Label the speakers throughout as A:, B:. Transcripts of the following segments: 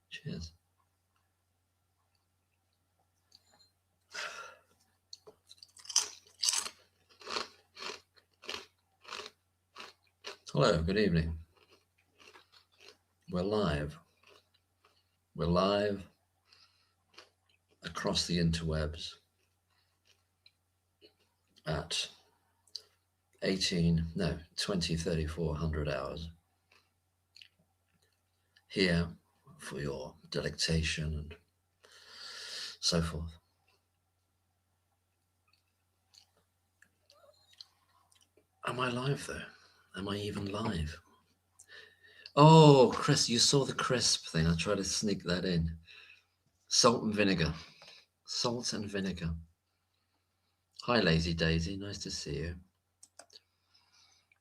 A: Cheers. Hello, good evening. We're live. We're live across the interwebs at 20, 3400 hours. Here for your delectation and so forth. Am I live though? Am I even live? Oh, Chris, you saw the crisp thing. I tried to sneak that in. Salt and vinegar. Salt and vinegar. Hi, Lazy Daisy. Nice to see you.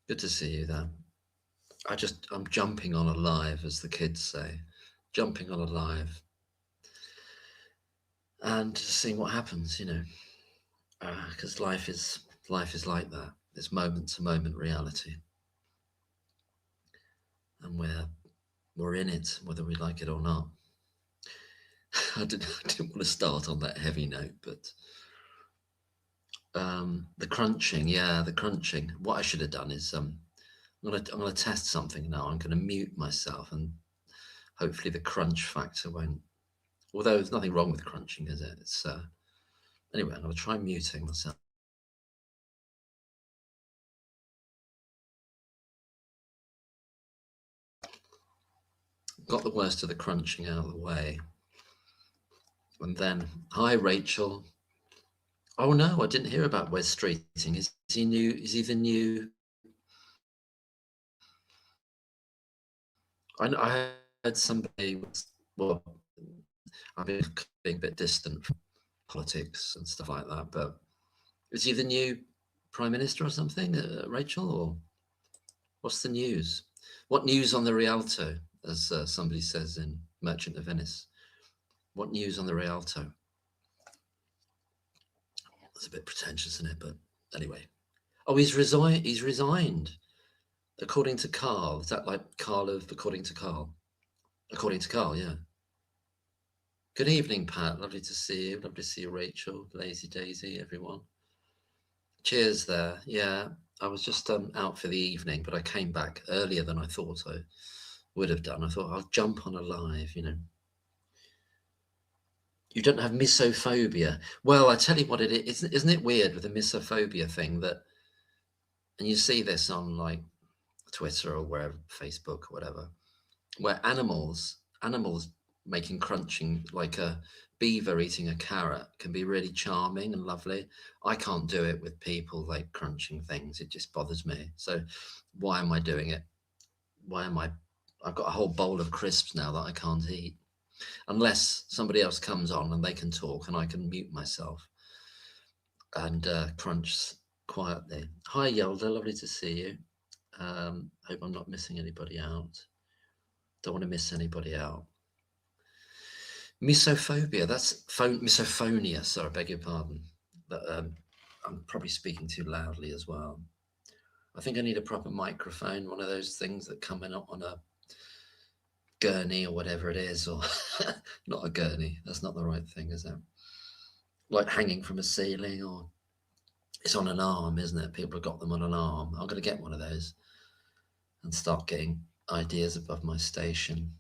A: Good to see you there. I'm jumping on a live, as the kids say. Jumping on a live. And seeing what happens, you know. Because life is like that. It's moment to moment reality. And we're in it, whether we like it or not. I didn't want to start on that heavy note, but the crunching, the crunching. What I should have done is I'm gonna test something now. I'm gonna mute myself, and hopefully the crunch factor won't. Although there's nothing wrong with crunching, is it? It's anyway. I'm gonna try muting myself. Got the worst of the crunching out of the way, and then hi Rachel. Oh no, I didn't hear about Wes Streeting. Is he new? Is he the new? I heard somebody was, well, I'm being a bit distant from politics and stuff like that, but is he the new Prime Minister or something, Rachel, or what's the news? What news on the Rialto, as somebody says in Merchant of Venice? What news on the Rialto? That's a bit pretentious, isn't it? But anyway. Oh, he's resigned. According to Carl. Is that like Carl of According to Carl? According to Carl, yeah. Good evening, Pat. Lovely to see you. Lovely to see you, Rachel, Lazy Daisy, everyone. Cheers there. Yeah, I was just out for the evening, but I came back earlier than I thought I would have done. I thought I'll jump on a live, you know. You don't have misophobia. Well, I tell you what it is. Isn't it weird with the misophobia thing that, and you see this on like Twitter or wherever, Facebook or whatever, where animals making crunching, like a beaver eating a carrot, can be really charming and lovely. I can't do it with people like crunching things. It just bothers me. So why am I doing it? I've got a whole bowl of crisps now that I can't eat unless somebody else comes on and they can talk and I can mute myself and crunch quietly. Hi Yelda, lovely to see you. Hope I'm not missing anybody out. Don't want to miss anybody out. Misophobia, that's misophonia, sorry, I beg your pardon. But I'm probably speaking too loudly as well. I think I need a proper microphone, one of those things that come in on a gurney or whatever it is, or not a gurney, that's not the right thing, is it? Like hanging from a ceiling, or it's on an arm, isn't it? People have got them on an arm. I'm going to get one of those and start getting ideas above my station.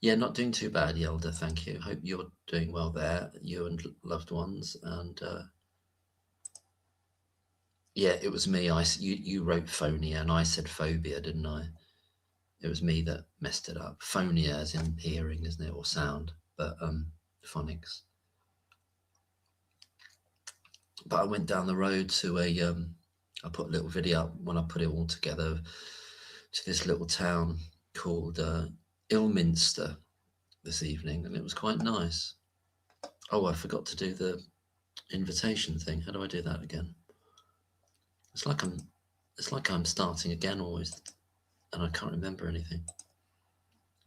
A: Yeah, not doing too bad, Yelda, thank you. Hope you're doing well there, you and loved ones. And yeah, it was me. You wrote phonia and I said phobia, didn't I? It was me that messed it up. Phonia as in hearing, isn't it, or sound, but phonics. But I went down the road to I put a little video up when I put it all together to this little town called Ilminster this evening, and it was quite nice. Oh, I forgot to do the invitation thing. How do I do that again? It's like I'm starting again always, and I can't remember anything.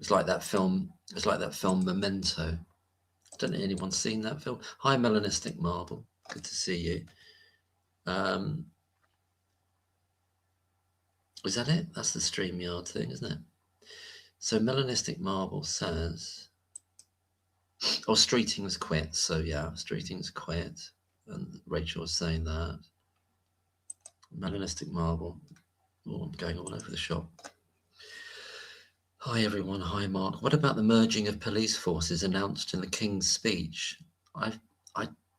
A: It's like that film. It's like that film Memento. Don't know anyone's seen that film. Hi, Melanistic Marble. Good to see you. Is that it? That's the StreamYard thing, isn't it? So Melanistic Marble says, oh, Streeting's quit. So yeah, Streeting's quit. And Rachel was saying that. Melanistic Marble. Oh, I'm going all over the shop. Hi everyone, hi Mark. What about the merging of police forces announced in the King's speech? I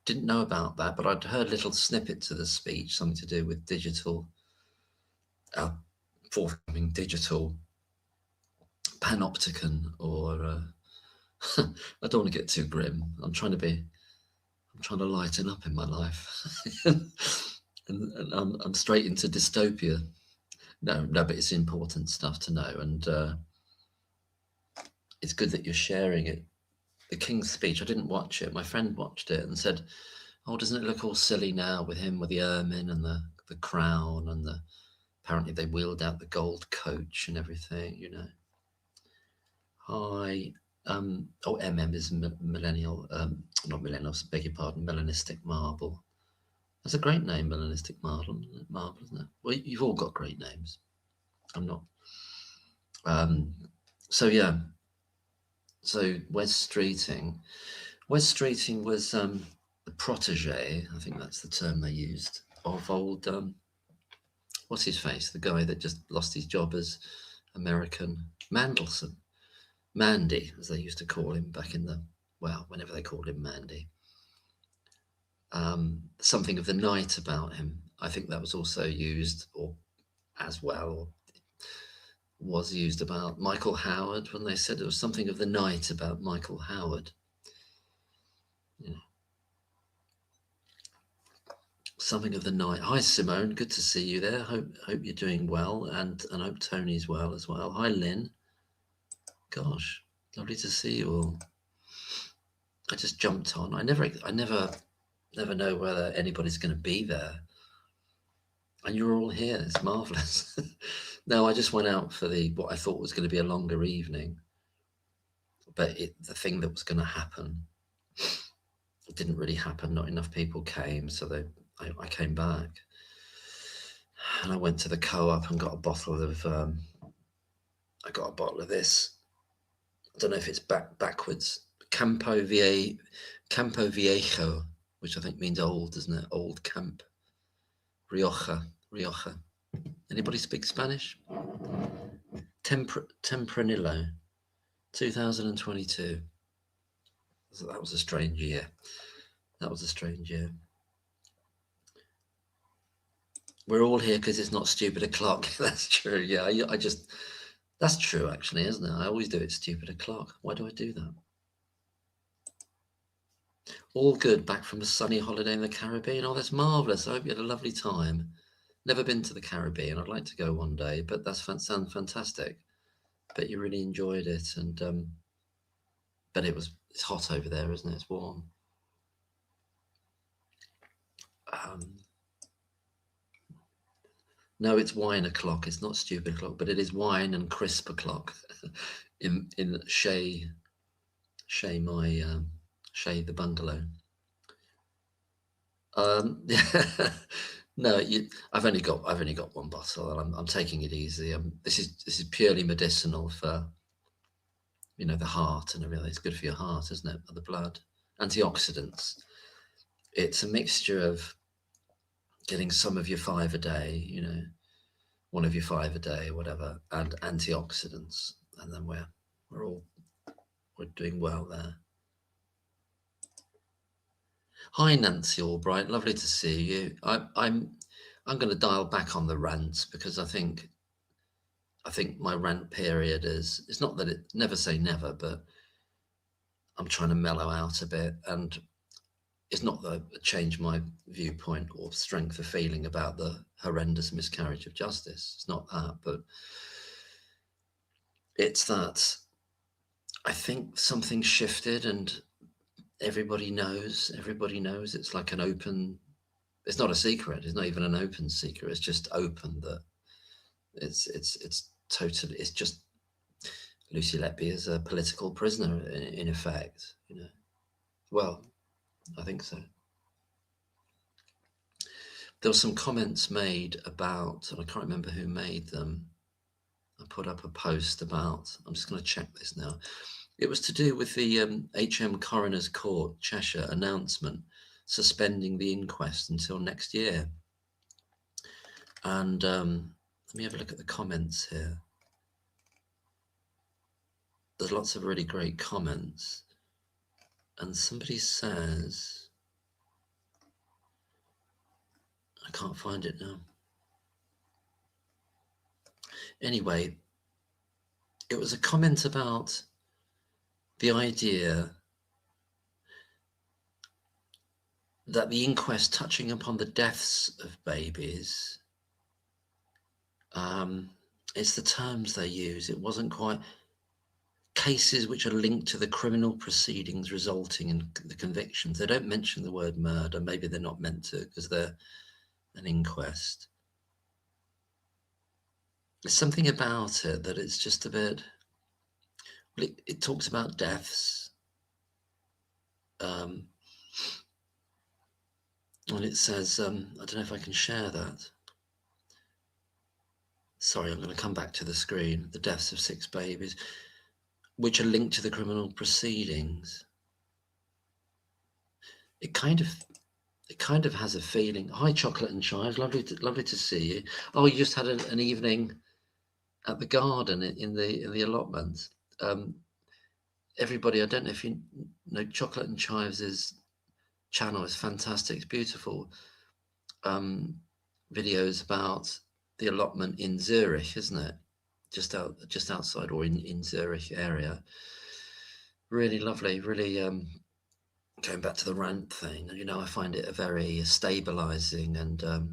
A: didn't know about that, but I'd heard little snippets of the speech, something to do with digital, forthcoming digital panopticon, or I don't want to get too grim. I'm trying to lighten up in my life, and I'm straight into dystopia. No, but it's important stuff to know, and it's good that you're sharing it. The King's speech, I didn't watch it. My friend watched it and said, "Oh, doesn't it look all silly now with him with the ermine and the crown and apparently they wheeled out the gold coach and everything, you know." Hi, MM is millennial, not millennials, beg your pardon, Melanistic Marble. That's a great name, Melanistic Marble, isn't it? Well, you've all got great names. I'm not. So yeah. So West Streeting was the protege, I think that's the term they used, of old, what's his face, the guy that just lost his job as American Mandelson. Mandy, as they used to call him back in whenever they called him Mandy. Something of the night about him. I think that was also used, or was used about Michael Howard, when they said there was something of the night about Michael Howard. You know, something of the night. Hi Simone, good to see you there. Hope you're doing well, and I hope Tony's well as well. Hi Lynn. Gosh, lovely to see you all. I just jumped on. I never know whether anybody's going to be there, and you're all here. It's marvelous. No, I just went out for what I thought was going to be a longer evening, but the thing that was going to happen, it didn't really happen. Not enough people came, so I came back, and I went to the Co-op and got a bottle of this. I don't know if it's backwards. Campo Viejo, which I think means old, doesn't it? Old Camp. Rioja. Anybody speak Spanish? Tempranillo, 2022. So that was a strange year. We're all here because it's not stupid o'clock. That's true. Yeah, that's true actually, isn't it? I always do it stupid o'clock. Why do I do that? All good, back from a sunny holiday in the Caribbean. Oh, that's marvellous. I hope you had a lovely time. Never been to the Caribbean. I'd like to go one day, but that sounds fantastic. Bet you really enjoyed it, and but it's hot over there, isn't it? It's warm. No, it's wine o'clock. It's not stupid o'clock, but it is wine and crisp o'clock. in Shay the bungalow. No, I've only got one bottle, and I'm taking it easy. This is purely medicinal for, you know, the heart and everything. It's good for your heart, isn't it? For the blood, antioxidants. It's a mixture of getting some of your 5 a day, you know, one of your 5 a day, whatever, and antioxidants, and then we're doing well there. Hi Nancy Albright, lovely to see you. I'm going to dial back on the rants, because I think my rant period it's not that it never say never, but I'm trying to mellow out a bit, and it's not that I change my viewpoint or strength of feeling about the horrendous miscarriage of justice. It's not that, but it's that I think something shifted, and everybody knows. It's like an open, it's not a secret. It's not even an open secret. It's just open that it's totally, it's just Lucy Letby is a political prisoner in effect, you know. Well, I think so. There were some comments made about, and I can't remember who made them. I put up a post about, I'm just going to check this now. It was to do with the HM Coroner's Court, Cheshire, announcement suspending the inquest until next year. And let me have a look at the comments here. There's lots of really great comments. And somebody says, I can't find it now. Anyway, it was a comment about the idea that the inquest touching upon the deaths of babies, it's the terms they use. It wasn't quite cases which are linked to the criminal proceedings resulting in the convictions. They don't mention the word murder. Maybe they're not meant to because they're an inquest. There's something about it that it's just a bit, well, it talks about deaths. And it says, I don't know if I can share that. Sorry, I'm going to come back to the screen. The deaths of 6 babies, which are linked to the criminal proceedings. It kind of has a feeling. Hi, Chocolate and Chives. Lovely to see you. Oh, you just had an evening at the garden in the allotment. Everybody, I don't know if you know, Chocolate and Chives' channel is fantastic. It's beautiful. Videos about the allotment in Zurich, isn't it? Just outside or in Zurich area. Really lovely. Really going back to the rant thing. You know, I find it a very stabilizing and a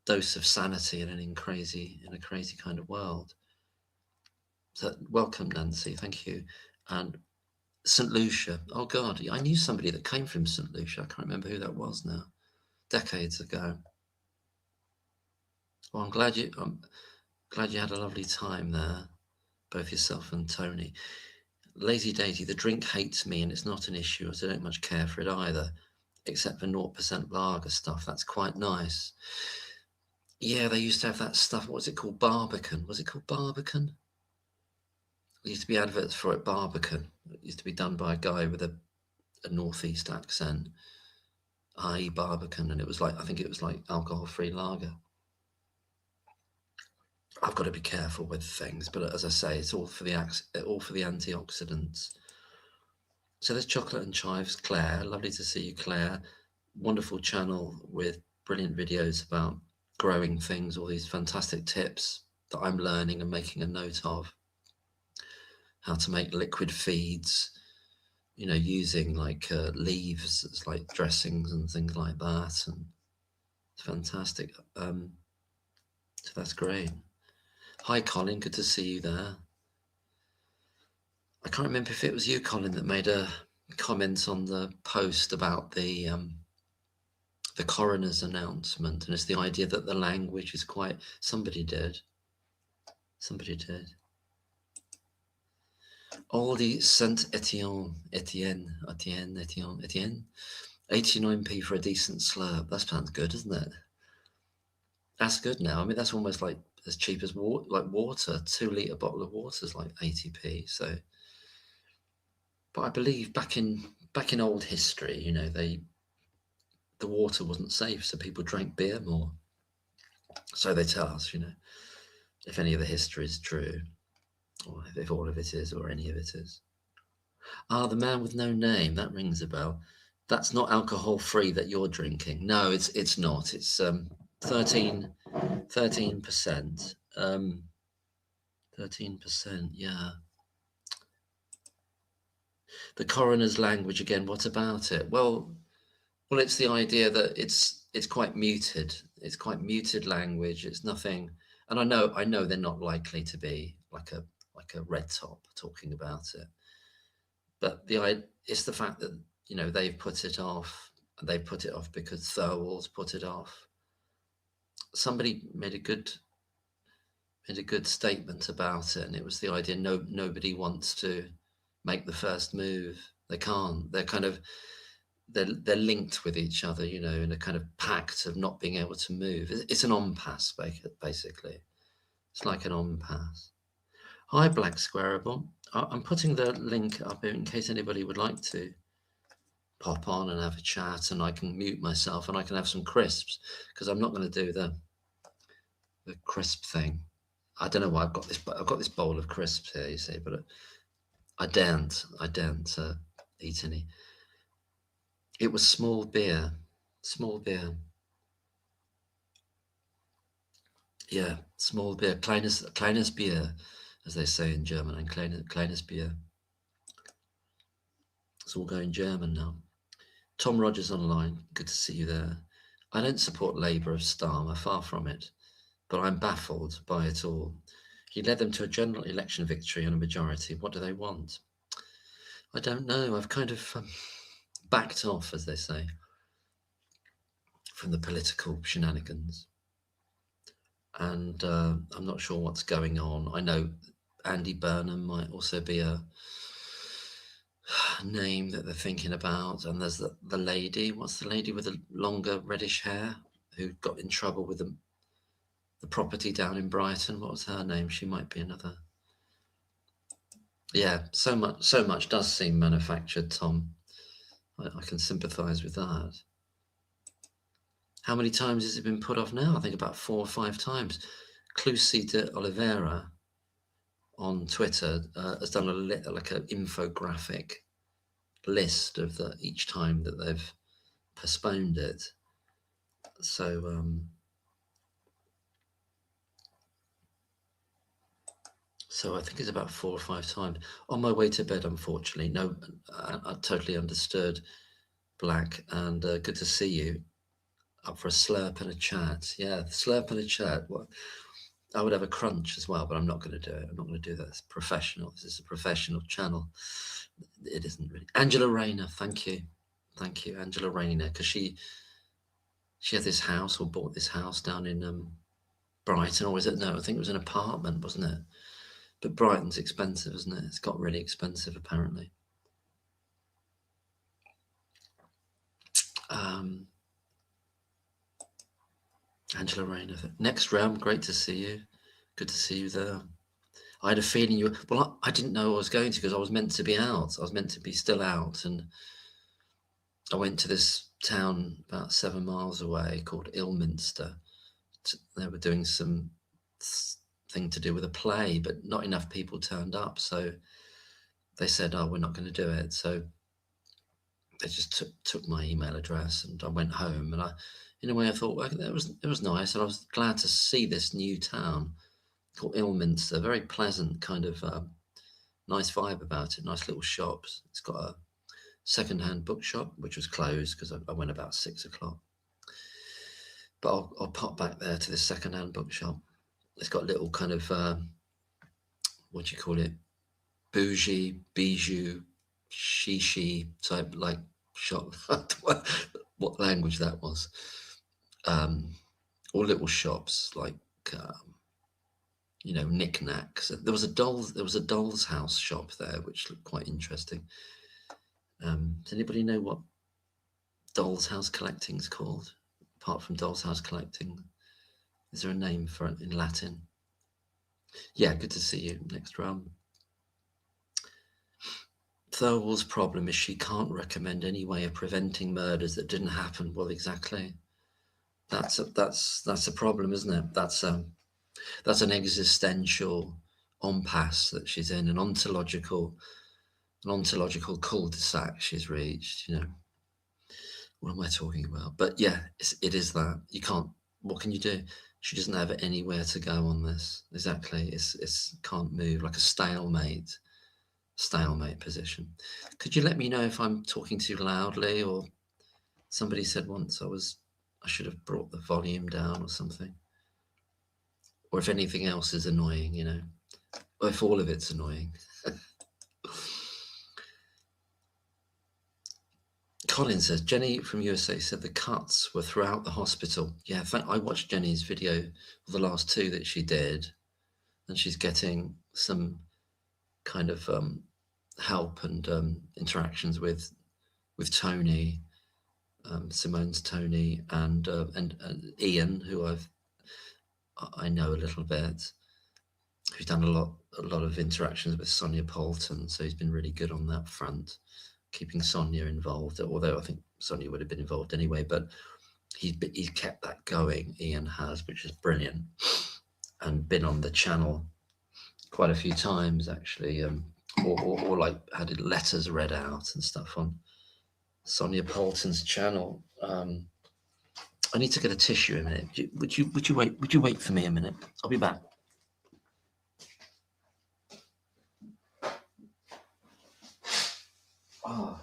A: dose of sanity in a crazy kind of world. So welcome, Nancy. Thank you. And St. Lucia. Oh God, I knew somebody that came from St. Lucia. I can't remember who that was now. Decades ago. Well, I'm glad you had a lovely time there, both yourself and Tony. Lazy Daisy, the drink hates me and it's not an issue, as I don't much care for it either, except for 0% lager stuff. That's quite nice. Yeah, they used to have that stuff. What was it called? Barbican. Was it called Barbican? There used to be adverts for it, Barbican. It used to be done by a guy with a northeast accent, i.e. Barbican, and it was like, I think it was like alcohol-free lager. I've got to be careful with things, but as I say, it's all for the antioxidants. So there's Chocolate and Chives, Claire. Lovely to see you, Claire. Wonderful channel with brilliant videos about growing things, all these fantastic tips that I'm learning and making a note of. How to make liquid feeds, you know, using like leaves as like dressings and things like that. And it's fantastic. So that's great. Hi, Colin. Good to see you there. I can't remember if it was you, Colin, that made a comment on the post about the coroner's announcement, and it's the idea that the language is quite. Somebody did. Aldi Saint Etienne, 89p for a decent slurp. That sounds good, doesn't it? That's good now. I mean, that's almost like as cheap as water. 2-litre bottle of water is like 80p. So, but I believe back in old history, you know, the water wasn't safe, so people drank beer more. So they tell us, you know, if any of the history is true, or if all of it is, or any of it is. Ah, the man with no name, that rings a bell. That's not alcohol free that you're drinking. No, it's not. It's 13%. 13%, yeah. The coroner's language again, what about it? Well, it's the idea that it's quite muted. It's quite muted language. It's nothing, and I know they're not likely to be like a red top talking about it. But it's the fact that, you know, they've put it off. They put it off because Thirlwall's put it off. Somebody made a good statement about it, and it was the idea nobody wants to make the first move. They can't. They're kind of they're linked with each other, you know, in a kind of pact of not being able to move. It's an impasse, basically. It's like an on-pass. Hi, Black Squareable. I'm putting the link up in case anybody would like to pop on and have a chat, and I can mute myself and I can have some crisps, because I'm not going to do the crisp thing. I don't know why I've got this bowl of crisps here, you see, but I daren't eat any. It was small beer. Yeah, small beer, kleines Bier, as they say in German, and kleines Bier. It's all going German now. Tom Rogers online, good to see you there. I don't support Labour of Starmer, far from it, but I'm baffled by it all. He led them to a general election victory and a majority. What do they want? I don't know. I've kind of backed off, as they say, from the political shenanigans. And I'm not sure what's going on. I know Andy Burnham might also be a name that they're thinking about. And there's the lady, what's the lady with the longer reddish hair who got in trouble with the property down in Brighton? What was her name? She might be another. Yeah, so much does seem manufactured, Tom. I can sympathise with that. How many times has it been put off now? I think about 4 or 5 times. Clusi de Oliveira on Twitter has done like an infographic list of each time that they've postponed it. So I think it's about 4 or 5 times. On my way to bed, unfortunately. No, I totally understood, Black, and good to see you. Up for a slurp and a chat. Yeah, slurp and a chat. Well, I would have a crunch as well, but I'm not going to do it. I'm not going to do that. It's professional. This is a professional channel. It isn't really. Angela Rayner, thank you. Thank you, Angela Rayner, because she had this house, or bought this house down in Brighton, or was it? No, I think it was an apartment, wasn't it? But Brighton's expensive, isn't it? It's got really expensive, apparently. Angela Rayner. Next round, great to see you. Good to see you there. I had a feeling you. Well, I didn't know I was going to, because I was meant to be out. I was meant to be still out, and I went to this town about 7 miles away called Ilminster. They were doing some thing to do with a play, but not enough people turned up, so they said, "Oh, we're not going to do it." So they just took my email address, and I went home. And in a way, I thought, well, it was nice, and I was glad to see this new town called Ilminster. Very pleasant, kind of nice vibe about it. Nice little shops. It's got a second-hand bookshop, which was closed because I went about 6 o'clock. But I'll pop back there to this second-hand bookshop. It's got little kind of what do you call it? Bougie, bijou, shishi type like shop. What language that was? All little shops like knickknacks. There was a doll's house shop there, which looked quite interesting. Does anybody know what doll's house collecting is called? Apart from doll's house collecting, is there a name for it in Latin? Yeah, good to see you. Next round. Thirlwall's problem is she can't recommend any way of preventing murders that didn't happen. Well, exactly. That's a problem, isn't it? That's an existential impasse that she's in, an ontological cul-de-sac she's reached. What am I talking about? But yeah, it is that. You can't. What can you do? She doesn't have anywhere to go on this. Exactly. It's can't move, like a stalemate position. Could you let me know if I'm talking too loudly, or somebody said once I should have brought the volume down or something, or if anything else is annoying, or if all of it's annoying. Colin says, Jenny from USA said the cuts were throughout the hospital. Yeah, I watched Jenny's video, the last 2 that she did, and she's getting some kind of help and interactions with Tony, Simone's Tony, and Ian, who I know a little bit. who's done a lot of interactions with Sonia Poulton, so he's been really good on that front, keeping Sonia involved. Although I think Sonia would have been involved anyway, but he's kept that going. Ian has, which is brilliant, and been on the channel quite a few times actually, or like had letters read out and stuff on Sonia Poulton's channel. I need to get a tissue in a minute. Would you wait? Would you wait for me a minute? I'll be back. Oh.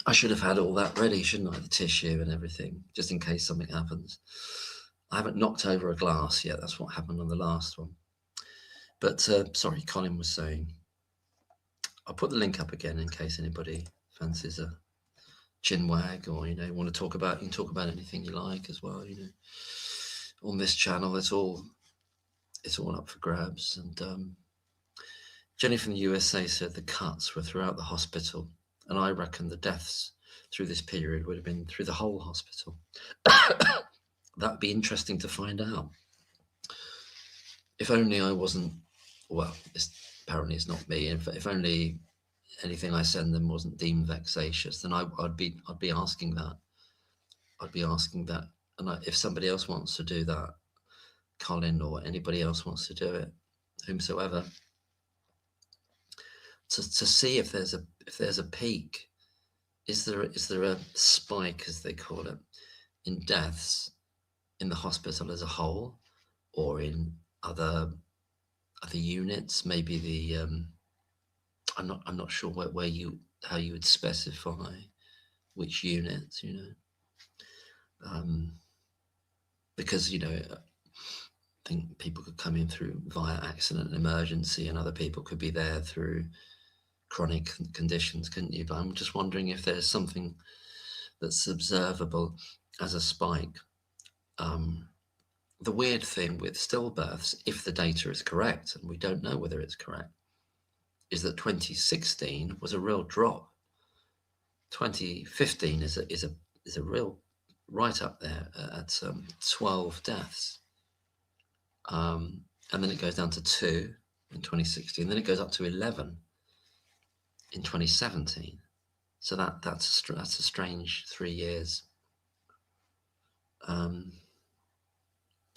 A: I should have had all that ready, shouldn't I? The tissue and everything, just in case something happens. I haven't knocked over a glass yet. That's what happened on the last one. But sorry, Colin was saying. I'll put the link up again in case anybody fancies a chin wag, or you want to talk about. You can talk about anything you like as well. On this channel, it's all up for grabs. And Jenny from the USA said the cuts were throughout the hospital, and I reckon the deaths through this period would have been through the whole hospital. That'd be interesting to find out. If only I wasn't. Well, apparently it's not me. If only anything I send them wasn't deemed vexatious, then I'd be asking that. I'd be asking that. And if somebody else wants to do that, Colin or anybody else wants to do it, whomsoever, to see if there's a peak, is there a spike, as they call it, in deaths in the hospital as a whole, or in other units? Maybe the I'm not sure how you would specify which units, because I think people could come in through via accident and emergency, and other people could be there through chronic conditions, couldn't you? But I'm just wondering if there's something that's observable as a spike. The weird thing with stillbirths, if the data is correct, and we don't know whether it's correct, is that 2016 was a real drop. 2015 is a real right up there at 12 deaths, and then it goes down to 2 in 2016. Then it goes up to 11 in 2017. So that's a strange 3 years.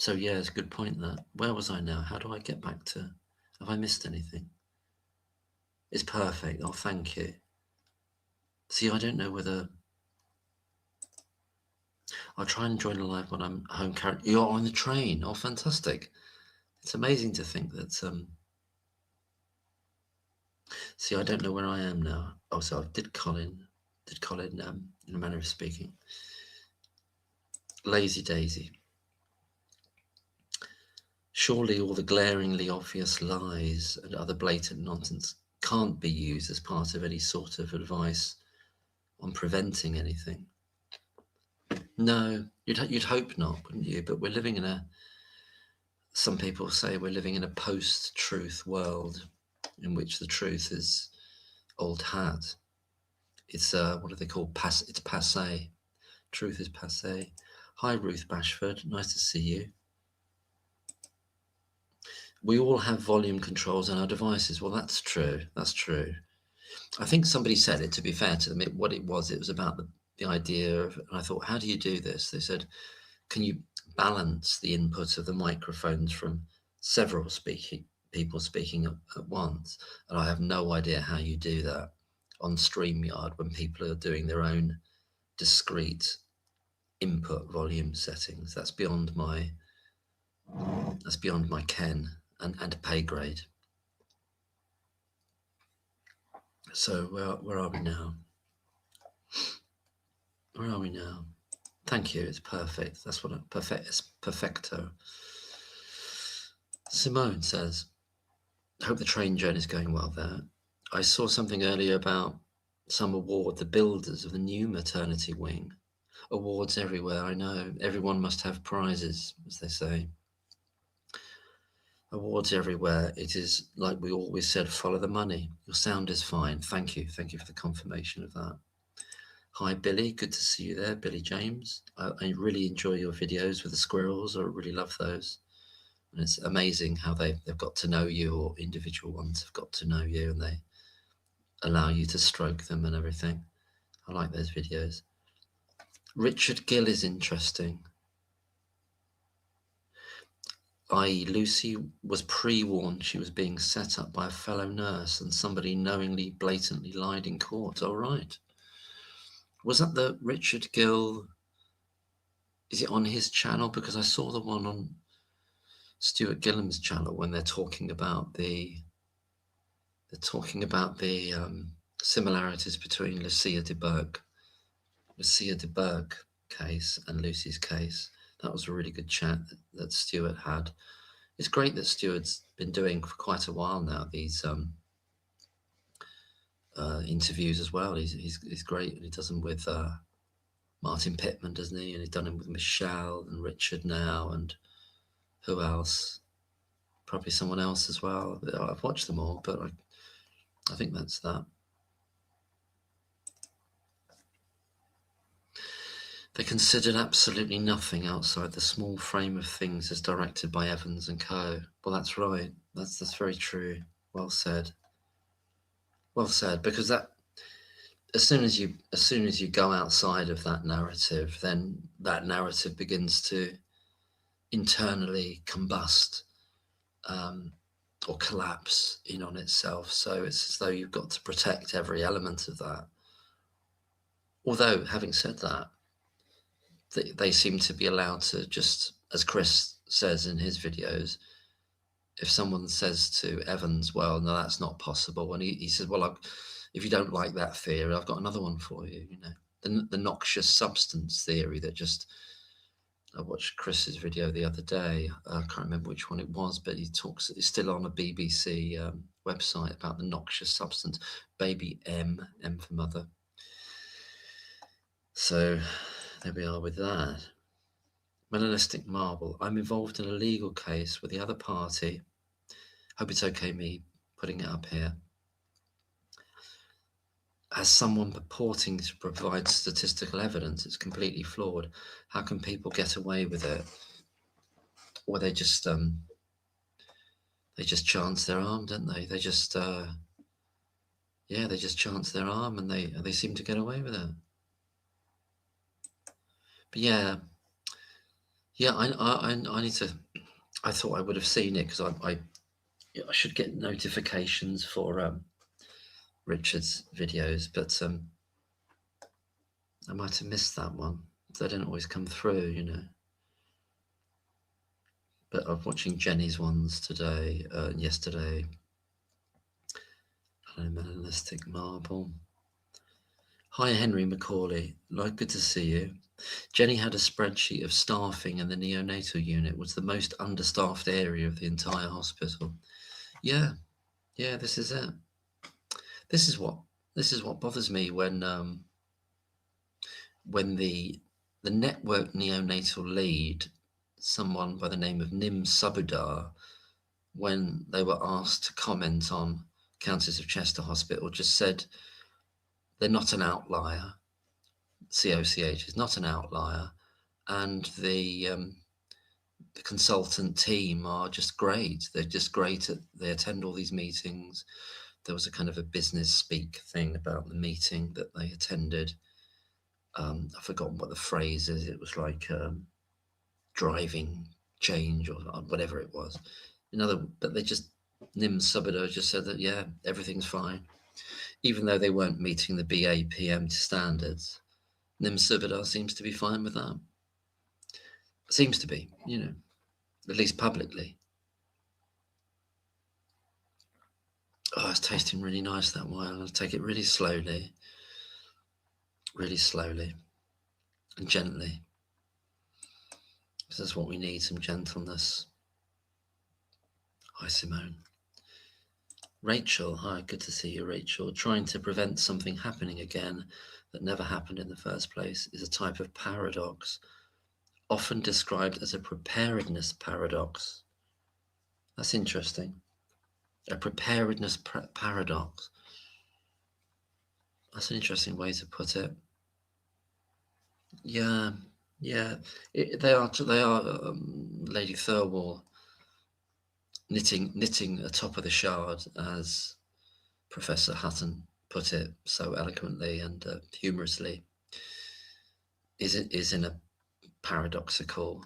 A: So yeah, it's a good point. That where was I now? How do I get back to? Have I missed anything? It's perfect. Oh, thank you. See, I don't know whether I'll try and join a live when I'm home. You're on the train. Oh, fantastic! It's amazing to think that. See, I don't know where I am now. Oh, so did Colin? In a manner of speaking. Lazy Daisy. Surely all the glaringly obvious lies and other blatant nonsense can't be used as part of any sort of advice on preventing anything. No, you'd hope not, wouldn't you? But we're living in some people say we're living in a post-truth world in which the truth is old hat. It's what do they call it's passé. Truth is passé. Hi, Ruth Bashford. Nice to see you. We all have volume controls on our devices. Well, that's true. That's true. I think somebody said it, to be fair to them, it was about the idea of, and I thought, how do you do this? They said, can you balance the input of the microphones from several people speaking at once? And I have no idea how you do that on StreamYard when people are doing their own discrete input volume settings. That's beyond my ken and pay grade. So where are we now? Where are we now? Thank you. It's perfect. That's what it's perfecto. Simone says, hope the train journey is going well there. I saw something earlier about some award, the builders of the new maternity wing. Awards everywhere, I know. Everyone must have prizes, as they say. Awards everywhere. It is like we always said, follow the money. Your sound is fine. Thank you. Thank you for the confirmation of that. Hi, Billy. Good to see you there, Billy James. I really enjoy your videos with the squirrels. I really love those. And it's amazing how they've got to know you, or individual ones have got to know you, and they allow you to stroke them and everything. I like those videos. Richard Gill is interesting. I.e., Lucy was pre-warned she was being set up by a fellow nurse, and somebody knowingly, blatantly lied in court. All right. Was that the Richard Gill? Is it on his channel? Because I saw the one on Stuart Gillam's channel when they're talking about the similarities between Lucia de Burgh case and Lucy's case. That was a really good chat that Stuart had. It's great that Stuart's been doing for quite a while now these interviews as well. He's great, and he does them with Martin Pittman, doesn't he? And he's done them with Michelle and Richard now, and who else? Probably someone else as well. I've watched them all, but I think that's that. They considered absolutely nothing outside the small frame of things as directed by Evans and Co. Well, that's right. That's very true. Well said. Well said. Because that, as soon as you go outside of that narrative, then that narrative begins to internally combust or collapse in on itself. So it's as though you've got to protect every element of that. Although, having said that, they seem to be allowed to just, as Chris says in his videos, if someone says to Evans, well, no, that's not possible, and he says, well, if you don't like that theory, I've got another one for you, the noxious substance theory that just, I watched Chris's video the other day, I can't remember which one it was, but he talks, it's still on a BBC website about the noxious substance, baby M for mother. So there we are with that. Melanistic marble. I'm involved in a legal case with the other party. Hope it's okay me putting it up here. As someone purporting to provide statistical evidence, it's completely flawed. How can people get away with it? Or they just chance their arm, don't they? They just they just chance their arm, and they seem to get away with it. But yeah, I need to. I thought I would have seen it because I should get notifications for Richard's videos, but I might have missed that one. They don't always come through, But I'm watching Jenny's ones today, yesterday. Hello, Melanistic Marble. Hi, Henry Macaulay. Good to see you. Jenny had a spreadsheet of staffing, and the neonatal unit was the most understaffed area of the entire hospital. Yeah, this is it. This is what bothers me when the network neonatal lead, someone by the name of Nim Subudar, when they were asked to comment on Countess of Chester Hospital, just said they're not an outlier. COCH is not an outlier, and the consultant team are just great. They're just great they attend all these meetings. There was a kind of a business speak thing about the meeting that they attended. I've forgotten what the phrase is. It was like driving change or whatever it was. But they just, Nim Subudar just said that, yeah, everything's fine. Even though they weren't meeting the BAPM standards, Nim Subudar seems to be fine with that. Seems to be, at least publicly. Oh, it's tasting really nice, that wine. I'm going to take it really slowly and gently, because that's what we need, some gentleness. Hi, Simone. Rachel, hi, good to see you, Rachel. Trying to prevent something happening again that never happened in the first place is a type of paradox, often described as a preparedness paradox. That's interesting. A preparedness paradox. That's an interesting way to put it. Yeah. They are. Lady Thirlwall knitting atop of the shard, as Professor Hutton put it so eloquently and humorously, is in a paradoxical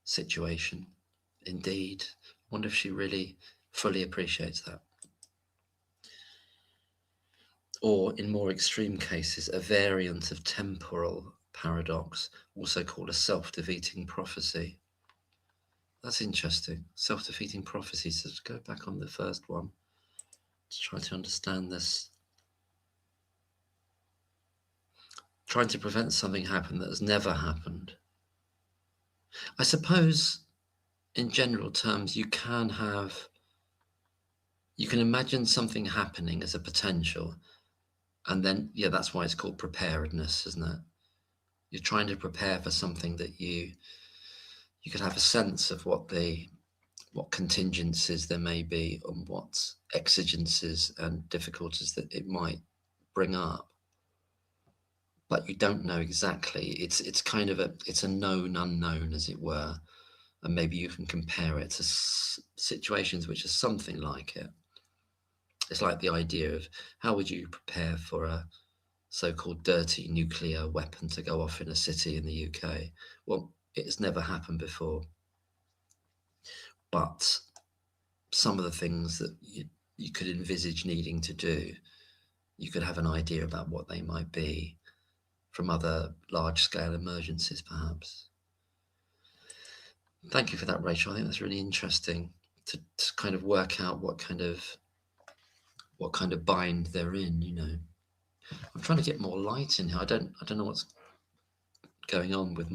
A: situation. Indeed, I wonder if she really fully appreciates that. Or, in more extreme cases, a variant of temporal paradox, also called a self-defeating prophecy. That's interesting. Self-defeating prophecy. So to go back on the first one to try to understand this. Trying to prevent something happen that has never happened. I suppose, in general terms, you can imagine something happening as a potential, and then, yeah, that's why it's called preparedness, isn't it? You're trying to prepare for something that you could have a sense of what contingencies there may be, and what exigencies and difficulties that it might bring up. But you don't know exactly. It's kind of a known unknown, as it were, and maybe you can compare it to situations which are something like it. It's like the idea of how would you prepare for a so-called dirty nuclear weapon to go off in a city in the UK? Well, it's never happened before, but some of the things that you could envisage needing to do, you could have an idea about what they might be from other large-scale emergencies, perhaps. Thank you for that, Rachel. I think that's really interesting to kind of work out what kind of bind they're in, you know. I'm trying to get more light in here. I don't know what's going on with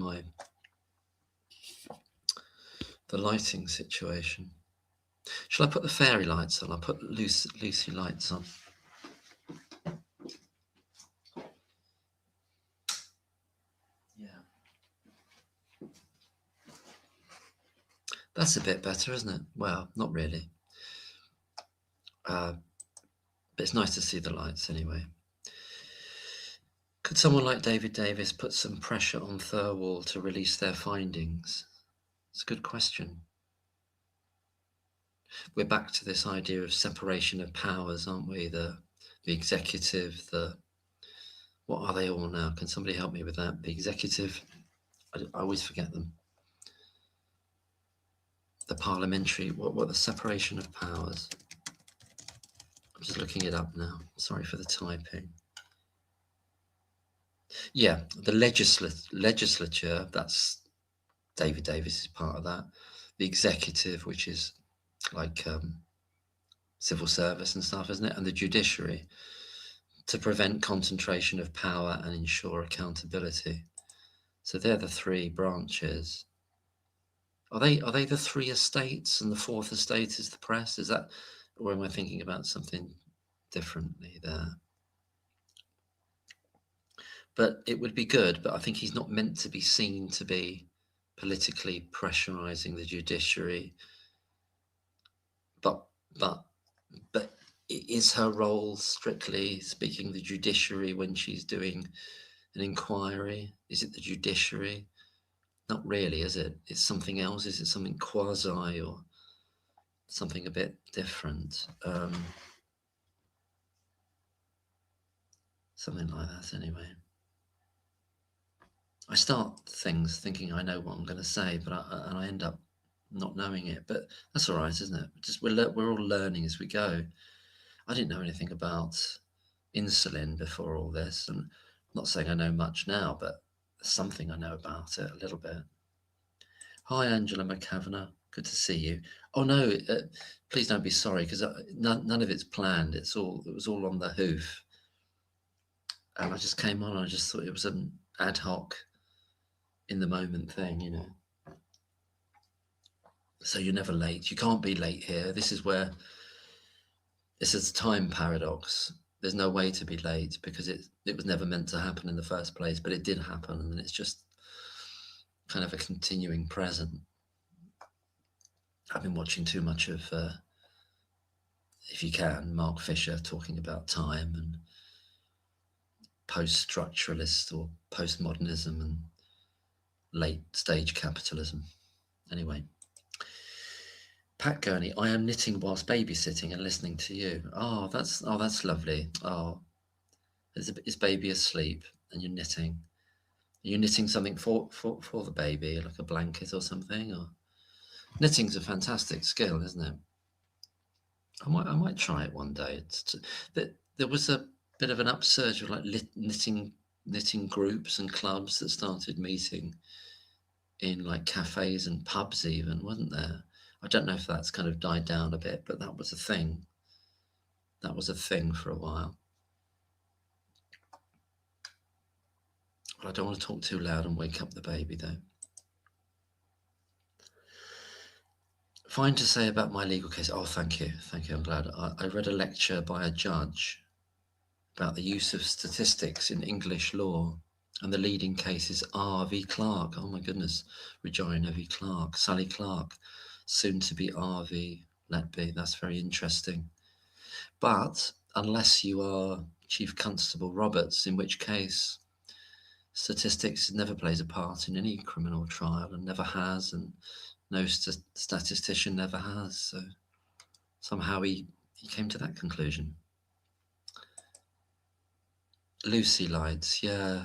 A: the lighting situation. Shall I put the fairy lights on? I'll put Lucy lights on. Yeah. That's a bit better, isn't it? Well, not really. But it's nice to see the lights anyway. Could someone like David Davis put some pressure on Thirlwall to release their findings? It's a good question. We're back to this idea of separation of powers, aren't we? The executive, what are they all now? Can somebody help me with that? The executive, I always forget them. The parliamentary, what the separation of powers? I'm just looking it up now. Sorry for the typing. Yeah, the legislature, that's David Davis is part of that. The executive, which is like civil service and stuff, isn't it? And the judiciary, to prevent concentration of power and ensure accountability. So they're the three branches. Are they the three estates, and the fourth estate is the press? Is that, or am I thinking about something differently there? But it would be good, but I think he's not meant to be seen to be politically pressurizing the judiciary. But is her role, strictly speaking, the judiciary when she's doing an inquiry? Is it the judiciary? Not really, is it? It's something else. Is it something quasi or something a bit different? Something like that, anyway. I start things thinking I know what I'm going to say, but I end up not knowing it. But that's all right, isn't it? Just we're all learning as we go. I didn't know anything about insulin before all this, and I'm not saying I know much now, but something I know about it a little bit. Hi, Angela McCavanagh. Good to see you. Oh no, please don't be sorry, because none of it's planned. It was all on the hoof, and I just came on. And I just thought it was an ad hoc, in the moment thing, you know. So you're never late. You can't be late here. This is a time paradox. There's no way to be late because it was never meant to happen in the first place, but it did happen, and it's just kind of a continuing present. I've been watching too much of, if you can, Mark Fisher talking about time and post-structuralist or postmodernism and late stage capitalism. Anyway, Pat Gurney, I am knitting whilst babysitting and listening to you. That's lovely. Is baby asleep and you're knitting? Are you knitting something for the baby, like a blanket or something? Or knitting's a fantastic skill, isn't it? I might try it one day. There was a bit of an upsurge of like knitting groups and clubs that started meeting in like cafes and pubs even, wasn't there? I don't know if that's kind of died down a bit, but that was a thing. That was a thing for a while. But I don't want to talk too loud and wake up the baby though. Fine to say about my legal case. Oh, thank you. I'm glad. I read a lecture by a judge about the use of statistics in English law, and the leading case is R v Clark. Oh my goodness, Regina v Clark, Sally Clark, soon to be R v Letby. That's very interesting. But unless you are Chief Constable Roberts, in which case statistics never plays a part in any criminal trial and never has, and no statistician never has. So somehow he came to that conclusion. Lucy lights, yeah.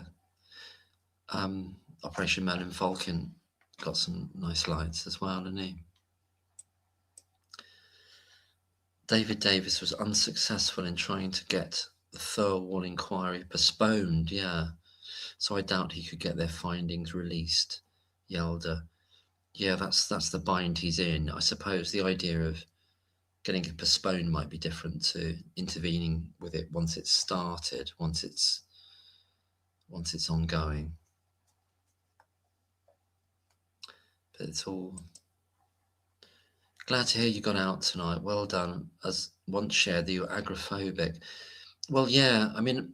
A: Operation Merlin Falcon got some nice lights as well, didn't he? David Davis was unsuccessful in trying to get the Thirlwall inquiry postponed, yeah. So I doubt he could get their findings released. Yelder. Yeah, that's the bind he's in. I suppose the idea of getting it postponed might be different to intervening with it once it's started, once it's ongoing. But it's all... Glad to hear you got out tonight. Well done. As once shared that you're agoraphobic. Well, yeah, I mean,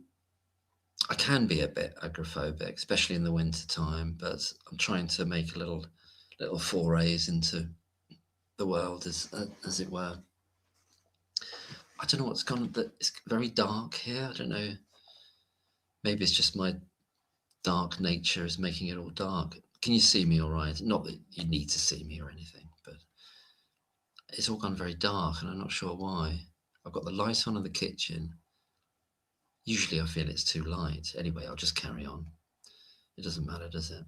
A: I can be a bit agoraphobic, especially in the winter time, but I'm trying to make a little forays into the world, as it were. I don't know what's gone, but it's very dark here. I don't know. Maybe it's just my dark nature is making it all dark. Can you see me all right? Not that you need to see me or anything, but it's all gone very dark and I'm not sure why. I've got the light on in the kitchen. Usually I feel it's too light. Anyway, I'll just carry on. It doesn't matter, does it?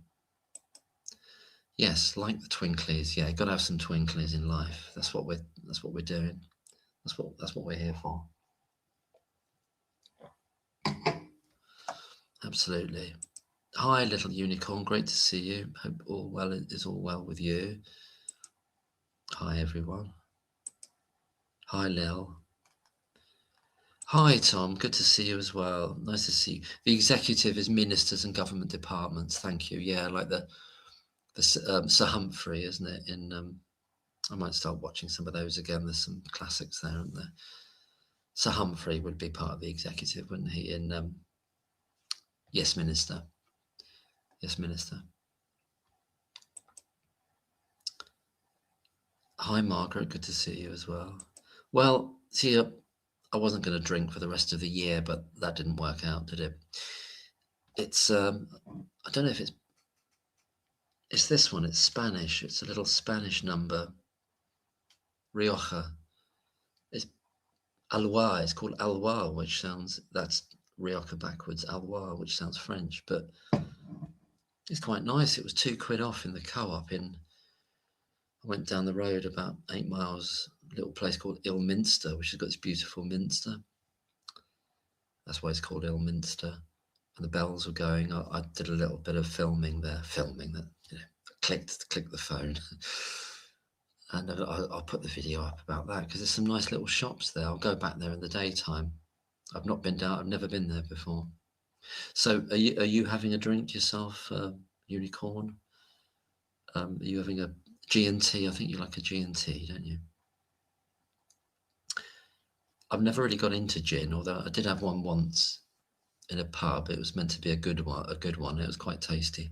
A: Yes, like the twinklies. Yeah, got to have some twinklies in life. That's what we're doing. That's what we're here for. Absolutely. Hi, little unicorn. Great to see you. Hope all is all well with you. Hi, everyone. Hi, Lil. Hi, Tom. Good to see you as well. Nice to see you. The executive is ministers and government departments. Thank you. Yeah, like the Sir Humphrey, isn't it? I might start watching some of those again. There's some classics there, aren't there? Sir Humphrey would be part of the executive, wouldn't he? In Yes, Minister. Yes, Minister. Hi, Margaret. Good to see you as well. Well, see, I wasn't going to drink for the rest of the year, but that didn't work out, did it? It's I don't know if it's this one. It's Spanish. It's a little Spanish number. Rioja. It's Alwa. It's called Alwa, which that's Rioja backwards. Alwa, which sounds French, but it's quite nice. It was £2 off in the co-op I went down the road about 8 miles, a little place called Ilminster, which has got this beautiful minster. That's why it's called Ilminster. And the bells were going. I did a little bit of filming that, clicked the phone. And I'll put the video up about that because there's some nice little shops there. I'll go back there in the daytime. I've not been down. I've never been there before. So are you having a drink yourself, Unicorn? Are you having a G&T? I think you like a G&T, don't you? I've never really got into gin, although I did have one once in a pub. It was meant to be a good one. It was quite tasty.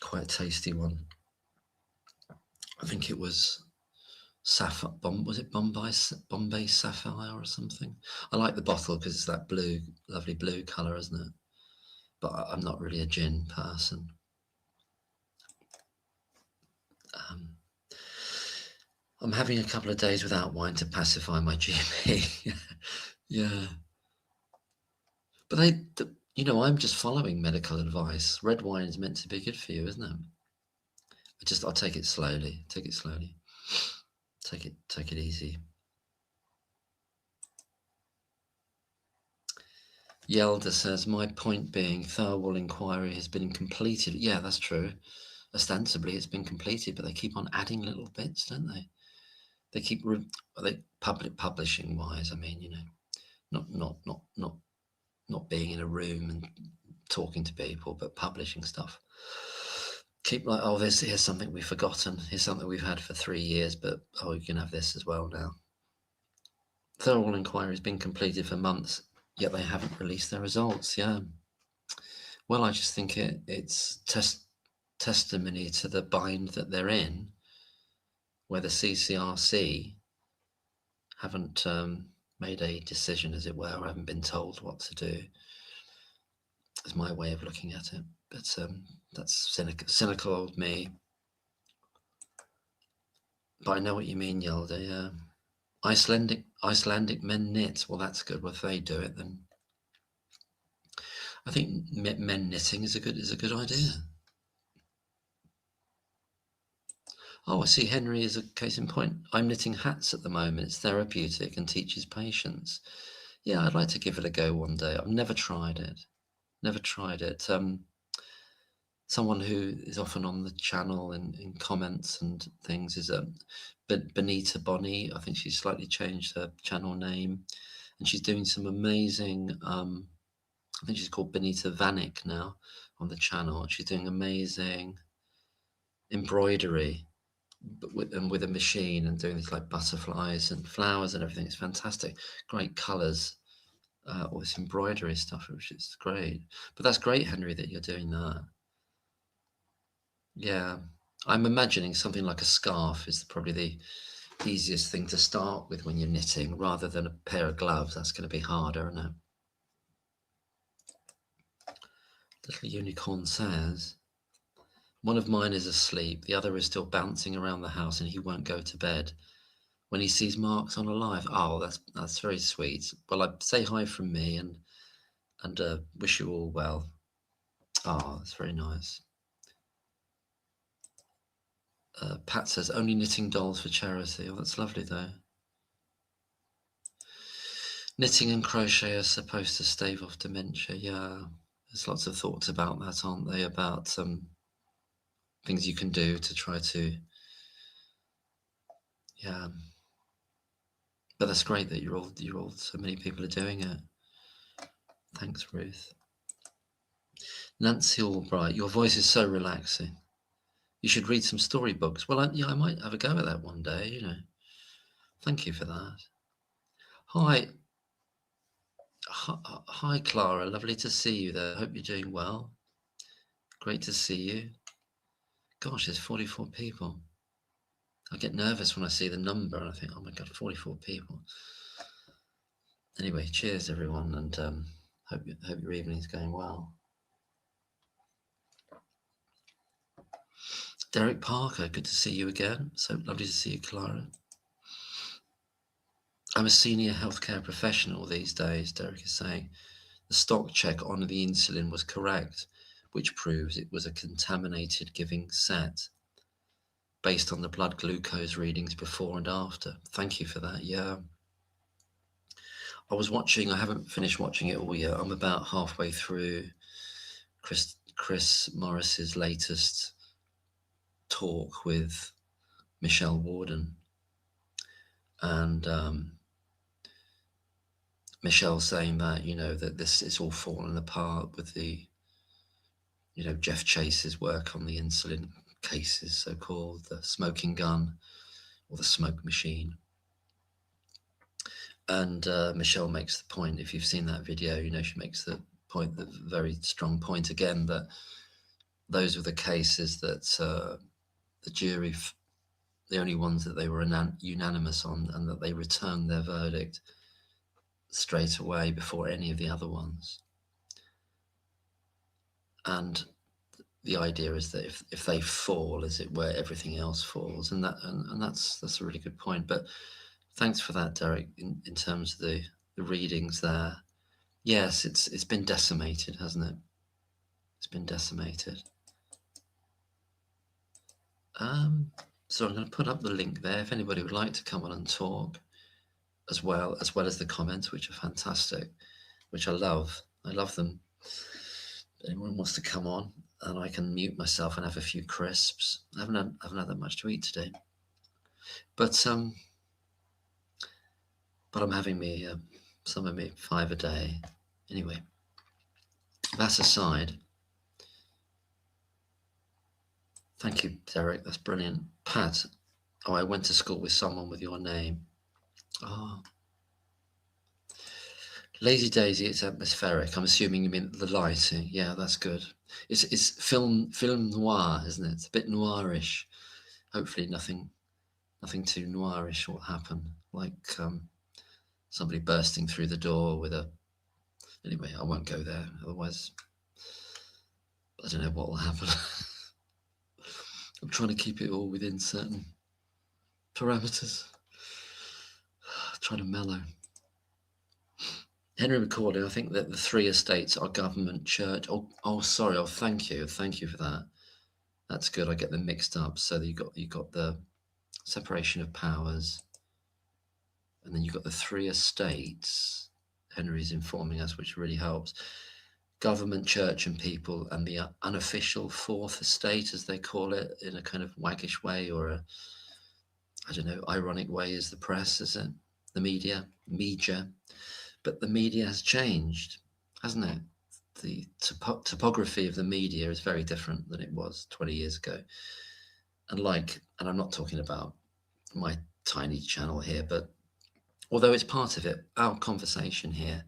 A: Quite a tasty one. I think it was was it Bombay Sapphire or something? I like the bottle because it's that blue, lovely blue colour, isn't it? But I'm not really a gin person. I'm having a couple of days without wine to pacify my GP. Yeah. But I'm just following medical advice. Red wine is meant to be good for you, isn't it? I'll take it slowly. Take it slowly. Take it easy. Yelda says, my point being, Thirlwall inquiry has been completed. Yeah, that's true. Ostensibly, it's been completed, but they keep on adding little bits, don't they? They keep publishing wise. I mean, not being in a room and talking to people, but publishing stuff. Keep like, oh, here's something we've forgotten. Here's something we've had for 3 years, but you can have this as well now. Thorough inquiry has been completed for months, yet they haven't released their results. Yeah. Well, I just think it's testimony to the bind that they're in, where the CCRC haven't made a decision, as it were, or haven't been told what to do. Is my way of looking at it. But that's cynical old me. But I know what you mean, Yelda. Yeah. Icelandic men knit. Well, that's good. Well, if they do it, then I think men knitting is a good idea. Oh, I see. Henry is a case in point. I'm knitting hats at the moment. It's therapeutic and teaches patience. Yeah, I'd like to give it a go one day. I've never tried it. Someone who is often on the channel in comments and things is Benita Bonnie. I think she's slightly changed her channel name, and she's doing some amazing. I think she's called Benita Vanik now on the channel. She's doing amazing embroidery, but with a machine, and doing these like butterflies and flowers and everything. It's fantastic. Great colours. All this embroidery stuff, which is great. But that's great, Henry, that you're doing that. Yeah, I'm imagining something like a scarf is probably the easiest thing to start with when you're knitting, rather than a pair of gloves. That's going to be harder, isn't it? Little Unicorn says, one of mine is asleep, the other is still bouncing around the house, and he won't go to bed when he sees marks on a live. Oh, that's very sweet. Well, I'd say hi from me and wish you all well. Oh, that's very nice. Pat says, only knitting dolls for charity. Oh, that's lovely, though. Knitting and crochet are supposed to stave off dementia. Yeah, there's lots of thoughts about that, aren't they? About things you can do to try to, yeah. But that's great that you're all so many people are doing it. Thanks, Ruth. Nancy Albright, your voice is so relaxing. You should read some storybooks. Well, I might have a go at that one day, Thank you for that. Hi, Clara. Lovely to see you there. Hope you're doing well. Great to see you. Gosh, there's 44 people. I get nervous when I see the number and I think, oh my God, 44 people. Anyway, cheers, everyone, and hope your evening's going well. Derek Parker, good to see you again. So lovely to see you, Clara. I'm a senior healthcare professional these days, Derek is saying. The stock check on the insulin was correct, which proves it was a contaminated giving set based on the blood glucose readings before and after. Thank you for that. Yeah. I haven't finished watching it all yet. I'm about halfway through Chris Morris's latest talk with Michelle Warden. And Michelle saying that, that this is all fallen apart with the, Jeff Chase's work on the insulin cases, so-called, the smoking gun or the smoke machine. And Michelle makes the point, if you've seen that video, she makes the point, the very strong point again, that those were the cases that the jury, the only ones that they were unanimous on, and that they returned their verdict straight away before any of the other ones. And the idea is that if they fall, as it were, everything else falls, and that's a really good point. But thanks for that, Derek. In terms of the readings there, yes, it's been decimated, hasn't it? It's been decimated. So I'm going to put up the link there if anybody would like to come on and talk, as well as the comments, which are fantastic, which I love. I love them. If anyone wants to come on, and I can mute myself and have a few crisps. I haven't had that much to eat today, but I'm having me some of me 5 a day. Anyway, that aside, thank you, Derek. That's brilliant. Pat, oh, I went to school with someone with your name. Oh, Lazy Daisy, it's atmospheric. I'm assuming you mean the lighting. Yeah, that's good. It's film noir, isn't it? It's a bit noirish. Hopefully nothing too noirish will happen, like somebody bursting through the door with a... Anyway, I won't go there, otherwise I don't know what will happen. I'm trying to keep it all within certain parameters. Trying to mellow. Henry Macaulay, I think that the three estates are government, church. Oh, sorry. Oh, thank you for that. That's good. I get them mixed up. So you got the separation of powers, and then you've got the three estates. Henry's informing us, which really helps. Government, church, and people, and the unofficial fourth estate, as they call it, in a kind of waggish way, or a, I don't know, ironic way, is the press, is it? The media. But the media has changed, hasn't it? The topography of the media is very different than it was 20 years ago. And I'm not talking about my tiny channel here, but although it's part of it, our conversation here,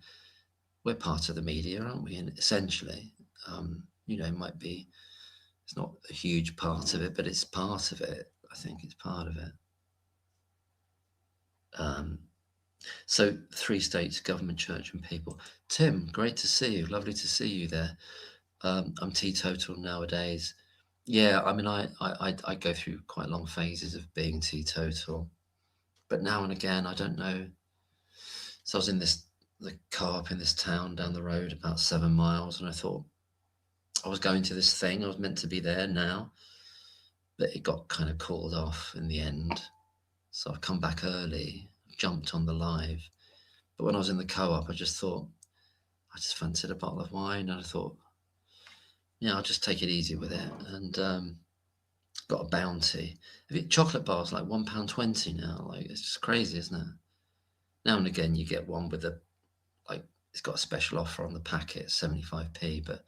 A: we're part of the media, aren't we? And essentially, it might be, it's not a huge part of it, but it's part of it. I think it's part of it. So 3 states, government, church, and people. Tim, great to see you. Lovely to see you there. I'm teetotal nowadays. Yeah, I mean, I go through quite long phases of being teetotal, but now and again, I don't know. So I was in the co-op in this town down the road, about 7 miles, and I thought I was going to this thing. I was meant to be there now, but it got kind of called off in the end. So I've come back early, jumped on the live. But when I was in the co-op, I just fancied a bottle of wine, and I thought, yeah, I'll just take it easy with it. And got a bounty. Chocolate bars like £1.20 now. Like, it's just crazy, isn't it? Now and again, you get one with it's got a special offer on the packet, 75p, but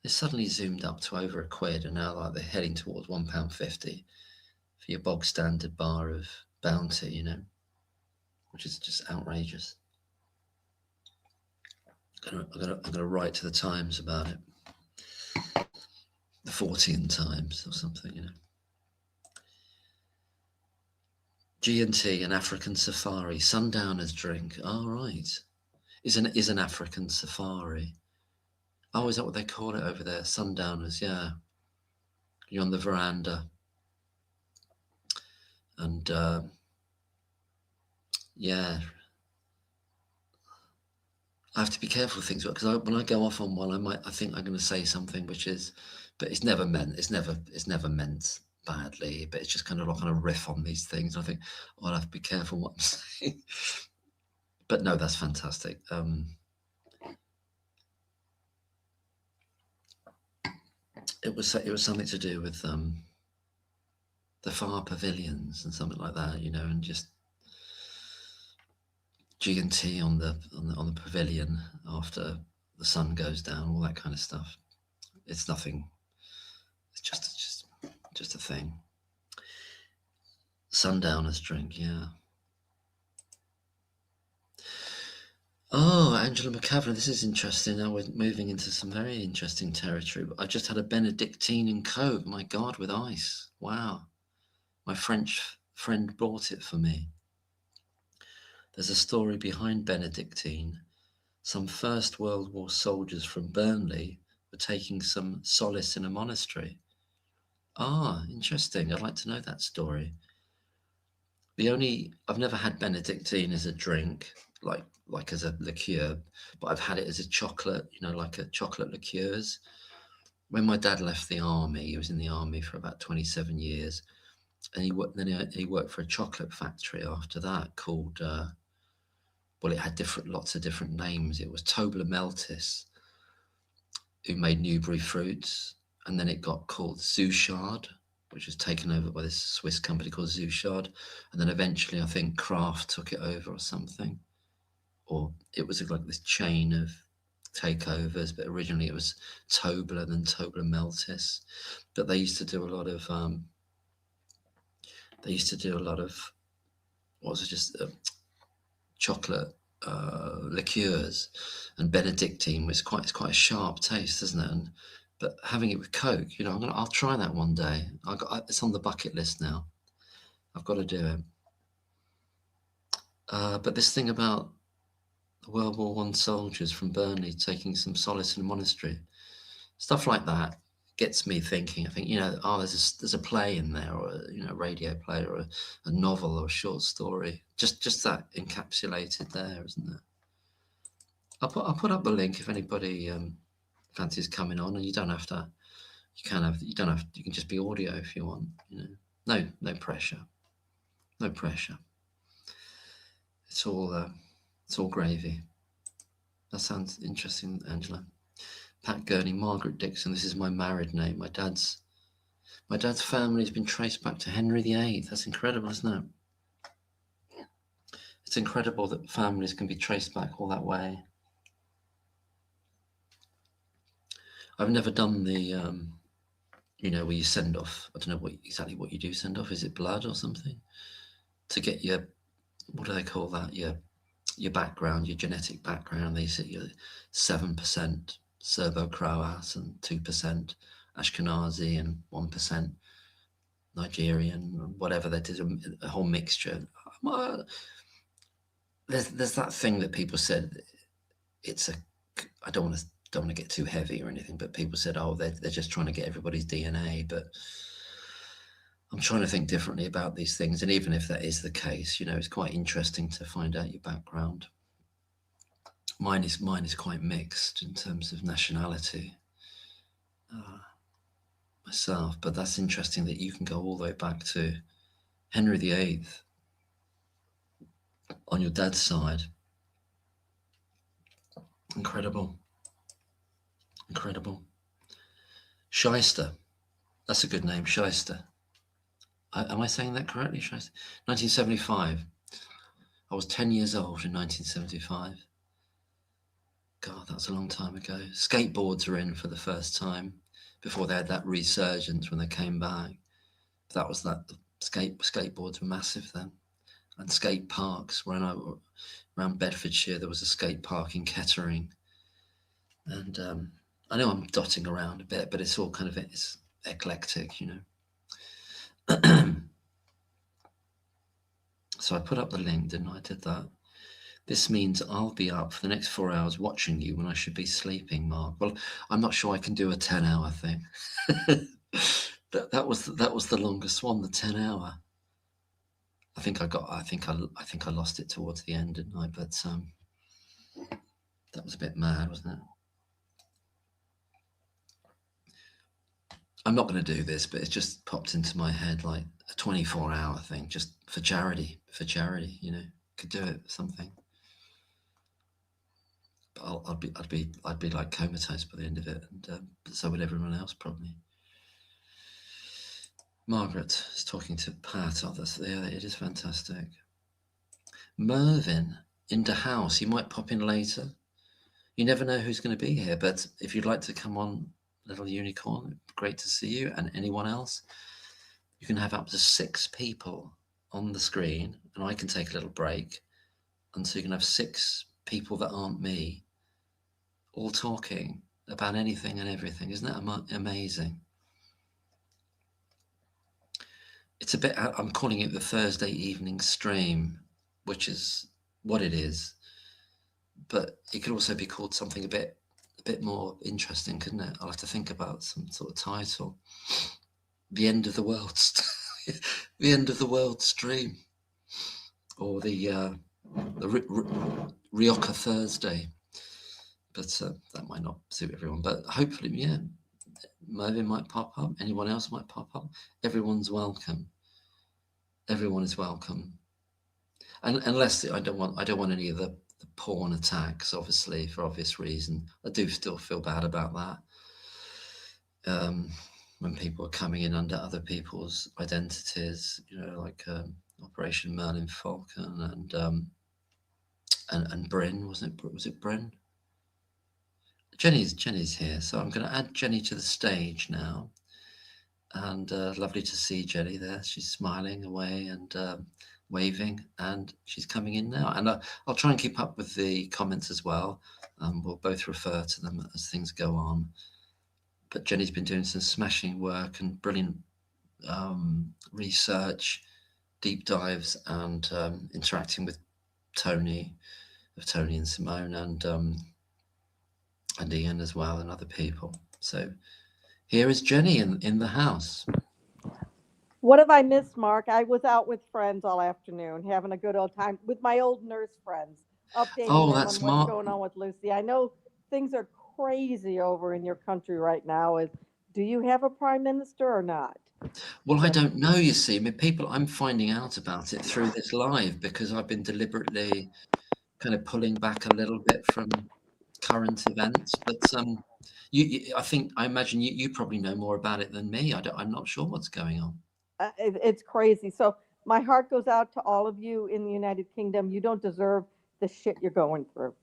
A: it's suddenly zoomed up to over £1, and now they're heading towards £1.50 for your bog standard bar of bounty, which is just outrageous. I'm gonna write to the Times about it, the 14 Times or something, G&T, an African safari, sundowners drink. Oh, right. Is an African safari. Oh, is that what they call it over there? Sundowners, yeah. You're on the veranda, and yeah, I have to be careful with things, because when I go off on one, I think I'm going to say something but it's never meant badly, but it's just kind of like on a riff on these things. I think, I'll have to be careful what I'm saying. But no, that's fantastic. It was something to do with the far pavilions and something like that, and just G&T on the pavilion after the sun goes down, all that kind of stuff. It's nothing. It's just a thing. Sundowners drink, yeah. Oh, Angela McCavan, this is interesting. Now we're moving into some very interesting territory. I just had a Benedictine and Coke, my God, with ice. Wow. My French friend bought it for me. There's a story behind Benedictine. Some First World War soldiers from Burnley were taking some solace in a monastery. Ah, interesting. I'd like to know that story. I've never had Benedictine as a drink, like as a liqueur, but I've had it as a chocolate, like a chocolate liqueurs. When my dad left the army, he was in the army for about 27 years, and he worked for a chocolate factory after that called, well, it had lots of different names. It was Tobler Meltis, who made Newbery fruits, and then it got called Zouchard, which was taken over by this Swiss company called Zouchard, and then eventually I think Kraft took it over or something, or it was like this chain of takeovers, but originally it was Tobler, then Tobler Meltis. But they used to do a lot of what was it, just chocolate liqueurs, and Benedictine it's quite a sharp taste, isn't it? But having it with Coke, I'll try that one day. It's on the bucket list now. I've got to do it. But this thing about the World War I soldiers from Burnley taking some solace in a monastery, stuff like that gets me thinking. I think, there's a play in there, or a radio play, or a novel, or a short story. Just that encapsulated there, isn't there? I'll put up the link if anybody fancies coming on, and you don't have to. You can just be audio if you want. No pressure. No pressure. It's all gravy. That sounds interesting, Angela. Pat Gurney, Margaret Dixon. This is my married name. My dad's family has been traced back to Henry VIII. That's incredible, isn't it? It's incredible that families can be traced back all that way. I've never done the, where you send off. I don't know exactly what you do. Send off. Is it blood or something? To get your, what do they call that? Your background, your genetic background. They say you're 7% Serbo-Croat and 2% Ashkenazi and 1% Nigerian, whatever that is, a whole mixture. There's that thing that people said, I don't want to get too heavy or anything, but people said, oh, they're just trying to get everybody's DNA. But I'm trying to think differently about these things. And even if that is the case, it's quite interesting to find out your background. Mine is quite mixed in terms of nationality myself, but that's interesting that you can go all the way back to Henry VIII on your dad's side. Incredible. Shyster. That's a good name, Shyster. Am I saying that correctly, Shyster? 1975. I was 10 years old in 1975. God, that's a long time ago. Skateboards were in for the first time before they had that resurgence when they came back. The skateboards were massive then. And skate parks. Around Bedfordshire, there was a skate park in Kettering. And I know I'm dotting around a bit, but it's all it's eclectic, So I put up the link, didn't I? I did that. This means I'll be up for the next 4 hours watching you when I should be sleeping, Mark. Well, I'm not sure I can do a 10-hour thing. that was the longest one, the 10-hour. I think I lost it towards the end, didn't I? But that was a bit mad, wasn't it? I'm not going to do this, but it's just popped into my head, like a 24-hour thing, just for charity. Could do it, something. But I'd be like comatose by the end of it, and so would everyone else probably. Margaret is talking to Pat. Oh, it is fantastic. Mervyn in the house. He might pop in later. You never know who's going to be here, but if you'd like to come on, Little Unicorn, great to see you. And anyone else, you can have up to 6 people on the screen, and I can take a little break, and so you can have 6 people that aren't me, all talking about anything and everything. Isn't that amazing? It's a bit, I'm calling it the Thursday evening stream, which is what it is, but it could also be called something a bit bit more interesting, couldn't it? I'll have to think about some sort of title. The end of the world, the end of the world stream, or the Rioja Thursday. But that might not suit everyone. But hopefully, yeah, Mervyn might pop up. Anyone else might pop up. Everyone's welcome. Everyone is welcome. And unless I don't want any of the porn attacks, obviously, for obvious reason. I do still feel bad about that. When people are coming in under other people's identities, like Operation Merlin Falcon and Bryn, was it Bryn? Jenny's here, so I'm going to add Jenny to the stage now. And lovely to see Jenny there. She's smiling away and waving, and she's coming in now. And I'll try and keep up with the comments as well. We'll both refer to them as things go on. But Jenny's been doing some smashing work and brilliant research, deep dives, and interacting with Tony and Simone and Ian as well, and other people. So here is Jenny in the house.
B: What have I missed, Mark? I was out with friends all afternoon, having a good old time with my old nurse friends, updating
A: Oh,
B: them
A: that's
B: on what's
A: smart.
B: going on with Lucy. I know things are crazy over in your country right now. Do you have a prime minister or not?
A: Well, I don't know, you see. I mean, I'm finding out about it through this live because I've been deliberately kind of pulling back a little bit from current events. But I imagine you probably know more about it than me. I'm not sure what's going on.
B: It's crazy. So my heart goes out to all of you in the United Kingdom. You don't deserve the shit you're going through.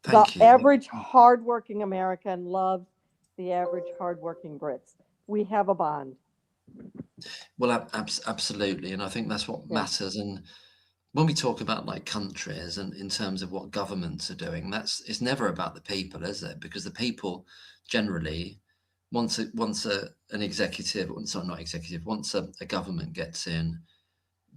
B: The
A: Thank you.
B: average hardworking American loves the average hardworking Brits. We have a bond.
A: Well, absolutely. And I think that's what
B: Yeah.
A: matters. And when we talk about like countries and in terms of what governments are doing, it's never about the people, is it? Because the people generally, once an executive, sorry, not executive, once a government gets in,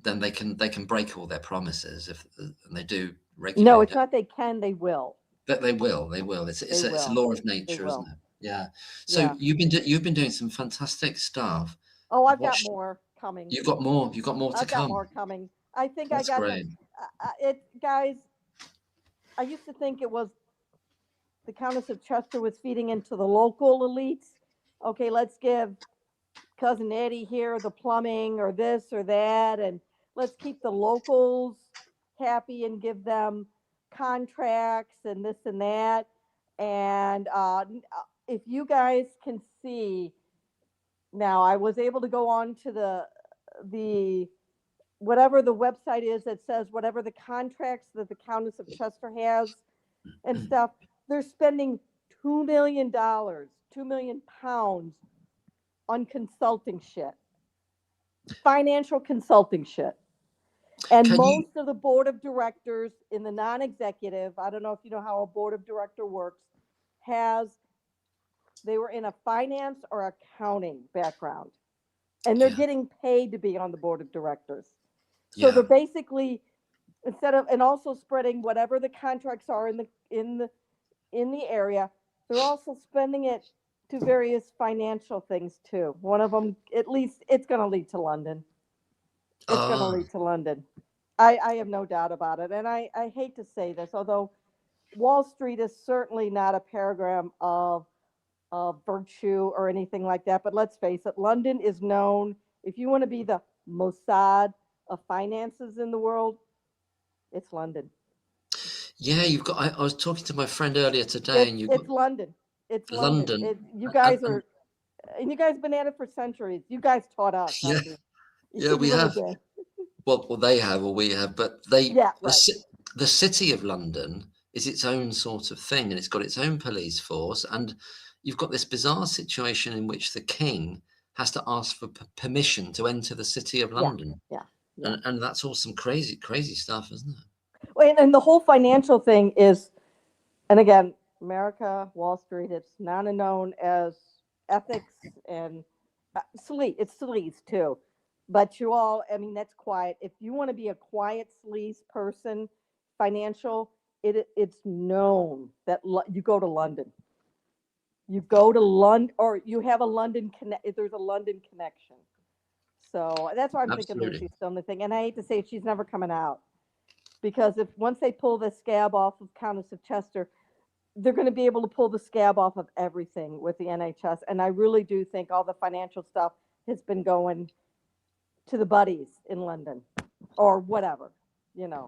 A: then they can break all their promises and they do
B: No,
A: regularly.
B: it's not they can, they will.
A: But they will.
B: They
A: It's a
B: will.
A: law of
B: They
A: nature, isn't
B: will.
A: it? Yeah. So
B: Yeah.
A: you've been doing some fantastic stuff.
B: Oh,
A: I've
B: I've got
A: watched.
B: more coming.
A: You've got more. You've got more to
B: I've got
A: come.
B: more coming. I think I
A: That's
B: got the
A: great.
B: it guys. I used to think it was the Countess of Chester was feeding into the local elites. Okay, let's give cousin Eddie here the plumbing or this or that, and let's keep the locals happy and give them contracts and this and that. And if you guys can see now, I was able to go on to the whatever the website is that says whatever the contracts that the Countess of Chester has and stuff. They're spending $2 million, £2 million on consulting shit, financial consulting shit. And
A: Can you?
B: most of the board of directors in the non executive, I don't know if you know how a board of director works, has they were in a finance or accounting background. And they're
A: Yeah.
B: getting paid to be on the board of directors. So
A: Yeah.
B: they're basically instead of and also spreading whatever the contracts are in the area, they're also spending it to various financial things too. One of them, at least, it's going to lead to London. It's going to
A: Ah.
B: lead to London. I have no doubt about it. And I hate to say this, although Wall Street is certainly not a paragram of virtue or anything like that. But let's face it, London is known, if you want to be the Mossad of finances in the world, it's London.
A: Yeah. You've got. I was talking to my friend earlier today,
B: It's
A: and you've got
B: it's London. It's London.
A: London.
B: You
A: And,
B: guys
A: and
B: are, and you guys been at it for centuries. You guys taught us how
A: yeah,
B: to do.
A: yeah, we
B: You really
A: have.
B: did.
A: Well, they have, or we have, but
B: Yeah, right.
A: the city of London is its own sort of thing, and it's got its own police force, and you've got this bizarre situation in which the king has to ask for permission to enter the city of
B: Yeah,
A: London,
B: yeah, yeah.
A: and that's all some crazy stuff, isn't it?
B: Well, and the whole financial thing is, and again, America, Wall Street, it's not known as ethics and it's sleaze too. But you all, I mean, that's quiet. If you want to be a quiet sleaze person, financial, it's known that you go to London. You go to London, or you have a London connect. There's a London connection. So that's why I'm thinking
A: Absolutely.
B: Lucy's still in the thing. And I hate to say it, she's never coming out, because if once they pull the scab off of Countess of Chester, they're going to be able to pull the scab off of everything with the NHS. And I really do think all the financial stuff has been going to the buddies in London or whatever, you know.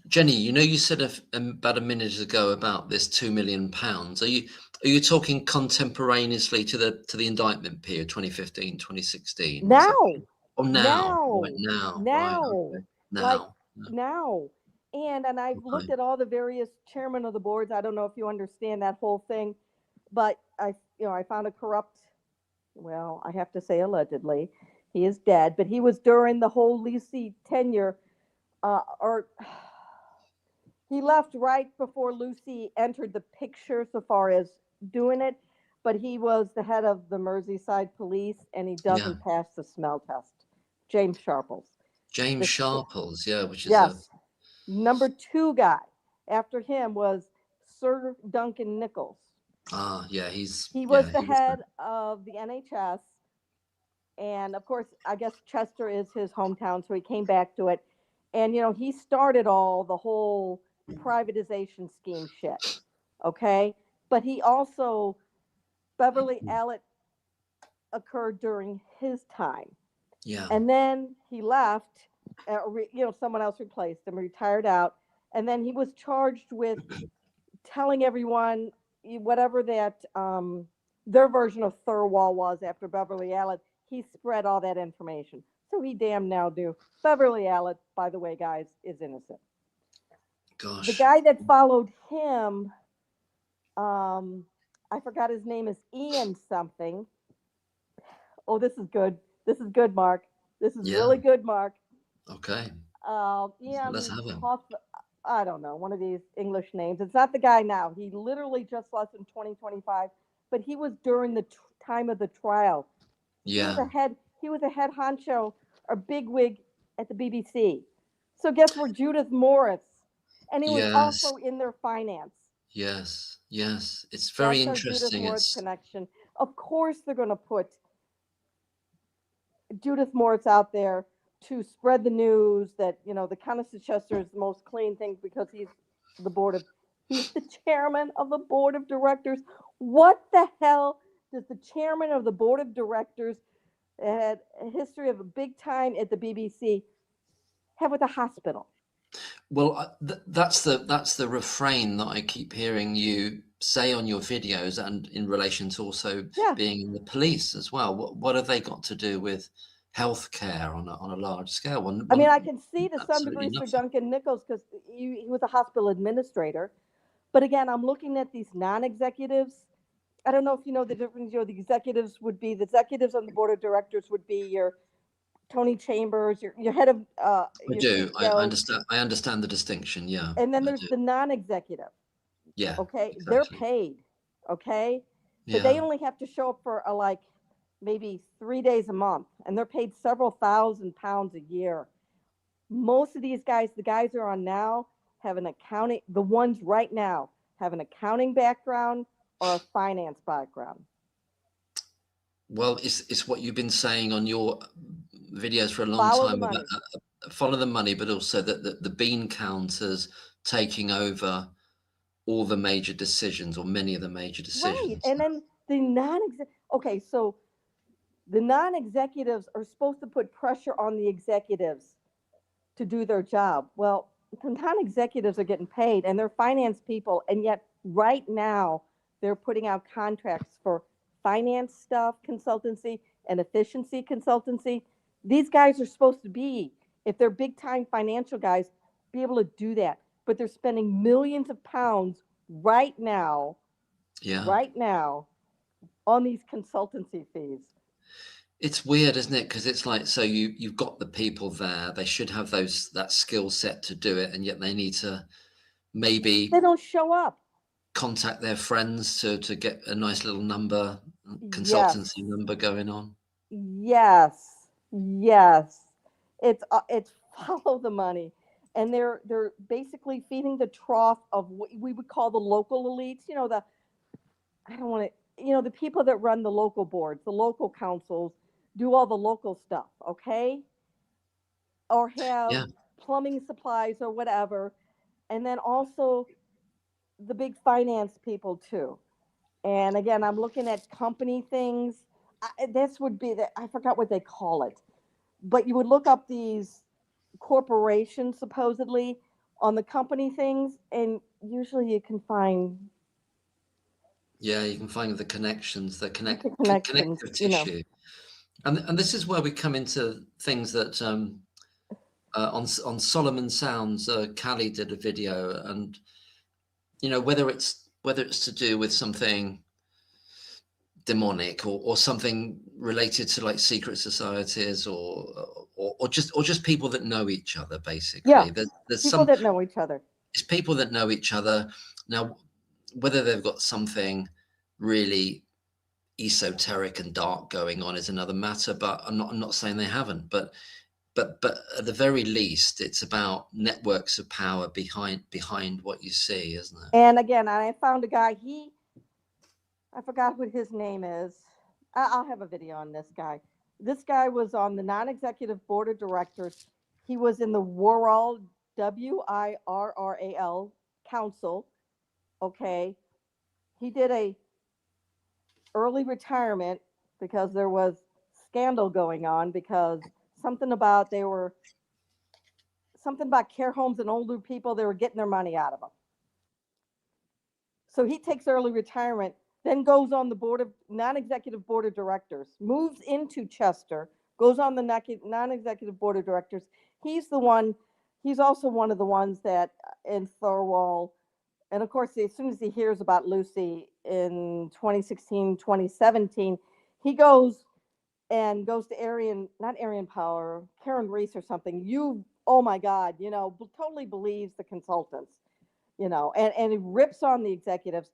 A: Jenny, you said about a minute ago about this £2 million. Are you talking contemporaneously to the indictment period, 2015, 2016? Is that
B: Now,
A: right? Oh, now, right
B: now,
A: now, right,
B: now,
A: okay,
B: like
A: now, yeah,
B: now. And I've looked
A: okay,
B: at all the various chairmen of the boards. I don't know if you understand that whole thing, but I found a corrupt, well, I have to say allegedly, he is dead, but he was during the whole Lucy tenure, or he left right before Lucy entered the picture so far as doing it, but he was the head of the Merseyside police and he
A: yeah.
B: doesn't pass the smell test. James Sharples.
A: James
B: The,
A: Sharples, yeah, which is a
B: yes. Number two guy after him was Sir Duncan Nichols.
A: yeah, he's
B: He was
A: yeah,
B: the
A: he was the
B: head of the NHS. And of course, I guess Chester is his hometown, so he came back to it. And, he started all the whole privatization scheme shit. Okay. But he also, Beverly Allen occurred during his time.
A: yeah,
B: And then he left, someone else replaced him, retired out. And then he was charged with telling everyone whatever that their version of Thirlwall was after Beverly Allen. He spread all that information. So he damn now do. Beverly Allen, by the way, guys, is innocent. The
A: gosh,
B: guy that followed him, um, I forgot his name, is Ian something. Oh, this is good. This is good, Mark. This is
A: yeah,
B: really good, Mark.
A: okay, let's
B: Ian
A: have him.
B: Hoff, I don't know, one of these English names. It's not the guy now. He literally just left in 2025, but he was during the time of the trial. He was
A: Yeah,
B: a head. He was a head honcho or bigwig at the BBC. So guess where Judith Morris, and he was
A: yes,
B: also in their finance.
A: yes, yes. It's very
B: That's our Judith
A: interesting.
B: Morris
A: It's
B: connection. Of course, they're going to put Judith Morris out there to spread the news that the Countess of Chester is the most clean thing because the board of he's the chairman of the board of directors. What the hell does the chairman of the board of directors had a history of a big time at the BBC have with a hospital?
A: well, that's the refrain that I keep hearing you say on your videos, and in relation to also
B: Yeah.
A: being in the police as well. What have they got to do with healthcare on a large scale?
B: I mean, I can see to some
A: Absolutely
B: degree Sir
A: nothing.
B: Duncan Nichols because he was a hospital administrator. But again, I'm looking at these non-executives. I don't know if you know the difference. The executives would be the executives on the board of directors would be your Tony Chambers, your head of
A: I
B: your
A: do. I
B: CEO,
A: understand. I understand the distinction. Yeah,
B: and then
A: I
B: there's
A: do.
B: the non-executive.
A: Yeah,
B: Okay, they're
A: exactly.
B: paid. Okay, but they
A: Yeah.
B: only have to show up for like maybe 3 days a month, and they're paid several £1,000s a year. Most of these guys, the guys who are on now, have an accounting. The ones right now have an accounting background or a finance background.
A: Well, it's what you've been saying on your videos for a long
B: Follow the
A: time about
B: money.
A: follow the money, but also that the bean counters taking over all the major decisions or many of the major
B: Right.
A: decisions.
B: And then the okay, so the non-executives are supposed to put pressure on the executives to do their job. Well, the non-executives are getting paid and they're finance people, and yet right now they're putting out contracts for finance stuff, consultancy, and efficiency consultancy. These guys are supposed to be, if they're big time financial guys, be able to do that. But they're spending millions of pounds
A: Yeah.
B: right now on these consultancy fees.
A: It's weird, isn't it? Because it's like, so you've got the people there, they should have that skill set to do it, and yet they need to maybe
B: They don't show up.
A: contact their friends to get a nice little number,
B: Yes,
A: consultancy number going on.
B: yes, yes. It's follow the money, and they're basically feeding the trough of what we would call the local elites. The I don't want to, the people that run the local boards, the local councils, do all the local stuff, okay? Or have
A: Yeah,
B: plumbing supplies or whatever. And then also the big finance people too. And again, I'm looking at company things. This would be I forgot what they call it, but you would look up these corporations supposedly on the company things, and usually you can find
A: yeah, you can find the connections, the
B: the connections,
A: connective tissue. And this is where we come into things that on Solomon Sounds, Callie did a video, and whether it's to do with something demonic or something related to like secret societies or just people that know each other.
B: Yeah,
A: Basically, there's
B: people
A: some
B: that know each other.
A: it's people that know each other. Now, whether they've got something really esoteric and dark going on is another matter, but I'm not saying they haven't, but at the very least, it's about networks of power behind what you see, isn't it?
B: And again, I found a guy. I forgot what his name is. I'll have a video on this guy. This guy was on the non-executive board of directors. He was in the Worrell, WIRRAL council. Okay, he did a early retirement because there was scandal going on because something about they were something about care homes and older people, they were getting their money out of them. So he takes early retirement, then goes on the board of non-executive board of directors, moves into Chester, goes on the non-executive board of directors. He's the one. He's also one of the ones that in Thorwall, and of course, as soon as he hears about Lucy in 2016, 2017, he goes to Arian, not Arian Power, Karen Reese or something. Oh my God, totally believes the consultants, and he rips on the executives.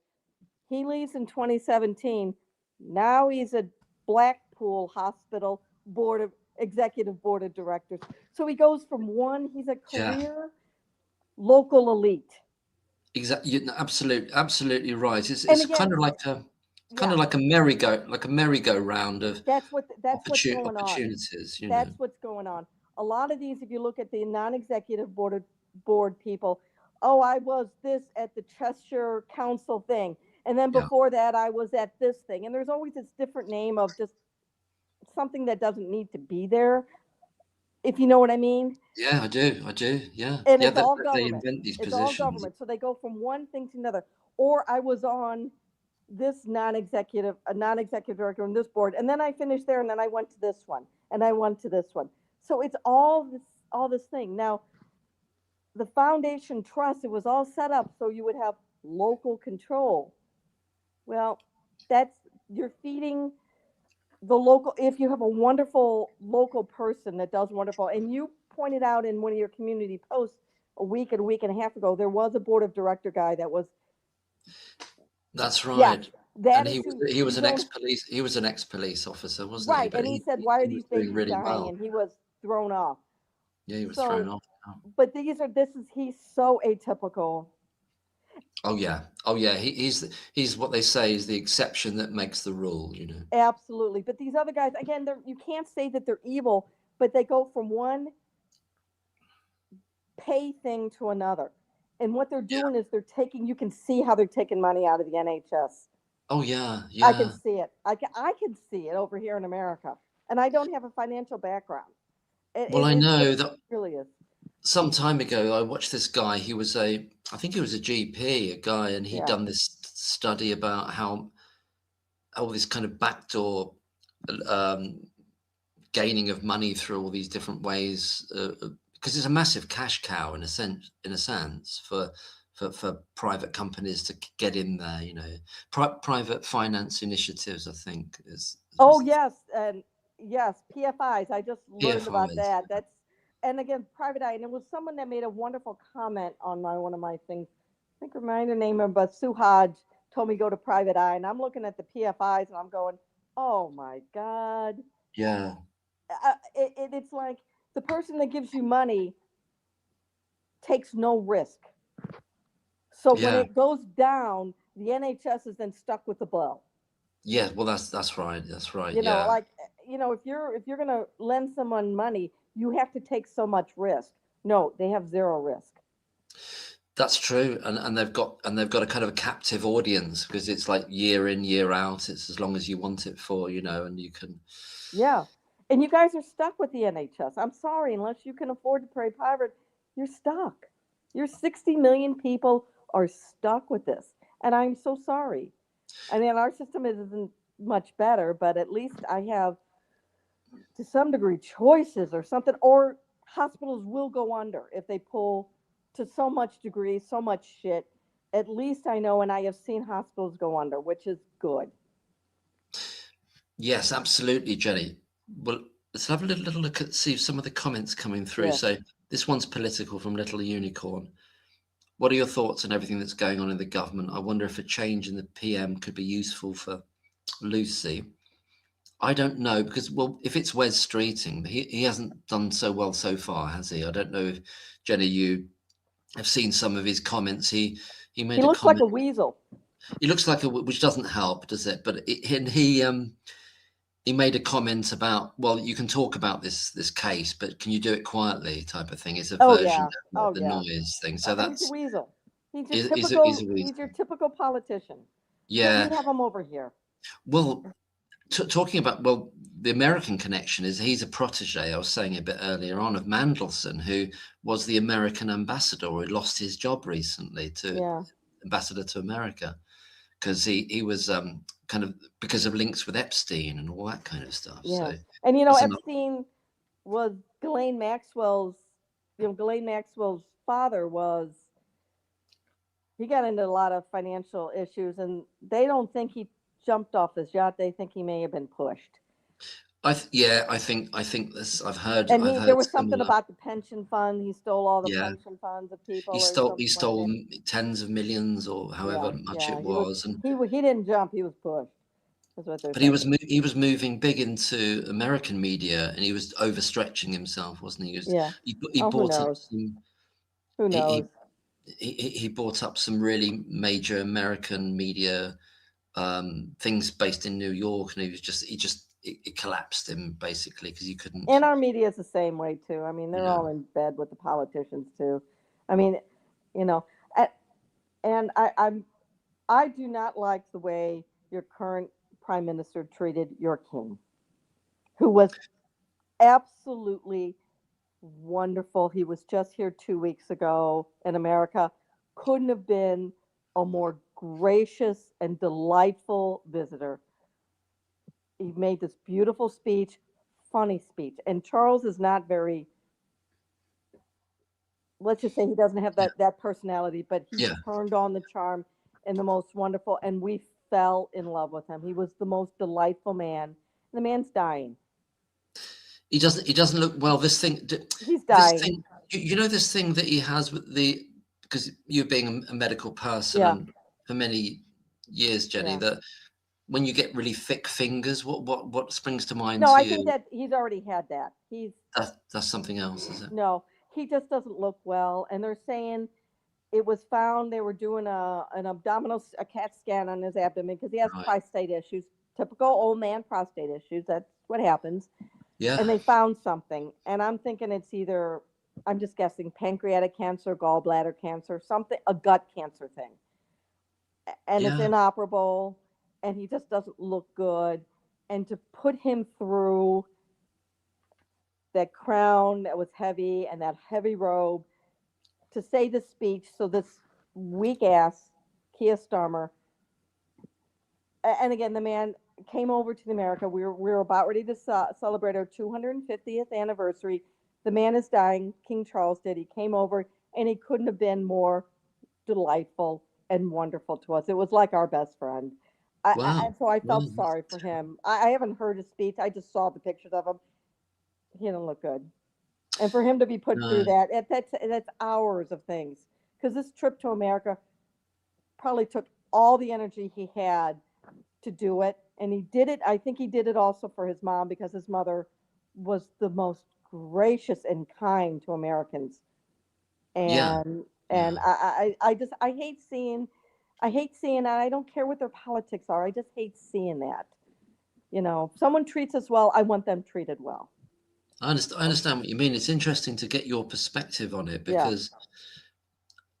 B: He leaves in 2017. Now he's a Blackpool Hospital executive board of directors. So he goes from he's a
A: Yeah,
B: career local elite.
A: exactly. Absolutely right. It's
B: And
A: it's kind
B: again,
A: of like a kind
B: yeah,
A: of like a merry-go-round of
B: that's what's going on.
A: opportunities.
B: That's what's going on. A lot of these, if you look at the non-executive board people, oh, I was this at the Cheshire Council thing, and then
A: Yeah,
B: before that, I was at this thing, and there's always this different name of just something that doesn't need to be there, if you know what I mean.
A: yeah, I do. Yeah,
B: And
A: yeah.
B: it's
A: That
B: all
A: they
B: government.
A: invent these
B: It's all
A: positions.
B: government. So they go from one thing to another. Or I was on this a non-executive director on this board, and then I finished there, and then I went to this one, and I went to this one. So it's all this thing. Now, the foundation trust, it was all set up so you would have local control. Well, that's you're feeding the local. If you have a wonderful local person that does wonderful, and you pointed out in one of your community posts a week and a half ago, there was a board of director guy that was,
A: That's
B: yeah,
A: right.
B: that
A: And
B: is
A: he was
B: who
A: he was
B: you
A: an
B: don't.
A: ex-police he was an ex-police officer, wasn't he?
B: Right,
A: But
B: and he
A: he
B: said,
A: he,
B: why are
A: he was
B: these
A: doing
B: babies
A: really
B: dying,
A: well.
B: and he was thrown off.
A: Yeah, he was thrown
B: So,
A: off. Oh,
B: but he's so atypical.
A: oh yeah. Oh yeah. He's what they say is the exception that makes the rule.
B: Absolutely. But these other guys, again, you can't say that they're evil, but they go from one pay thing to another. And what they're
A: Yeah.
B: doing is you can see how they're taking money out of the NHS.
A: Oh yeah.
B: I can
A: Yeah.
B: see it. I can see it over here in America. And I don't have a financial background.
A: Well, I
B: It
A: know that
B: really is.
A: some time ago I watched this guy. I think he was a GP, a guy, and he'd
B: Yeah.
A: done this study about how all this kind of backdoor um, gaining of money through all these different ways, because it's a massive cash cow in a sense for private companies to get in there. Private finance initiatives, I think,
B: Oh
A: was the
B: yes, and yes, PFIs. I just learned about
A: PFIs.
B: that. And again, private eye. And it was someone that made a wonderful comment on one of my things. I think remind her name of, but Sue Hodge told me go to private eye, and I'm looking at the PFIs, and I'm going, oh my God.
A: Yeah,
B: It's like the person that gives you money takes no risk. So when
A: yeah,
B: it goes down, the NHS is then stuck with the bill.
A: Yeah, well, that's right. That's right.
B: You know,
A: Yeah,
B: like, if you're going to lend someone money, you have to take so much risk. No, they have zero risk.
A: that's true. And they've got a kind of a captive audience because it's like year in, year out. It's as long as you want it for, and you can.
B: Yeah. And you guys are stuck with the NHS. I'm sorry, unless you can afford to pay private, you're stuck. You're 60 million people are stuck with this. And I'm so sorry. I mean, our system isn't much better, but at least I have, to some degree, choices or something. Or hospitals will go under if they pull to so much degree, so much shit. At least I know, and I have seen hospitals go under, which is good.
A: Yes, absolutely, Jenny. Well, let's have a little look at see some of the comments coming through.
B: Yeah.
A: So this one's political from Little Unicorn. What are your thoughts on everything that's going on in the government? I wonder if a change in the PM could be useful for Lucy. I don't know because, well, if it's Wes Streeting, he hasn't done so well so far, has he? I don't know if Jenny, you have seen some of his comments. He
B: He
A: made a
B: looks like
A: comment.
B: a weasel.
A: He looks like which doesn't help, does it? But he made a comment about, well, you can talk about this case, but can you do it quietly, type of thing. It's a
B: Oh
A: version
B: yeah.
A: of
B: Oh
A: the
B: yeah.
A: noise thing. So
B: He's a
A: that's
B: weasel. He's your
A: is a
B: typical. He's your
A: reason.
B: typical politician. We
A: Yeah.
B: have him over here.
A: Well, talking about, well, the American connection is he's a protege. I was saying a bit earlier on of Mandelson, who was the American ambassador who lost his job recently to
B: Yeah.
A: ambassador to America because he was kind of because of links with Epstein and all that kind of stuff.
B: Yeah.
A: So
B: And
A: that's another.
B: Epstein was Ghislaine Maxwell's. Ghislaine Maxwell's father was. He got into a lot of financial issues, and they don't think he jumped off his yacht. They think he may have been pushed.
A: Yeah, I think this.
B: And
A: I've
B: there
A: heard
B: was something
A: similar.
B: about the pension fund. He stole all the
A: Yeah,
B: pension funds of people,
A: he
B: or
A: stole he
B: something like
A: stole
B: that.
A: tens of millions or
B: Yeah,
A: however much
B: yeah.
A: it was, and
B: He didn't jump. He was pushed. Is what they're
A: but he was
B: thinking.
A: he was moving big into American media, and he was overstretching himself, wasn't he?
B: Yeah.
A: He
B: Oh, who
A: bought up
B: knows?
A: some
B: Who knows?
A: he he bought up some really major American media things based in New York, and it collapsed him basically because he couldn't.
B: And our media is the same way too. I mean, they're
A: Yeah,
B: all in bed with the politicians too. I mean, you know, a- and I do not like the way your current prime minister treated your king, who was absolutely wonderful. He was just here 2 weeks ago in America. Couldn't have been a more gracious and delightful visitor. He made this beautiful speech, funny speech. And Charles is not very, let's just say he doesn't have
A: yeah,
B: that personality, but he
A: yeah.
B: turned on the charm in the most wonderful, and we fell in love with him. He was the most delightful man. The man's dying.
A: He doesn't look well.
B: He's
A: This
B: dying.
A: thing, this thing that he has with because you being a medical person
B: Yeah,
A: and for many years, Jenny,
B: yeah.
A: that when you get really thick fingers, what springs to mind
B: No,
A: to
B: I think
A: you?
B: that he's already had that.
A: That's something else, is it?
B: No, he just doesn't look well. And they're saying it was found they were doing an a CAT scan on his abdomen because he has
A: Right.
B: prostate issues, typical old man prostate issues. That's what happens.
A: Yeah.
B: And they found something. And I'm thinking it's either, I'm just guessing, pancreatic cancer, gallbladder cancer, something, a gut cancer thing. And it's
A: Yeah.
B: inoperable, and he just doesn't look good. And to put him through that crown that was heavy and that heavy robe to say the speech, so this weak ass Keir Starmer, and again, the man came over to America. We were about ready to celebrate our 250th anniversary. The man is dying. King Charles did. He came over, and he couldn't have been more delightful and wonderful to us. It was like our best friend.
A: Wow.
B: And so I
A: Wow.
B: felt sorry for him. I haven't heard his speech. I just saw the pictures of him. He didn't look good. And for him to be put through
A: No.
B: that's hours of things. Because this trip to America probably took all the energy he had to do it, and he did it. I think he did it also for his mom because his mother was the most gracious and kind to Americans.
A: Yeah.
B: And
A: Yeah.
B: I just I hate seeing. I hate seeing that. I don't care what their politics are. I just hate seeing that. If someone treats us well, I want them treated well.
A: I understand what you mean. It's interesting to get your perspective on it
B: Yeah,
A: because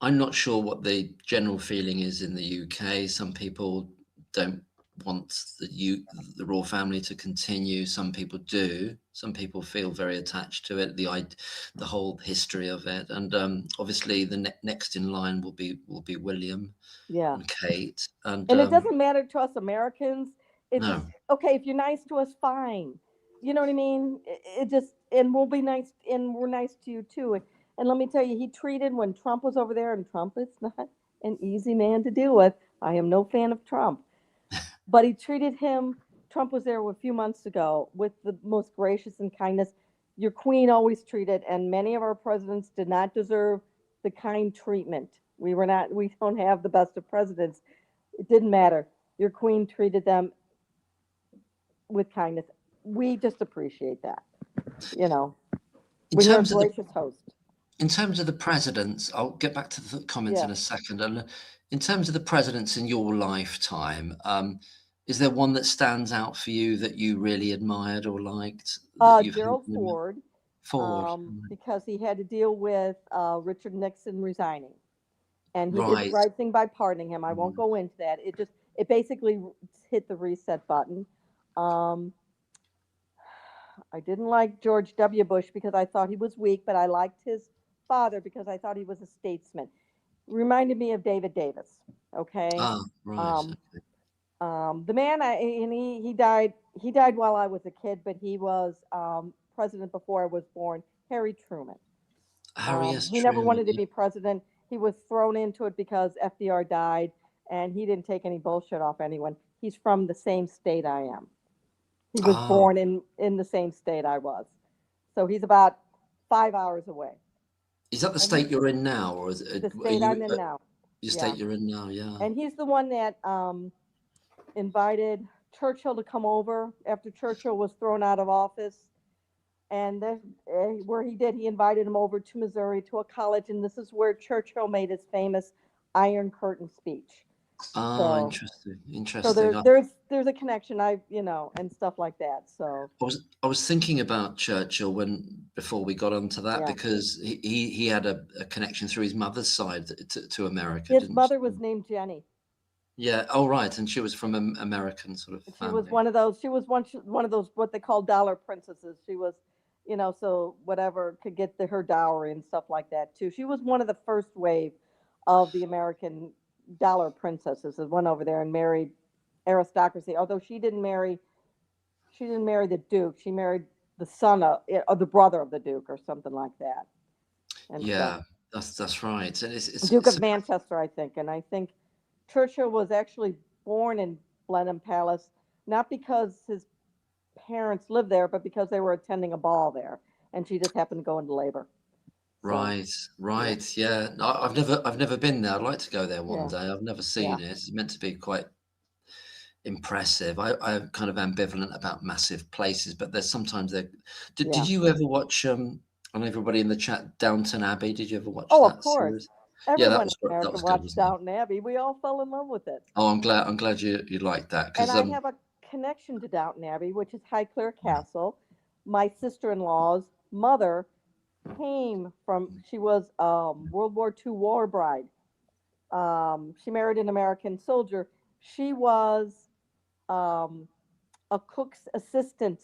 A: I'm not sure what the general feeling is in the UK. Some people don't want the royal family to continue. Some people do. Some people feel very attached to it. The whole history of it, and obviously the next in line will be William
B: yeah.
A: and Kate. And
B: And it doesn't matter to us Americans. It's just
A: no,
B: okay if you're nice to us, fine. You know what I mean? It just and we'll be nice and we're nice to you too. And let me tell you, he treated when Trump was over there, and Trump is not an easy man to deal with. I am no fan of Trump, but he treated him. Trump was there a few months ago with the most gracious and kindness. Your queen always treated, and many of our presidents did not deserve the kind treatment. We were not. We don't have the best of presidents. It didn't matter. Your queen treated them with kindness. We just appreciate that. You know,
A: in
B: when you're a
A: terms of the
B: gracious host.
A: in terms of the presidents, I'll get back to the comments
B: Yeah.
A: in a second. And in terms of the presidents in your lifetime, is there one that stands out for you that you really admired or liked that you've had?
B: Gerald Ford,
A: Ford,
B: because he had to deal with Richard Nixon resigning. And he did the
A: right?
B: right thing by pardoning him. I won't
A: Mm.
B: go into that. It basically hit the reset button. Um, I didn't like George W. Bush because I thought he was weak, but I liked his father because I thought he was a statesman. Reminded me of David Davis. Okay,
A: Ah, right.
B: um,
A: Okay.
B: the man, and he died. He died while I was a kid, but he was president before I was born. Harry Truman.
A: Harry S.
B: He never
A: Truman.
B: wanted to be president. He was thrown into it because FDR died, and he didn't take any bullshit off anyone. He's from the same state I am. He was
A: Ah,
B: born in the same state I was, so he's about 5 hours away.
A: is that the
B: And he,
A: state you're in now, or
B: the
A: are
B: state
A: you
B: I'm in now,
A: your
B: yeah.
A: state you're in now? Yeah.
B: And he's the one that invited Churchill to come over after Churchill was thrown out of office. And where he did, he invited him over to Missouri to a college, and this is where Churchill made his famous Iron Curtain speech.
A: Ah,
B: So,
A: interesting.
B: so
A: Interesting.
B: there's a connection, and stuff like that. So,
A: I was thinking about Churchill before we got onto that
B: yeah,
A: because he had a connection through his mother's side to America,
B: his
A: didn't she?
B: mother was named Jenny.
A: Yeah. Oh, right. And she was from an American sort of
B: She was
A: family.
B: one of those. She was one of those what they call dollar princesses. She was, so whatever could get her dowry and stuff like that too. She was one of the first wave of the American dollar princesses that went over there and married aristocracy. Although she didn't marry the duke. She married the son of or the brother of the duke or something like that and stuff.
A: Yeah, that's right. And
B: Duke of Manchester, I think. And I think Churchill was actually born in Blenheim Palace, not because his parents lived there, but because they were attending a ball there, and she just happened to go into labor. So
A: right,
B: yeah,
A: right. Yeah. No, I've never been there. I'd like to go there one
B: yeah,
A: day. I've never
B: yeah,
A: seen it. It's meant to be quite impressive. I'm kind of ambivalent about massive places, but there's sometimes there. Did
B: yeah.
A: you ever watch? And everybody in the chat, Downton Abbey. Did you ever watch
B: Oh, of
A: that
B: course.
A: series? Yeah, that
B: Everyone in
A: was good. That
B: America
A: was good,
B: watched
A: wasn't it?
B: Downton Abbey. We all fell in love with it.
A: Oh, I'm glad you liked that
B: And
A: because
B: I have a connection to Downton Abbey, which is Highclere Castle. My sister-in-law's mother came from. She was World War II war bride. She married an American soldier. She was um, a cook's assistant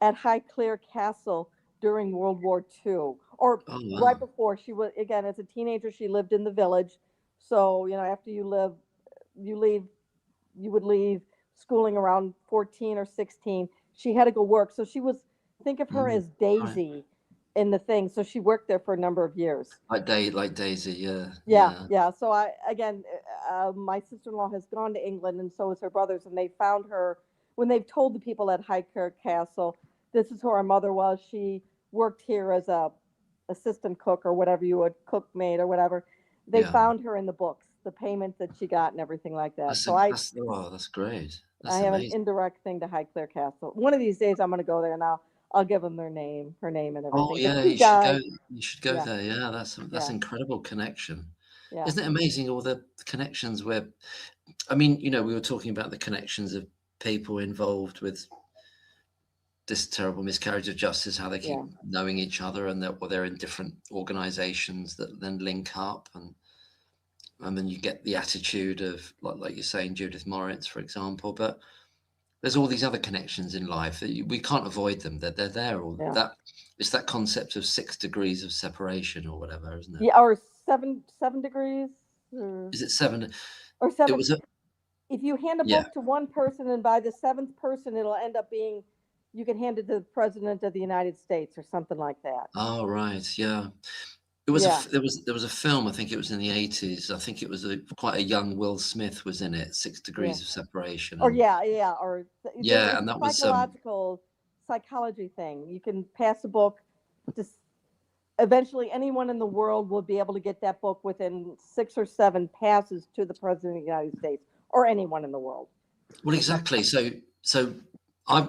B: at Highclere Castle during World War II, or
A: oh
B: right
A: wow,
B: before. She was again as a teenager. She lived in the village, so after you leave, you would leave schooling around 14 or 16. She had to go work, so she was. Think of her
A: mm,
B: as
A: right.
B: Daisy in the thing. So she worked there for a number of years.
A: Like Daisy, yeah,
B: Yeah,
A: yeah,
B: yeah. So my sister-in-law has gone to England, and so has her brothers, and they found her when they've told the people at Highclere Castle, this is who our mother was. She worked here as a assistant cook or whatever you would cook maid or whatever. They
A: yeah.
B: found her in the books, the payment that she got and everything like that. So
A: That's great.
B: I
A: That's
B: have an
A: amazing.
B: indirect thing to Highclere Castle. One of these days, I'm going to go there, and I'll give them her name and
A: Oh
B: everything. But
A: yeah,
B: she
A: you should go.
B: died.
A: You should go
B: Yeah,
A: there. Yeah, that's
B: yeah.
A: incredible connection.
B: Yeah.
A: Isn't it amazing all the connections where, I mean, we were talking about the connections of people involved with this terrible miscarriage of justice, how they
B: Yeah.
A: keep knowing each other, and they're in different organizations that then link up, and then you get the attitude of, like you're saying, Judith Moritz, for example. But there's all these other connections in life that we can't avoid them. They're there. Or
B: Yeah.
A: that it's that concept of 6 degrees of separation or whatever, isn't it?
B: Yeah. Or seven degrees, or,
A: Is it seven?
B: or
A: It
B: seven.
A: was a
B: If you hand a
A: Yeah.
B: book to one person and by the seventh person, it'll end up being, you can hand it to the president of the United States or something like that.
A: Oh, right. Yeah. It was
B: Yeah.
A: there was a film, I think it was in the 80s. I think it was quite a young Will Smith was in it, Six
B: Yeah.
A: Degrees of Separation.
B: Or
A: And
B: yeah, yeah. Or
A: yeah,
B: it's
A: and
B: a
A: that was
B: psychology thing. You can pass a book to eventually anyone in the world will be able to get that book within 6 or 7 passes to the president of the United States or anyone in the world.
A: well, exactly. So I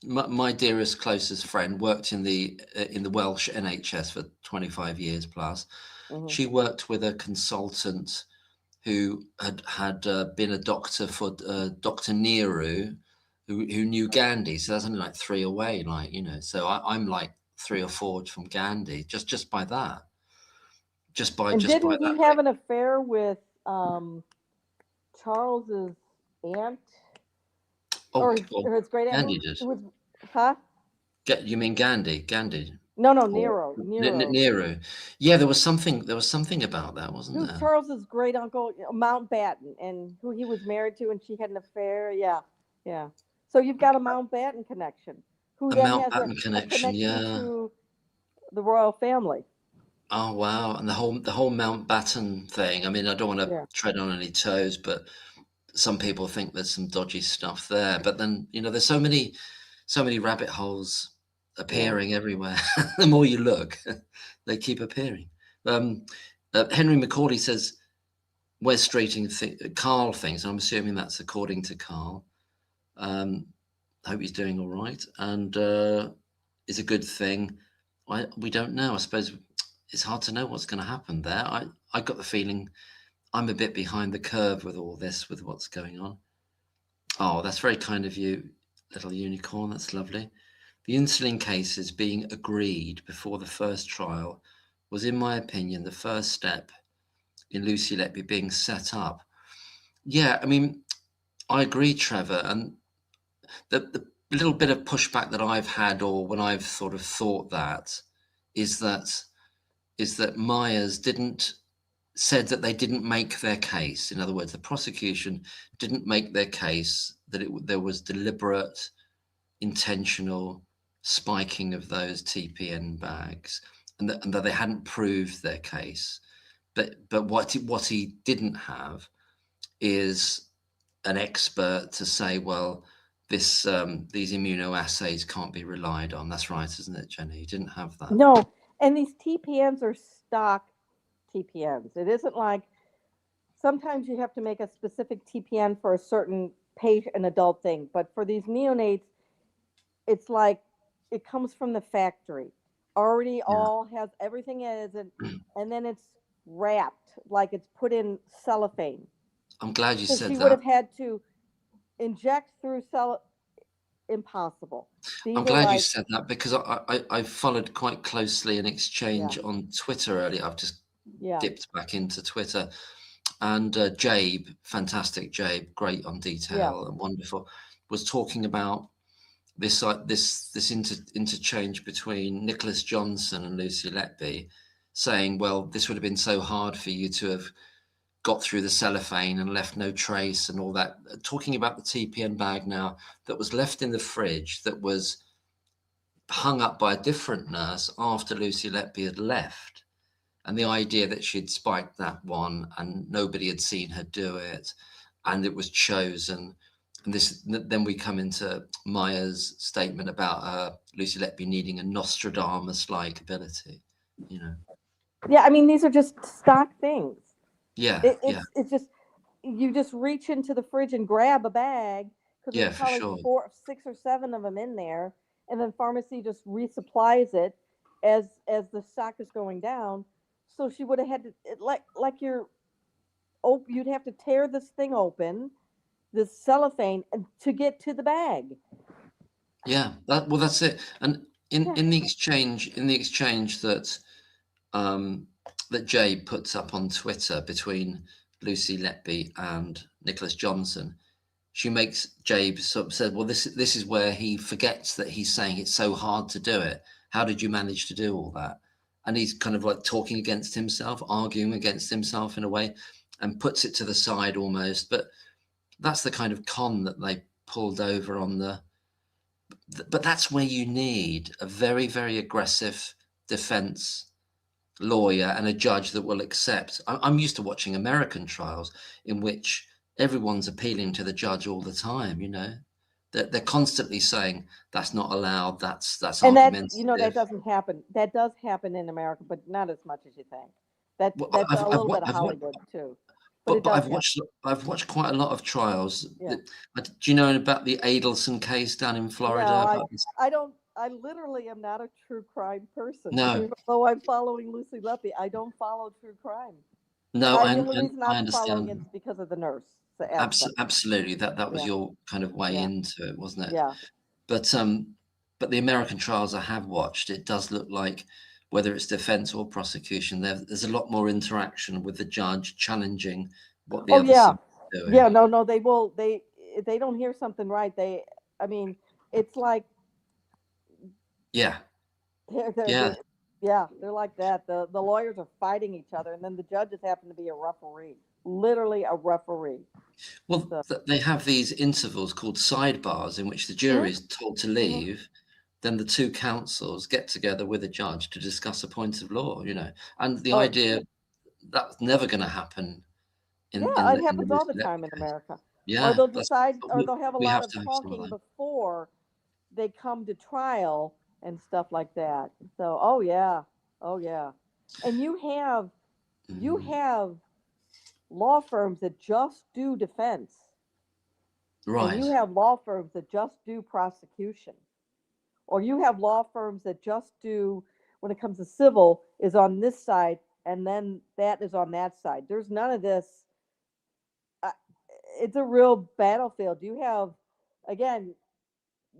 A: my dearest closest friend worked in the Welsh NHS for 25 years plus.
B: Hmm.
A: She worked with a consultant who had been a doctor for Dr. Nehru, who knew Gandhi. So that's only like 3 away, So I'm like 3 or 4 from Gandhi, just by that,
B: And
A: just by
B: didn't
A: that
B: he have
A: link.
B: an affair with Charles's aunt
A: Oh,
B: or his great aunt
A: Gandhi
B: who
A: did.
B: was, huh?
A: You mean Gandhi? Gandhi
B: No, no,
A: or
B: Nero. Nero.
A: Nehru? Yeah, there was something about that,
B: It
A: wasn't
B: was
A: there?
B: Charles's great uncle, Mountbatten, and who he was married to, and she had an affair. Yeah, yeah. So you've got a Mountbatten connection, who
A: A
B: then has
A: Mountbatten
B: a
A: connection,
B: connection
A: yeah.
B: to the royal family.
A: Oh wow, and the whole Mountbatten thing. I mean, I don't want to
B: Yeah,
A: tread on any toes, but some people think there's some dodgy stuff there. But then, there's so many rabbit holes
B: yeah.
A: appearing everywhere. The more you look, they keep appearing. Um, Henry Macaulay says, "Where's Streeting Carl thinks," and I'm assuming that's according to Carl. Um, I hope he's doing all right, and is a good thing. We don't know. I suppose it's hard to know what's going to happen there. I got the feeling I'm a bit behind the curve with all this, with what's going on. Oh, that's very kind of you, little unicorn. That's lovely. The insulin cases being agreed before the first trial was, in my opinion, the first step in Lucy Letby being set up. Yeah, I mean, I agree, Trevor. And the little bit of pushback that I've had, or when I've sort of thought that, is that Myers said that they didn't make their case. In other words, the prosecution didn't make their case that there was deliberate, intentional spiking of those TPN bags, and that they hadn't proved their case. But what he didn't have is an expert to say, well, these immunoassays can't be relied on. That's right, isn't it, Jenny? You didn't have that.
B: No, and these TPNs are stock TPNs. It isn't like sometimes you have to make a specific TPN for a certain patient, an adult thing, but for these neonates, it's like it comes from the factory, already
A: Yeah.
B: all has everything as it, and then it's wrapped like it's put in cellophane.
A: I'm glad you
B: So
A: said
B: she would
A: that.
B: have had to inject through cell. Impossible.
A: I'm
B: These are
A: glad you
B: like,
A: said that, because I followed quite closely an
B: yeah,
A: exchange on Twitter earlier. I've just
B: yeah,
A: dipped back into Twitter, and Jabe, fantastic Jabe, great on
B: yeah.
A: detail and wonderful, was talking about this interchange between Nicholas Johnson and Lucy Letby, saying, well, this would have been so hard for you to have got through the cellophane and left no trace and all that. Talking about the TPN bag now that was left in the fridge, that was hung up by a different nurse after Lucy Letby had left. And the idea that she'd spiked that one and nobody had seen her do it, and it was chosen. And then we come into Maya's statement about Lucy Letby needing a Nostradamus-like ability. You know,
B: Yeah, I mean, these are just stock things.
A: yeah, yeah,
B: It's just you just reach into the fridge and grab a bag because there's
A: yeah, for
B: probably
A: sure.
B: 6 or 7 of them in there, and then pharmacy just resupplies it as the stock is going down. So she would have had to like you'd have to tear this thing open, this cellophane, and to get to the bag.
A: Yeah, that's it. And
B: Yeah.
A: in the exchange that that Jay puts up on Twitter between Lucy Letby and Nicholas Johnson, she makes Jabe sort of said, well, this is where he forgets that he's saying it's so hard to do it. How did you manage to do all that? And he's kind of like talking against himself, arguing against himself in a way, and puts it to the side almost. But that's the kind of con that they pulled over on the. But that's where you need a very, very aggressive defense lawyer and a judge that will accept. I'm used to watching American trials in which everyone's appealing to the judge all the time. They're constantly saying that's not allowed. That's
B: And that
A: argumentative.
B: doesn't happen. That does happen in America, but not as much as you think.
A: Well,
B: That's a
A: I've
B: little bit of
A: I've watched,
B: Hollywood too, but it
A: but
B: does happen.
A: I've watched quite a lot of trials.
B: Yeah.
A: Do you know about the Adelson case down in
B: No,
A: Florida? About this?
B: I don't. I literally am not a true crime person.
A: No,
B: Even though I'm following Lucy Leppy, I don't follow true crime. And
A: no,
B: the only reason
A: I
B: I'm following
A: understand.
B: it's because of the nurse aspect.
A: Absolutely, that was
B: Yeah,
A: your kind of way
B: yeah,
A: into it, wasn't it?
B: yeah.
A: But the American trials I have watched, it does look like whether it's defense or prosecution, there's a lot more interaction with the judge challenging what the
B: Oh
A: other
B: yeah,
A: side is
B: yeah.
A: doing.
B: No, no. They will. They if they don't hear something right. I mean, it's like
A: Yeah,
B: they're
A: yeah.
B: yeah, they're like that. The lawyers are fighting each other, and then the judges happen to be a referee, literally a referee.
A: Well,
B: So.
A: they have these intervals called sidebars in which the jury is told to
B: Hmm.
A: leave. Then the two counsels get together with a judge to discuss a point of law. And the
B: Oh,
A: idea that's never going to happen
B: yeah, it
A: in the
B: happens all
A: Lucy
B: the time in
A: Letby case.
B: America. Or
A: Yeah,
B: they'll
A: that's
B: decide, or they'll have a
A: we
B: lot
A: have
B: of
A: to have some of
B: talking
A: that.
B: before they come to trial and stuff like that. So, oh yeah, oh yeah, and you
A: Mm,
B: have law firms that just do defense, and you
A: right.
B: have law firms that just do prosecution, or you have law firms that just do when it comes to civil is on this side, and then that is on that side. There's none of this. Uh, it's a real battlefield. You have again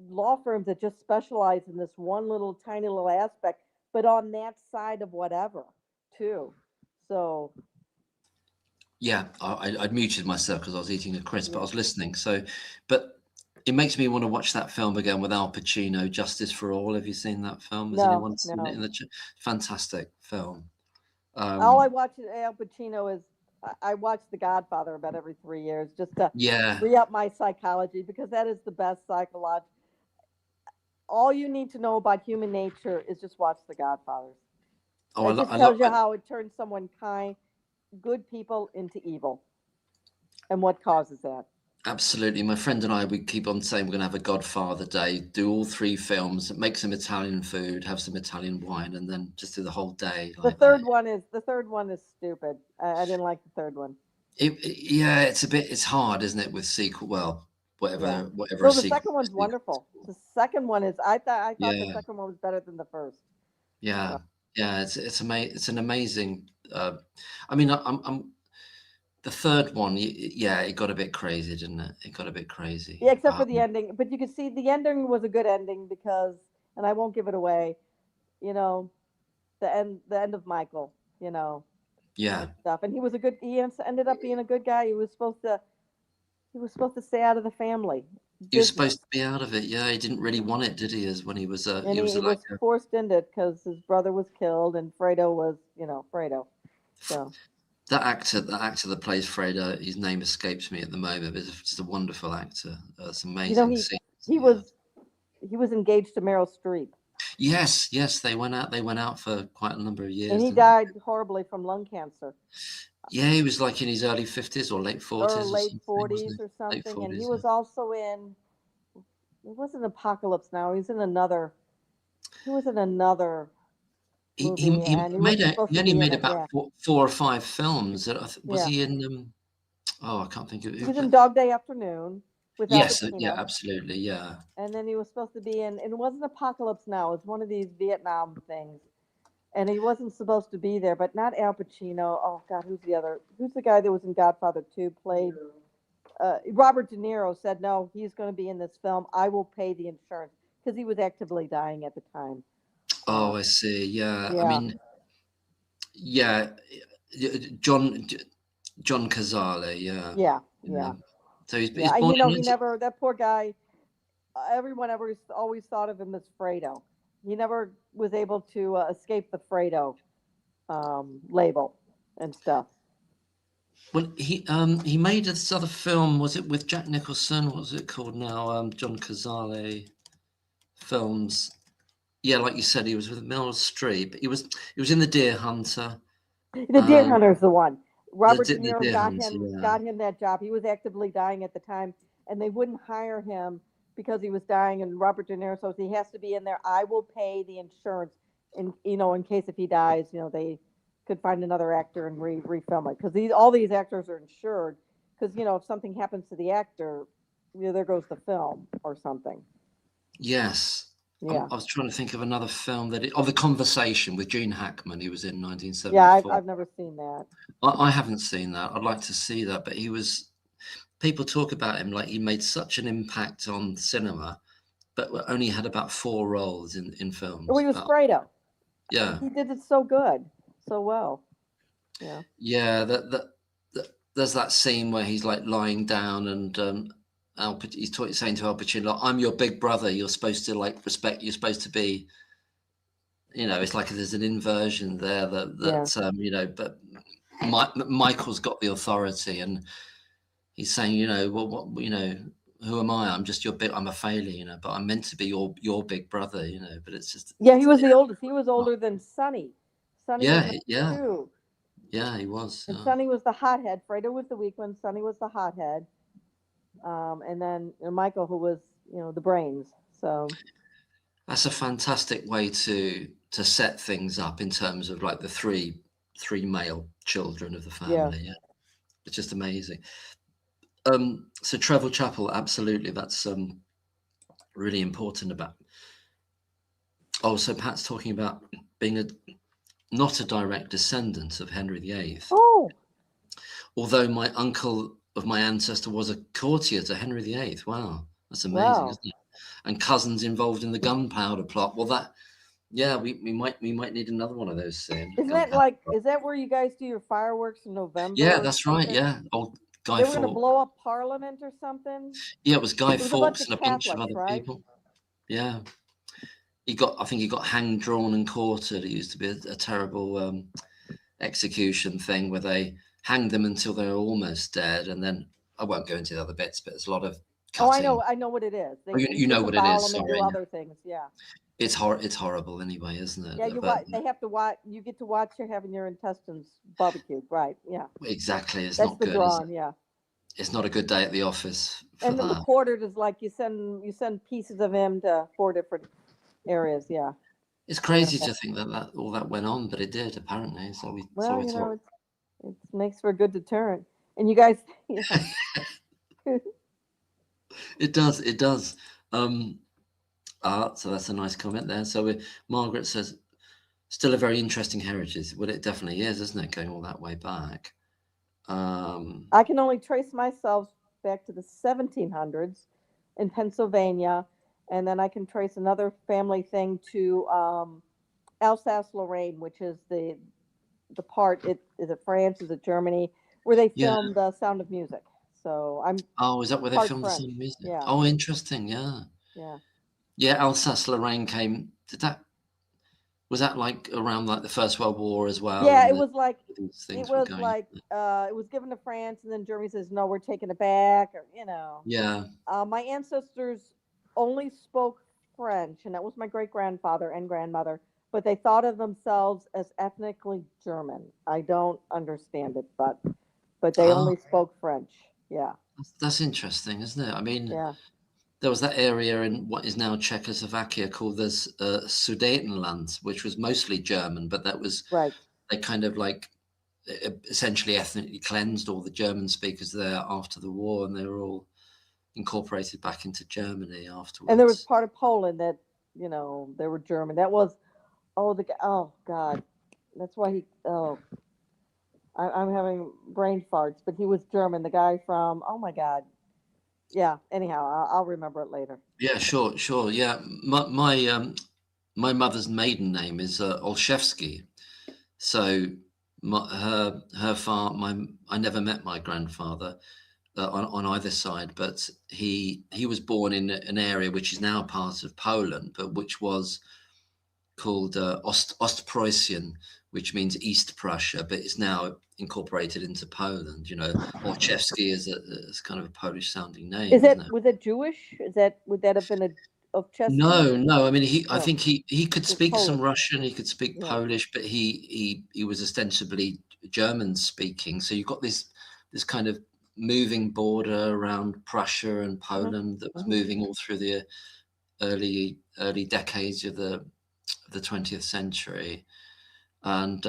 B: law firms that just specialize in this one little tiny little aspect, but on that side of whatever too. So
A: Yeah, I'd muted myself because I was eating a crisp, but I
B: yeah,
A: was listening. So, but it makes me want to watch that film again with Al Pacino, Justice for All. Have you seen that film? Has
B: no,
A: anyone seen it
B: no.
A: in the fantastic film?
B: All I
A: Um,
B: watch at Al Pacino is I watch The Godfather about every 3 years just to
A: yeah.
B: re up my psychology because that is the best psychology. All you need to know about human nature is just watch The Godfathers.
A: Oh,
B: It just
A: I love.
B: tells you how it turns someone kind, good people into evil, and what causes that.
A: Absolutely. My friend and I, we keep on saying we're going to have a Godfather Day, do all three films, make some Italian food, have some Italian wine, and then just do the whole day like that.
B: The third one is stupid. I didn't like the third one.
A: Yeah, it's hard, isn't it, with sequel? Well,
B: Yeah.
A: whatever a
B: No, the
A: sequel
B: second
A: is.
B: one's wonderful. The second one is I thought the
A: Yeah,
B: second one was better than the first.
A: yeah,
B: So,
A: yeah. It's an amazing. I mean, I'm the third one. Yeah, it got a bit crazy, didn't it? It got a bit crazy.
B: yeah, except for the ending. But you can see the ending was a good ending because, and I won't give it away. You know, the end of Michael. You know,
A: Yeah,
B: and stuff. And he was a good. Ended up being a good guy. He was supposed to stay out of the family
A: he was
B: business,
A: supposed to be out of it. Yeah, he didn't really want it, did he? As when
B: and
A: he was
B: he
A: like
B: was forced into it because his brother was killed and Fredo was, Fredo. So
A: that actor that plays Fredo. His name escapes me at the moment. But he's just a wonderful actor. It's
B: you know
A: amazing
B: he
A: scenes.
B: he
A: Yeah.
B: was he was engaged to Meryl Streep,
A: Yes, yes, they went out. They went out for quite a number of
B: and
A: years,
B: he
A: didn't
B: died horribly from lung cancer
A: they? Yeah, he was like in his early 50s or late
B: or
A: 40s or
B: late
A: something, wasn't
B: 40s or
A: he? Late
B: something. And he
A: 40s. Yeah.
B: was also in it wasn't Apocalypse Now. He was in another movie, and he wasn't supposed
A: He
B: to
A: only
B: be in
A: made
B: it.
A: about
B: Yeah,
A: four or five films. Was
B: yeah.
A: he in? Oh, I can't think of
B: He
A: who
B: was in
A: played.
B: Dog Day Afternoon with Al
A: Yes, yeah,
B: Pacino.
A: absolutely, yeah.
B: And then he was supposed to be in, and it wasn't Apocalypse Now, it was one of these Vietnam things. and he wasn't supposed to be there, but not Al Pacino. Oh God, who's the other? Who's the guy that was in Godfather 2? Played Robert De Niro said no, he's going to be in this film. I will pay the insurance because he was actively dying at the time.
A: Oh, I see. Yeah, I
B: Yeah,
A: mean, yeah, John John Cazale. Yeah,
B: yeah,
A: you
B: yeah,
A: know. So he's
B: yeah. And
A: born in
B: he
A: 19.
B: never. That poor guy. Everyone ever always thought of him as Fredo. He never was able to escape the Fredo label and stuff.
A: Well, he made this other film. Was it with Jack Nicholson? What was it called now? John Cazale films. Yeah, like you said, he was with Meryl Streep. He was in The Deer Hunter.
B: The Deer
A: Um,
B: Hunter's the one. Robert De
A: the
B: Niro
A: Deer Hunter. Yeah.
B: got him that job. He was actively dying at the time, and they wouldn't hire him because he was dying. And Robert De Niro says he has to be in there. I will pay the insurance, in in case if he dies, they could find another actor and refilm it because all these actors are insured. Because if something happens to the actor, there goes the film or something.
A: Yes.
B: Yeah,
A: I was trying to think of another film The Conversation with Gene Hackman. He was in
B: yeah.
A: 1974.
B: I've never seen that.
A: I haven't seen that. I'd like to see that, but people talk about him like he made such an impact on cinema, but only had about 4 roles in
B: Oh,
A: films.
B: he was
A: But
B: Fredo.
A: yeah,
B: He did it so good, so well. Yeah.
A: yeah. There's that scene where he's like lying down and saying to Al Pacino, like, "I'm your big brother. You're supposed to like respect. You're supposed to be." It's like there's an inversion there
B: Yeah.
A: but Michael's got the authority, and he's saying, well, what, who am I? I'm just your big. I'm a failure, but I'm meant to be your big brother, But it's just,
B: Yeah, he was the oldest. He was older than Sonny. Sonny was
A: yeah,
B: number
A: yeah,
B: two.
A: yeah. He was.
B: And Sonny was the hothead. Fredo was the weak one. Sonny was the hothead. And then Michael, who was, the brains. So,
A: That's a fantastic way to set things up in terms of like the three male children of the
B: yeah.
A: family. Yeah, it's just amazing. So Trevor Chapel, absolutely, that's really important about. Oh, so Pat's talking about being not a direct descendant of Henry VIII,
B: Oh,
A: although my uncle of my ancestor was a courtier to Henry VIII. Wow, that's amazing,
B: wow.
A: isn't it? And cousins involved in the gunpowder plot. Well, yeah, we might need another one of those soon. Gunpowder plot.
B: Is that where you guys do your fireworks in November
A: Yeah,
B: or
A: that's right.
B: something?
A: Yeah, old Guy
B: They were going to
A: Fawkes.
B: blow up Parliament or something?
A: Yeah, it was Guy
B: It was a bunch
A: Fawkes
B: of
A: and a bunch of
B: Catholics,
A: other
B: right?
A: people. Yeah, I think he got hanged, drawn, and quartered. It used to be a terrible execution thing where they hanged them until they were almost dead, and then I won't go into the other bits, but there's a lot of
B: Oh,
A: cutting.
B: I know what it is.
A: Oh,
B: They
A: you know what it
B: disembowel
A: is.
B: them and do
A: Sorry,
B: other things. Yeah.
A: it's horrible anyway, isn't
B: Yeah,
A: it? But
B: they have to watch. You get to watch you having your intestines barbecued, right? Yeah,
A: exactly, it's
B: that's
A: not
B: the
A: good, is
B: drawn.
A: it?
B: Yeah,
A: It's not a good day at the office for
B: and then the
A: that.
B: quartered is like you send pieces of him to 4 different areas. Yeah,
A: It's
B: yeah.
A: crazy to think that all that went on, but it did apparently. So
B: Well,
A: we thought.
B: it makes for a good deterrent. And you guys, yeah,
A: It does. It does. Um, so that's a nice comment there. So Margaret says, still a very interesting heritage. Well, it definitely is, isn't it? Going all that way back. Um,
B: I can only trace myself back to the 1700s in Pennsylvania, and then I can trace another family thing to Alsace-Lorraine, which is the part. Is it France? Is it Germany? Where they
A: yeah.
B: filmed The Sound of Music. So I'm
A: Oh, is that where they
B: part
A: filmed the
B: French.
A: same music?
B: Yeah,
A: Oh, interesting. Yeah.
B: yeah,
A: Yeah. Alsace-Lorraine came. Was that like around like the First World War as well?
B: yeah.
A: And these things were going.
B: It was given to France, and then Germany says no, we're taking it back, or
A: Yeah.
B: My ancestors only spoke French, and that was my great grandfather and grandmother. But they thought of themselves as ethnically German. I don't understand it, but they
A: Oh,
B: only spoke French. Yeah,
A: that's interesting, isn't it? I mean,
B: yeah,
A: there was that area in what is now Czechoslovakia called the Sudetenland, which was mostly German, but
B: right.
A: they kind of like essentially ethnically cleansed all the German speakers there after the war, and they were all incorporated back into Germany
B: And there was
A: afterwards.
B: part of Poland that they were German. That was Oh, the guy. Oh God, that's why he. Oh, I'm having brain farts. But he was German. The guy from. Oh my God. Yeah. Anyhow, I'll remember it later.
A: Yeah, sure, sure. Yeah, my mother's maiden name is Olszewski. So her far my I never met my grandfather on either side, but he was born in an area which is now part of Poland, but which was called Ostpreußen, which means East Prussia, but it's now incorporated into Poland. Olszewski is kind of a Polish sounding
B: Is
A: name, isn't
B: that
A: it?
B: was that Jewish? Is that would that have been a of Chesky?
A: No, no. I mean, I
B: No,
A: think he could
B: just
A: speak some
B: Polish.
A: Russian. He could speak
B: Yeah.
A: Polish, but he was ostensibly German speaking. So you've got this kind of moving border around Prussia and
B: Hmm.
A: Poland that was
B: Hmm.
A: moving all through the early decades of the 20th century. And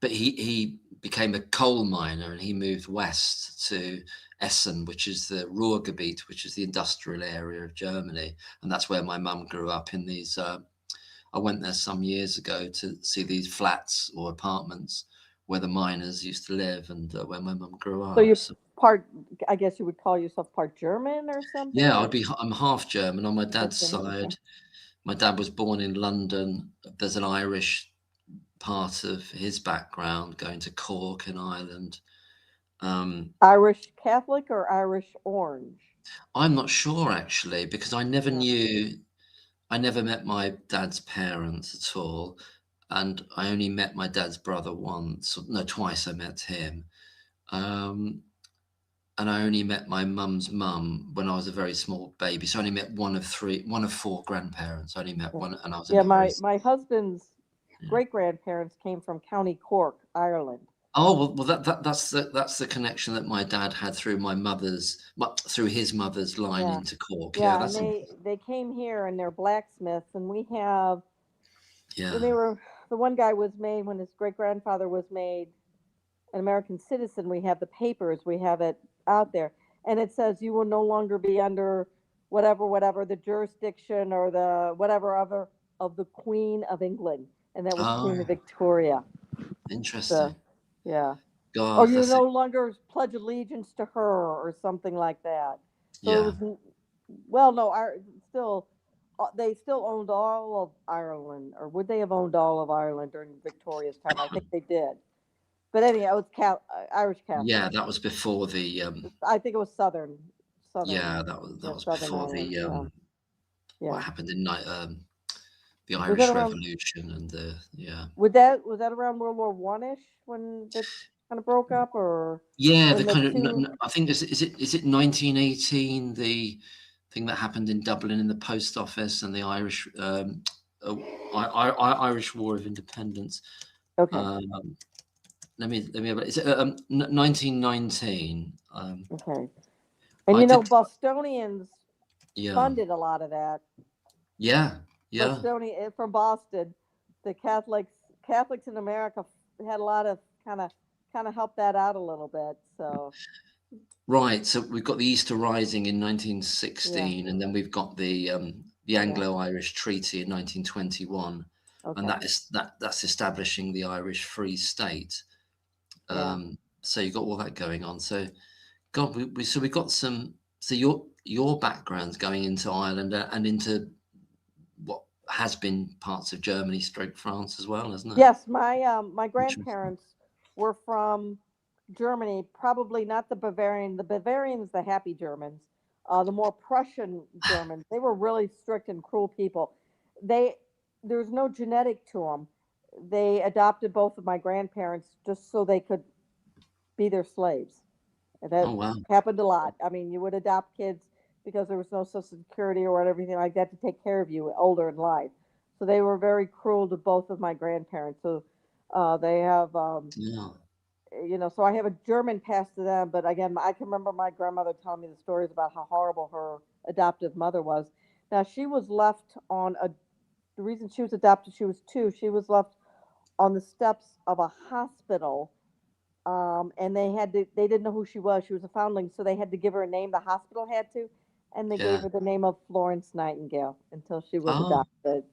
A: but he became a coal miner and he moved west to Essen, which is the Ruhrgebiet, which is the industrial area of Germany, and that's where my mum grew up in these. I went there some years ago to see these flats or apartments where the miners used to live and where my mum grew
B: So
A: up.
B: you're
A: So
B: part. I guess you would call yourself part German or something,
A: yeah,
B: or
A: I'm half German on my
B: part
A: dad's
B: German. Okay.
A: side. My dad was born in London. There's an Irish part of his background going to Cork in Ireland. Um,
B: Irish Catholic or Irish Orange?
A: I'm not sure actually because
B: Yeah.
A: I never met my dad's parents at all, and I only met my dad's brother once. No, twice I met him. Um, and I only met my mum's mum when I was a very small baby. So I only met one of four grandparents. I only met
B: Yeah.
A: one, and I was
B: Yeah,
A: only very.
B: my husband's
A: Yeah.
B: great grandparents came from County Cork, Ireland.
A: Oh well, that's the connection that my dad had through through his mother's line
B: Yeah.
A: into Cork. Yeah,
B: Yeah, and
A: that's
B: they came here and they're blacksmiths, and we have when
A: yeah.
B: they were the one guy was made when his great grandfather was made an American citizen. We have the papers, we have it out there, and it says you will no longer be under whatever the jurisdiction or the whatever other of the Queen of England, and that was Queen
A: Oh,
B: Victoria. The
A: interesting.
B: yeah, or
A: God,
B: you
A: that's it.
B: no longer pledge allegiance to her or something like that. So it
A: Yeah.
B: was well, no, still they still owned all of Ireland, or would they have owned all of Ireland during Victoria's time? I think they did. But anyhow, it was Irish Catholic.
A: Yeah, that was before the,
B: I think it was
A: yeah,
B: southern,
A: that
B: yeah,
A: was
B: Southern
A: before
B: Ireland. Yeah,
A: what
B: yeah.
A: happened in the
B: Was that
A: Irish
B: around?
A: Revolution and the yeah.
B: Was that around World War One ish when that kind of broke up,
A: Yeah,
B: or
A: the
B: in the
A: kind of
B: two?
A: I think is it 1918, the thing that happened in Dublin in the post office and the Irish, uh, Irish War of Independence.
B: Okay,
A: Um, let me have is it, 1919?
B: okay. And
A: I
B: you know,
A: did
B: Bostonians
A: yeah.
B: funded a lot of that.
A: Yeah, yeah.
B: Bostonian from Boston, the Catholics in America had a lot of kind of helped that out a little bit. So
A: Right, so we've got the Easter Rising in
B: yeah,
A: 1916, and then we've got the
B: yeah,
A: Anglo-Irish Treaty in 1921, and
B: okay,
A: that's establishing the Irish Free State.
B: yeah.
A: So you've got all that going on. So God, we got some. So your background's going into Ireland and into what has been parts of Germany, stroke France as well, isn't it?
B: Yes, my
A: Interesting.
B: grandparents were from Germany. Probably not the Bavarian. The Bavarians, the happy Germans, the more Prussian Germans. They were really strict and cruel people. They There's no genetic to them. They adopted both of my grandparents just so they could be their slaves. And that
A: Oh wow.
B: happened a lot. I mean, you would adopt kids because there was no social security or everything like that to take care of you older in life. So they were very cruel to both of my grandparents. So they have,
A: Yeah.
B: so I have a German past to them. But again, I can remember my grandmother telling me the stories about how horrible her adoptive mother was. Now, she was left the reason she was adopted, she was two, she was left on the steps of a hospital, and they didn't know who she was. She was a foundling, so they had to give her a name. The hospital had to, and they gave
A: Yeah.
B: her the name of Florence Nightingale until she was
A: Oh.
B: adopted.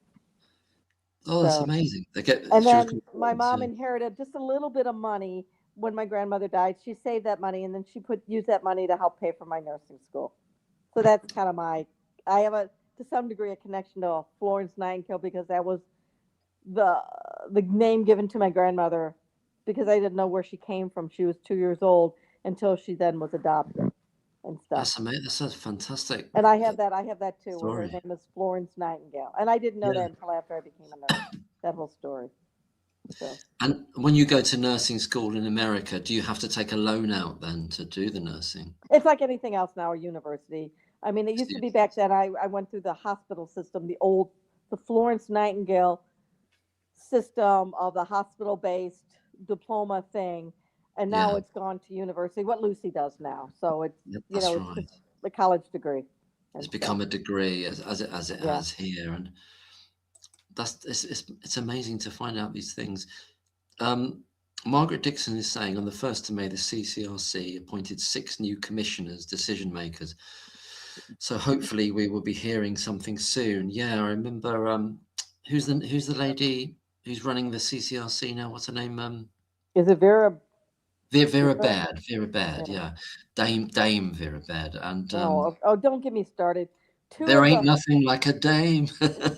A: Oh, that's
B: So,
A: amazing.
B: and
A: She was
B: then my
A: controlled,
B: mom
A: so
B: inherited just a little bit of money when my grandmother died. She saved that money and then she put used that money to help pay for my nursing school. So that's kind of I have a to some degree a connection to Florence Nightingale because that was the the name given to my grandmother because I didn't know where she came from. She was 2 years old until she then was adopted and stuff.
A: that's amazing. That's a fantastic
B: And I have that too, where her
A: story.
B: name is Florence Nightingale. And I didn't know
A: Yeah.
B: that until after I became a nurse. That whole story. So
A: And when you go to nursing school in America, do you have to take a loan out then to do the nursing?
B: it's like anything else now, a university. I mean, it used to be back then. I went through the hospital system, the Florence Nightingale system of the hospital-based diploma thing, and now
A: Yeah,
B: it's gone to university. What Lucy does now, so it's
A: yeah, that's
B: it's
A: right.
B: just a college degree
A: It's
B: and stuff.
A: become a degree as it
B: Yeah,
A: has here, and it's amazing to find out these things. Um, Margaret Dixon is saying on the 1st of May, the CCRC appointed 6 new commissioners, decision makers. So hopefully we will be hearing something soon. Yeah, I remember. Who's the lady who's running the CCRC now? What's her name?
B: is it Vera?
A: Vera
B: Vera?
A: Baird. Vera Baird.
B: Yeah.
A: Yeah, Dame Vera Baird. And
B: Oh, don't get me started. Two
A: there
B: of
A: ain't
B: the
A: nothing like a dame.
B: I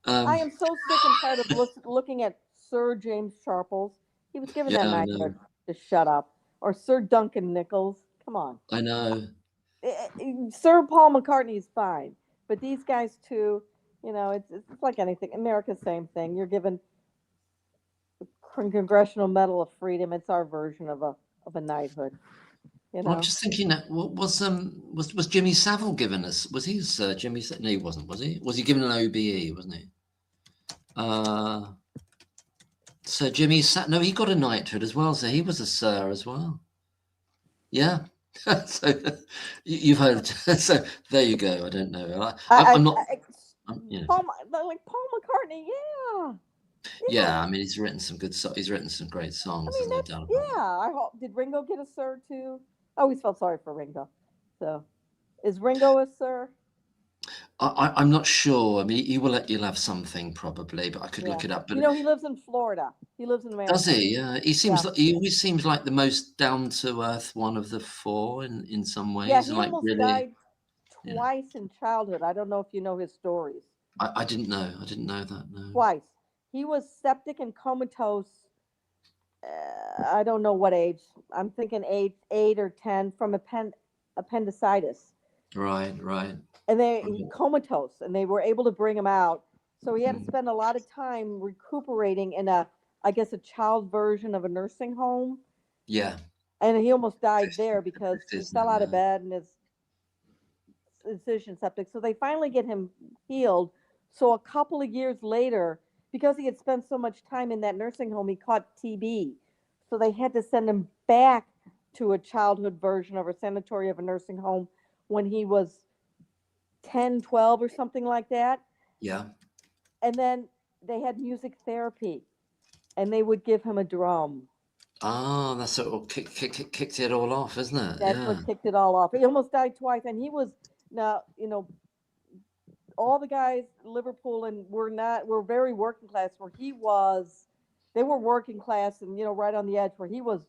A: um,
B: am so sick and tired of looking at Sir James Sharples. He was given
A: yeah,
B: that
A: I know.
B: knighthood to shut up. Or Sir Duncan Nichols. Come on.
A: I know.
B: Sir Paul McCartney is fine, but these guys too. It's like anything. America's same thing. You're given Congressional Medal of Freedom. It's our version of a knighthood. You
A: Well, I'm
B: know.
A: just thinking that what was Jimmy Savile given us? Was he Sir Jimmy? No, he wasn't. Was he? Was he given an OBE? Wasn't he? Uh, Sir Jimmy No, he got a knighthood as well. So he was a Sir as well. Yeah. So you've heard. So there you go. I don't know.
B: I,
A: I'm not.
B: I, I
A: You know.
B: like Paul McCartney. Yeah, yeah.
A: Yeah. I mean, he's written some good. He's written some great
B: I
A: songs.
B: mean,
A: There's no doubt about
B: yeah. I hope did Ringo get a Sir too? I always felt sorry for Ringo. So is Ringo a Sir?
A: I'm not sure. I mean, you'll have something probably, but I could
B: Yeah.
A: look it up.
B: You
A: But
B: know, he lives in Florida. He lives in
A: does
B: America.
A: he?
B: Yeah.
A: He always seems like the most down to earth one of the four in some
B: Yeah,
A: ways, and
B: he
A: like
B: almost
A: really,
B: died
A: you know.
B: twice in childhood. I don't know if you know his stories.
A: I didn't know. I didn't know that. No.
B: Twice. He was septic and comatose. I don't know what age. I'm thinking 8 or 10 from appendicitis.
A: Right. Right.
B: And he
A: Right.
B: comatose, and they were able to bring him out. So he had to
A: Mm.
B: spend a lot of time recuperating in I guess, a child version of a nursing home.
A: Yeah.
B: And he almost died
A: 50,
B: there
A: the
B: because he
A: 50s
B: fell
A: now.
B: out of
A: Yeah.
B: bed and his incision septic. So they finally get him healed. So a couple of years later, because he had spent so much time in that nursing home, he caught TB. So they had to send him back to a childhood version of a sanitary of a nursing home when he was 10, 12, or something like that.
A: Yeah.
B: And then they had music therapy and they would give him a drum.
A: Ah, that's sort of kicked it all off, isn't it?
B: That's
A: Yeah.
B: what kicked it all off. He almost died twice. And he was now, all the guys Liverpool and were very working class where he was they were working class and right on the edge where he was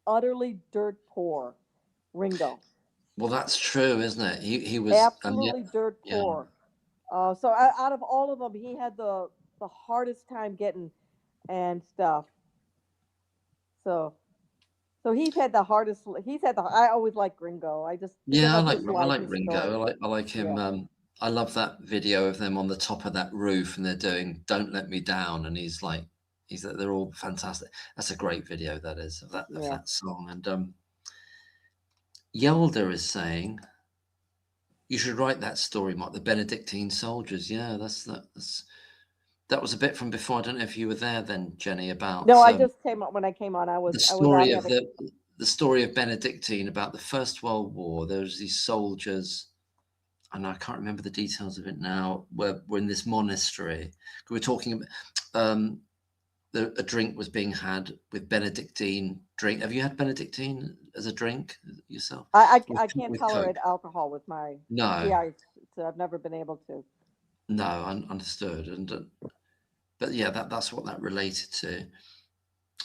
B: utterly dirt poor. Ringo,
A: Well, that's true, isn't it? He was. Yeah.
B: absolutely dirt
A: Yeah.
B: poor. So out of all of them he had the hardest time getting and stuff. So so he's had the I always like Ringo. I just because
A: Yeah,
B: of his
A: I
B: life,
A: like
B: his
A: Ringo.
B: story.
A: I like him.
B: Yeah,
A: I love that video of them on the top of that roof, and they're doing "Don't Let Me Down," and they're all fantastic. That's a great video that is of
B: yeah.
A: that song. And Yelda is saying you should write that story, Mark. The Benedictine soldiers. Yeah, that was a bit from before. I don't know if you were there then, Jenny,
B: No,
A: about
B: I just came on when I came on. I
A: the
B: was I was out
A: story of
B: having.
A: the story of Benedictine about the First World War. There was these soldiers, and I can't remember the details of it now. We're in this monastery. We were talking about a drink was being had with Benedictine drink. Have you had Benedictine as a drink yourself?
B: I can't
A: With Coke?
B: tolerate alcohol with my
A: No,
B: GI, so I've never been able to.
A: no, understood. And but yeah, that's what that related to.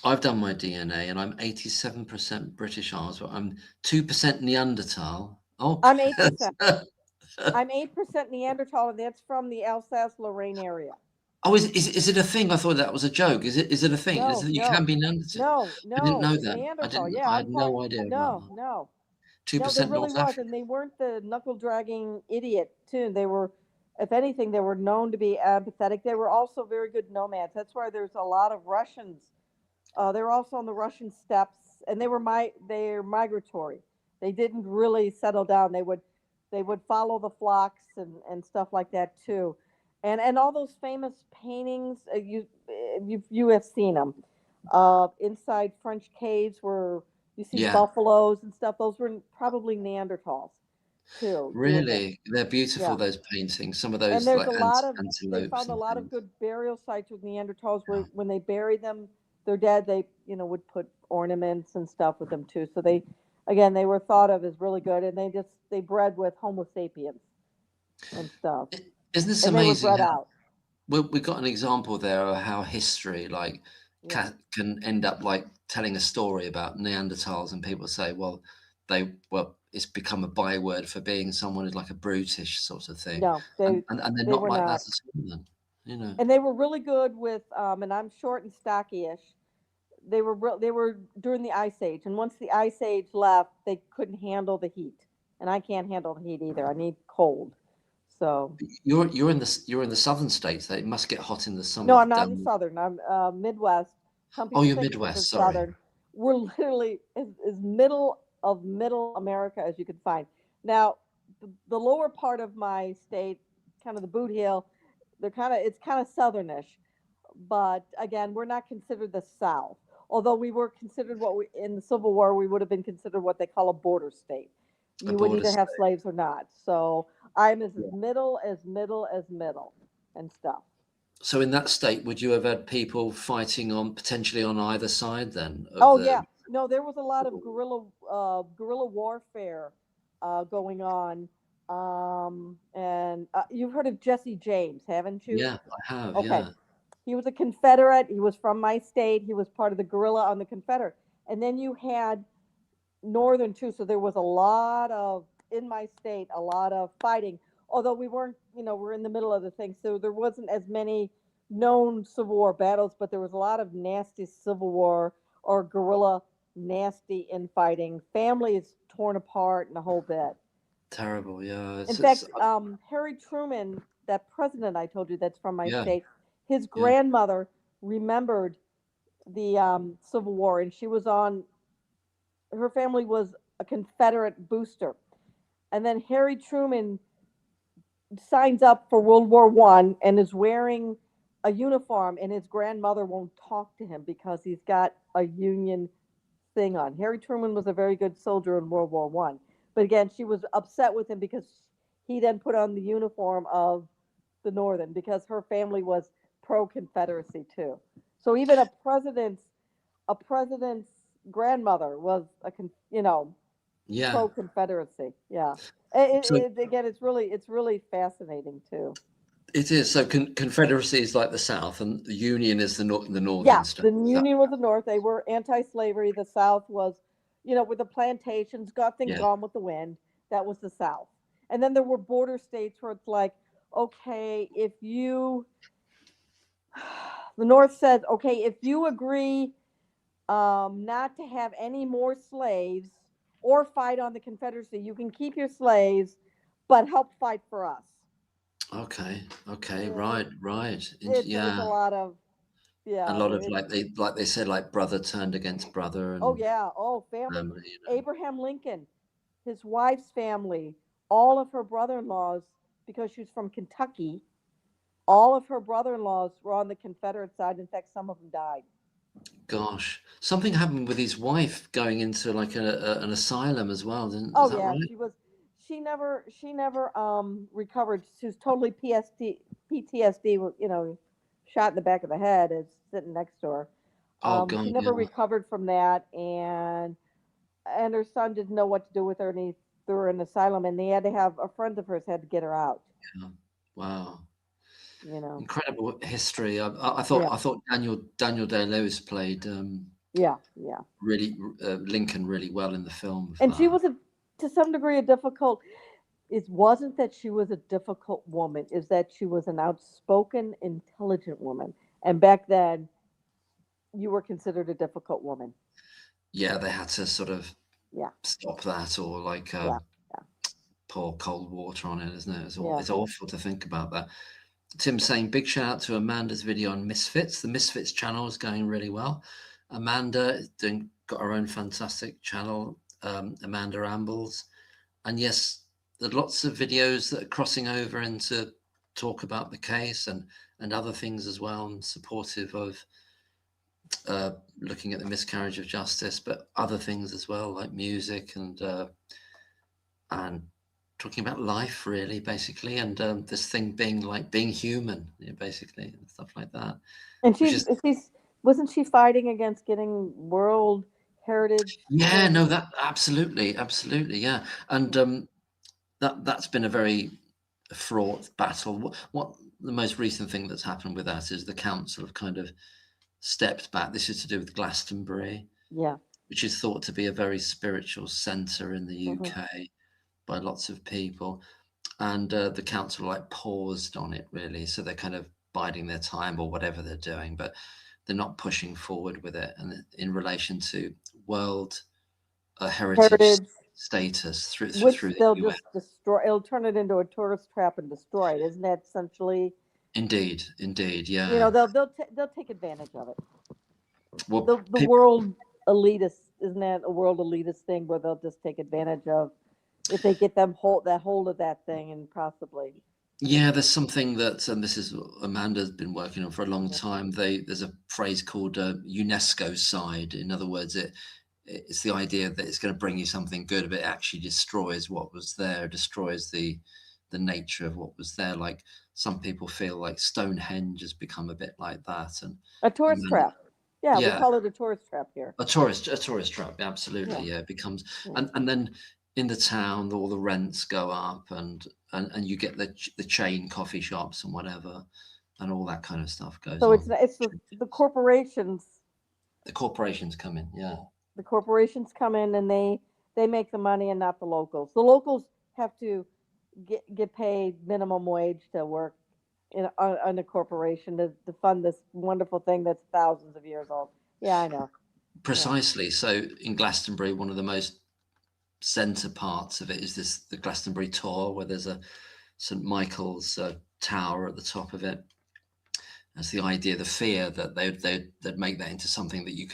A: I've done my DNA, and I'm 87% British Isles, but I'm 2% Neanderthal. Oh,
B: I'm 8%. I'm 8% Neanderthal, and that's from the Alsace-Lorraine area.
A: oh, is it a thing? I thought that was a joke. Is it a thing? Is
B: No,
A: it you can
B: no,
A: be Neanderthal?
B: no,
A: I didn't
B: no.
A: know
B: It's
A: that.
B: Neanderthal. Yeah,
A: I
B: I'm
A: had
B: part.
A: no idea about
B: No,
A: that.
B: no, no. There
A: 2%
B: really
A: North
B: was,
A: Africa.
B: and they weren't the knuckle dragging idiot too. They were, if anything, they were known to be empathetic. They were also very good nomads. That's why there's a lot of Russians. They were also on the Russian steppes, and they're migratory. They didn't really settle down. They would follow the flocks and stuff like that too, and all those famous paintings you have seen them inside French caves where you see
A: Yeah,
B: buffaloes and stuff. Those were probably Neanderthals too. You would think,
A: really, they're beautiful.
B: yeah.
A: Those paintings. Some of
B: And
A: those
B: there's
A: like
B: a lot of they
A: antelopes
B: found a
A: and
B: lot of
A: things.
B: good burial sites with Neanderthals where
A: Yeah.
B: when they buried them, their dead, they would put ornaments and stuff with them too. So they, again, they were thought of as really good, and they bred with Homo sapiens and stuff,
A: Isn't this
B: and they were
A: amazing
B: bred
A: how
B: out.
A: we got an example there of how history like
B: Yeah.
A: can end up like telling a story about Neanderthals, and people say, well, it's become a byword for being someone who's like a brutish sort of thing,
B: No,
A: and they're
B: they
A: not
B: were
A: like that
B: not,
A: at all. Then, you know,
B: and they were really good with. And I'm short and stocky-ish. They were during the ice age, and once the ice age left, they couldn't handle the heat, and I can't handle the heat either. I need cold. So
A: you're in the southern states. They must get hot in the
B: no,
A: summer
B: I'm not in
A: down.
B: southern. I'm Midwest. Some
A: Oh,
B: people
A: you're
B: think because they're
A: Midwest. Sorry.
B: southern. We're literally as middle of middle America as you could find. Now, the lower part of my state, kind of the Boot Heel, it's kind of southernish, but again, we're not considered the South. Although we were considered what we in the Civil War, we would have been considered what they call a border state.
A: A
B: You would
A: border
B: either have
A: state.
B: slaves or not. So I'm as
A: Yeah.
B: middle as middle as middle and stuff.
A: So in that state, would you have had people fighting on potentially on either side then of
B: Oh
A: the?
B: yeah, no, there was a lot of guerrilla warfare going on, and you've heard of Jesse James, haven't you?
A: Yeah, I have.
B: Okay,
A: Yeah.
B: he was a Confederate. He was from my state. He was part of the guerrilla on the Confederate, and then you had Northern too. So there was a lot of in my state, a lot of fighting. Although we weren't, we're in the middle of the thing, so there wasn't as many known Civil War battles, but there was a lot of nasty Civil War or guerrilla nasty infighting. Families torn apart and a whole bit.
A: Terrible. Yeah.
B: In
A: It's
B: fact, Harry Truman, that president I told you that's from my
A: yeah,
B: state, his
A: yeah.
B: grandmother remembered the Civil War, and she was on. Her family was a Confederate booster, and then Harry Truman signs up for World War I and is wearing a uniform, and his grandmother won't talk to him because he's got a Union thing on. Harry Truman was a very good soldier in World War I, but again, she was upset with him because he then put on the uniform of the Northern because her family was pro Confederacy too. So even a president's grandmother was
A: Yeah.
B: pro Confederacy. Yeah.
A: So
B: Again, it's really fascinating too.
A: it is. So Confederacy is like the South, and the Union is the northern
B: Yeah,
A: state.
B: the
A: Is that
B: Union was the North. They were anti-slavery. The South was, with the plantations, got things
A: yeah.
B: gone with the wind. That was the South. And then there were border states where it's like, okay, if you, the North said, okay, if you agree not to have any more slaves or fight on the Confederacy, you can keep your slaves, but help fight for us.
A: Okay. Okay.
B: It,
A: Right. Right.
B: it's a
A: Yeah.
B: lot of,
A: A
B: yeah.
A: lot of like they said like brother turned against brother
B: Oh
A: and
B: yeah. Oh, family.
A: family.
B: Abraham Lincoln, his wife's family, all of her brother-in-laws, because she's from Kentucky, all of her brother-in-laws were on the Confederate side. In fact, some of them died.
A: Gosh, something happened with his wife going into like an asylum as well. Didn't Is
B: Oh
A: that
B: yeah,
A: right?
B: she never recovered. She was totally PTSD, shot in the back of the head is sitting next to her.
A: Oh
B: She
A: God, yeah,
B: never recovered from that, and her son didn't know what to do with her, and he threw her in an asylum, and they had to have a friend of hers had to get her out.
A: yeah. Wow.
B: you know.
A: incredible history. I
B: Yeah,
A: thought Daniel Day-Lewis played
B: yeah, yeah.
A: really Lincoln really well in the film with
B: And she
A: that.
B: was to some degree a difficult. It wasn't that she was a difficult woman; is that she was an outspoken, intelligent woman. And back then, you were considered a difficult woman.
A: Yeah, they had to sort of
B: Yeah,
A: stop that, or like
B: yeah, yeah,
A: pour cold water on it, isn't it?
B: yeah.
A: It's awful to think about that. Tim saying big shout out to Amanda's video on Misfits. The Misfits channel is going really well. Amanda is doing got her own fantastic channel, Amanda Ambles. And yes, there are lots of videos that are crossing over into talk about the case and other things as well, and supportive of looking at the miscarriage of justice, but other things as well, like music and talking about life, really, basically, and this thing being like being human, basically, and stuff like that,
B: And
A: which is
B: she's wasn't she fighting against getting World Heritage
A: yeah,
B: in?
A: no, that absolutely, yeah, and that's been a very fraught battle. What the most recent thing that's happened with that is the council have kind of stepped back. This is to do with Glastonbury,
B: Yeah.
A: which is thought to be a very spiritual centre in the
B: Hmm.
A: UK by lots of people, and the council like paused on it really, so they're kind of biding their time or whatever they're doing, but they're not pushing forward with it. And in relation to world heritage
B: Heritage,
A: status
B: which
A: through the
B: they'll
A: UN.
B: just destroy. It'll turn it into a tourist trap and destroy it. Isn't that essentially?
A: Indeed,
B: You
A: yeah.
B: know, they'll take advantage of it.
A: Well,
B: The world elitist, isn't that a world elitist thing where they'll just take advantage of if they get them hold of that thing and possibly.
A: yeah, there's something that, and this is what Amanda's been working on for a long
B: Yeah.
A: time. There's a phrase called UNESCO side. In other words, it's the idea that it's going to bring you something good, but it actually destroys what was there, destroys the nature of what was there. Like some people feel like Stonehenge has become a bit like that, and
B: A tourist
A: Amanda,
B: trap. Yeah, we
A: yeah,
B: call it a tourist trap here.
A: a tourist trap, absolutely.
B: Yeah.
A: Yeah, it becomes,
B: Yeah.
A: and then in the town, all the rents go up, and you get the chain coffee shops and whatever, and all that kind of stuff goes
B: So
A: on.
B: it's the corporations.
A: The corporations come in, yeah,
B: The corporations come in and they make the money and not the locals. The locals have to get paid minimum wage to work in a corporation to fund this wonderful thing that's thousands of years old. Yeah, I know. Yeah.
A: precisely. So in Glastonbury, one of the most centre parts of it is the Glastonbury Tor, where there's a St Michael's tower at the top of it. That's the idea, the fear that they'd make that into something that you'd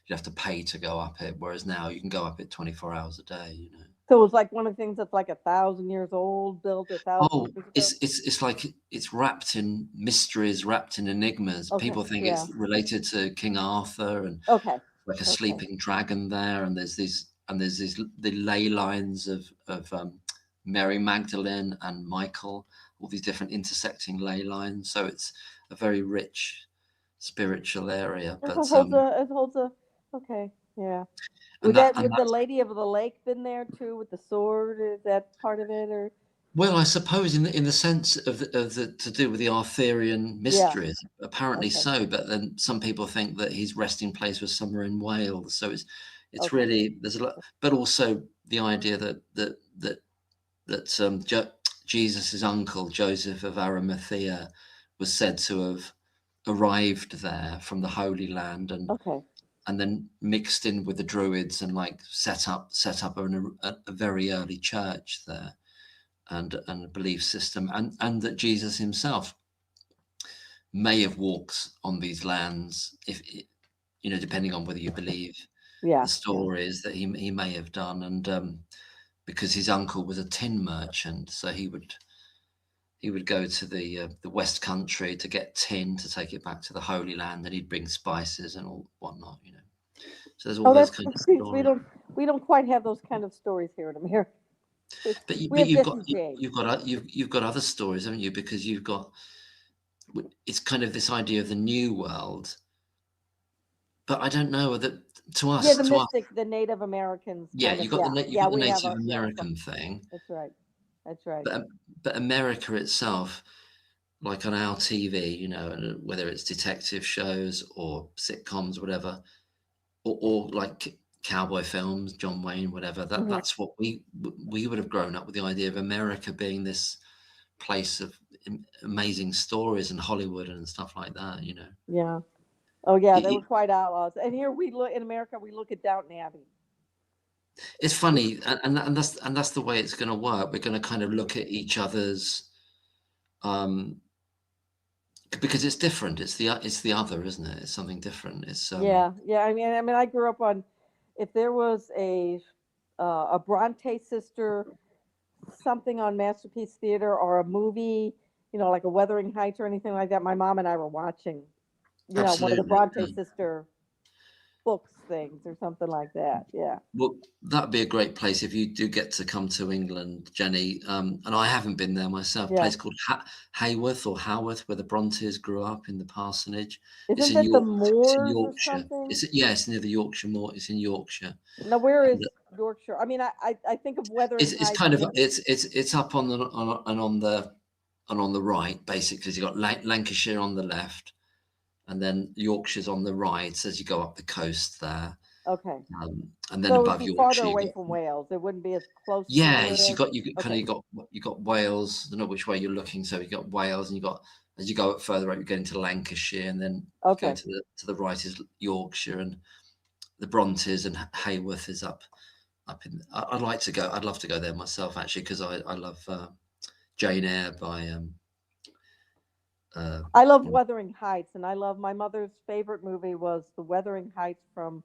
A: have to pay to go up it, whereas now you can go up it 24 hours a day.
B: So it's like one of the things that's like 1,000 years old, built 1,000
A: Oh,
B: years ago.
A: it's like it's wrapped in mysteries, wrapped in enigmas.
B: Okay.
A: People think
B: Yeah.
A: it's related to King Arthur and
B: Okay.
A: like a
B: Okay.
A: sleeping dragon there, and there's these the ley lines of Mary Magdalene and Michael, all these different intersecting ley lines. So it's a very rich spiritual area.
B: It
A: But
B: holds a. It holds a. Okay. Yeah.
A: and that and
B: Would the
A: that's
B: Lady of the Lake been there too with the sword? Is that part of it or?
A: well, I suppose in the sense of the to do with the Arthurian
B: Yeah.
A: mysteries, apparently
B: Okay.
A: so. But then some people think that his resting place was somewhere in Wales. So it's
B: Okay.
A: really there's a lot, but also the idea that Jesus's uncle Joseph of Arimathea was said to have arrived there from the Holy Land
B: Okay.
A: and then mixed in with the Druids and like set up a very early church there and a belief system, and that Jesus himself may have walked on these lands, if depending on whether you believe the
B: Yeah. Yeah.
A: stories that he may have done, and because his uncle was a tin merchant, so he would go to the West Country to get tin to take it back to the Holy Land, and he'd bring spices and all whatnot. So there's all
B: Oh,
A: those
B: that's
A: kind of
B: see,
A: stories.
B: we don't quite have those kind of stories here in America.
A: But
B: We have
A: you've got
B: Jesse James.
A: you've got other stories, haven't you? Because it's kind of this idea of the new world, but I don't know that to
B: Yeah,
A: us
B: the
A: to us
B: mystic, the Native Americans
A: yeah,
B: kind of. Yeah.
A: you've
B: Yeah,
A: got the
B: we have
A: Native
B: a yeah.
A: American thing,
B: That's right. That's right.
A: but America itself, like on our TV, you know, and whether it's detective shows or sitcoms, whatever, or like cowboy films, John Wayne, whatever.
B: Mhm.
A: That's what we would have grown up with, the idea of America being this place of amazing stories and Hollywood and stuff like that. You know,
B: Yeah. Oh yeah,
A: it,
B: they were
A: it-
B: quite outlaws. And here we look in America, we look at Downton Abbey.
A: it's
B: Which,
A: funny, and that's the way it's going to work. We're going to kind of look at each other's. Um, because it's different. It's the other, isn't it? It's something different. It's
B: yeah, yeah. I mean, I grew up on. If there was a Bronte sister something on Masterpiece Theater or a movie, like a Wuthering Heights or anything like that, my mom and I were watching, one of the
A: absolutely.
B: Bronte
A: Yeah.
B: sister books things or something like that. Yeah.
A: Well, that'd be a great place if you do get to come to England, Jenny. And I haven't been there myself. A
B: Yeah.
A: place called Haworth or Haworth, where the Brontes grew up in the parsonage. It's
B: Isn't
A: in
B: that the
A: York. It's in
B: Moors or
A: Yorkshire.
B: something?
A: It's near the Yorkshire Moor. It's in Yorkshire.
B: Now, where
A: And
B: is Yorkshire? I mean, I think of
A: it's
B: Wuthering
A: it's
B: Heights
A: kind
B: and
A: of
B: then,
A: it's up on the right, basically. So you've got Lancashire on the left, and then Yorkshire's on the right as you go up the coast there.
B: okay.
A: And then
B: So it would
A: above
B: be farther
A: Yorkshire, you've
B: away
A: got
B: from Wales. It wouldn't be as close to where you
A: yes,
B: live. Okay.
A: you got Wales. I don't know which way you're looking. So you got Wales, and you got as you go up further up, you get into Lancashire, and then you go
B: Okay.
A: to the right is Yorkshire, and the Brontes, and Haworth is up in. I'd like to go. I'd love to go there myself, actually, because I love Jane Eyre by uh,
B: I love Wuthering Heights, and I love my mother's favorite movie was The Wuthering Heights from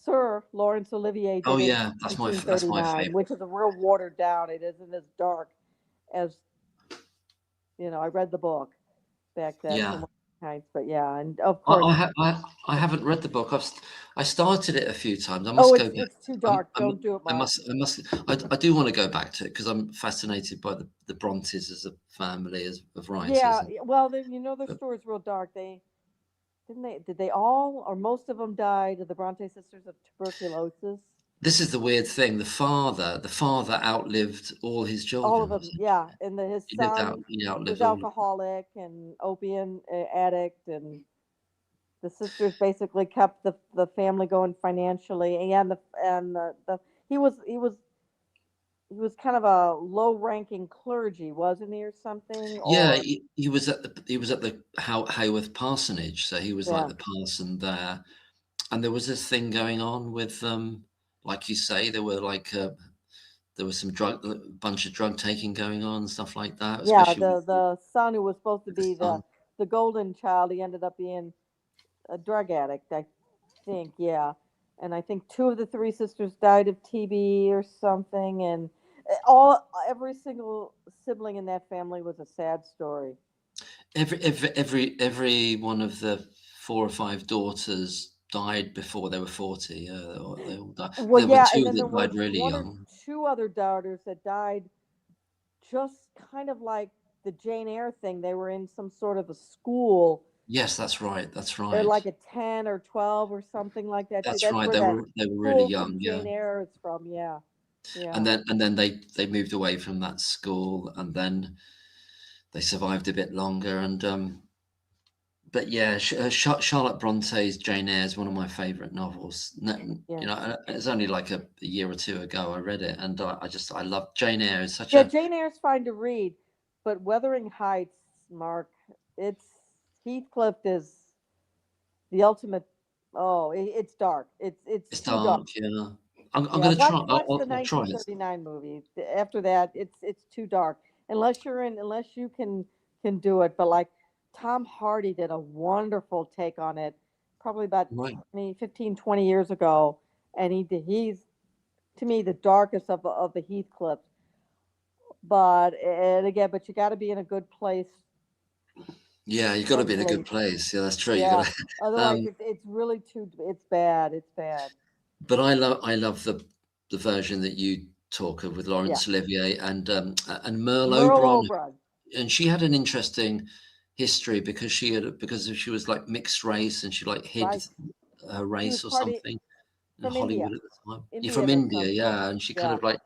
B: Sir Laurence Olivier
A: oh
B: did it
A: yeah,
B: in
A: that's my
B: 1939,
A: favorite.
B: which is a real watered down. It isn't as dark as I read the book back then from
A: Yeah.
B: Wuthering Heights, but yeah, and of
A: I,
B: course,
A: I, ha- I haven't read the book. I started it a few times. I
B: oh,
A: must go
B: it's
A: back.
B: it's too dark.
A: I'm,
B: Don't do it,
A: I
B: Mark.
A: must. I must. I do want to go back to it because I'm fascinated by the Brontes as a family as of writers.
B: Yeah,
A: And
B: well, their
A: but
B: story's real dark. Did they all or most of them died of the Bronte sisters of tuberculosis?
A: this is the weird thing. The father outlived all his
B: All of
A: children. I
B: them,
A: think
B: yeah. And his
A: he lived out.
B: son
A: He
B: was
A: outlived all of them.
B: alcoholic and opium addict, and the sisters basically kept the family going financially. And he was kind of a low ranking clergy, wasn't he, or something?
A: Yeah,
B: Or
A: he was at the Haworth parsonage, so he was like
B: yeah,
A: the parson there. And there was this thing going on with like you say, there was some bunch of drug taking going on and stuff like that,
B: yeah.
A: especially
B: The son who was supposed to
A: with the
B: be the
A: son.
B: the golden child, he ended up being a drug addict, I think. Yeah, and I think two of the three sisters died of TB or something, and every single sibling in that family was a sad story.
A: Every one of the 4 or 5 daughters died before they were 40. Yeah, they all died.
B: Well,
A: There were
B: yeah, and
A: two
B: then there
A: that
B: was
A: died really
B: one or
A: young.
B: two other daughters that died just kind of like the Jane Eyre thing. They were in some sort of a school
A: Yes, that's right. That's
B: at
A: right.
B: like a 10 or 12 or something like that too.
A: That's
B: That's
A: right.
B: where
A: They
B: that
A: were they were really
B: school from
A: young.
B: Jane
A: Yeah.
B: Eyre is from. Yeah,
A: And
B: yeah,
A: then they moved away from that school, and then they survived a bit longer. And but yeah, Charlotte Bronte's Jane Eyre is one of my favorite novels.
B: yeah.
A: It's only like a year or two ago I read it, and I love Jane Eyre. Is such
B: Yeah,
A: a
B: Jane Eyre's fine to read, but Wuthering Heights, Mark, it's Heathcliff is the ultimate. Oh, it's dark. It's
A: it's
B: too dark.
A: dark. Yeah, I'm
B: Yeah,
A: gonna
B: watch
A: try.
B: watch the
A: I'll try it.
B: 1939 movie. After that, it's too dark. Unless you can do it. But like Tom Hardy did a wonderful take on it, probably about
A: Right.
B: 20 years ago, and he's to me the darkest of the Heathcliff. But and again, but you got to be in a good place
A: Yeah, you got to be in a good
B: mentally.
A: place. Yeah, that's true. You
B: Yeah.
A: got to.
B: Otherwise,
A: Um,
B: it's really too. It's bad. It's bad.
A: but I love the version that you talk of with
B: Yeah.
A: Laurence Olivier and Merle
B: Merle
A: O'Brien.
B: Oberon.
A: And she had an interesting history because she was like mixed race, and she like hid
B: Right.
A: her
B: She was
A: race or
B: party
A: something in
B: from India.
A: Hollywood at the time. You're
B: India
A: from
B: at
A: India,
B: some point.
A: yeah, and she kind
B: Yeah.
A: of like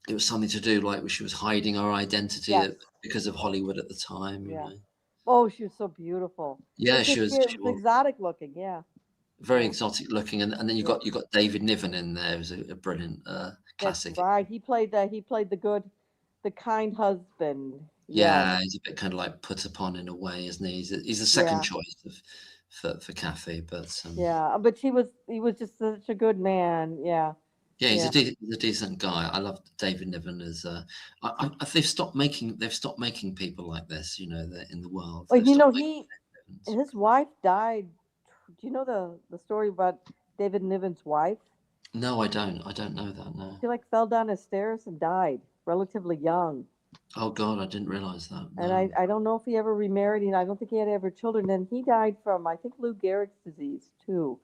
A: it was something to do like she was hiding her identity
B: Yes.
A: because of Hollywood at the time, you
B: Yeah.
A: know.
B: Oh, she was so beautiful.
A: Yeah,
B: It's
A: she
B: just
A: was.
B: it
A: She
B: was
A: was
B: exotic looking. Yeah.
A: very
B: Yeah.
A: exotic looking, and then
B: Yeah.
A: you got David Niven in there, who's a brilliant
B: That's
A: classic.
B: right. He played the good, the kind husband. Yes.
A: Yeah, he's a bit kind of like put upon in a way, isn't he? He's a second
B: Yeah.
A: choice for Kathy, but
B: Yeah. But he was just such a good man. Yeah.
A: yeah,
B: Yeah.
A: he's a decent guy. I love David Niven as they've stopped making people like this, you know, in the world.
B: Well,
A: They've stopped making
B: he
A: David Nivens.
B: his wife died. Do you know the story about David Niven's wife?
A: No, I don't know that. No.
B: She like fell down the stairs and died relatively young.
A: Oh God, I didn't realize that.
B: And
A: No.
B: I don't know if he ever remarried, and I don't think he had ever children. And he died from, I think, Lou Gehrig's disease too.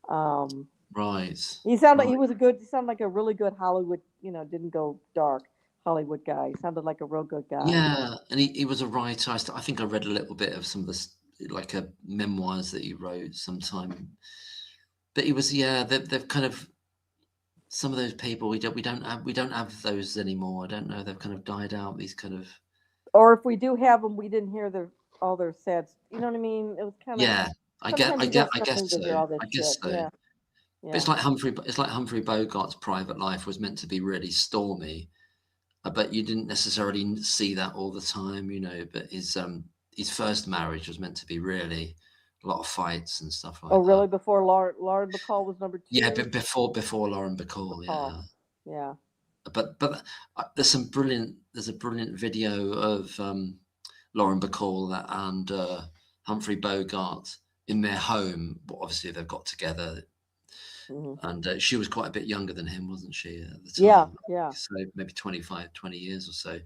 B: Um,
A: Right.
B: he sounded like
A: Right.
B: he sounded like a really good Hollywood, didn't go dark Hollywood guy. He sounded like a real good guy.
A: Yeah, and he was a writer. I think I read a little bit of some of like memoirs that he wrote sometime. But he was, yeah, they've kind of some of those people we don't have those anymore. I don't know. They've kind of died out. These kind of
B: Or if we do have them, we didn't hear all their sad. You know what I mean? It was kind of
A: yeah.
B: sometimes you just
A: I
B: don't
A: guess
B: need to
A: so.
B: hear all this
A: I guess
B: shit.
A: so.
B: Yeah,
A: But
B: yeah.
A: It's like Humphrey Bogart's private life was meant to be really stormy, but you didn't necessarily see that all the time, you know. But his first marriage was meant to be really a lot of fights and stuff
B: Oh,
A: like that.
B: really? Before Lauren Bacall was number
A: Yeah,
B: two?
A: but before Lauren Bacall,
B: Bacall.
A: yeah.
B: Yeah.
A: But there's a brilliant video of Lauren Bacall and Humphrey Bogart in their home. Well, obviously they've got together,
B: Hmm.
A: and she was quite a bit younger than him, wasn't she, at the
B: Yeah.
A: time?
B: Yeah.
A: So maybe 25, 20 years or so.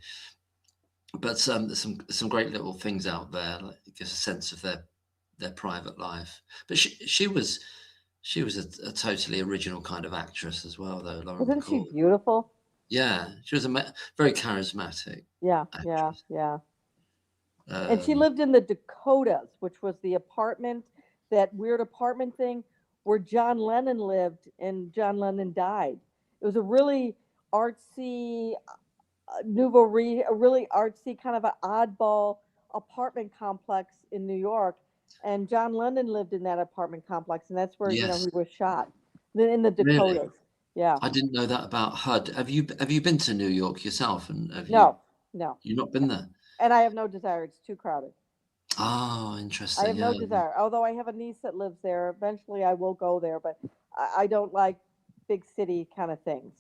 A: But there's some great little things out there, like it gives a sense of their private life. But she was a totally original kind of actress as well, though, Lauren
B: Isn't she
A: Bacall.
B: beautiful?
A: Yeah, she was very charismatic
B: Yeah. Yeah.
A: actress.
B: Yeah. And she
A: Um,
B: lived in the Dakotas, which was the apartment, that weird apartment thing where John Lennon lived and John Lennon died. It was a really artsy, a really artsy kind of an oddball apartment complex in New York. And John Lennon lived in that apartment complex, and that's where
A: yes,
B: he was shot. In the
A: really.
B: Dakotas. Yeah.
A: I didn't know that about HUD. Have you been to New York yourself? And
B: No, no,
A: you not been there?
B: and I have no desire. It's too crowded.
A: Oh,
B: I
A: interesting.
B: have no
A: Yeah.
B: desire. Although I have a niece that lives there. Eventually, I will go there, but I don't like big city kind of things.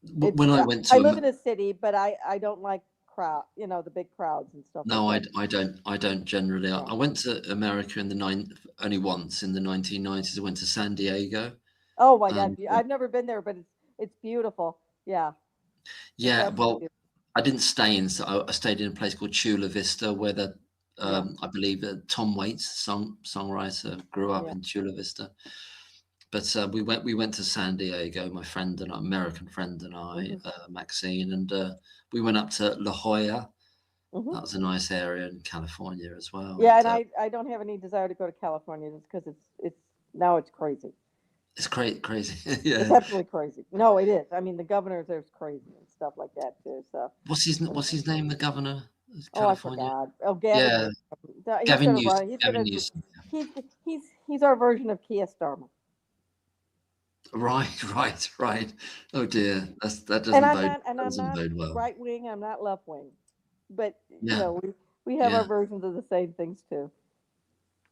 B: It's
A: When I went
B: I
A: to
B: live in a city, but I don't like crowd. The big crowds and stuff like
A: no,
B: that.
A: I don't generally.
B: Yeah.
A: I went to America in only once in the 1990s. I went to San Diego,
B: Oh my God,
A: and
B: I've never been there, but it's beautiful. Yeah, it's
A: yeah,
B: absolutely
A: well,
B: beautiful.
A: I didn't stay in. So I stayed in a place called Chula Vista, where
B: Yeah,
A: I believe Tom Waits, songwriter, grew up
B: yeah.
A: in Chula Vista. But we went to San Diego, my friend and American friend and I,
B: Hmm.
A: Maxine, and we went up to La Jolla.
B: Hmm.
A: That was a nice area in California as well.
B: Yeah,
A: And
B: and I don't have any desire to go to California just because it's now it's crazy.
A: it's crazy.
B: It's
A: Yeah.
B: absolutely crazy. No, it is. I mean, the governor there's crazy and stuff like that too. So,
A: What's his name? The governor of
B: oh, I
A: California.
B: forgot. Oh, Gavin
A: Yeah,
B: Newsom. He's gonna run. He's
A: Gavin
B: gonna.
A: Newsom.
B: He's he's our version of Keir Starmer.
A: Right, right. Oh dear,
B: And
A: that
B: I'm
A: doesn't
B: not
A: bode well.
B: right wing. I'm not left wing. But
A: Yeah,
B: we have our
A: yeah.
B: versions of the same things too.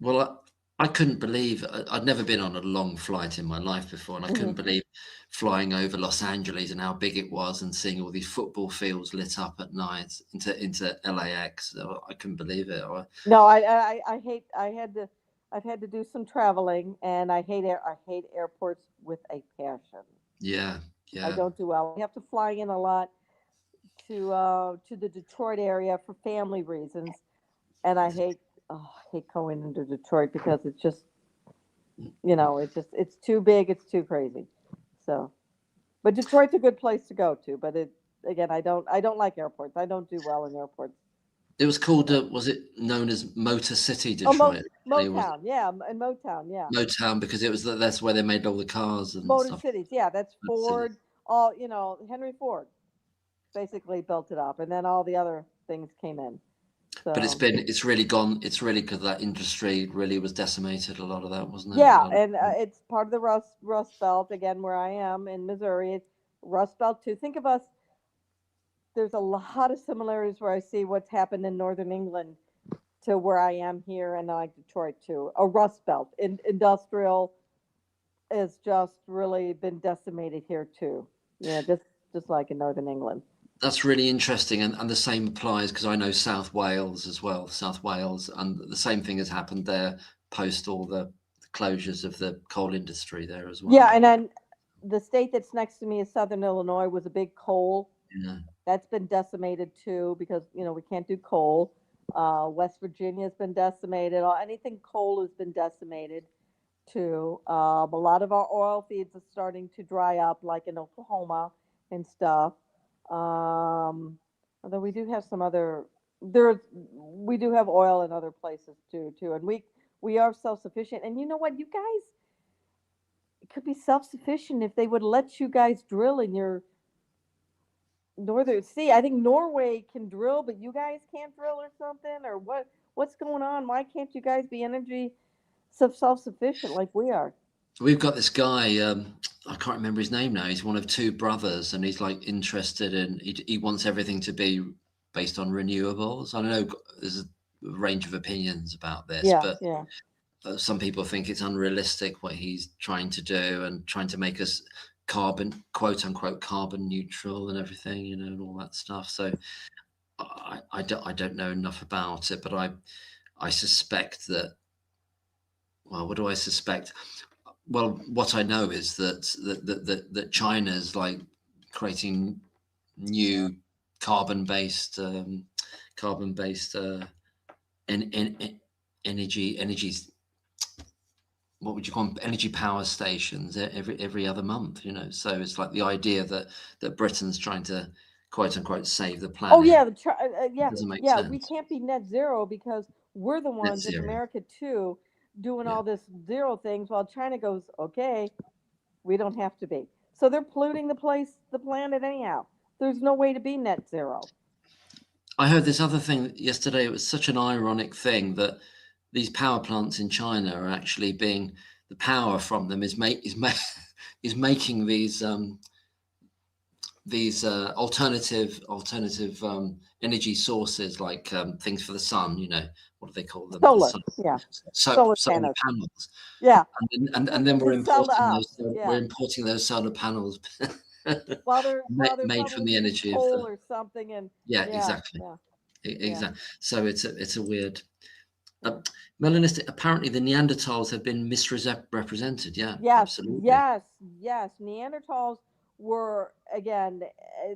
A: Well, I couldn't believe I'd never been on a long flight in my life before, and I
B: Hmm.
A: couldn't believe flying over Los Angeles and how big it was, and seeing all these football fields lit up at night into LAX. I couldn't believe it.
B: No, I hate. I've had to do some traveling, and I hate airports with a passion.
A: Yeah,
B: I
A: yeah,
B: don't do well. I have to fly in a lot to the Detroit area for family reasons, and I hate going into Detroit because it's just it's too big, it's too crazy. So, but Detroit's a good place to go to. But again, I don't like airports. I don't do well in airports.
A: it was called. Was it known as Motor City,
B: Oh,
A: Detroit? Originally, was it
B: Motown, yeah, in Motown, yeah.
A: Motown because it was that's where they made all the cars and
B: Motor
A: stuff.
B: cities, yeah, that's
A: Motor City.
B: Ford. all, Henry Ford basically built it up, and then all the other things came in.
A: But
B: So
A: it's really gone. It's really because that industry really was decimated. A lot of that, wasn't it?
B: yeah, and it's part of the Rust Belt again, where I am in Missouri. It's Rust Belt too. Think of us. There's a lot of similarities where I see what's happened in Northern England to where I am here, and like Detroit too. A Rust Belt, industrial, has just really been decimated here too. Yeah, just like in Northern England.
A: That's really interesting, and the same applies because I know South Wales as well. South Wales, and the same thing has happened there post all the closures of the coal industry there as
B: Yeah,
A: well.
B: and then the state that's next to me is Southern Illinois, was a big coal.
A: Yeah.
B: That's been decimated too because we can't do coal. West Virginia's been decimated. Anything coal has been decimated too. A lot of our oil fields are starting to dry up, like in Oklahoma and stuff. Although we do have some other there's we do have oil in other places too, and we are self sufficient. And you know what, you guys could be self sufficient if they would let you guys drill in your northern sea. I think Norway can drill, but you guys can't drill or something, or what's going on? Why can't you guys be energy self sufficient like we are?
A: We've got this guy. I can't remember his name now. He's one of two brothers, and he's like interested in. He wants everything to be based on renewables. I don't know. There's a range of opinions about this,
B: Yeah,
A: but
B: yeah.
A: some people think it's unrealistic what he's trying to do and trying to make us carbon, quote unquote, carbon neutral and everything, and all that stuff. So I don't know enough about it, but I suspect that. Well, what do I suspect? Well, what I know is that China's like creating new carbon-based carbon-based energy, what would you call them, energy power stations every other month, so it's like the idea that Britain's trying to quote unquote save the
B: Oh yeah,
A: planet
B: yeah,
A: doesn't make
B: yeah. We
A: sense.
B: can't be net zero because we're the
A: Net
B: ones in
A: zero.
B: America too doing
A: Yeah,
B: all this zero things, while China goes, okay, we don't have to be. So they're polluting the planet anyhow. There's no way to be net zero.
A: I heard this other thing yesterday. It was such an ironic thing that these power plants in China are actually being, the power from them is making these alternative energy sources, like things for the sun. What do they call them? The
B: Solar,
A: sun,
B: yeah,
A: so
B: solar
A: solar
B: panels,
A: panels,
B: yeah,
A: and then
B: to sell to us,
A: we're
B: yeah.
A: importing those solar panels
B: While they're
A: made from
B: probably
A: the
B: using
A: energy of
B: coal
A: the.
B: or something, and
A: Yeah,
B: yeah,
A: exactly.
B: yeah, yeah.
A: Exactly. So it's a weird.
B: Yeah.
A: Melanistic. Apparently, the Neanderthals have been misrepresented. Yeah,
B: Yes,
A: absolutely.
B: yes, yes. Neanderthals were again.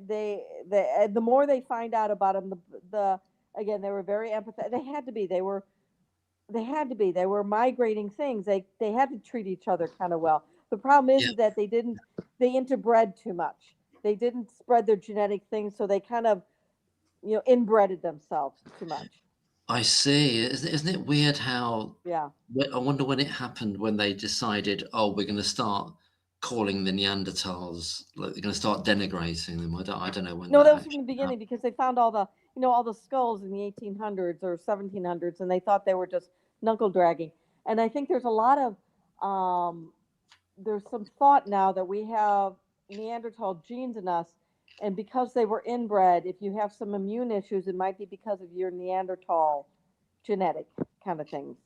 B: The more they find out about them, the again they were very empathetic. They had to be. They had to be. They were migrating things. They had to treat each other kind of well. The problem
A: Yeah,
B: is that they didn't. They interbred too much. They didn't spread their genetic things, so they kind of inbreded themselves too much.
A: I see. Isn't it weird how?
B: Yeah.
A: I wonder when it happened when they decided, oh, we're going to start calling the Neanderthals, like they're going to start denigrating them. I don't know when
B: No,
A: that
B: that was from the
A: actually
B: beginning
A: happened.
B: because they found all the skulls in the 1800s or 1700s, and they thought they were just knuckle dragging. And I think there's some thought now that we have Neanderthal genes in us, and because they were inbred, if you have some immune issues, it might be because of your Neanderthal genetic kind of things,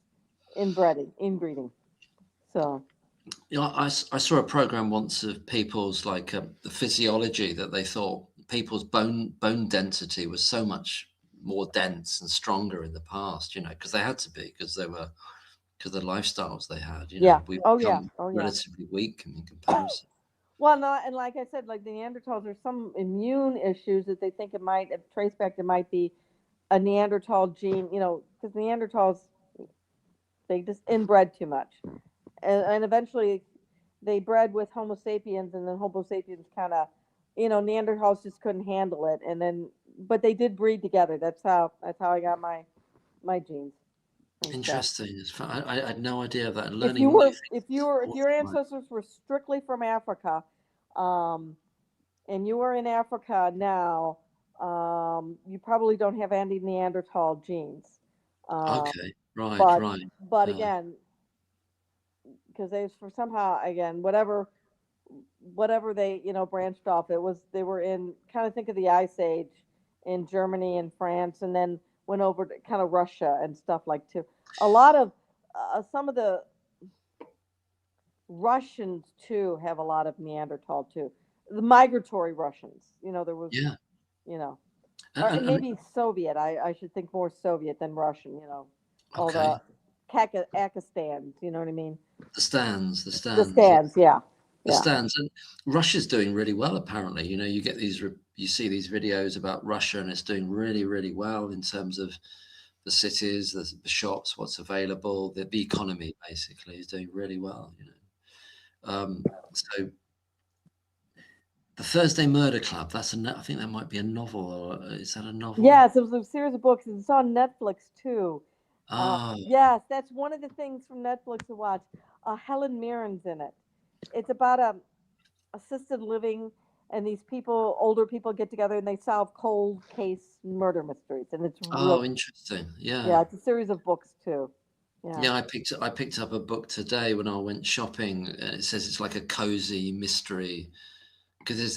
B: inbreeding. So
A: I saw a program once of people's like the physiology, that they thought people's bone density was so much more dense and stronger in the past, because they had to be, because of the lifestyles they had.
B: yeah,
A: We've
B: oh yeah,
A: become
B: oh yeah.
A: relatively weak in comparison.
B: Well, no, and like I said, like the Neanderthals, there's some immune issues that they think it might trace back to might be a Neanderthal gene, because Neanderthals they just inbred too much, and eventually they bred with Homo sapiens, and then Homo sapiens kind of, Neanderthals just couldn't handle it, and then but they did breed together. That's how I got my genes and stuff.
A: Interesting. I had no idea of that. And
B: If you
A: learning new
B: were
A: things
B: if
A: is
B: you were if your
A: awesome.
B: ancestors were strictly from Africa, um, and you are in Africa now, you probably don't have any Neanderthal genes. Um,
A: Okay. Right.
B: but
A: Right.
B: but
A: Uh,
B: again, because they for somehow again whatever they branched off, it was they were in kind of think of the Ice Age in Germany and France, and then went over to kind of Russia and stuff like too. A lot of some of the Russians too have a lot of Neanderthal too. The migratory Russians, there was,
A: yeah.
B: you know, or
A: And
B: maybe Soviet. I should think more Soviet than Russian. All
A: okay.
B: the Kakistans. You know what I mean?
A: The stands. The
B: The
A: stands.
B: stands. Yeah,
A: The
B: yeah,
A: stands. And Russia's doing really well. Apparently, you get you see these videos about Russia, and it's doing really, really well in terms of the cities, the shops, what's available, the economy basically is doing really well. So the Thursday Murder Club. I think that might be a novel, or is that a novel?
B: yes. It was a series of books. It's on Netflix too.
A: Oh,
B: Yes, that's one of the things from Netflix to watch. Helen Mirren's in it. It's about assisted living, and these people, older people, get together and they solve cold case murder mysteries, and it's real.
A: oh, interesting. Yeah.
B: Yeah, it's a series of books too. Yeah,
A: Yeah, I picked up a book today when I went shopping. It says it's like a cozy mystery because there's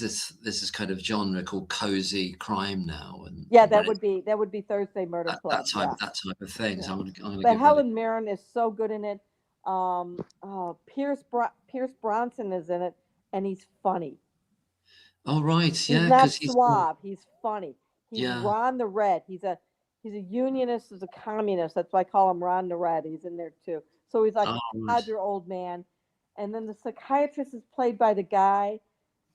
A: this kind of genre called cozy crime now, and
B: yeah,
A: when it's
B: that would be Thursday Murder
A: that, that
B: Club.
A: type
B: Yeah,
A: that type of thing. So
B: yeah.
A: I'm gonna
B: But
A: give that a
B: Helen Mirren is so good in it. Pierce Bronson is in it, and he's funny.
A: oh right,
B: He's
A: yeah,
B: not
A: because he's
B: suave. He's funny. He's
A: yeah.
B: Ron the Red. He's a unionist. He's a communist. That's why I call him Ron the Red. He's in there too. So he's like
A: Oh
B: a
A: right.
B: codger old man. And then the psychiatrist is played by the guy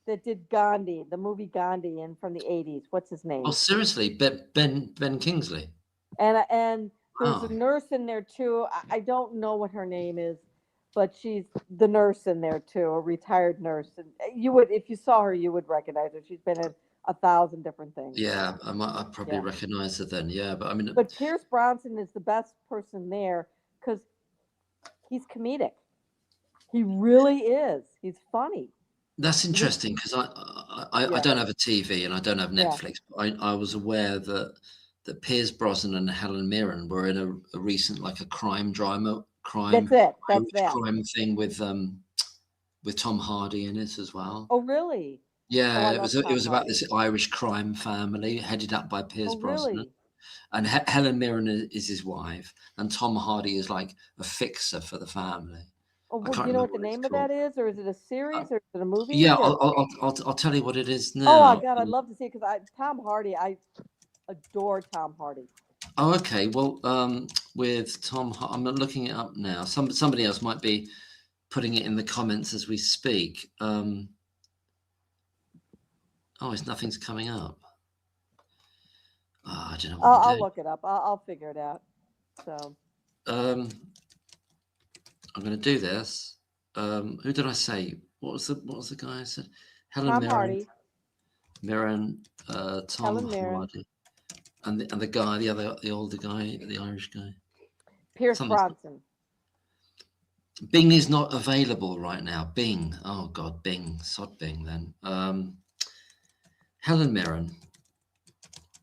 B: that did Gandhi, the movie Gandhi, and from the '80s. What's his
A: Oh
B: name?
A: seriously, Ben Kingsley.
B: And there's a
A: Wow.
B: nurse in there too. I don't know what her name is, but she's the nurse in there too, a retired nurse. And you would, if you saw her, you would recognize her. She's been in 1,000 different things.
A: Yeah, I probably
B: Yeah.
A: recognize it then. Yeah, but I mean
B: But Pierce Bronson is the best person there because he's comedic. He really is. He's funny.
A: that's
B: He,
A: interesting because I
B: yeah,
A: don't have a TV and I don't have
B: yeah.
A: Netflix, but I was aware that Piers Brosnan and Helen Mirren were in a recent like a crime drama,
B: That's it. That's
A: Irish
B: that.
A: crime thing with Tom Hardy in it as well.
B: Oh, really? Oh,
A: Yeah,
B: I
A: it
B: love
A: was it
B: Tom
A: was about
B: Hardy.
A: this Irish crime family headed up by
B: Oh,
A: Piers Brosnan,
B: really?
A: and Helen Mirren is his wife, and Tom Hardy is like a fixer for the family.
B: Oh,
A: I
B: well, do
A: can't
B: you know
A: remember
B: what the
A: what it's
B: name of
A: called.
B: that is, or is it a
A: Uh,
B: series, or is it a
A: yeah,
B: movie, or?
A: I'll tell you what it is
B: Oh, I
A: now.
B: God, I'd love to see it because Tom Hardy, I adore Tom Hardy.
A: Oh, okay. Well, with I'm looking it up now. Somebody else might be putting it in the comments as we speak. Oh, it's nothing's coming up. Oh, I don't know what I'm
B: I'll
A: doing.
B: look it up. I'll figure it out. So
A: Um, I'm going to do this. Who did I say? What was the guy I said? Helen
B: Tom
A: Mirren,
B: Hardy,
A: Tom
B: Helen Mirren,
A: Hardy, and the guy, the older guy, the Irish guy.
B: Pierce
A: Something.
B: Bronson.
A: Bing is not available right now. Bing. Oh God, Bing. Sod Bing then. Helen Mirren,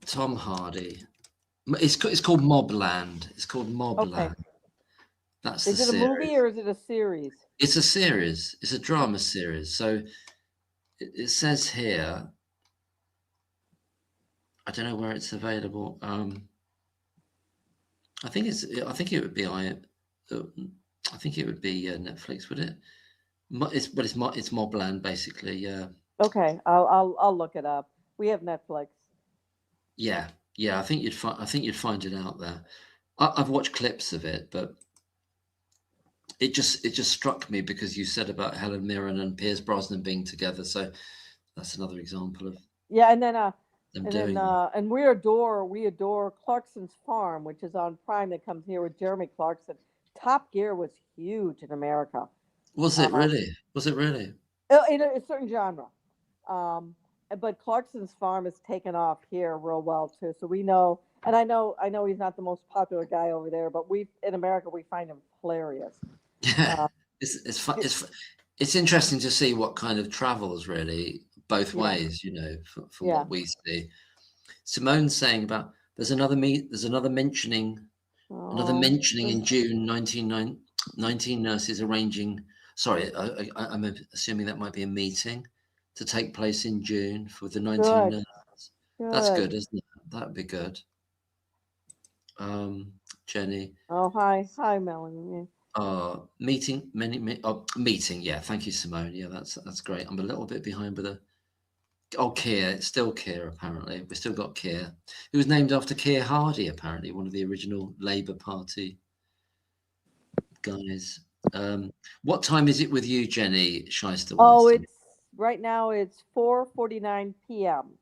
A: Tom Hardy. It's called Mobland. It's called
B: Okay.
A: Mobland. That's the
B: Is it a movie
A: series.
B: or is it a series?
A: It's a series. It's a drama series. So it says here. I don't know where it's available. I think it's. I think it would be. I think it would be Netflix. Would it? It's Mobland basically. Yeah.
B: Okay, I'll look it up. We have Netflix.
A: Yeah. Yeah. I think you'd find it out there. I've watched clips of it, but it just struck me because you said about Helen Mirren and Pierce Brosnan being together. So that's another example of
B: Yeah,
A: them doing that.
B: and we adore Clarkson's Farm, which is on Prime that comes here with Jeremy Clarkson. Top Gear was huge in America.
A: Was it
B: Um,
A: really? Was it really?
B: in a certain genre. Um, but Clarkson's Farm has taken off here real well too. So we know, and I know he's not the most popular guy over there, but we in America we find him hilarious.
A: Yeah.
B: Uh,
A: It's fun. It's interesting to see what kind of travels really both
B: Yeah.
A: ways, you know, from
B: Yeah.
A: what we see. Simone's saying about there's another another
B: Oh,
A: mentioning in June 19 nurses arranging. Sorry, I'm assuming that might be a meeting to take place in June for the 19
B: good.
A: nurses. That's
B: Good.
A: good, isn't it? That'd be good. Jenny.
B: Oh, hi. Hi, Melanie.
A: Meeting. Yeah, thank you, Simone. Yeah, that's great. I'm a little bit behind with Keir. It's still Keir, apparently. We've still got Keir. It was named after Keir Hardie, apparently, one of the original Labour Party guys. What time is it with you, Jenny? Shyster wants
B: Oh,
A: to know.
B: it's right now it's 4:49 p.m.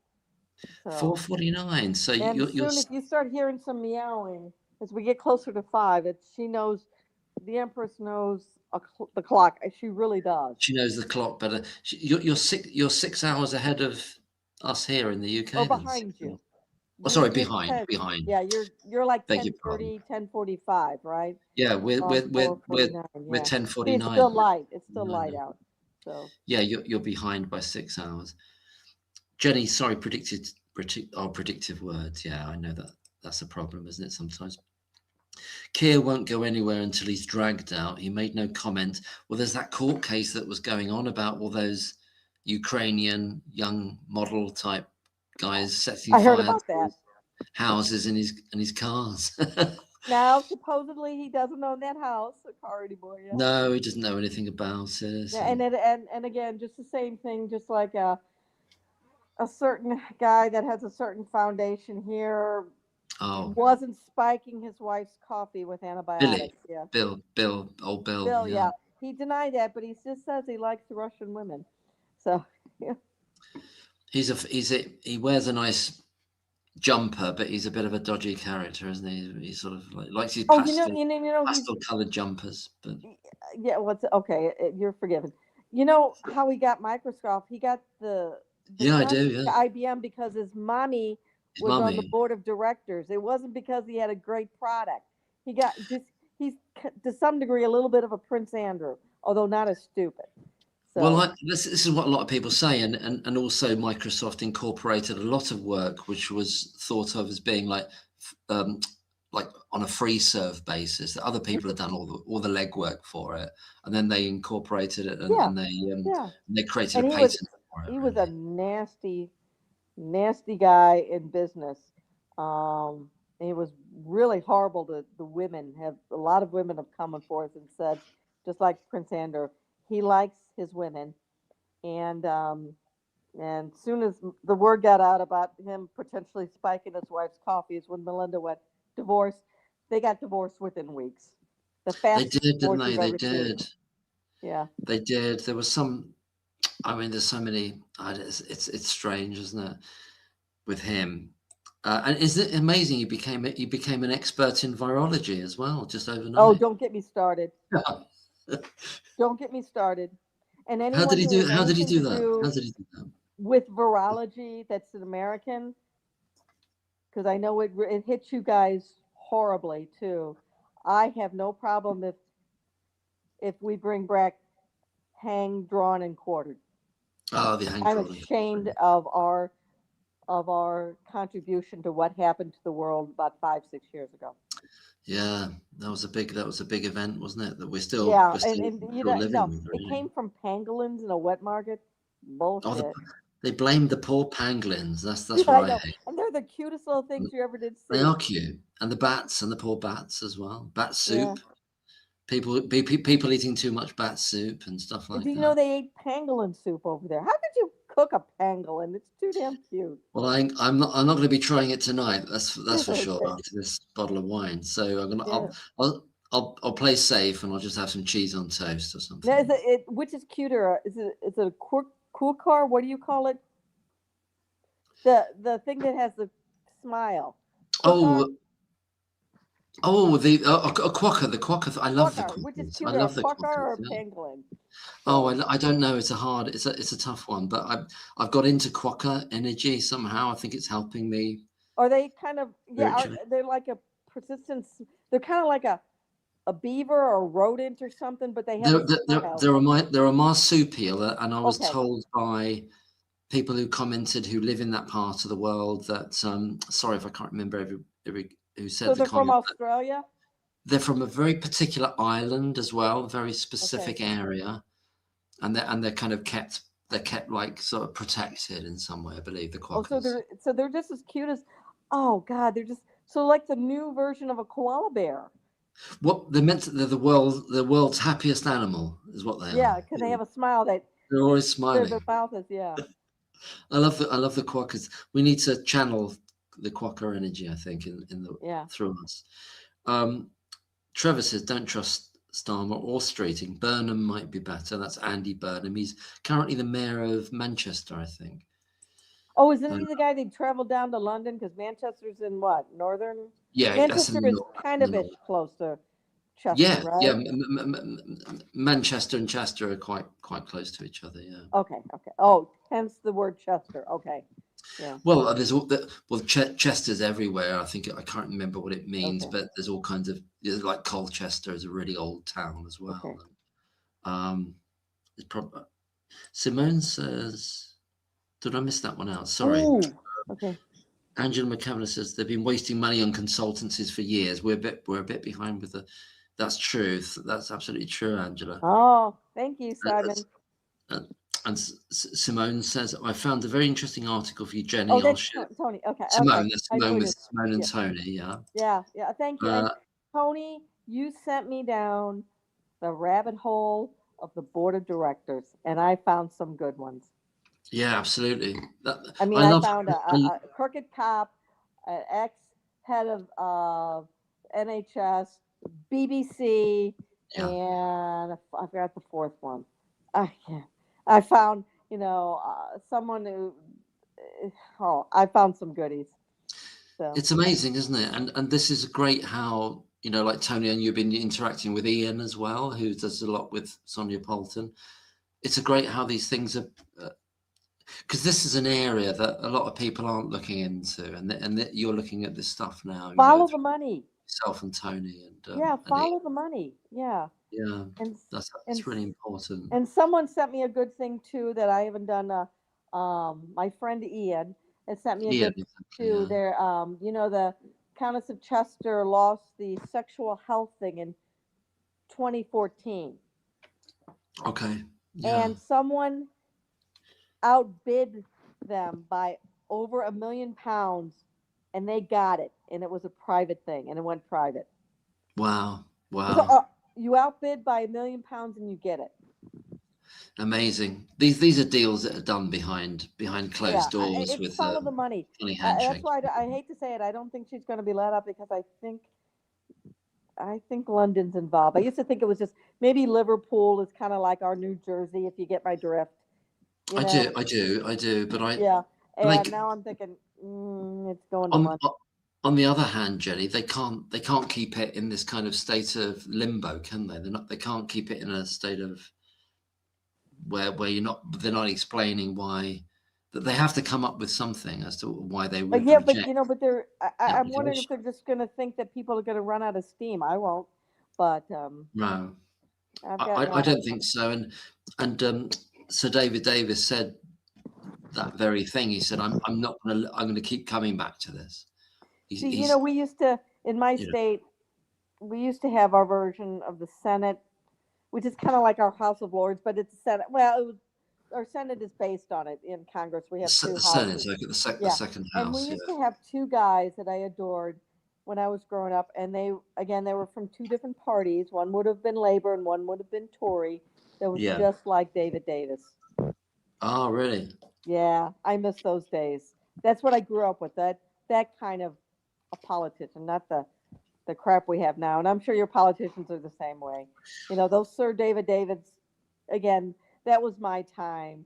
B: So,
A: 4:49. So
B: and
A: you're
B: soon if you start hearing some meowing as we get closer to 5, she knows the Empress knows the clock. She really does.
A: she knows the clock better. You're 6 hours ahead of us here in the
B: Or
A: UK then.
B: behind you.
A: Oh, sorry,
B: You're
A: behind,
B: 10.
A: behind.
B: Yeah, you're like
A: Beg your pardon.
B: 10:30, 10:45, right?
A: Yeah,
B: On 4:49.
A: we're
B: Yeah. See, it's
A: 10:49.
B: still light. It's still light out. So,
A: Yeah, you're behind by 6 hours. Jenny, sorry, predictive words. Yeah, I know that's a problem, isn't it? Sometimes. Keir won't go anywhere until he's dragged out. He made no comment. Well, there's that court case that was going on about all those Ukrainian young model type guys setting
B: I heard
A: fire to
B: about that.
A: his houses and his cars.
B: Now, supposedly he doesn't own that house, a car anymore. Yeah.
A: No, he doesn't know anything about it.
B: Yeah, and again, just the same thing, just like a certain guy that has a certain foundation here
A: Oh,
B: wasn't spiking his wife's coffee with
A: Billy,
B: antibiotics. Yeah.
A: Old Bill.
B: Bill,
A: Yeah,
B: yeah. He denied that, but he just says he likes Russian women. So, yeah.
A: he wears a nice jumper, but he's a bit of a dodgy character, isn't he? He's sort of likes his
B: Oh, he's
A: pastel coloured jumpers, but
B: yeah. What's okay? You're forgiven. You know how he got Microsoft? He got the
A: yeah, I
B: contract
A: do.
B: to
A: Yeah,
B: IBM because his mommy
A: his
B: was on the
A: mummy.
B: board of directors. It wasn't because he had a great product. He got just he's to some degree a little bit of a Prince Andrew, although not as stupid.
A: Well,
B: So
A: this is what a lot of people say, and also Microsoft incorporated a lot of work which was thought of as being um, like on a free serve basis. That other people had done all the legwork for it, and then they incorporated it
B: yeah,
A: and
B: yeah.
A: they created a
B: And
A: patent for it.
B: he was a
A: Really,
B: nasty guy in business. He was really horrible to the women. Have a lot of women have come forth and said, just like Prince Andrew, he likes his women, and soon as the word got out about him potentially spiking his wife's coffee, is when Melinda went divorce. They got divorced within weeks. The
A: they
B: fastest
A: did, didn't
B: divorce
A: they?
B: you've
A: They
B: ever seen.
A: did.
B: Yeah.
A: They did. There was some. I mean, there's so many. It's strange, isn't it, with him? And isn't it amazing? He became an expert in virology as well, just
B: Oh,
A: overnight.
B: don't get me started. Don't get me started. And
A: How did
B: anyone
A: he
B: who
A: do?
B: has
A: How did he
B: anything to
A: do that? How
B: do
A: did he do that?
B: with virology that's an American, because I know it hits you guys horribly too. I have no problem if we bring back hang, drawn, and quartered.
A: Oh, the hand
B: I'm
A: drawing.
B: ashamed of our contribution to what happened to the world about 5 6 years ago.
A: Yeah, that was a big event, wasn't it? That
B: Yeah,
A: we're
B: and
A: still living
B: no,
A: with,
B: it
A: really.
B: came from pangolins in a wet market.
A: Oh,
B: Bullshit.
A: they blamed the poor pangolins.
B: Yeah,
A: That's what
B: I
A: I
B: know,
A: hate.
B: and they're the cutest little things you ever did
A: They
B: see.
A: are cute, and the bats and the poor bats as well. Bat
B: Yeah.
A: soup. People eating too much bat soup and stuff
B: Do
A: like
B: you know
A: that.
B: they ate pangolin soup over there? How could you cook a pangolin? It's too damn cute.
A: Well, I'm not going to be trying it tonight. That's for sure.
B: Okay.
A: After this bottle of wine, so I'm gonna
B: Yeah.
A: I'll play safe and I'll just have some cheese on toast or
B: Now,
A: something.
B: which is cuter? Is it a cool car? What do you call it? The thing that has the smile. Quokar?
A: Oh, oh, a quokka, the quokka. I love the
B: Quokar. Which is
A: quokkas. I
B: cuter, a
A: love the
B: quokar or
A: quokkas.
B: a
A: Yeah.
B: pangolin?
A: Oh,
B: So,
A: I don't know. It's a tough one, but I've got into quokka energy somehow. I think it's helping me
B: are they kind of yeah?
A: spiritually.
B: They're like a persistence. They're kind of like a beaver or a rodent or something, but they have a smile.
A: They're a marsupial, and I was
B: Okay.
A: told by people who commented who live in that part of the world that sorry if I can't remember every who said
B: So
A: the
B: they're from
A: comment.
B: Australia?
A: They're from a very particular island as well, very
B: Okay.
A: specific area, and they're kind of kept like sort of protected in some way, I believe, the
B: Oh, so
A: quokkas.
B: they're just as cute as, oh God, they're just so like the new version of a koala bear.
A: What they're the world's happiest animal is what they
B: Yeah,
A: are.
B: because they have a smile that
A: They're always
B: their
A: smiling.
B: mouth is, yeah.
A: I love the quokkas. We need to channel the quokka energy, I think, in the
B: Yeah.
A: through us. Trevor says, "Don't trust Starmer or Streeting. Burnham might be better." That's Andy Burnham. He's currently the mayor of Manchester, I think.
B: Oh, isn't
A: Uh,
B: he the guy that traveled down to London? Because Manchester's in what? Northern?
A: yeah, that's in
B: Manchester
A: the
B: is
A: north.
B: kind
A: In the
B: of ish
A: north.
B: close to Chester,
A: Yeah, yeah.
B: right?
A: Manchester and Chester are quite close to each other. Yeah.
B: Okay, okay. Oh, hence the word Chester. Okay. Yeah.
A: Well, there's all the Chester's everywhere. I think I can't remember what it means,
B: Okay.
A: but there's all kinds of like Colchester is a really old town as
B: Okay.
A: well. It's probably Simone says, "Did I miss that one out? Sorry."
B: Ooh. Okay.
A: Angela McCavan says they've been wasting money on consultancies for years. We're a bit behind with the. That's true. That's absolutely true, Angela.
B: Oh, thank you,
A: That's-
B: Simon.
A: and Simone says, I found a very interesting article for you,
B: Oh,
A: Jenny. I'll
B: that's
A: share.
B: Tony. Okay. Okay.
A: Simone, that's
B: I know
A: Simone
B: it
A: with
B: is.
A: Simone and
B: Yeah.
A: Tony. Yeah.
B: Yeah. Yeah. Thank you. And
A: Uh,
B: Tony, you sent me down the rabbit hole of the board of directors, and I found some good ones.
A: yeah, absolutely.
B: I mean,
A: I
B: I
A: love.
B: found a crooked cop, an ex head of NHS, BBC,
A: Yeah.
B: and I forgot the fourth one. I can't. I found, someone who. Oh, I found some goodies. So.
A: It's amazing, isn't it? And this is great how, like Tony and you've been interacting with Ian as well, who does a lot with Sonia Polton. It's a great how these things are, because this is an area that a lot of people aren't looking into, and that you're looking at this stuff now,
B: Follow the
A: through
B: money.
A: yourself and Tony
B: Yeah,
A: and Ian.
B: follow the money. Yeah,
A: Yeah,
B: and and
A: that's really important.
B: and someone sent me a good thing too that I haven't done. My friend Ian has sent me a
A: Ian,
B: good
A: exactly.
B: too.
A: Yeah.
B: There, the Countess of Chester lost the sexual health thing in 2014,
A: Okay. Yeah.
B: and someone outbid them by over £1 million, and they got it, and it was a private thing, and it went private.
A: Wow.
B: So
A: Wow.
B: you outbid by £1 million, and you get it.
A: Amazing. These are deals that are done behind
B: Yeah,
A: closed doors
B: it's
A: with
B: follow the money.
A: funny
B: That's
A: handshakes.
B: why I hate to say it. I don't think she's going to be let up because I think London's involved. I used to think it was just maybe Liverpool is kind of like our New Jersey, if you get my drift. You
A: I
B: know?
A: do, but
B: Yeah.
A: like
B: And now I'm thinking it's going to
A: on
B: money.
A: on the other hand, Jenny, they can't keep it in this kind of state of limbo, can they? They can't keep it in a state of where they're not explaining why, that they have to come up with something as to why they
B: But
A: would
B: yeah,
A: reject
B: but
A: the
B: I'm wondering if
A: application.
B: they're just going to think that people are going to run out of steam. I won't, but
A: No,
B: I've got
A: I
B: my.
A: don't think so. And Sir David Davis said that very thing. He said, I'm going to keep coming back to this."
B: See,
A: He's
B: we used to in my
A: you know
B: state, we used to have our version of the Senate, which is kind of like our House of Lords, but it's a Senate. Well, our Senate is based on it. In Congress, we have two
A: the Senate,
B: houses.
A: like the
B: Yeah,
A: second
B: and we
A: house.
B: used
A: Yeah,
B: to have two guys that I adored when I was growing up, and they were from two different parties. One would have been Labor, and one would have been Tory. That was
A: yeah.
B: just like David Davis.
A: Oh, really?
B: Yeah, I miss those days. That's what I grew up with. That kind of a politician, not the crap we have now. And I'm sure your politicians are the same way. Those Sir David Davids, again, that was my time.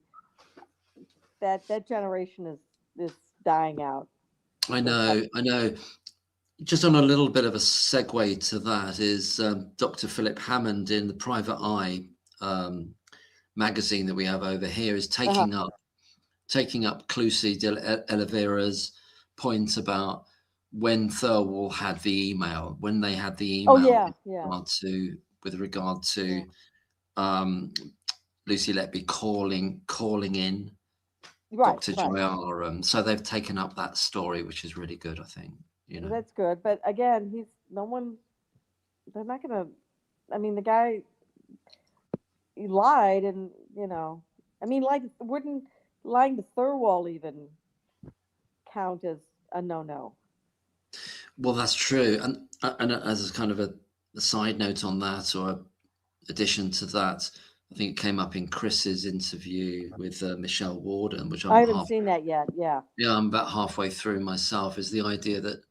B: That generation is dying out.
A: I
B: They're cut.
A: know, I know. Just on a little bit of a segue to that is Dr. Philip Hammond in the Private Eye magazine that we have over here is
B: Uh-huh.
A: taking up Clusi de Oliveira's point about when Thirlwall had the email, when they had the
B: Oh
A: email
B: yeah, yeah,
A: with regard to
B: yeah.
A: Lucy Letby calling in
B: Right,
A: Dr.
B: right.
A: Jayar. So they've taken up that story, which is really good, I think. You know.
B: That's good. But again, he's no one. They're not gonna. I mean, the guy he lied, and I mean, like, wouldn't lying to Thurwall even count as a no-no?
A: Well, that's true. And as a kind of a side note on that, or addition to that, I think it came up in Chris's interview with Michelle Warden, which
B: I haven't seen that yet. Yeah.
A: I'm about halfway through myself. Is the idea that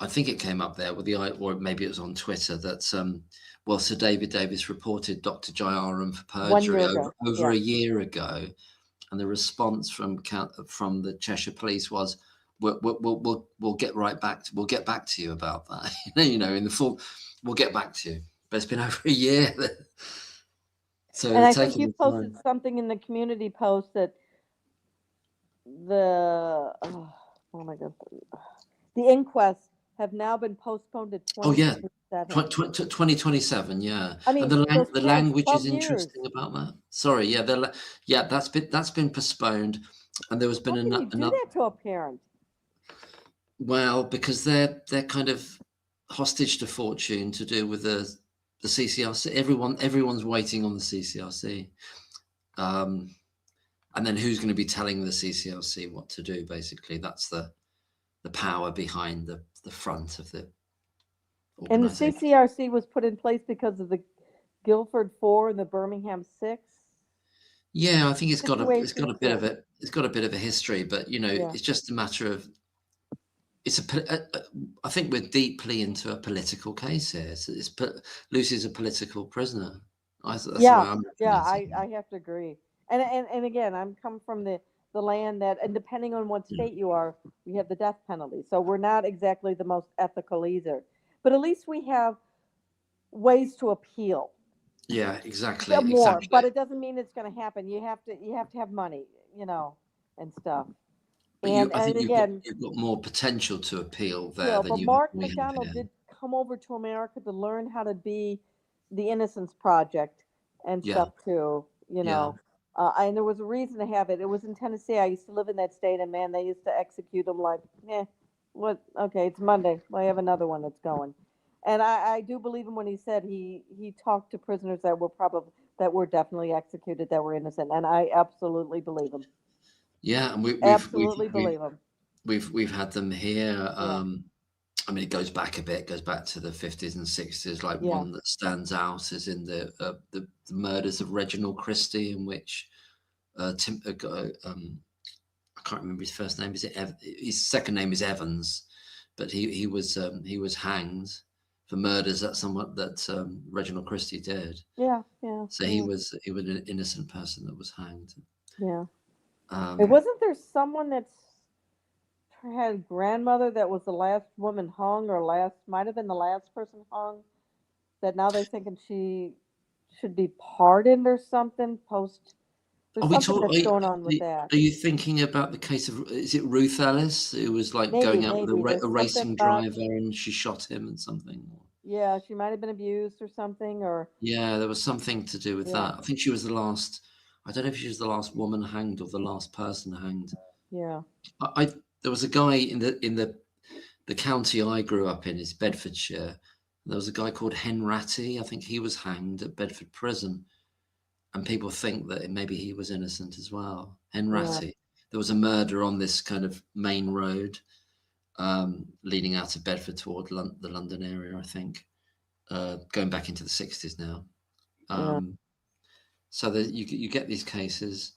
A: I think it came up there with or maybe it was on Twitter that well, Sir David Davis reported Dr. Jayaram for
B: 1 year
A: perjury
B: ago.
A: over
B: Yeah.
A: a year ago, and the response from the Cheshire Police was, we'll get we'll get back to you about that. In the full, we'll get back to you. But it's been over a year, so
B: And
A: they're
B: I think
A: taking
B: you
A: the
B: posted
A: time.
B: something in the community post that oh my god, the inquests have now been postponed to
A: Oh yeah,
B: 2027.
A: 2027. Yeah,
B: I
A: and
B: mean, so
A: the
B: yeah, it's
A: language is
B: 12 years.
A: interesting about that. Sorry, yeah, yeah, that's been postponed, and there has been
B: How can you do
A: another.
B: that to a parent?
A: Well, because they're kind of hostage to fortune to do with the CCRC. Everyone's waiting on the CCRC, um, and then who's going to be telling the CCRC what to do? Basically, that's the power behind the front of the
B: And the
A: organisation.
B: CCRC was put in place because of the Guildford Four and the Birmingham Six
A: Yeah, I think it's got a
B: situations.
A: bit
B: Yeah,
A: of it. It's got a bit of a history, but
B: yeah,
A: it's just a matter of I think we're deeply into a political case here. Lucy's a political prisoner. That's the way
B: yeah,
A: I'm looking
B: yeah.
A: at it.
B: I have to agree. And again, I'm come from the land that, and depending on what
A: Yeah,
B: state you are, we have the death penalty. So we're not exactly the most ethical either. But at least we have ways to appeal.
A: yeah,
B: Yeah,
A: exactly,
B: more, but
A: exactly.
B: it doesn't mean it's going to happen. You have to have money, and stuff.
A: But I
B: And
A: think
B: again,
A: you've got more potential to appeal there
B: appeal.
A: than
B: But Mark
A: we have
B: McDonald
A: here.
B: did come over to America to learn how to be the Innocence Project and
A: Yeah,
B: stuff too.
A: yeah,
B: And there was a reason to have it. It was in Tennessee. I used to live in that state, and man, they used to execute them like, what? Okay, it's Monday. Well, I have another one that's going. And I do believe him when he said he talked to prisoners that were definitely executed, that were innocent, and I absolutely believe him.
A: yeah. And
B: Absolutely believe him.
A: we've had them here.
B: Yeah,
A: I mean, it goes back a bit. It goes back to the 50s and 60s. Like
B: yeah.
A: one that stands out is in the murders of Reginald Christie, in which I can't remember his first name. Is it his second name is Evans, but he was hanged for murders that Reginald Christie did.
B: Yeah, yeah,
A: So
B: yeah,
A: he was an innocent person that was hanged.
B: yeah. It
A: Um,
B: wasn't there someone that's had a grandmother that was the last woman hung, or might have been the last person hung, that now they're thinking she should be pardoned or something post.
A: are
B: There's
A: we
B: something
A: talking?
B: that's going on with that.
A: Are you thinking about the case of, is it Ruth Ellis, who was like
B: Maybe,
A: going out with
B: maybe
A: a
B: there's something
A: racing
B: about,
A: driver and she shot him and something?
B: yeah, she might have been abused or something, or
A: Yeah, there was something to do with
B: yeah,
A: that. I think she was the last. I don't know if she was the last woman hanged or the last person hanged.
B: yeah,
A: I there was a guy in the county I grew up in is Bedfordshire. There was a guy called Henratty. I think he was hanged at Bedford Prison, and people think that maybe he was innocent as well.
B: yeah,
A: Henratty. There was a murder on this kind of main road leading out of Bedford toward the London area. I think going back into the 60s now.
B: yeah.
A: Um, so you get these cases,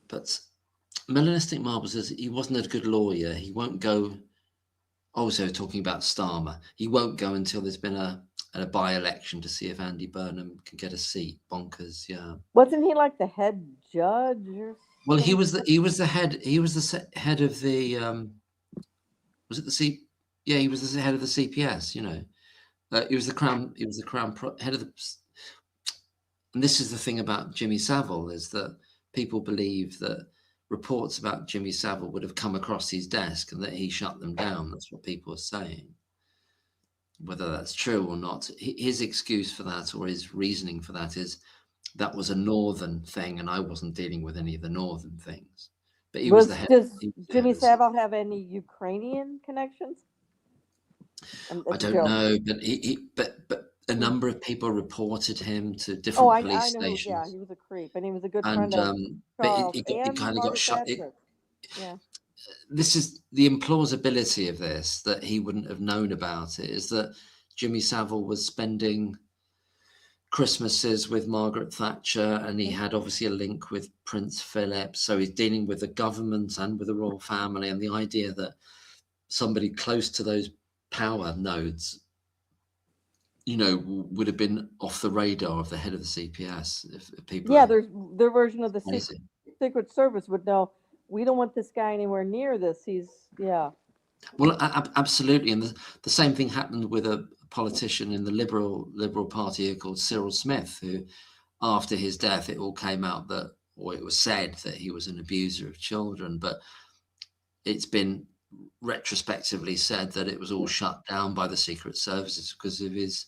A: but Melanistic Marble says he wasn't a good lawyer. He won't go. Also, talking about Starmer, he won't go until there's been a by-election to see if Andy Burnham can get a seat. Bonkers, yeah.
B: Wasn't he like the head judge or
A: Well,
B: something?
A: he was the head of the was it the C? Yeah, he was the head of the CPS. He was the head of the. And this is the thing about Jimmy Savile, is that people believe that reports about Jimmy Savile would have come across his desk and that he shut them down. That's what people are saying. Whether that's true or not, his excuse for that, or his reasoning for that, is that was a northern thing, and I wasn't dealing with any of the northern things. But he was the
B: Was
A: head.
B: does
A: He was the head
B: Jimmy
A: of the.
B: Savile have any Ukrainian connections?
A: I
B: That's a
A: don't
B: joke.
A: know, but but a
B: Mm.
A: number of people reported him to
B: Oh,
A: different
B: I
A: police
B: know who. Yeah,
A: stations,
B: he was a creep, and he was a good friend
A: and
B: of
A: but
B: Charles
A: it
B: and
A: kind of got
B: Margaret
A: shut.
B: Thatcher. Yeah.
A: This is the implausibility of this, that he wouldn't have known about it, is that Jimmy Savile was spending Christmases with Margaret Thatcher, and he had obviously a link with Prince Philip, so he's dealing with the government and with the royal family, and the idea that somebody close to those power nodes, would have been off the radar of the head of the CPS if people
B: Yeah,
A: are
B: their version of the
A: crazy.
B: Secret Service would know. We don't want this guy anywhere near this. Yeah.
A: Well, absolutely, and the same thing happened with a politician in the Liberal Party here called Cyril Smith, who, after his death, it all came out that, or it was said that he was an abuser of children, but it's been retrospectively said that it was all shut down by the Secret Services because of his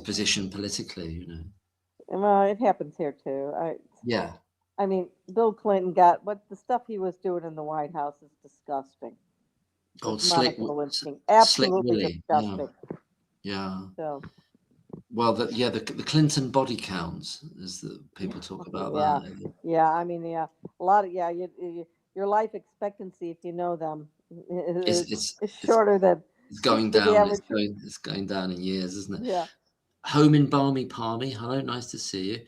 A: position politically.
B: Well, it happens here too.
A: Yeah.
B: I mean, Bill Clinton got what the stuff he was doing in the White House is disgusting.
A: Old
B: With Monica Lewinsky,
A: Slick
B: absolutely
A: Willie. Yeah.
B: disgusting.
A: Yeah.
B: So,
A: Well, the Clinton body counts, as the people talk about
B: yeah,
A: that.
B: yeah. I mean, yeah, a lot of yeah. Your life expectancy, if you know them,
A: It's
B: is,
A: it's
B: is
A: it's
B: shorter than
A: it's going
B: the
A: down.
B: average.
A: It's going down in years, isn't it?
B: Yeah.
A: Home in balmy Palmy. Hello, nice to see you.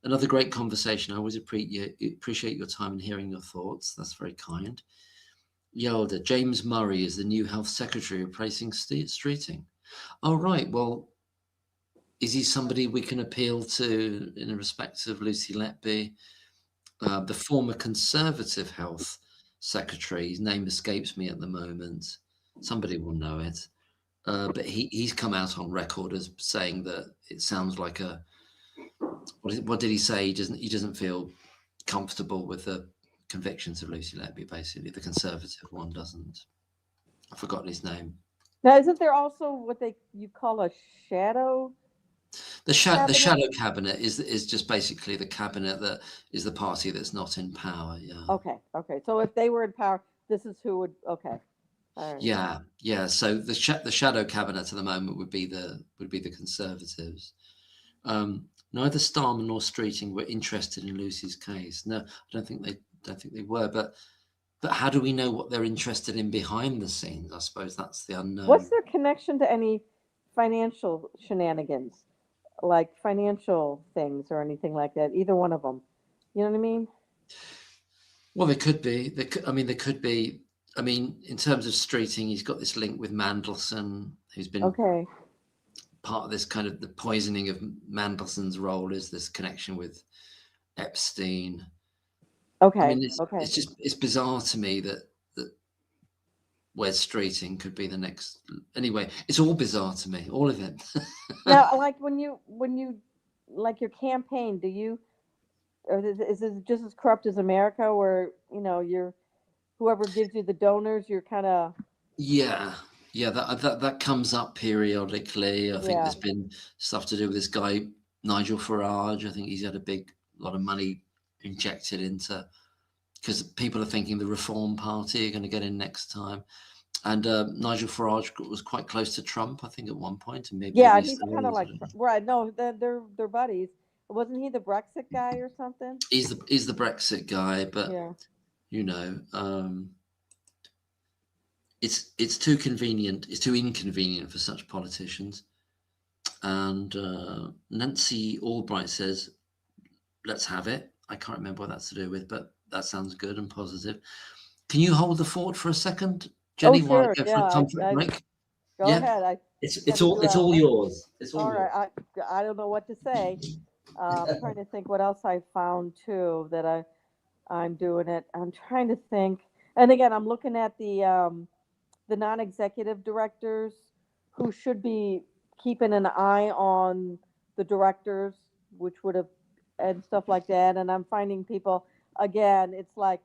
A: Another great conversation. I always appreciate your time and hearing your thoughts. That's very kind. Yelda, James Murray is the new health secretary replacing Streeting. Oh, right. Well, is he somebody we can appeal to in respect of Lucy Letby? The former Conservative health secretary, his name escapes me at the moment. Somebody will know it. But he's come out on record as saying that it sounds like what did he say? He doesn't feel comfortable with the convictions of Lucy Letby, basically. The Conservative one doesn't. I've forgotten his name.
B: Now, isn't there also what you call a shadow
A: The
B: cabinet?
A: shadow cabinet is just basically the cabinet that is the party that's not in power. Yeah.
B: Okay, okay. So if they were in power, this is who would. Okay, all right.
A: Yeah. So the shadow cabinet at the moment would be the Conservatives. Neither Starmer nor Streeting were interested in Lucy's case. No, I don't think they were. But how do we know what they're interested in behind the scenes? I suppose that's the
B: What's
A: unknown.
B: their connection to any financial shenanigans, like financial things or anything like that? Either one of them. You know what I mean?
A: Well, there could be. There could be. In terms of Streeting, he's got this link with Mandelson, who's been
B: Okay.
A: part of this kind of the poisoning of Mandelson's role is this connection with Epstein.
B: Okay.
A: It's
B: Okay.
A: it's bizarre to me that Wes Streeting could be the next. Anyway, it's all bizarre to me, all of it.
B: Now, like when you like your campaign, do you or is it just as corrupt as America, where you're whoever gives you the donors, you're kind of
A: Yeah, that comes up periodically. I think
B: yeah
A: there's been stuff to do with this guy Nigel Farage. I think he's had a lot of money injected into, because people are thinking the Reform Party are going to get in next time. And Nigel Farage was quite close to Trump, I think, at one point, and maybe
B: yeah.
A: he
B: He's
A: still
B: kind of
A: is. I
B: like
A: don't know.
B: right. No, they're buddies. Wasn't he the Brexit guy or something?
A: He's the Brexit guy, but
B: Yeah.
A: you know, it's too convenient. It's too inconvenient for such politicians. And Nancy Albright says, "Let's have it." I can't remember what that's to do with, but that sounds good and positive. Can you hold the fort for a second,
B: Oh,
A: Jenny, while I
B: sure.
A: go for
B: Yeah.
A: a comfort break?
B: Go
A: Yeah,
B: ahead. I
A: it's
B: got to
A: all
B: do.
A: it's all yours. It's all
B: All
A: yours.
B: right. I don't know what to say. I'm trying to think what else I found too that I'm doing it. I'm trying to think. And again, I'm looking at the non-executive directors who should be keeping an eye on the directors, which would have and stuff like that. And I'm finding people again. It's like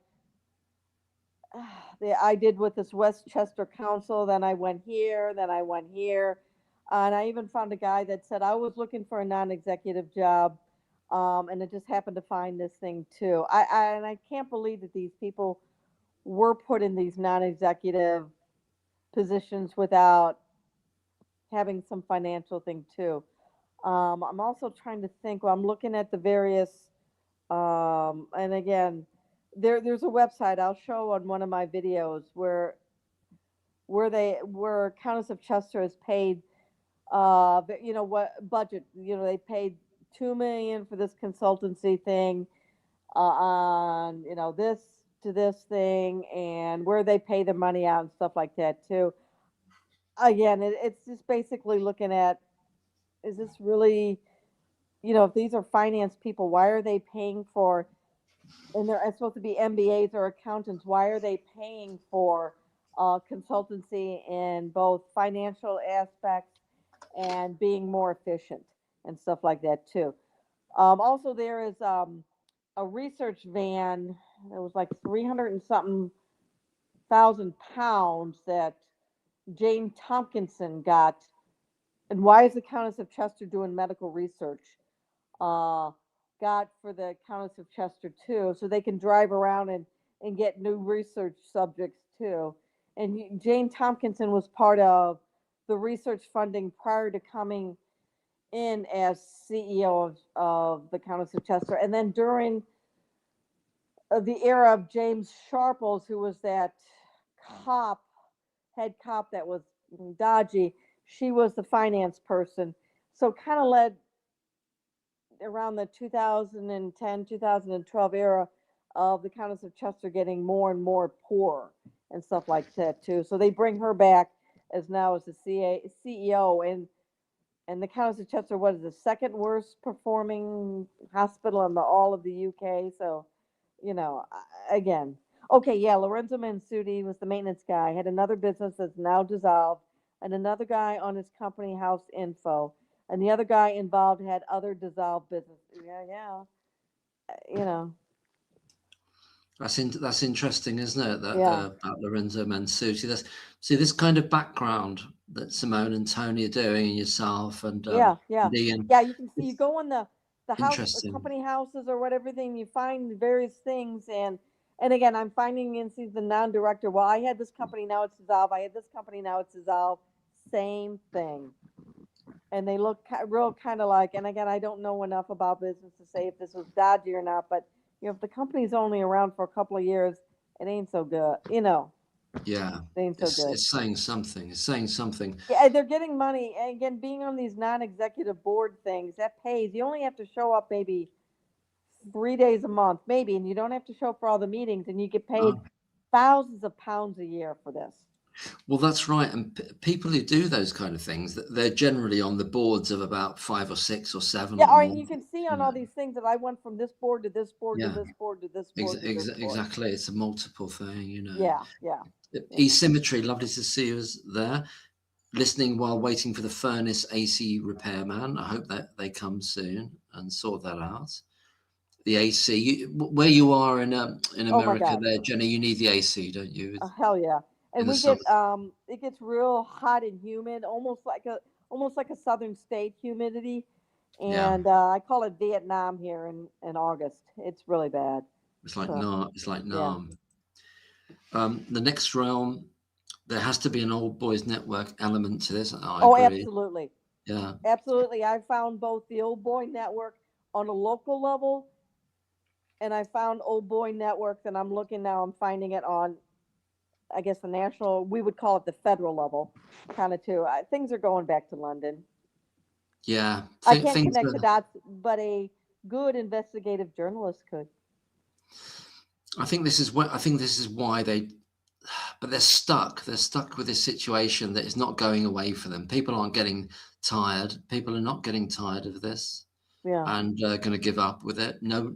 B: I did with this Westchester Council. Then I went here. Then I went here, and I even found a guy that said I was looking for a non-executive job And I just happened to find this thing too. And I can't believe that these people were put in these non-executive positions without having some financial thing too. I'm also trying to think. Well, I'm looking at the various, and again, there's a website I'll show on one of my videos where Countess of Chester has paid, what budget, they paid 2 million for this consultancy thing, on this to this thing, and where they pay the money out and stuff like that too. Again, it's just basically looking at, is this really, if these are finance people, why are they paying for, and they're supposed to be MBAs or accountants, why are they paying for consultancy in both financial aspects and being more efficient and stuff like that too. Also, there is a research van that was like 300 and something thousand pounds that Jane Tompkinson got. And why is the Countess of Chester doing medical research? Uh, got for the Countess of Chester too, so they can drive around and get new research subjects too. And Jane Tompkinson was part of the research funding prior to coming in as CEO of the Countess of Chester. And then during the era of James Sharples, who was that cop, head cop that was dodgy, she was the finance person. So kind of led around the 2010, 2012 era of the Countess of Chester getting more and more poor and stuff like that too. So they bring her back as now as the CEO, and the Countess of Chester, what is the second worst performing hospital in all of the UK. So, again, okay, yeah, Lorenzo Mansuti was the maintenance guy, had another business that's now dissolved, and another guy on his company house info, and the other guy involved had other dissolved businesses. Yeah, yeah, you know,
A: That's interesting, isn't it? That
B: yeah,
A: about Lorenzo Mansuti. See this kind of background that Simone and Tony are doing, and yourself
B: yeah, yeah,
A: and Ian.
B: yeah. You can see, you
A: It's
B: go in the house, the
A: interesting.
B: company houses or whatever thing, you find various things, and again, I'm finding in the non-director. Well, I had this company, now it's dissolved. I had this company, now it's dissolved. Same thing. And they look real kind of like, and again, I don't know enough about business to say if this was dodgy or not, but if the company's only around for a couple of years, it ain't so good.
A: Yeah,
B: It ain't so good.
A: it's saying something. It's saying something.
B: Yeah, they're getting money. And again, being on these non-executive board things, that pays. You only have to show up maybe 3 days a month, maybe, and you don't have to show up for all the meetings, and you get paid thousands of pounds a year for this.
A: Well, that's right. And people who do those kind of things, they're generally on the boards of about 5 or 6 or 7
B: Yeah,
A: or
B: all right, and
A: more.
B: you can see
A: You
B: on
A: know,
B: all these things that I went from this board to this board to
A: yeah,
B: this board to this board to this board.
A: exactly. It's a multiple thing.
B: Yeah, yeah, yeah.
A: E-Symmetry, lovely to see you there. Listening while waiting for the furnace AC repairman. I hope that they come soon and sort that out. The AC, where you are in
B: Oh my
A: America,
B: God.
A: there, Jenny, you need the AC, don't you?
B: Hell yeah. And
A: In the
B: we
A: summer.
B: get it gets real hot and humid, almost like a southern state humidity.
A: Yeah,
B: And I call it Vietnam here in August. It's really bad.
A: it's like
B: So,
A: Nam. It's like
B: yeah.
A: Nam. The next realm, there has to be an old boys network element to this. I
B: Oh,
A: agree.
B: absolutely.
A: Yeah,
B: Absolutely. I found both the Old Boy Network on a local level, and I found Old Boy Networks, and I'm looking now, I'm finding it on, I guess, the national, we would call it the federal level, kind of too. Things are going back to London.
A: yeah.
B: I can't
A: Things
B: connect the
A: are.
B: dots, but a good investigative journalist could.
A: I think this is why they. But they're stuck. They're stuck with this situation that is not going away for them. People aren't getting tired. People are not getting tired of this
B: Yeah.
A: and going to give up with it. No,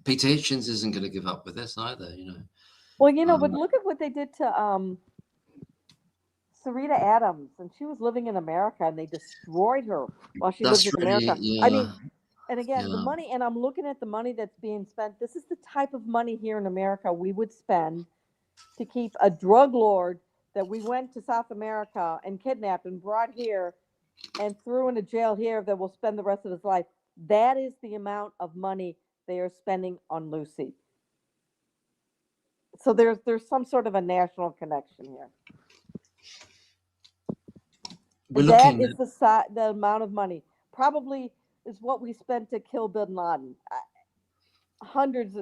A: Peter Hitchens isn't going to give up with this either.
B: Well,
A: Um,
B: but look at what they did to Sarita Adams, and she was living in America, and they destroyed her while she lived
A: that's
B: in
A: really,
B: America. I mean,
A: yeah,
B: and again, the
A: yeah,
B: money, and I'm looking at the money that's being spent. This is the type of money here in America we would spend to keep a drug lord that we went to South America and kidnapped and brought here and threw in a jail here that will spend the rest of his life. That is the amount of money they are spending on Lucy. So there's some sort of a national connection here.
A: We're
B: And that
A: looking
B: is
A: at,
B: the amount of money. Probably is what we spent to kill Bin Laden. Hundreds,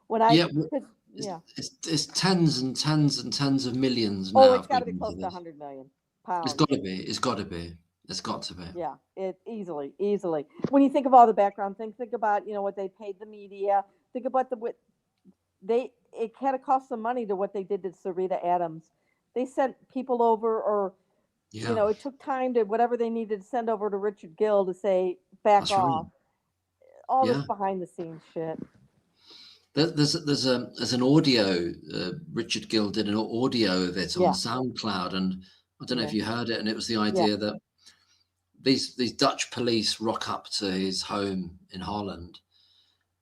B: when I,
A: yeah,
B: 'cause-
A: it's,
B: yeah.
A: it's tens and tens and tens of millions
B: Oh,
A: now
B: it's
A: have
B: got
A: gone
B: to be
A: into
B: close to
A: this.
B: 100 million
A: It's
B: pounds.
A: got to be. It's got to be. It's got to be.
B: Yeah, it easily, easily. When you think of all the background things, think about what they paid the media. Think about what it had to cost some money to what they did to Sarita Adams. They sent people over, or
A: Yeah,
B: it took time to whatever they needed to send over to Richard Gill to say back
A: that's right.
B: off. All this
A: Yeah.
B: behind the scenes shit.
A: There's an audio. Richard Gill did an audio of it on
B: Yeah,
A: SoundCloud, and I don't know if
B: yeah,
A: you heard it. And it was the
B: yeah.
A: idea that these Dutch police rock up to his home in Holland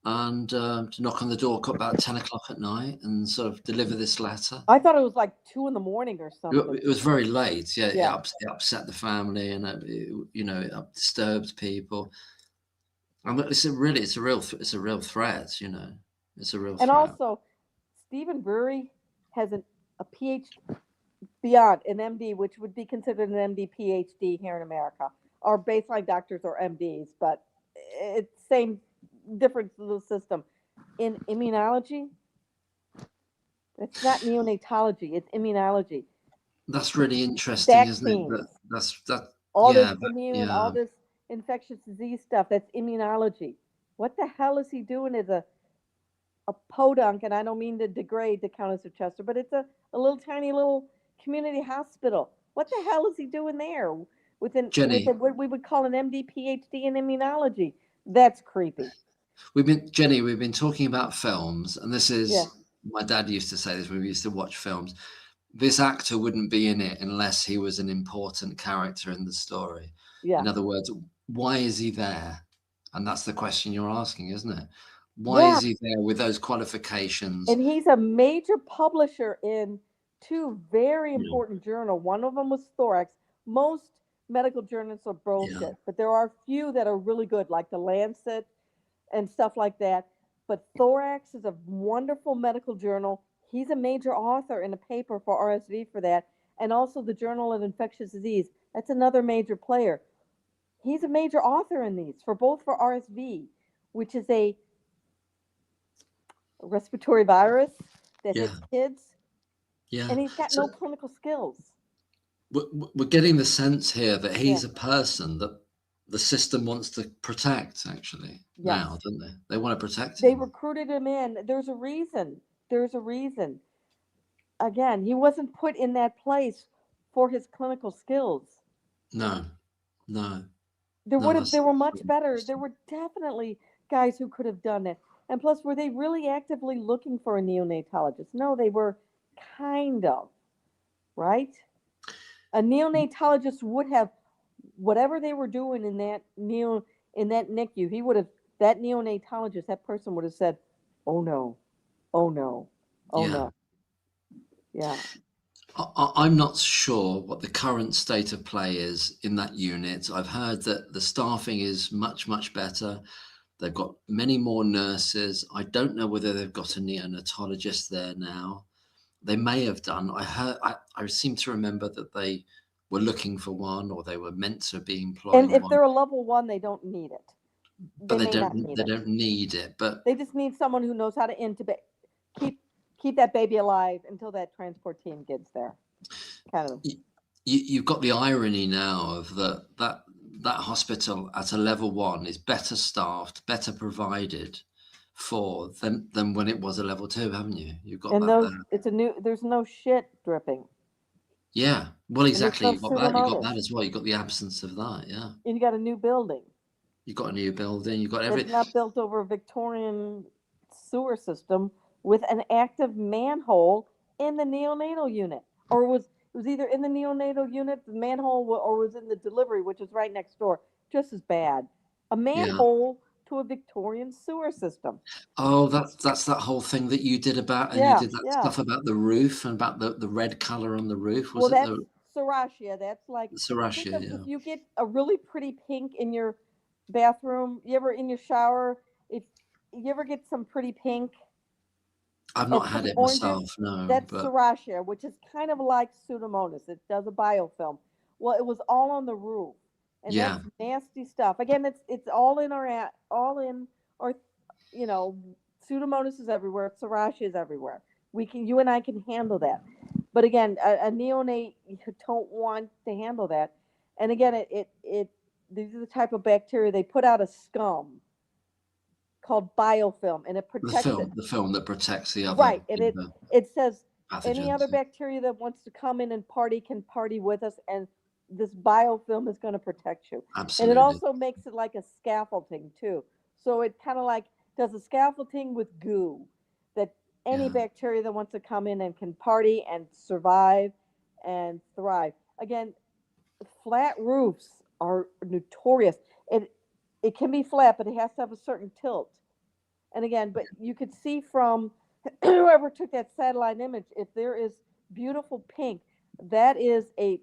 A: and to knock on the door about 10 o'clock at night and sort of deliver this letter.
B: I thought it was like 2 in the morning or something.
A: It was very late. Yeah,
B: Yeah.
A: it upset the family, and it disturbed people. And it's a real threat. It's a real
B: And
A: threat.
B: also, Stephen Brewery has a PhD beyond an MD, which would be considered an MD PhD here in America. Our baseline doctors are MDs, but it's same different little system. In immunology, it's not neonatology, it's immunology.
A: That's really interesting, isn't it?
B: Vaccines, all this
A: Yeah,
B: all this infectious disease stuff, that's immunology. What the hell is he doing as a podunk? And I don't mean to degrade the Countess of Chester, but it's a little tiny little community hospital. What the hell is he doing there with
A: Jenny,
B: what we would call an MD PhD in immunology? That's creepy.
A: we've been talking about films, and this
B: Yeah,
A: is my dad used to say this when we used to watch films. This actor wouldn't be in it unless he was an important character in the story.
B: yeah,
A: In other words, why is he there? And that's the question you're asking, isn't it? Why
B: yeah.
A: is he there with those qualifications?
B: And he's a major publisher in two very
A: You know,
B: important journals. One of them was Thorax. Most medical journals are
A: yeah,
B: bullshit, but there are a few that are really good, like the Lancet and stuff like that. But Thorax is a wonderful medical journal. He's a major author in a paper for RSV for that, and also the Journal of Infectious Disease. That's another major player. He's a major author in these for both for RSV, which is a respiratory virus that
A: yeah,
B: hits kids,
A: yeah.
B: and he's got
A: So
B: no clinical skills.
A: we're getting the sense here that
B: Yeah.
A: he's a person that the system wants to protect, actually, now,
B: Yes.
A: don't they? They want to protect
B: They
A: him.
B: recruited him in. There's a reason. There's a reason. Again, he wasn't put in that place for his clinical skills.
A: No, no, no,
B: There were
A: that's
B: much
A: really
B: better. There
A: interesting.
B: were definitely guys who could have done it. And plus, were they really actively looking for a neonatologist? No, they were kind of, right? A neonatologist would have whatever they were doing in that NICU, he would have that neonatologist, that person would have said, "Oh no, oh no, oh
A: Yeah.
B: no." Yeah.
A: I'm not sure what the current state of play is in that unit. I've heard that the staffing is much, much better. They've got many more nurses. I don't know whether they've got a neonatologist there now. They may have done. I seem to remember that they were looking for one, or they were meant to be
B: And
A: employing
B: if
A: one,
B: they're a level one, they don't need it.
A: but
B: They may not need
A: they
B: it.
A: don't need it. But
B: They just need someone who knows how to intubate, keep keep that baby alive until that transport team gets there. Kind of.
A: you've got the irony now of that hospital at a level one is better staffed, better provided for than when it was a level two, haven't you? You've got
B: And
A: that there.
B: there's no shit dripping.
A: Yeah. Well,
B: And there's
A: exactly.
B: no
A: You've got that. You've got
B: pseudomonas.
A: that as well. You've got the absence of that. Yeah.
B: And you got a new building
A: You've got a new building. You've got
B: that's not built over a Victorian sewer system with an active manhole in the neonatal unit, or it was either in the neonatal unit, the manhole, or was in the delivery, which is right next door, just as bad. A
A: Yeah.
B: manhole to a Victorian sewer system.
A: Oh, that's that whole thing that you did about, and you
B: Yeah,
A: did that
B: yeah.
A: stuff about the roof and about the red color on the roof.
B: Well,
A: Was it
B: that's
A: the
B: Serratia. That's like, think
A: Sriracha?
B: of
A: Yeah.
B: if you get a really pretty pink in your bathroom, you ever in your shower, if you ever get some pretty pink
A: I've
B: or
A: not had
B: pretty
A: it
B: oranges,
A: myself, no,
B: that's
A: but
B: Serratia, which is kind of like Pseudomonas. It does a biofilm. Well, it was all on the roof, and
A: yeah,
B: that's nasty stuff. Again, it's all in our you know, Pseudomonas is everywhere. Serratia is everywhere. You and I can handle that. But again, a neonate, you don't want to handle that. And again, these are the type of bacteria they put out a scum called biofilm, and it protects it.
A: the film that protects the
B: Right, and
A: other
B: it says any other
A: pathogens.
B: bacteria that wants to come in and party can party with us, and this biofilm is going to protect you. And it
A: Absolutely.
B: also makes it like a scaffolding too. So it kind of like does a scaffolding with goo that any
A: Yeah.
B: bacteria that wants to come in and can party and survive and thrive. Again, flat roofs are notorious. It it can be flat, but it has to have a certain tilt. And again, but you could see from whoever took that satellite image, if there is beautiful pink, that is a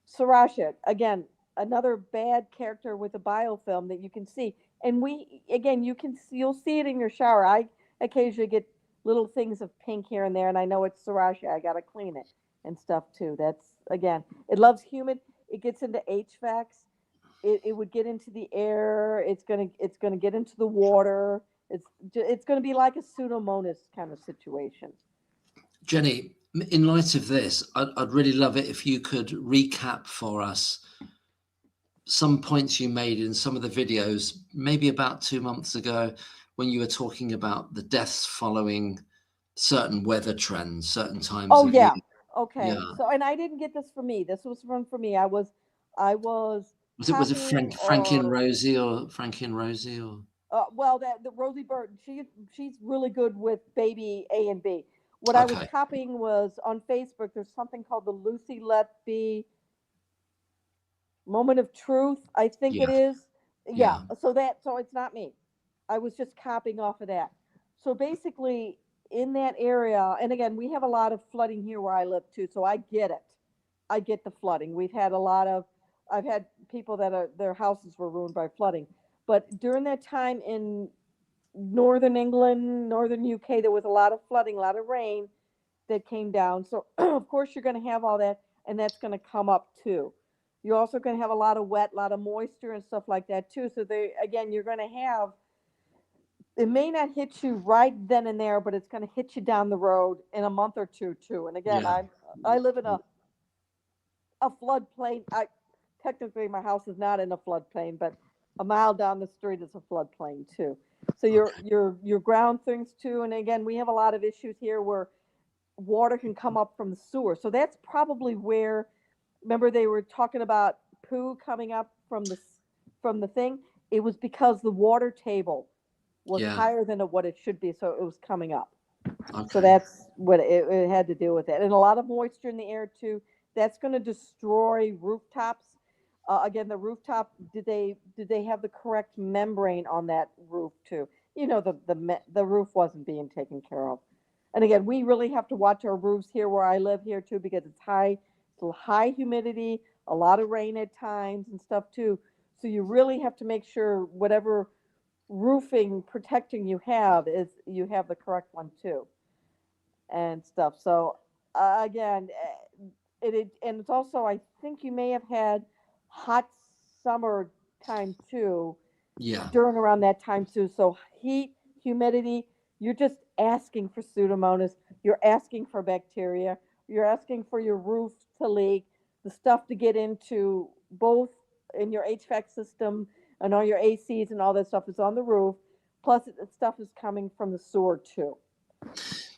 B: Sriracha. Again, another bad character with a biofilm that you can see. And again, you'll see it in your shower. I occasionally get little things of pink here and there, and I know it's Sriracha. I got to clean it and stuff too. That's, again, it loves humid. It gets into HVACs. It would get into the air. It's gonna get into the water. It's gonna be like a pseudomonas kind of situation.
A: Jenny, in light of this, I'd really love it if you could recap for us some points you made in some of the videos, maybe about 2 months ago, when you were talking about the deaths following certain weather trends, certain times
B: Oh
A: of year.
B: yeah. Okay.
A: Yeah.
B: So, and I didn't get this for me. This was from for me. I was
A: Was it
B: copying
A: Frankie and
B: or
A: Rosie or Frankie and Rosie or
B: well, that the Rosie Burton. She's really good with baby A and B. What I was
A: okay.
B: copying was on Facebook. There's something called the Lucy Let Be Moment of Truth, I think it
A: Yeah,
B: is. Yeah.
A: yeah,
B: So it's not me. I was just copying off of that. So basically, in that area, and again, we have a lot of flooding here where I live too. So I get it. I get the flooding. I've had people that their houses were ruined by flooding. But during that time in northern England, northern UK, there was a lot of flooding, a lot of rain that came down. So of course you're going to have all that, and that's going to come up too. You're also going to have a lot of wet, a lot of moisture and stuff like that too. So you're going to have, it may not hit you right then and there, but it's going to hit you down the road in a month or two too. And again,
A: yeah.
B: I live in a floodplain. I technically my house is not in a floodplain, but a mile down the street is a floodplain too. So
A: Okay.
B: your ground things too. And again, we have a lot of issues here where water can come up from the sewer. So that's probably where, remember they were talking about poo coming up from from the thing. It was because the water table was
A: Yeah.
B: higher than what it should be, so it was coming up. So
A: Okay.
B: that's what it had to do with it, and a lot of moisture in the air too. That's going to destroy rooftops. Again, the rooftop. Did they have the correct membrane on that roof too? You know, the roof wasn't being taken care of. And again, we really have to watch our roofs here where I live here too, because it's high humidity, a lot of rain at times and stuff too. So you really have to make sure whatever roofing protecting you have the correct one too and stuff. So again, and it's also, I think you may have had hot summer time too
A: Yeah.
B: during around that time too. So heat, humidity, you're just asking for Pseudomonas. You're asking for bacteria. You're asking for your roof to leak, the stuff to get into both in your HVAC system and all your ACs and all that stuff is on the roof. Plus, stuff is coming from the sewer too.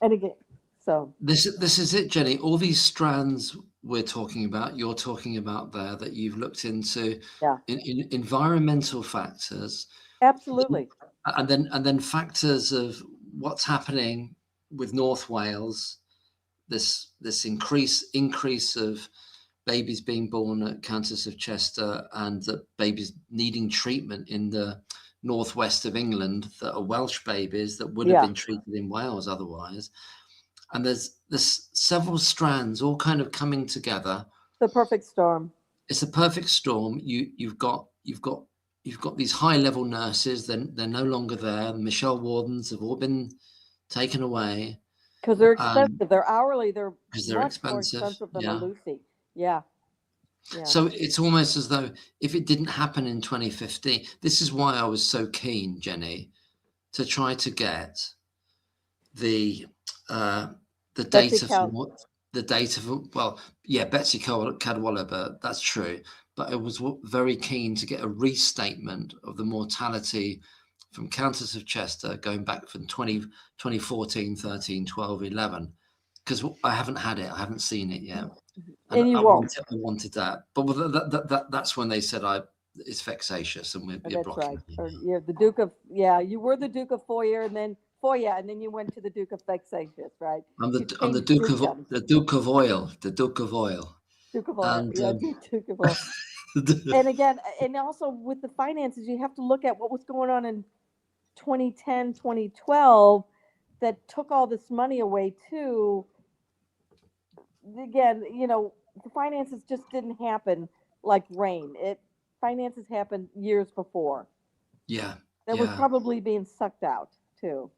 B: And again, so
A: This is it, Jenny. All these strands we're talking about, you're talking about there that you've looked into
B: yeah,
A: in environmental factors,
B: absolutely.
A: and then factors of what's happening with North Wales, this increase of babies being born at Countess of Chester and the babies needing treatment in the northwest of England that are Welsh babies that would have
B: Yeah,
A: been treated in Wales otherwise. And there's several strands all kind of coming together.
B: the perfect storm.
A: It's a perfect storm. You've got you've got these high-level nurses. They're no longer there. The Michelle Wardens have all been taken away
B: because they're expensive. They're hourly. They're
A: because they're
B: much more
A: expensive.
B: expensive than a
A: Yeah.
B: Lucy. Yeah. Yeah.
A: So it's almost as though if it didn't happen in 2015, this is why I was so keen, Jenny, to try to get the
B: Betsy
A: data from
B: Cal-
A: what the data from, well, yeah, Betsy Cadwallader, that's true. But I was very keen to get a restatement of the mortality from Countess of Chester going back from 2014, 13, 12, 11, because I haven't had it. I haven't seen it yet.
B: And you
A: I
B: won't.
A: wanted that. But that's when they said it's vexatious and we're
B: That's
A: blocking
B: right.
A: it.
B: Or you're the Duke of, yeah, you were the Duke of Foyer and then you went to the Duke of Vexatious, right?
A: I'm
B: You
A: the
B: changed dukedoms.
A: Duke of Oil, the Duke of Oil.
B: Duke of Oil.
A: And
B: Yeah, Duke of Oil. And again, and also with the finances, you have to look at what was going on in 2010, 2012 that took all this money away too. Again, the finances just didn't happen like rain. Finances happened years before.
A: yeah,
B: That was probably being sucked out too.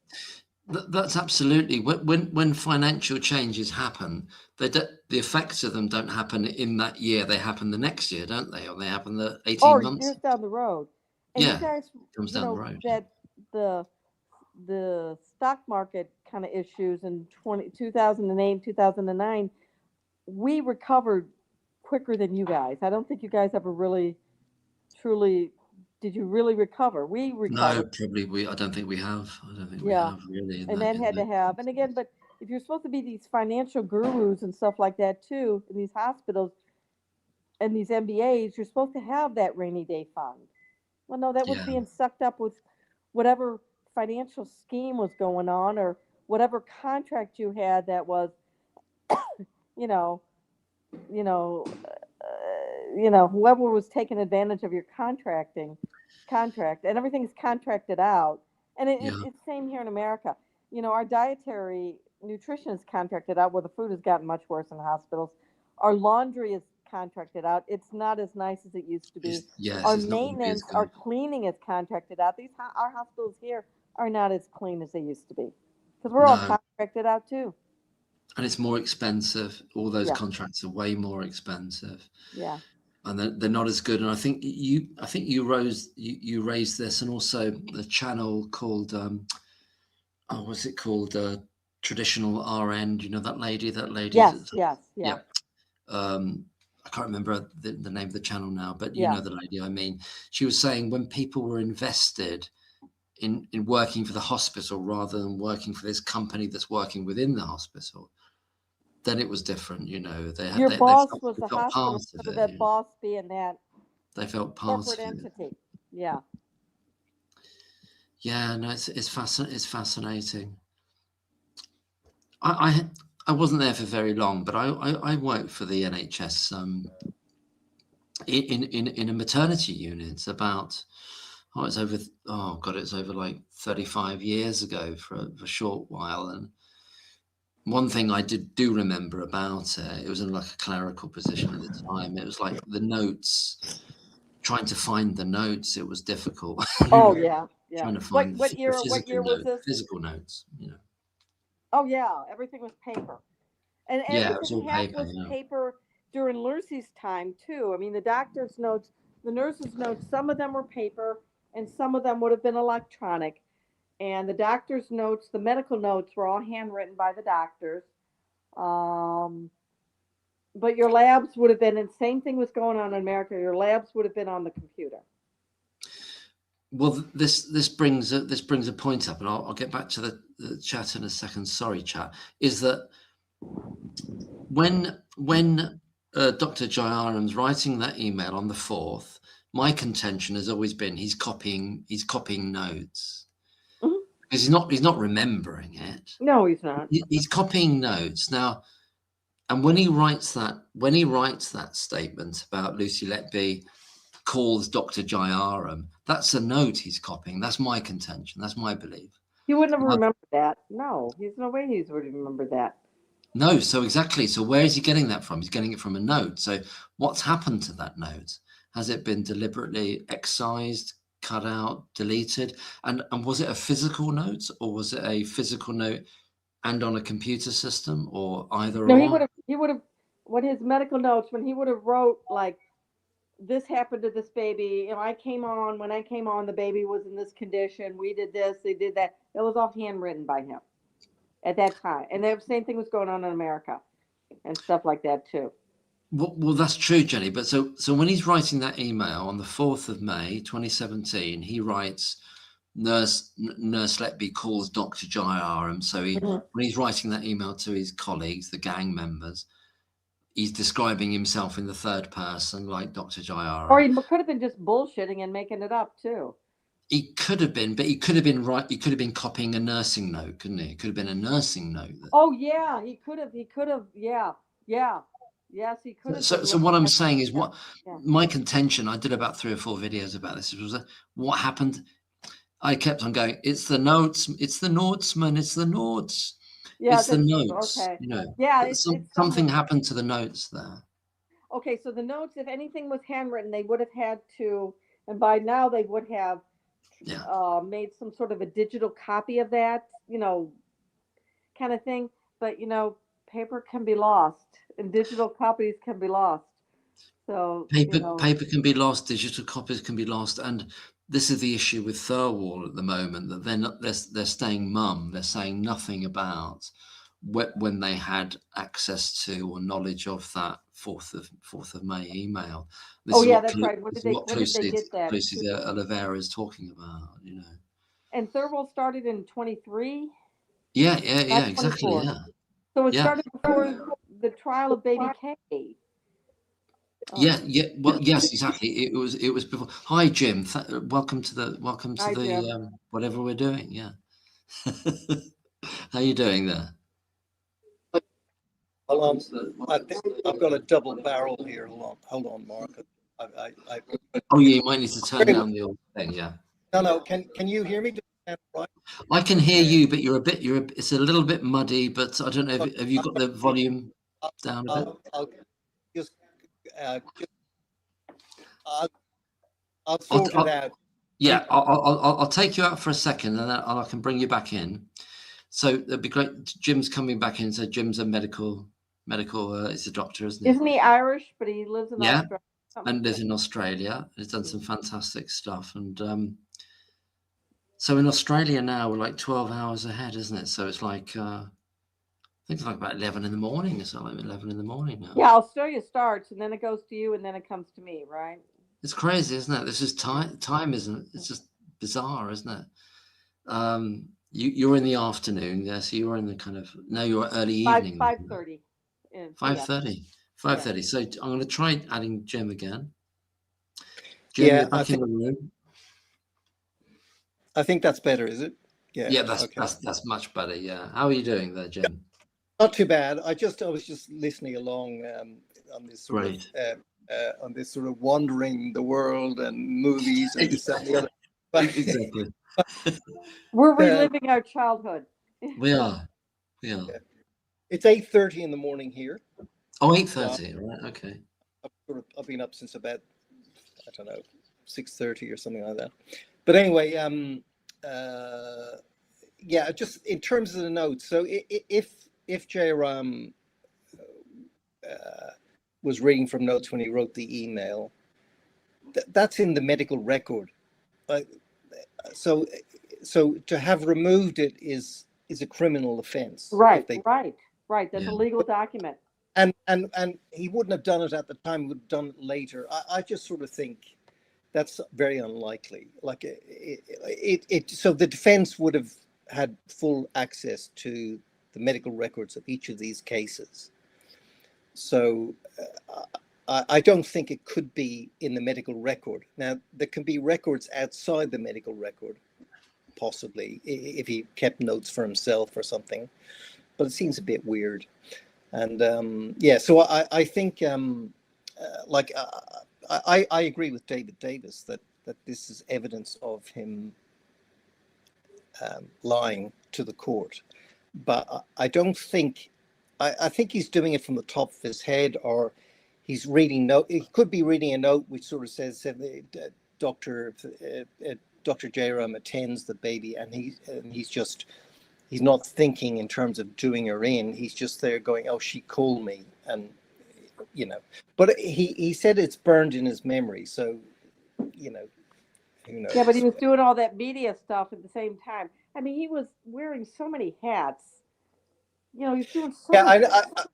A: That's absolutely when financial changes happen, the effects of them don't happen in that year. They happen the next year, don't they? Or they happen the 18
B: Or
A: months.
B: years down the road. And you
A: Yeah,
B: guys,
A: comes down the road.
B: that the stock market kind of issues in 2008, 2009, we recovered quicker than you guys. I don't think you guys ever really, truly, did you really recover? We
A: No,
B: recovered.
A: probably I don't think we have. I don't think we
B: Yeah.
A: have really.
B: And then had to have, and again, but if you're supposed to be these financial gurus and stuff like that too, in these hospitals and these MBAs, you're supposed to have that rainy day fund. Well, no, that was
A: Yeah,
B: being sucked up with whatever financial scheme was going on or whatever contract you had that was, you know, you know, whoever was taking advantage of your contract, and everything's contracted out. And
A: yeah,
B: it's same here in America. Our dietary nutrition is contracted out, where the food has gotten much worse in hospitals. Our laundry is contracted out. It's not as nice as it used to be.
A: yes,
B: Our
A: it's not going to be as
B: maintenance, our
A: good.
B: cleaning is contracted out. Our hospitals here are not as clean as they used to be because we're all
A: No,
B: contracted out too.
A: and it's more expensive. All those
B: Yeah,
A: contracts are way more expensive.
B: yeah,
A: And they're not as good. And I think you raised this, and also the channel called what's it called? Traditional RN. Do you know that lady? That lady's
B: yes, yes, yeah,
A: yeah. I can't remember the name of the channel now, but you
B: yeah.
A: know the lady I mean. She was saying when people were invested in working for the hospital rather than working for this company that's working within the hospital, then it was different.
B: Your boss was
A: They
B: the
A: felt part
B: hospital
A: of
B: instead of
A: it.
B: that boss being that
A: They felt part
B: corporate
A: of it.
B: entity. Yeah.
A: Yeah, no, it's fascinating. I wasn't there for very long, but I worked for the NHS in a maternity unit about it's over like 35 years ago for a short while. And one thing I do remember about it was in like a clerical position at the time. It was like the notes, trying to find the notes. It was difficult.
B: Oh yeah, yeah.
A: Trying to
B: What
A: find
B: what
A: the
B: year? What
A: physical
B: year was
A: notes,
B: this?
A: physical notes.
B: Oh yeah, everything was paper, and
A: Yeah, it was
B: everything
A: all paper.
B: was paper during Lucy's time too. I mean, the doctor's notes, the nurses' notes, some of them were paper, and some of them would have been electronic. And the doctor's notes, the medical notes, were all handwritten by the doctors. Um, but your labs would have been, and same thing was going on in America. Your labs would have been on the computer.
A: Well, this brings a point up, and I'll get back to the chat in a second. Sorry, chat. Is that when Dr. Jayaram's writing that email on the 4th, my contention has always been he's copying notes
B: Mhm.
A: because he's not remembering it.
B: No, he's not.
A: He's copying notes now. And when he writes that statement about Lucy Letby calls Dr. Jayaram, that's a note he's copying. That's my contention. That's my belief.
B: He would never
A: Now,
B: remember that. No, there's no way he would remember that.
A: no, so exactly. So where is he getting that from? He's getting it from a note. So what's happened to that note? Has it been deliberately excised, cut out, deleted? And was it a physical note, or was it a physical note and on a computer system, or either
B: No,
A: or?
B: he would have, when his medical notes, when he would have wrote like, this happened to this baby. When I came on, the baby was in this condition. We did this, they did that. It was all handwritten by him at that time. And the same thing was going on in America and stuff like that too.
A: Well, that's true, Jenny. But so when he's writing that email on the 4th of May, 2017, he writes, Nurse Letby calls Dr. Jayaram. So when he's writing that email to his colleagues, the gang members, he's describing himself in the third person, like Dr. Jayaram.
B: Or he could have been just bullshitting and making it up too.
A: He could have been, but he could have been right. He could have been copying a nursing note, couldn't he? It could have been a nursing note.
B: Oh yeah, he could have. Yeah. Yes, he could have.
A: So what I'm saying is, my contention, I did about 3 or 4 videos about this, was that what happened. I kept on going, it's the notes, it's the notes, man, it's the notes.
B: Yeah,
A: it's the notes.
B: Okay.
A: You know.
B: Yeah,
A: something happened to the notes there.
B: Okay, so the notes, if anything was handwritten, they would have had to, and by now they would have made some sort of a digital copy of that, kind of thing. But paper can be lost, and digital copies can be lost. So
A: paper can be lost, digital copies can be lost, and this is the issue with Thirlwall at the moment, that they're staying mum. They're saying nothing about when they had access to or knowledge of that 4th of May email.
B: That's right. When did they get that?
A: Lucy Oliveira is talking about,
B: And Thirlwall started in 23.
A: Yeah, exactly. Yeah.
B: So it started before the trial of Baby K.
A: Yeah. Well, yes, exactly. It was before. Hi, Jim. Welcome to the whatever we're doing. Yeah. How you doing there?
C: Hold on. I think I've got a double barrel here. Hold on, Mark.
A: Oh, yeah. You might need to turn down the old thing. Yeah.
C: No. Can you hear me? Right?
A: I can hear you, but it's a little bit muddy. But I don't know. Have you got the volume down a bit?
C: I'll sort it out.
A: Yeah, I'll take you out for a second, and I can bring you back in. So it'd be great. Jim's coming back in. So Jim's a medical. He's a doctor, isn't he?
B: Isn't he Irish? But he lives in Australia.
A: And lives in Australia. He's done some fantastic stuff, and so in Australia now we're like 12 hours ahead, isn't it? So it's like I think it's like about 11 in the morning. It's like 11 in the morning now.
B: Yeah, Australia starts, and then it goes to you, and then it comes to me, right?
A: It's crazy, isn't it? This is time isn't. It's just bizarre, isn't it? You're in the afternoon, yeah. So you're in the you're early evening.
B: 5:30.
A: 5:30. 5:30. So I'm going to try adding Jim again. Jim, you're back in the room.
C: I think that's better, is it? Yeah.
A: Yeah, that's much better. Yeah. How are you doing there, Jim?
C: Not too bad. I was just listening along on this sort of wandering the world and movies and this and the other.
A: Exactly.
B: We're reliving our childhood.
A: We are. Yeah.
C: It's 8:30 in the morning here.
A: Oh, 8:30. Right. Okay.
C: I've been up since about 6:30 or something like that. But anyway, just in terms of the notes. So if Jairam was reading from notes when he wrote the email, that's in the medical record. So to have removed it is a criminal offense.
B: Right. That's a legal document.
C: And he wouldn't have done it at the time. He would have done it later. I just sort of think that's very unlikely. Like so the defense would have had full access to the medical records of each of these cases. So I don't think it could be in the medical record. Now, there can be records outside the medical record, possibly, if he kept notes for himself or something. But it seems a bit weird. And so I think, I agree with David Davis that this is evidence of him lying to the court. But I don't think, I think he's doing it from the top of his head, or he's reading note. He could be reading a note which sort of says, Dr. Jairam attends the baby, and he's not thinking in terms of doing her in. He's just there going, "Oh, she called me," and But he said it's burned in his memory, so who knows?
B: Yeah, but he was doing all that media stuff at the same time. I mean, he was wearing so many hats. He's doing so
C: Yeah,
B: much.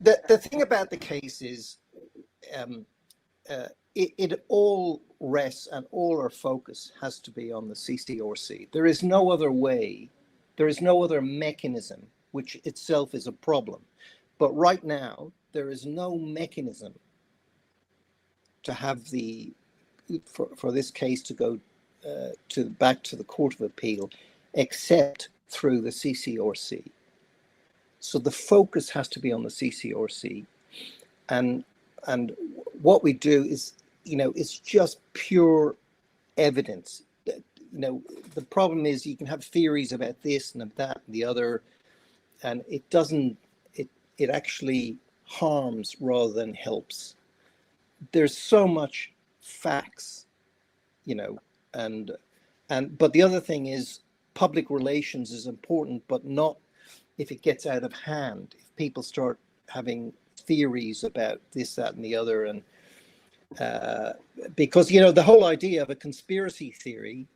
C: the thing about the case is, um, it all rests and all our focus has to be on the CCRC. There is no other way. There is no other mechanism, which itself is a problem. But right now, there is no mechanism to have for this case to go back to the Court of Appeal, except through the CCRC. So the focus has to be on the CCRC, and what we do is, it's just pure evidence. The problem is you can have theories about this and that and the other, and it doesn't. It actually harms rather than helps. There's so much facts, and but the other thing is public relations is important, but not if it gets out of hand. If people start having theories about this, that, and the other, and because the whole idea of a conspiracy theory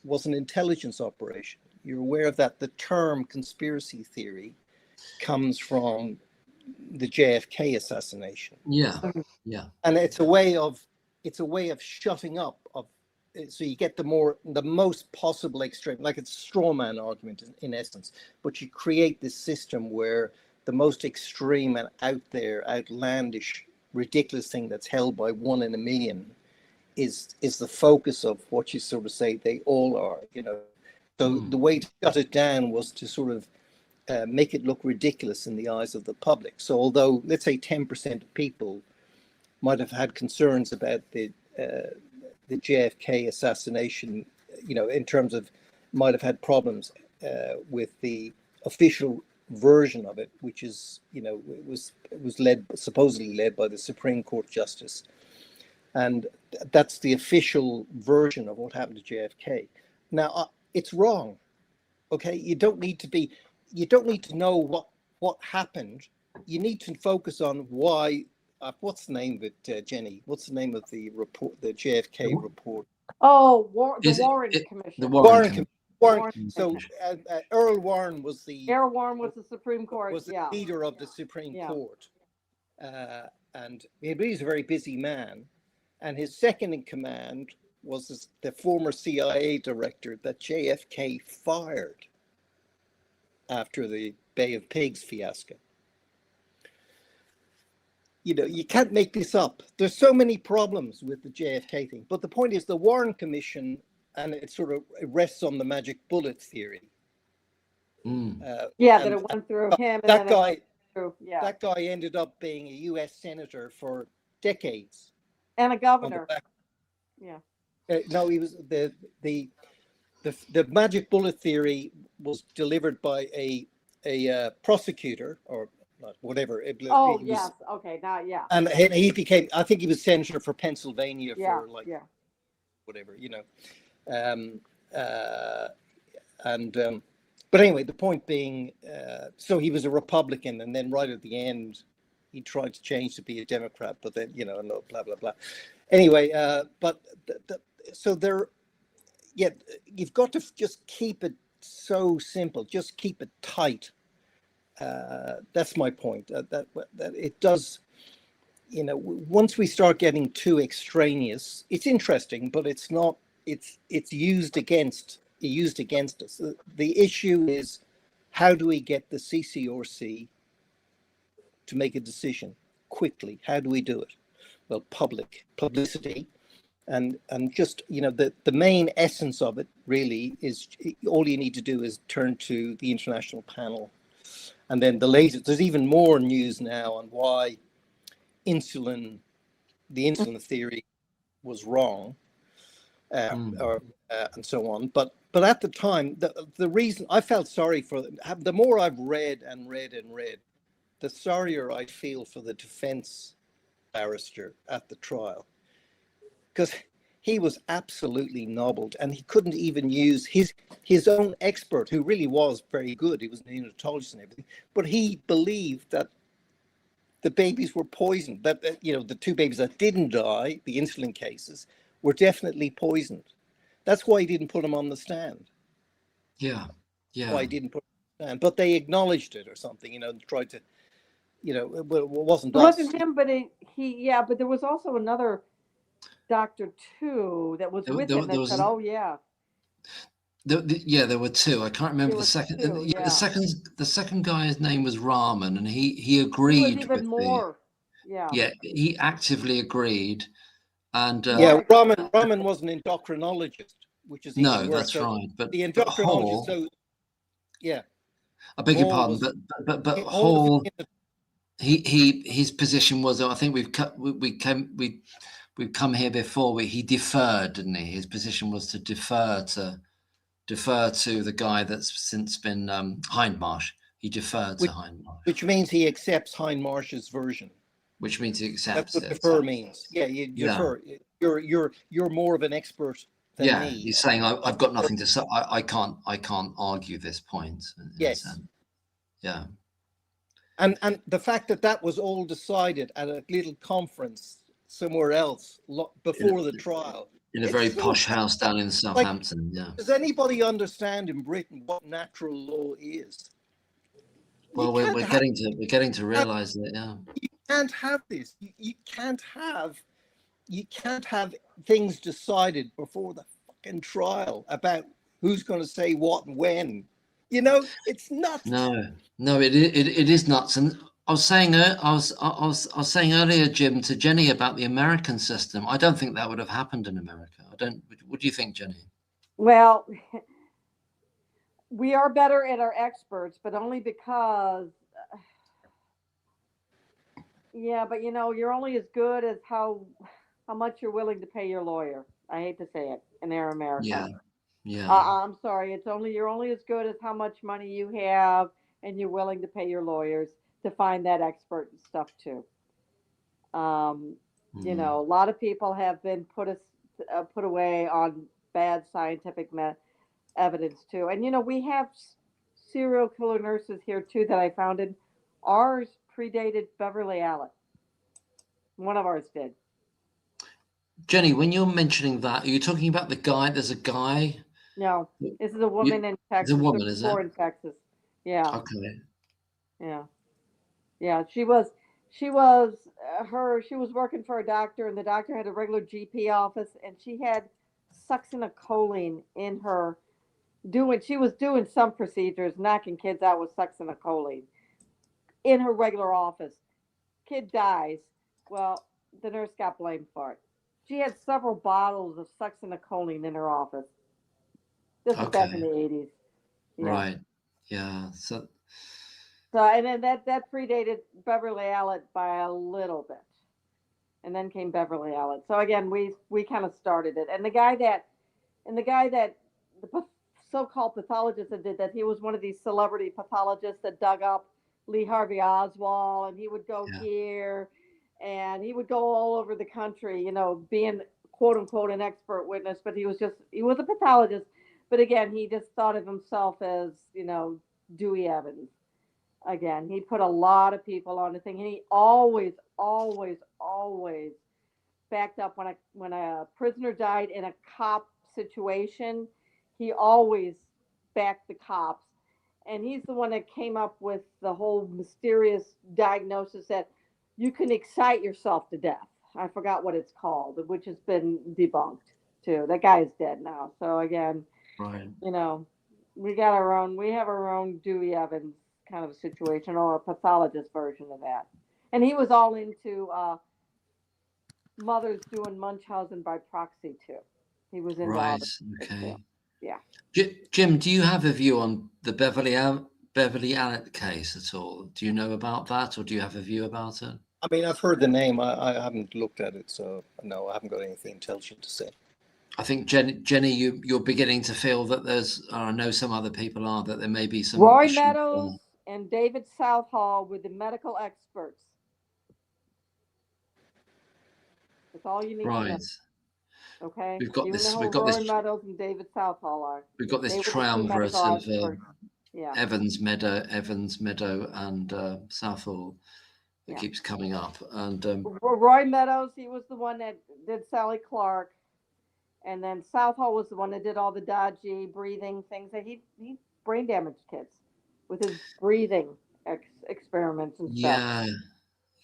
C: was an intelligence operation. You're aware of that. The term conspiracy theory comes from the JFK assassination.
A: Yeah.
C: And it's a way of shutting up so you get the most possible extreme, like it's a straw man argument in essence, but you create this system where the most extreme and out there, outlandish, ridiculous thing that's held by 1 in a million is the focus of what you sort of say they all are. So the way to shut it down was to sort of make it look ridiculous in the eyes of the public. So although, let's say 10% of people might have had concerns about the JFK assassination, in terms of might have had problems with the official version of it, which is, it was supposedly led by the Supreme Court justice, and that's the official version of what happened to JFK. Now, it's wrong. Okay, you don't need to know what happened. You need to focus on why. What's the name of it, Jenny? What's the name of the report, the JFK report?
B: Oh, the Warren Commission.
A: The Warren Commission.
C: Warren. So Earl Warren was the
B: Supreme Court.
C: Was the leader of the Supreme Court, and he was a very busy man. And his second in command was the former CIA director that JFK fired after the Bay of Pigs fiasco. You can't make this up. There's so many problems with the JFK thing. But the point is the Warren Commission, and it rests on the magic bullet theory.
B: That it went through him.
C: That guy ended up being a U.S. senator for decades.
B: And a governor.
C: No, he was the magic bullet theory was delivered by a prosecutor or whatever. And he became, I think he was senator for Pennsylvania for whatever, but anyway, the point being, so he was a Republican, and then right at the end, he tried to change to be a Democrat, but then, no, blah, blah, blah. Anyway, but so there, you've got to just keep it so simple, just keep it tight. That's my point. That it does, once we start getting too extraneous, it's interesting, but it's not. It's used against us. The issue is, how do we get the CCRC to make a decision quickly? How do we do it? Well, publicity, and just the main essence of it really is all you need to do is turn to the international panel. And then there's even more news now on why the insulin theory was wrong, and so on. But at the time, the reason I felt sorry for them, the more I've read, the sorrier I feel for the defense barrister at the trial, because he was absolutely nobbled, and he couldn't even use his own expert, who really was very good. He was an neonatologist and everything, but he believed that the babies were poisoned. That the two babies that didn't die, the insulin cases, were definitely poisoned. That's why he didn't put them on the stand.
A: Yeah.
C: Why he didn't put them on the stand, but they acknowledged it or something. Tried to. It wasn't
B: It
C: us.
B: wasn't him, but but there was also another doctor too that was with him
A: There
B: that
A: was
B: said, "Oh yeah."
A: there were two. I can't remember
B: There
A: the
B: was
A: second.
B: two, yeah.
A: The second guy's name was Rahman, and he
B: He was
A: agreed
B: even
A: with the.
B: more, yeah.
A: Yeah, he actively agreed, and
C: Yeah,
B: Right.
C: Raman was an endocrinologist, which is even
A: no,
C: worse.
A: that's
C: So
A: right.
C: the
A: But
C: endocrinologist,
A: Hall,
C: so yeah,
A: I beg your
C: Hall
A: pardon,
C: was
A: but
C: Hall was
A: Hall, his position was. I think we've come here before. He deferred, didn't he? His position was to defer to the guy that's since been Hindmarsh. He deferred to Hindmarsh,
C: which means he accepts Hindmarsh's version.
A: which means he
C: That's
A: accepts
C: what
A: it.
C: defer means. Yeah, you defer. You're more of an expert than me.
A: He's saying I've got nothing to say. I can't argue this point. In a
C: Yes.
A: sense. Yeah.
C: And the fact that was all decided at a little conference somewhere else before the trial.
A: In a very posh house down in Southampton. Yeah.
C: Does anybody understand in Britain what natural law is?
A: Well, we're getting to realize that. Yeah.
C: You can't have this. You can't have things decided before the fucking trial about who's going to say what and when. It's nuts.
A: No, it is nuts. And I was saying earlier, Jim, to Jenny about the American system. I don't think that would have happened in America. I don't. What do you think, Jenny?
B: Well, we are better at our experts, but only because, yeah, but you're only as good as how much you're willing to pay your lawyer. I hate to say it in our America.
A: Yeah.
B: I'm sorry. You're only as good as how much money you have, and you're willing to pay your lawyers to find that expert and stuff too. A lot of people have been put away on bad scientific evidence too. And we have serial killer nurses here too that I founded. Ours predated Beverly Allen. One of ours did.
A: Jenny, when you're mentioning that, are you talking about the guy? There's a guy.
B: No, this is a woman in
A: It's
B: Texas.
A: a woman, is it?
B: In Texas. Yeah.
A: Okay.
B: Yeah. Yeah. She was she was working for a doctor, and the doctor had a regular GP office, and she had succinylcholine in her she was doing some procedures, knocking kids out with succinylcholine in her regular office. Kid dies. Well, the nurse got blamed for it. She had several bottles of succinylcholine in her office. This was back in the 80s. Yeah.
A: Right. Yeah. So
B: And then that predated Beverly Allen by a little bit. And then came Beverly Allen. So again, we kind of started it. And the guy that the so-called pathologist that did that, he was one of these celebrity pathologists that dug up Lee Harvey Oswald, and he would go here, and he would go all over the country, being quote unquote an expert witness, but he was a pathologist. But again, he just thought of himself as, Dewey Evans. Again, he put a lot of people on the thing, and he always, always, always backed up when a prisoner died in a cop situation. He always backed the cops, and he's the one that came up with the whole mysterious diagnosis that you can excite yourself to death. I forgot what it's called, which has been debunked too. That guy is dead now. So again,
A: right.
B: We have our own Dewey Evans kind of a situation, or a pathologist version of that. And he was all into mothers doing Munchausen by proxy too. He was into all
A: Right.
B: this
A: Okay.
B: too. Yeah.
A: Jim, do you have a view on the Beverly Allen case at all? Do you know about that, or do you have a view about it?
C: I mean, I've heard the name. I haven't looked at it, so no, I haven't got anything intelligent to say.
A: I think Jenny, you're beginning to feel that I know some other people are, that there may be some
B: Roy
A: issues
B: Meadows
A: there.
B: and David Southall were the medical experts. That's all you need to know.
A: Right.
B: Okay,
A: We've got
B: even
A: this.
B: though Roy Meadows and David Southall are,
A: We've got this
B: they were the two
A: triumvirate
B: medical
A: of
B: experts. Yeah,
A: Evans, Meadow, and Southall that
B: yeah.
A: keeps coming up. And
B: Roy Meadows, he was the one that did Sally Clark, and then Southall was the one that did all the dodgy breathing things. That he brain damaged kids with his breathing experiments and stuff.
A: yeah,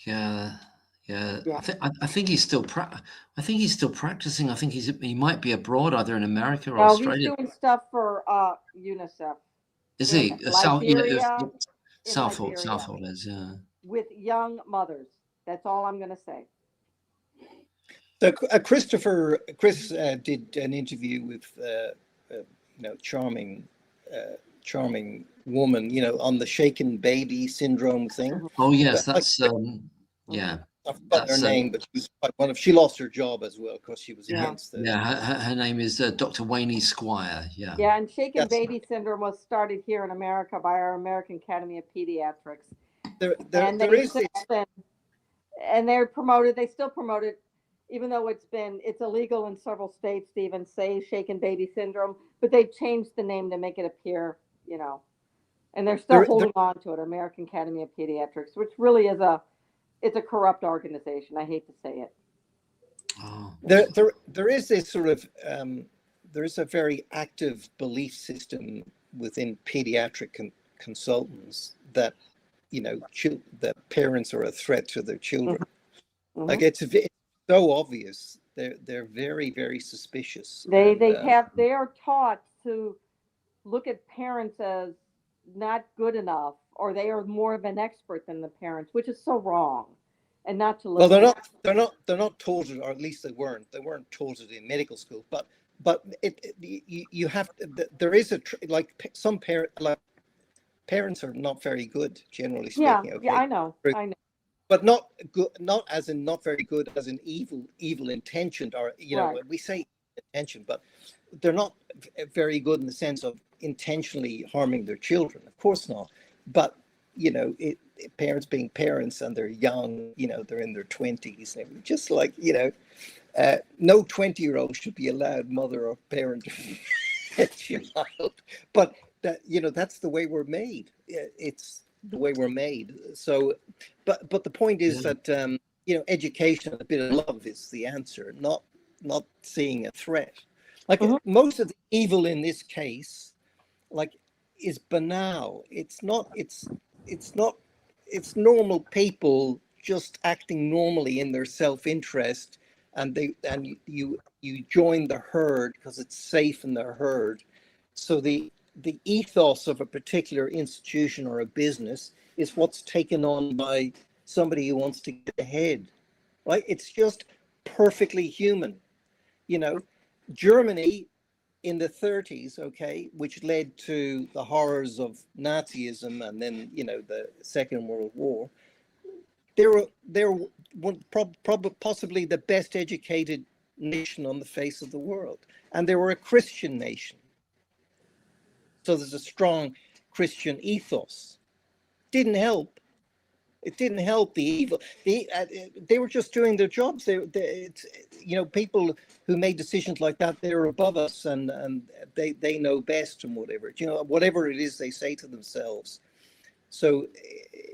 A: yeah, yeah.
B: Yeah.
A: I think he's still I think he's still practicing. I think he might be abroad, either in America or
B: No, he's
A: Australia.
B: doing stuff for UNICEF
A: Is
B: in
A: he?
B: Liberia. In
A: Southall is, yeah.
B: with young mothers. That's all I'm going to say.
C: So Chris did an interview with charming woman, on the shaken baby syndrome thing.
B: Mhm.
A: Oh yes,
C: But
A: that's yeah.
C: I've forgotten her
A: That's
C: name, but she was quite one of. She lost her job as well because she was
B: Yeah.
C: against the.
A: yeah. Her name is Dr. Wayne Squire. Yeah.
B: Yeah, and shaken
C: Yes.
B: baby syndrome was started here in America by our American Academy of Pediatrics.
C: There is this.
B: And they're promoted. They still promote it, even though it's illegal in several states to even say shaken baby syndrome. But they've changed the name to make it appear, and they're still holding on to it. American Academy of Pediatrics, which really is it's a corrupt organization. I hate to say it.
A: Oh.
C: There is this sort of there is a very active belief system within pediatric consultants that that parents are a threat to their children.
B: Mm-hmm.
C: Like it's so obvious. They're very, very suspicious.
B: They are taught to look at parents as not good enough, or they are more of an expert than the parents, which is so wrong. And not to
C: well,
B: listen.
C: they're not taught it, or at least they weren't taught it in medical school. But you have to, there is some parents are not very good, generally speaking.
B: Yeah,
C: okay?
B: yeah, I know.
C: But not good, not as in not very good, as in evil intentioned, or
B: Right.
C: we say intention, but they're not very good in the sense of intentionally harming their children. Of course not. But parents being parents, and they're young, they're in their 20s, and just like no 20-year-old should be allowed mother or parent to child. But that that's the way we're made. It's the way we're made. So, but the point is that education and a bit of love is the answer, not seeing a threat. Like most of the evil in this case, is banal. It's not. It's normal people just acting normally in their self-interest, and you join the herd because it's safe in the herd. So the ethos of a particular institution or a business is what's taken on by somebody who wants to get ahead, right? It's just perfectly human. Germany in the 30s, okay, which led to the horrors of Nazism and then the Second World War. They're possibly the best educated nation on the face of the world, and they were a Christian nation. So there's a strong Christian ethos. Didn't help. It didn't help the evil. They were just doing their jobs. People who made decisions like that, they're above us, and they know best and whatever. Whatever it is they say to themselves. So,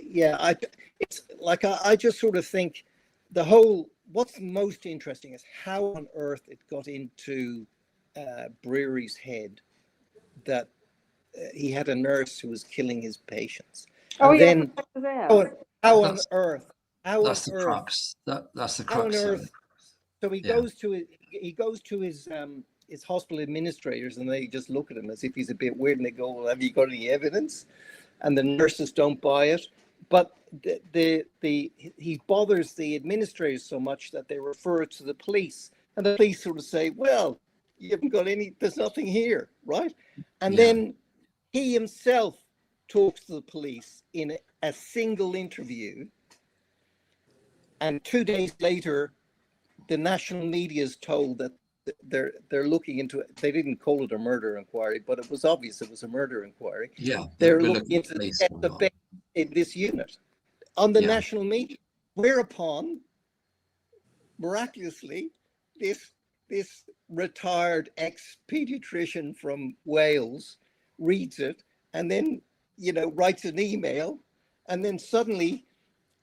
C: yeah, it's like I just sort of think what's most interesting is how on earth it got into Brewery's head that he had a nurse who was killing his patients.
B: Oh,
C: and
B: yeah.
C: then how on earth?
A: That's the crux. That's the crux.
C: How on earth? So he goes to his hospital administrators, and they just look at him as if he's a bit weird, and they go, "Well, have you got any evidence?" And the nurses don't buy it. But he bothers the administrators so much that they refer it to the police, and the police sort of say, "Well, you haven't got any. There's nothing here, right?" And then he himself talks to the police in a single interview, and 2 days later, the national media is told that they're looking into it. They didn't call it a murder inquiry, but it was obvious it was a murder inquiry.
A: Yeah,
C: they're looking into the death of in this unit on the national media. Whereupon, miraculously, this this retired ex-pediatrician from Wales reads it and then, writes an email, and then suddenly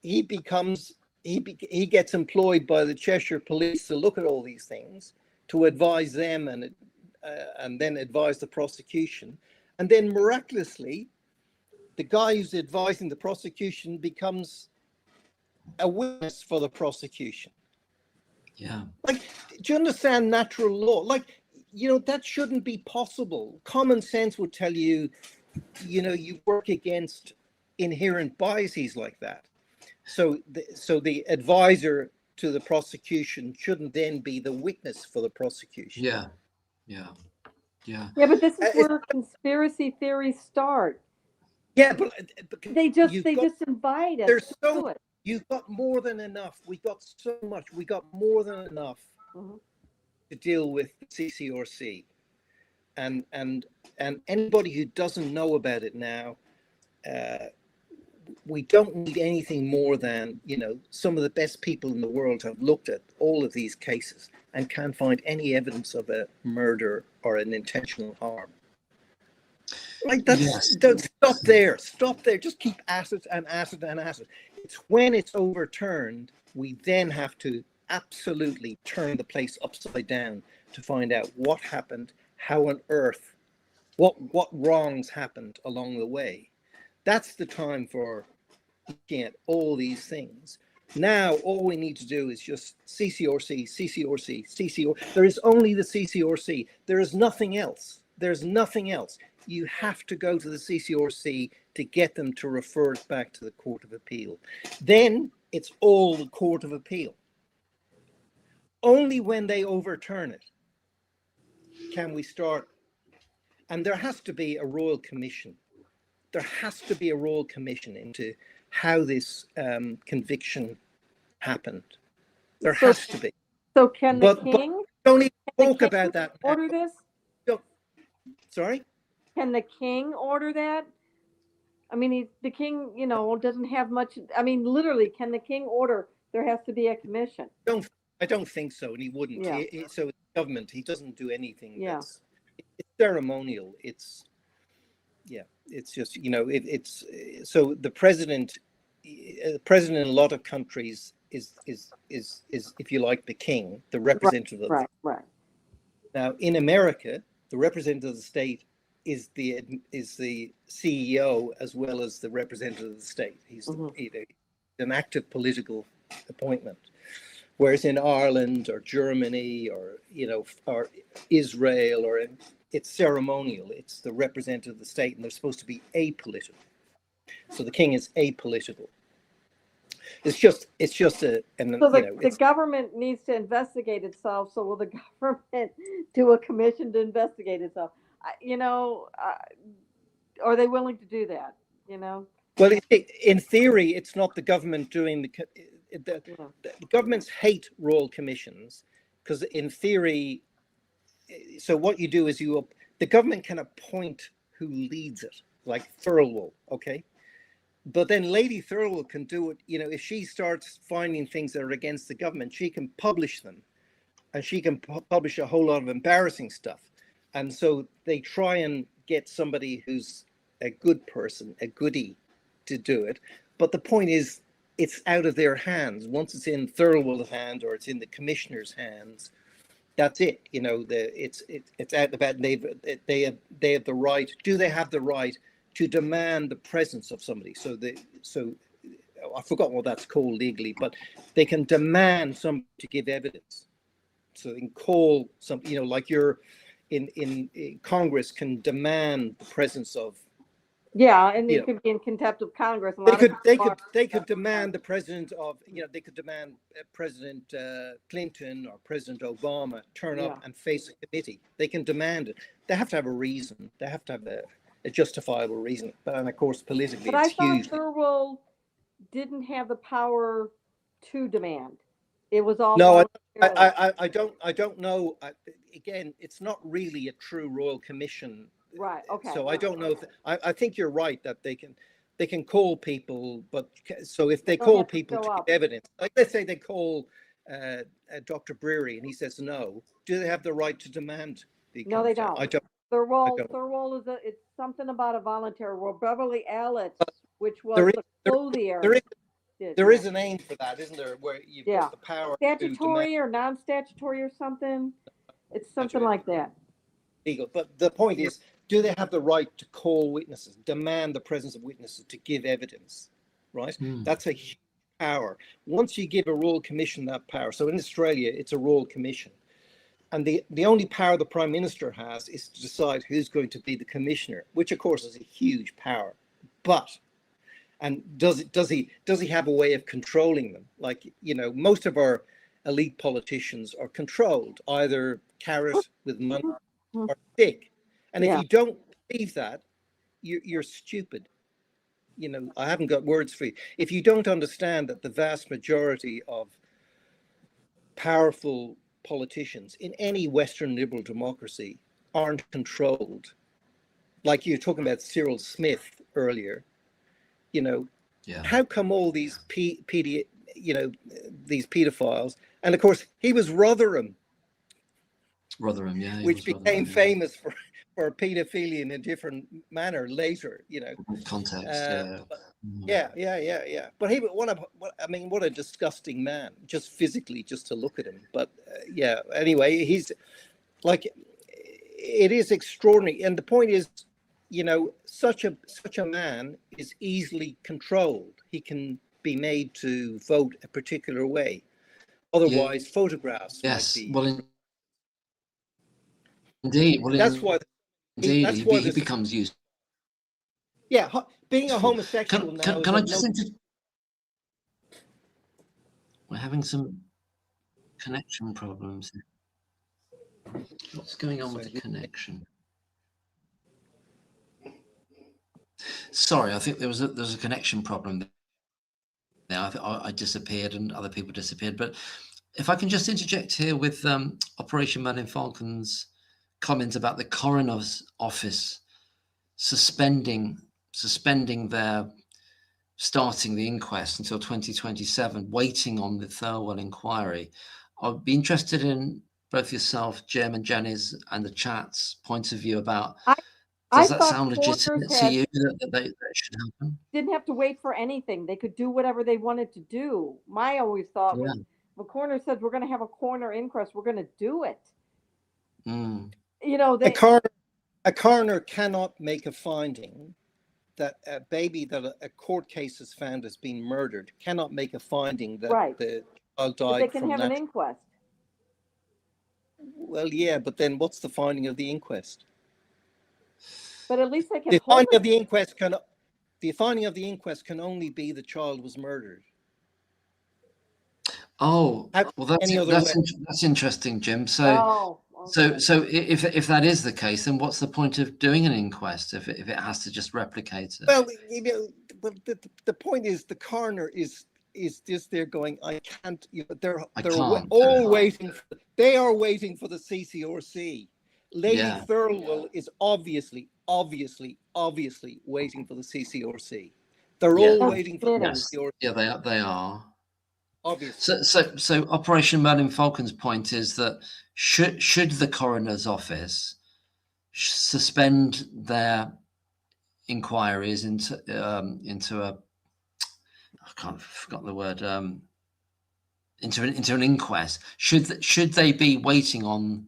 C: he becomes he gets employed by the Cheshire Police to look at all these things, to advise them, and then advise the prosecution, and then miraculously the guy who's advising the prosecution becomes a witness for the prosecution.
A: Yeah.
C: Like, do you understand natural law? Like, that shouldn't be possible. Common sense would tell you, you work against inherent biases like that. So the advisor to the prosecution shouldn't then be the witness for the prosecution.
A: Yeah. Yeah. Yeah.
B: Yeah, but this is where conspiracy theories start.
C: Yeah, but
B: They just invite us
C: there's
B: to
C: so
B: do it.
C: you've got more than enough. We got so much. We got more than enough to deal with CCRC, and anybody who doesn't know about it now, we don't need anything more than, some of the best people in the world have looked at all of these cases and can't find any evidence of a murder or an intentional harm. Like, stop there. Just keep at it and at it and at it. It's when it's overturned, we then have to absolutely turn the place upside down to find out what happened, how on earth, what wrongs happened along the way. That's the time for looking at all these things. Now, all we need to do is just CCRC. There is only the CCRC. There is nothing else. There's nothing else. You have to go to the CCRC to get them to refer it back to the Court of Appeal. Then it's all the Court of Appeal. Only when they overturn it can we start. And there has to be a royal commission. There has to be a royal commission into how this conviction happened. There has to be.
B: So can the king?
C: But don't even talk about that.
B: Order this?
C: Sorry?
B: Can the king order that? I mean, the king, doesn't have much. I mean, literally, can the king order there has to be a commission?
C: I don't think so, and he wouldn't.
B: Yeah.
C: So government, he doesn't do anything.
B: Yeah.
C: It's ceremonial. It's just, it's so the president in a lot of countries is if you like, the king, the representative.
B: Right.
C: Now in America, the representative of the state is the CEO as well as the representative of the state. He's an active political appointment. Whereas in Ireland or Germany or Israel it's ceremonial. It's the representative of the state, and they're supposed to be apolitical. So the king is apolitical. It's just
B: the government needs to investigate itself. So will the government do a commission to investigate itself? Are they willing to do that?
C: Well, in theory, it's not the government doing the governments hate royal commissions because in theory. So what you do is the government can appoint who leads it, like Thirlwell, okay? But then Lady Thirlwell can do it, if she starts finding things that are against the government, she can publish them, and she can publish a whole lot of embarrassing stuff. And so they try and get somebody who's a good person, a goodie, to do it. But the point is, it's out of their hands. Once it's in Thirlwell's hands or it's in the commissioner's hands, that's it. It's out of that. They have the right. Do they have the right to demand the presence of somebody? So I've forgotten what that's called legally, but they can demand somebody to give evidence. So they can call some, like you're in Congress can demand the presence of.
B: Yeah, and they could be in contempt of Congress.
C: They could demand the president of, they could demand President Clinton or President Obama turn up and face a committee. They can demand it. They have to have a reason. They have to have a justifiable reason. And of course, politically, it's huge.
B: But I thought Thurwell didn't have the power to demand. It was all.
C: No, I don't know. Again, it's not really a true royal commission.
B: Right. Okay.
C: So I don't know if I think you're right that they can call people, but so if they call people to give evidence, like let's say they call Dr. Breary, and he says no. Do they have the right to demand the
B: No, they
C: consent?
B: don't.
C: I don't.
B: Their
C: I
B: role,
C: don't.
B: their role is it's something about a voluntary role. Beverly Allitt, which was
C: There is
B: the
C: there,
B: clothier,
C: there is
B: did,
C: there
B: yeah.
C: is an aim for that, isn't there? Where you've
B: Yeah.
C: got the power to demand
B: Statutory or non-statutory or something. It's something like that.
C: legal. But the point is, do they have the right to call witnesses, demand the presence of witnesses to give evidence? Right? That's a huge power. Once you give a royal commission that power, so in Australia, it's a royal commission. And the only power the prime minister has is to decide who's going to be the commissioner, which of course is a huge power. But and does he have a way of controlling them? Like, most of our elite politicians are controlled, either carrot with money or stick. And if
B: Yeah.
C: you don't believe that, you're stupid. I haven't got words for you. If you don't understand that the vast majority of powerful politicians in any Western liberal democracy aren't controlled, like you're talking about Cyril Smith earlier, how come all these these pedophiles, and of course he was Rotherham,
A: Yeah,
C: which became
A: Rotherham,
C: famous for pedophilia in a different manner later,
A: context,
C: yeah. But he, what a disgusting man, just physically, just to look at him. But anyway, he's like, it is extraordinary. And the point is, such a man is easily controlled. He can be made to vote a particular way. Otherwise, photographs might be.
A: Well, indeed. Well,
C: that's why.
A: Indeed,
C: that's why
A: he becomes used.
C: Yeah, being a homosexual now.
A: Can I just? We're having some connection problems. What's going on with the connection? Sorry, I think there's a connection problem there. Now I disappeared and other people disappeared. But if I can just interject here with Operation Merlin Falcon's comment about the coroner's office suspending their starting the inquest until 2027, waiting on the Thirlwell inquiry. I'd be interested in both yourself, Jim and Jenny's, and the chat's point of view about. Does that sound legitimate to you that should happen?
B: Didn't have to wait for anything. They could do whatever they wanted to do. My always thought was, the coroner said, we're going to have a coroner inquest, we're going to do it.
C: A coroner cannot make a finding that a baby that a court case has found has been murdered, cannot make a finding that the child died.
B: But they can have an inquest.
C: Well, yeah, but then what's the finding of the inquest?
B: But at least they can.
C: The finding of the inquest can only be the child was murdered.
A: Oh, well, that's interesting, Jim. So, so if that is the case, then what's the point of doing an inquest if it has to just replicate it?
C: Well, the point is the coroner is just there going, I can't. They're all waiting. They are waiting for the CCRC. Lady Thirlwell is obviously waiting for the CCRC. They're all waiting for the CCRC.
A: Yeah, they are.
C: Obviously.
A: So Operation Merlin Falcon's point is that should the coroner's office suspend their inquiries into a, I forgot the word, into an inquest, should they be waiting on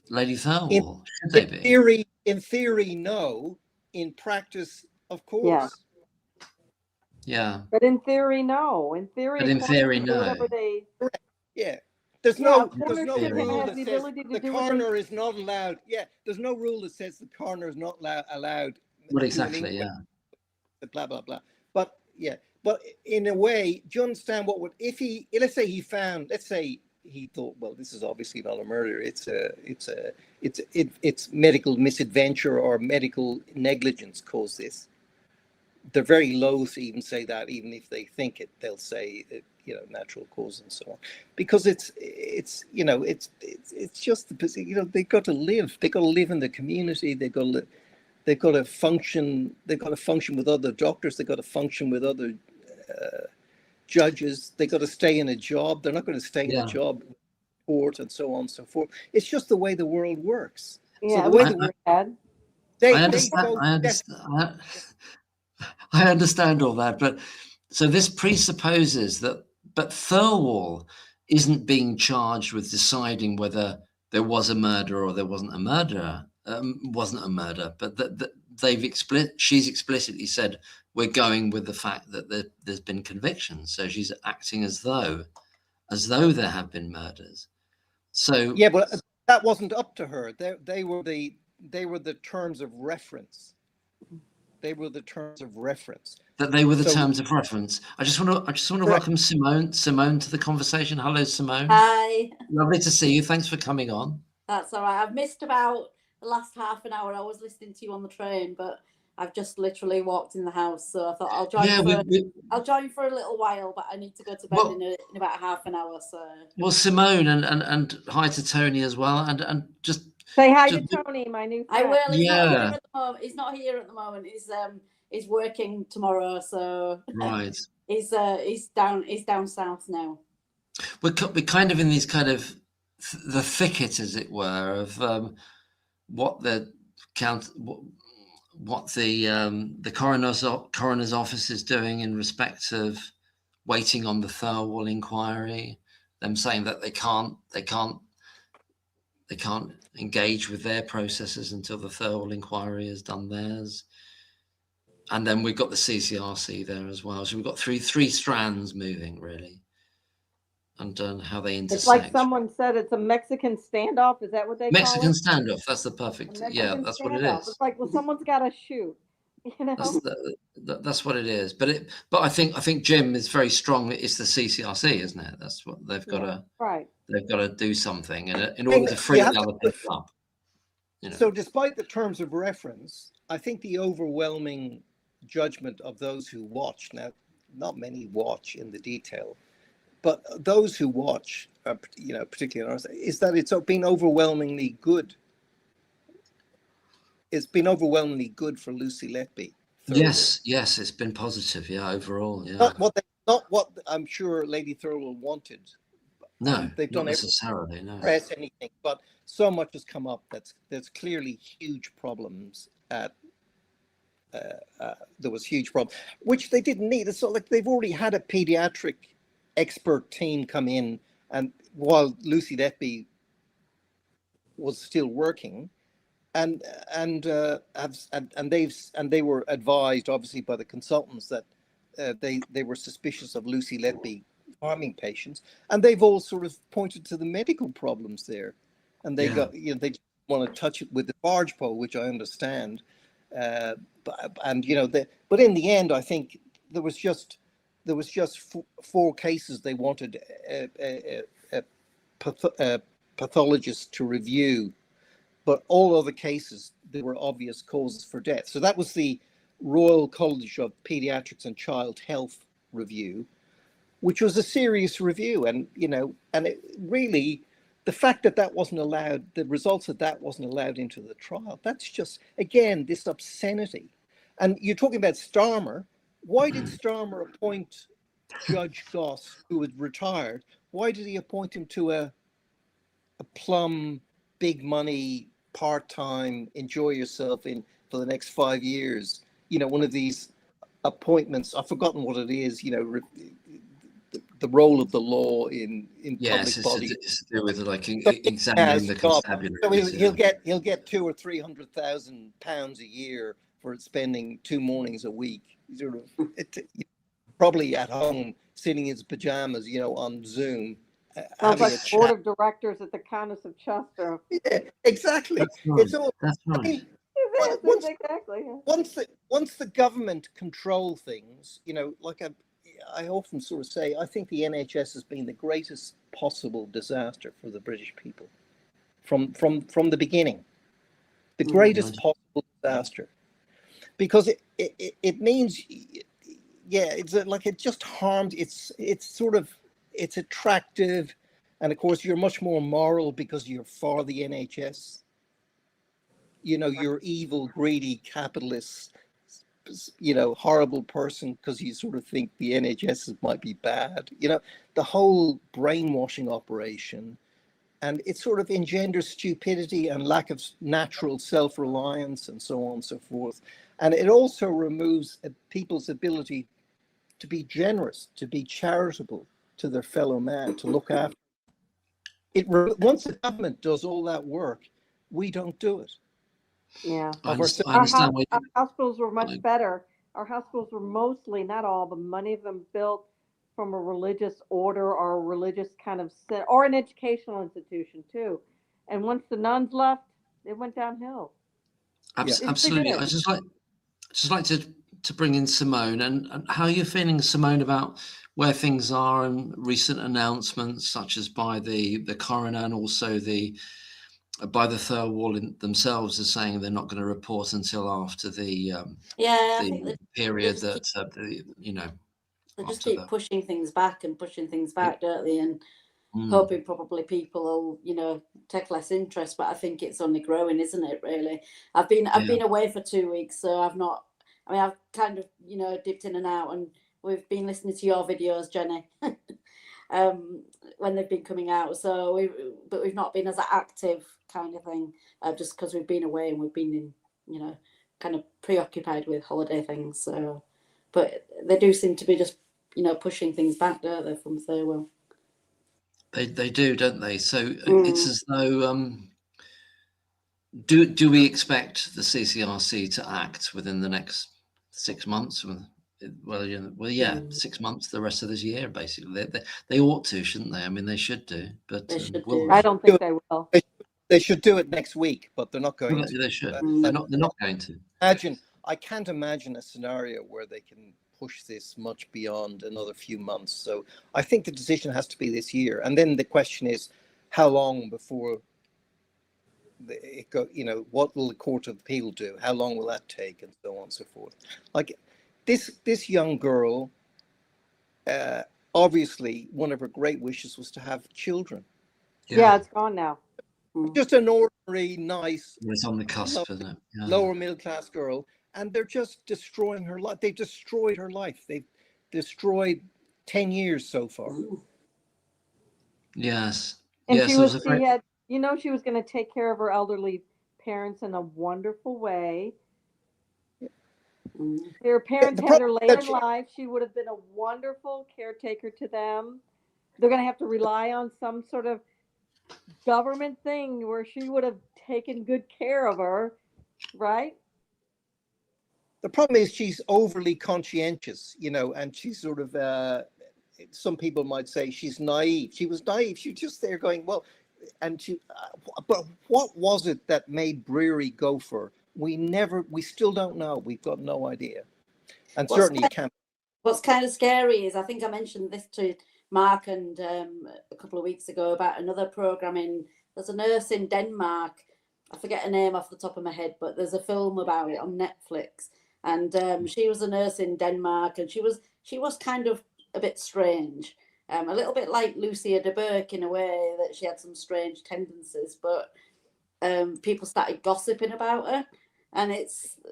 A: Lady Thirlwell? Should they be?
C: In theory, no. In practice, of course.
A: Yeah.
B: But in theory, no. In theory,
A: no.
B: Whatever they.
C: Yeah. There's no rule
B: that
C: says the coroner is not allowed. Yeah. There's no rule that says the coroner is not allowed.
A: Well, exactly. Yeah.
C: Blah blah blah. But in a way, do you understand what would if he? Let's say he thought, well, this is obviously not a murder. It's medical misadventure or medical negligence caused this. They're very loath to even say that. Even if they think it, they'll say natural cause and so on, because it's just they've got to live. They've got to live in the community. They've got to function. They've got to function with other doctors. They've got to function with other judges. They got to stay in a job. They're not going to stay in a
A: Yeah.
C: job, court, and so on and so forth. It's just the way the world works. So
B: Yeah,
C: the
B: we
C: way
A: I,
C: the
B: see
C: world,
B: that.
A: I
C: they
A: understand.
C: both
A: I understand. I understand all that, but so this presupposes that, but Thirlwall isn't being charged with deciding whether there was a murder or there wasn't a murderer. Wasn't a murder, but that she's explicitly said we're going with the fact that there's been convictions. So she's acting as though there have been murders. So
C: yeah, but that wasn't up to her. They were the terms of reference. They were the terms of reference.
A: that they were the
C: So
A: terms of reference. I just want to
C: correct.
A: welcome Simone to the conversation. Hello, Simone.
D: Hi,
A: Lovely to see you. Thanks for coming on.
D: that's all right. I've missed about the last half an hour. I was listening to you on the train, but I've just literally walked in the house, so I thought I'll join
A: Yeah,
D: I'll join for a little while, but I need to go to bed
A: well,
D: in about half an hour. So
A: well, Simone, and hi to Tony as well, and just
B: Say hi
A: just
B: to Tony, my new
D: I
B: friend.
D: will. He's not here
A: yeah,
D: at the moment. He's not here at the moment. He's working tomorrow, so
A: right.
D: he's down south now.
A: We're kind of in these kind of the thicket, as it were, of what the what the coroner's office is doing in respect of waiting on the Thirlwall inquiry. Them saying that they can't engage with their processes until the Thirlwall inquiry has done theirs. And then we've got the CCRC there as well. So we've got three strands moving really, and how they intersect.
B: It's like someone said, it's a Mexican standoff. Is that what they
A: Mexican
B: call it?
A: standoff. That's the perfect.
B: A
A: Yeah,
B: Mexican
A: that's what it
B: standoff.
A: is.
B: It's like, well, someone's got to shoot. You know.
A: That's what it is. But I think Jim is very strong. It's the CCRC, isn't it? That's what they've got to.
B: Right.
A: They've got to do something in order to free the other people up. You know.
C: So despite the terms of reference, I think the overwhelming judgment of those who watch, now not many watch in the detail, but those who watch, particularly ours, is that it's been overwhelmingly good. It's been overwhelmingly good for Lucy Letby.
A: Yes, it's been positive. Yeah, overall. Yeah.
C: Not what I'm sure Lady Thirlwall wanted.
A: No,
C: they've
A: not
C: done
A: necessarily. No.
C: Press anything, but so much has come up there's clearly huge problems at. There was huge problem, which they didn't need. It's not like they've already had a pediatric expert team come in, and while Lucy Letby was still working, and they were advised obviously by the consultants that they were suspicious of Lucy Letby harming patients, and they've all sort of pointed to the medical problems there, and they got they want to touch it with the barge pole, which I understand. But in the end, I think there was just 4 cases they wanted a pathologist to review, but all other cases there were obvious causes for death. So that was the Royal College of Pediatrics and Child Health review, which was a serious review, and it really. The fact that wasn't allowed, the results of that wasn't allowed into the trial, that's just, again, this obscenity. And you're talking about Starmer. Why did Starmer appoint Judge Goss, who had retired? Why did he appoint him to a plum, big money, part-time, enjoy yourself for the next 5 years? One of these appointments, I've forgotten what it is, the role of the law in public bodies.
A: It's to do with like examining the constabulary.
C: So he'll get 200,000 or 300,000 pounds a year for spending 2 mornings a week, sort of probably at home sitting in his pajamas, on Zoom.
B: Sounds like board of directors at the Countess of Chester.
C: Yeah, exactly.
A: That's right.
C: It's all.
A: That's right.
C: I mean,
B: Exactly.
C: once the government control things, like I often sort of say, I think the NHS has been the greatest possible disaster for the British people from the beginning. The greatest possible disaster, because it means, it's like it just harmed. It's attractive, and of course you're much more moral because you're for the NHS. You're evil, greedy capitalists horrible person because you sort of think the NHS might be bad. The whole brainwashing operation, and it sort of engenders stupidity and lack of natural self-reliance and so on and so forth. And it also removes people's ability to be generous, to be charitable to their fellow man, to look after. Once the government does all that work, we don't do it.
B: Yeah.
A: I
C: Of our
A: understand, I understand why
B: Our hospitals were much
A: like-
B: better. Our hospitals were mostly, not all, but many of them built from a religious order or a religious kind of or an educational institution too. And once the nuns left, it went downhill.
C: Yeah.
A: absolutely.
B: did.
A: I just like to bring in Simone, and how are you feeling, Simone, about where things are and recent announcements such as by the coroner and also by the Third Wall themselves as saying they're not going to report until after the
D: Yeah, I think
A: period
D: they
A: that
D: they just
A: after
D: keep pushing things back and pushing things back, don't they? And
A: Mm.
D: hoping probably people will, take less interest. But I think it's only growing, isn't it? Really, I've been away for 2 weeks, so I've not. I mean, I've kind of dipped in and out, and we've been listening to your videos, Jenny, when they've been coming out. So we've not been as active, kind of thing, just because we've been away and we've been in, kind of preoccupied with holiday things. So, but they do seem to be just pushing things back, don't they, from Thirlwell?
A: They do, don't they? So it's as though do we expect the CCRC to act within the next 6 months? Well, 6 months, the rest of this year, basically. They ought to, shouldn't they? I mean, they should do, but
D: They should
A: will
D: do.
A: they?
B: I don't think they will.
C: They should do it next week, but they're not going to.
A: They should.
D: Mm.
A: They're not going to.
C: I can't imagine a scenario where they can push this much beyond another few months. So I think the decision has to be this year. And then the question is, how long before it go? What will the Court of Appeal do? How long will that take, and so on and so forth. Like this young girl, obviously one of her great wishes was to have children.
B: Yeah, it's gone now.
C: Just an ordinary, nice,
A: It's on the cusp, isn't it? Yeah.
C: lower middle class girl, and they're just destroying her life. They've destroyed her life. They've destroyed 10 years so far.
A: Yes.
B: And
A: yes,
B: she
A: it
B: was,
A: a
B: she
A: great-
B: had, she was going to take care of her elderly parents in a wonderful way. Their parents
C: The
B: had her
C: problem
B: late
C: that
B: in life. She would have been a wonderful caretaker to them. They're going to have to rely on some sort of government thing where she would have taken good care of her, right?
C: The problem is she's overly conscientious, and she's sort of, some people might say she's naive. She was naive. She was just there going, well, but what was it that made Brewery go for? We still don't know. We've got no idea. And certainly you can't.
D: What's kind of scary is, I think I mentioned this to Mark and a couple of weeks ago about another programme there's a nurse in Denmark. I forget her name off the top of my head, but there's a film about it on Netflix. And she was a nurse in Denmark, and she was kind of a bit strange, a little bit like Lucia de Burke in a way that she had some strange tendencies. But people started gossiping about her, and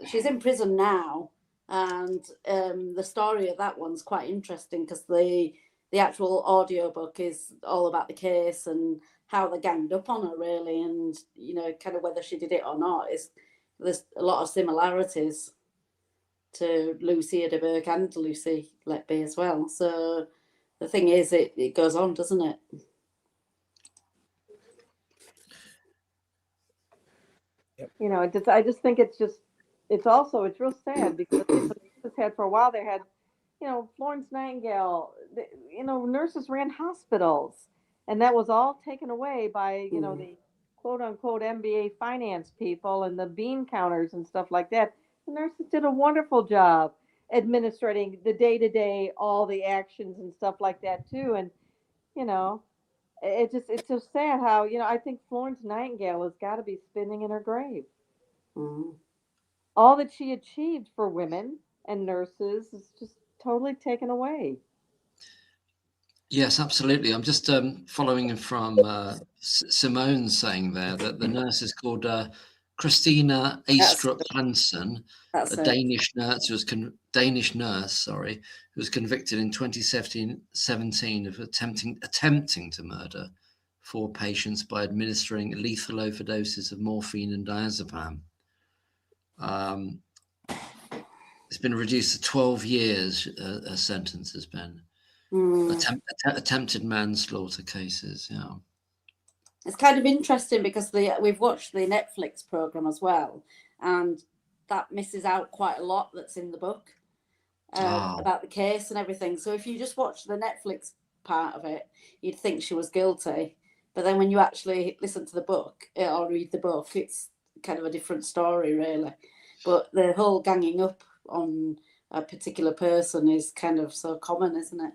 D: she's in prison now. And the story of that one's quite interesting because the actual audiobook is all about the case and how they ganged up on her, really, and kind of whether she did it or not. There's a lot of similarities to Lucia de Burke and Lucy Letby as well. So the thing is, it goes on, doesn't it?
B: I just think it's real sad because it's had for a while. They had, Florence Nightingale, nurses ran hospitals, and that was all taken away by, the quote unquote MBA finance people and the bean counters and stuff like that. The nurses did a wonderful job administrating the day-to-day, all the actions and stuff like that too. And, it's so sad how, I think Florence Nightingale has got to be spinning in her grave.
D: Mm-hmm.
B: All that she achieved for women and nurses is just totally taken away.
A: Yes, absolutely. I'm just following from Simone saying there that the nurse is called Christina
D: That's
A: Astrup Hansen,
D: that's
A: a
D: it.
A: Danish nurse who was convicted in 2017 of attempting to murder 4 patients by administering lethal overdoses of morphine and diazepam. It's been reduced to 12 years. A sentence has been attempted manslaughter cases. Yeah.
D: It's kind of interesting because we've watched the Netflix program as well, and that misses out quite a lot that's in the book about the case and everything. So if you just watch the Netflix part of it, you'd think she was guilty, but then when you actually listen to the book or read the book, it's kind of a different story, really. But the whole ganging up on a particular person is kind of so common, isn't it?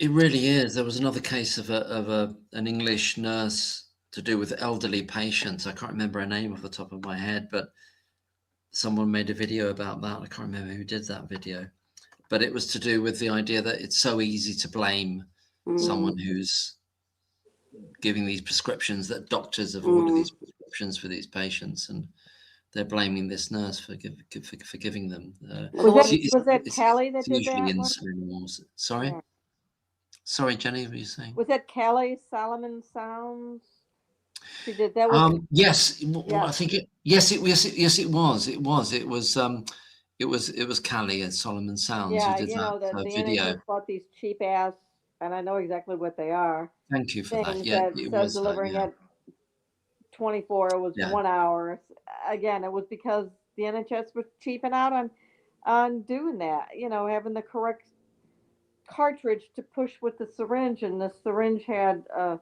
A: It really is. There was another case of an English nurse to do with elderly patients. I can't remember her name off the top of my head, but someone made a video about that. I can't remember who did that video, but it was to do with the idea that it's so easy to blame someone who's giving these prescriptions, that doctors have ordered these prescriptions for these patients, and they're blaming this nurse for giving them.
B: Was that Callie that did
A: usually
B: that
A: in
B: one?
A: cinemas. Sorry?
B: Yeah.
A: Sorry, Jenny, what were you saying?
B: Was that Callie Solomon Sounds? She did that. Was
A: Yes,
B: yeah.
A: I think it. Yes, it was. Yes, it was. It was. It was. It was Callie at Solomon Sounds who
B: Yeah,
A: did
B: you
A: that
B: know that the
A: video.
B: NHS bought these cheap ass, and I know exactly what they are.
A: Thank you for that.
B: Things
A: Yeah,
B: that
A: it
B: says
A: was that.
B: delivering
A: Yeah,
B: at 24. It was
A: yeah.
B: 1 hour. Again, it was because the NHS was cheaping out on doing that. You know, having the correct cartridge to push with the syringe, and the syringe uh,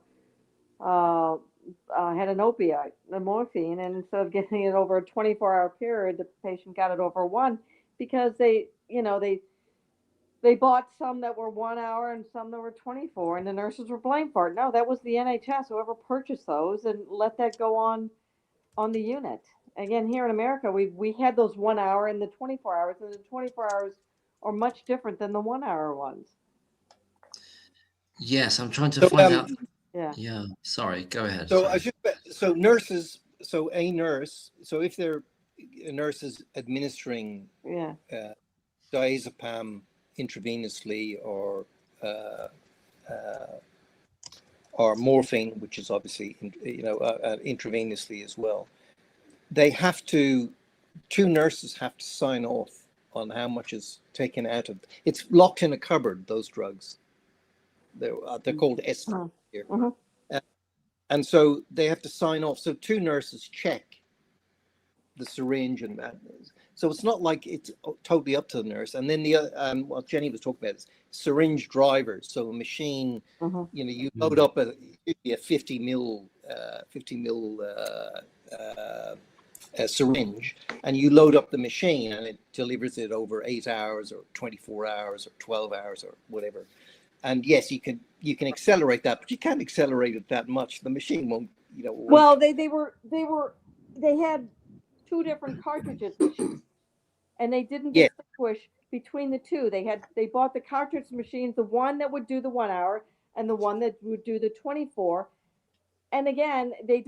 B: had an opioid, the morphine, and instead of getting it over a 24-hour period, the patient got it over one because they bought some that were 1 hour and some that were 24, and the nurses were blamed for it. No, that was the NHS, whoever purchased those, and let that go on the unit. Again, here in America, we had those 1 hour and the 24 hours, and the 24 hours are much different than the 1 hour ones.
A: Yes, I'm trying to
C: So,
A: find out.
B: Yeah.
A: Yeah, sorry. Go ahead.
C: So
A: Sorry.
C: nurses. So a nurse. So if a nurse is administering
B: Yeah.
C: diazepam intravenously or morphine, which is obviously intravenously as well, they have to. 2 nurses have to sign off on how much is taken out of. It's locked in a cupboard. Those drugs. They're called S here.
B: Mhm.
C: And so they have to sign off. So 2 nurses check the syringe and that. So it's not like it's totally up to the nurse. And then what Jenny was talking about is syringe drivers. So a machine,
B: Mhm.
C: you load up a 50 mil syringe, and you load up the machine, and it delivers it over 8 hours or 24 hours or 12 hours or whatever. And yes, you can accelerate that, but you can't accelerate it that much. The machine won't.
B: Well, they had 2 different cartridges machines, and they didn't
C: Yeah.
B: distinguish between the 2. They bought the cartridge machines, the one that would do the 1 hour and the one that would do the 24. And again, they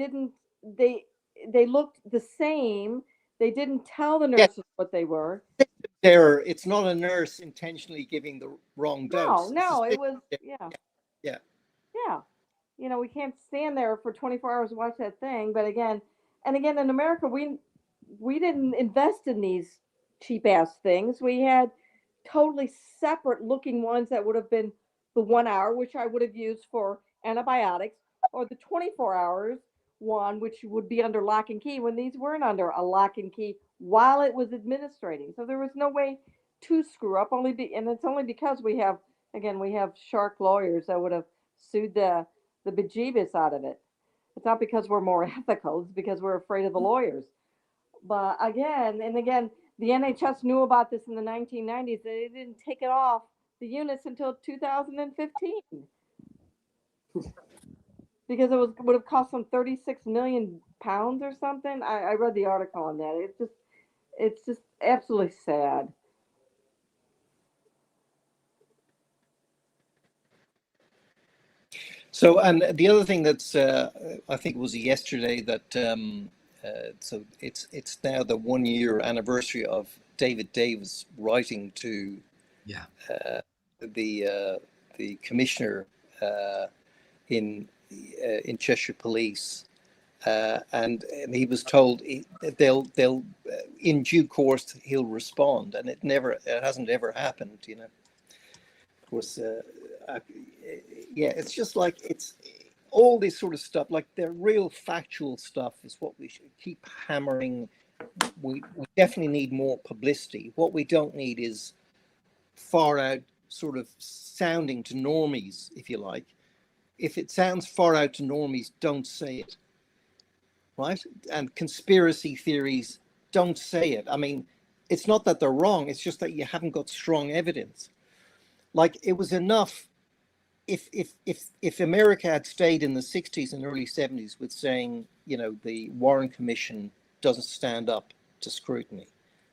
B: looked the same. They didn't tell the
C: Yeah.
B: nurses what they were.
C: It's not a nurse intentionally giving the wrong dose.
B: No, it was yeah.
C: Yeah.
B: Yeah. You know, we can't stand there for 24 hours and watch that thing. But again, in America, we didn't invest in these cheap ass things. We had totally separate looking ones that would have been the 1 hour, which I would have used for antibiotics, or the 24 hours one, which would be under lock and key, when these weren't under a lock and key while it was administrating. So there was no way to screw up, and it's only because we have shark lawyers that would have sued the bejeebus out of it. It's not because we're more ethical, it's because we're afraid of the lawyers. But again, the NHS knew about this in the 1990s. They didn't take it off the units until 2015 because would have cost them 36 million pounds or something. I read the article on that. It's just absolutely sad.
C: So, and the other thing that's, I think it was yesterday that So it's now the 1 year anniversary of David Davis writing to
A: Yeah.
C: the commissioner in Cheshire Police, and he was told they'll in due course he'll respond, and it hasn't ever happened, you know. Of course, yeah, it's just like it's all this sort of stuff, like the real factual stuff is what we should keep hammering. We definitely need more publicity. What we don't need is far out sort of sounding to normies, if you like. If it sounds far out to normies, don't say it, right? And conspiracy theories, don't say it. I mean, it's not that they're wrong, it's just that you haven't got strong evidence. Like, it was enough if America had stayed in the 60s and early 70s with saying, you know, the Warren Commission doesn't stand up to scrutiny,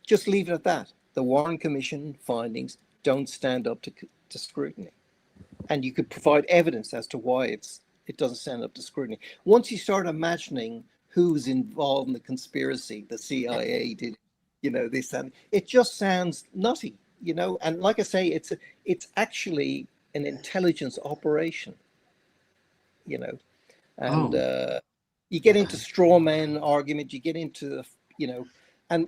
C: just leave it at that. The Warren Commission findings don't stand up to scrutiny, and you could provide evidence as to why it doesn't stand up to scrutiny. Once you start imagining who's involved in the conspiracy, the CIA did, you know, this and it just sounds nutty, you know. And like I say, it's actually an intelligence operation, you know. And you get into straw man argument, you get into, you know, and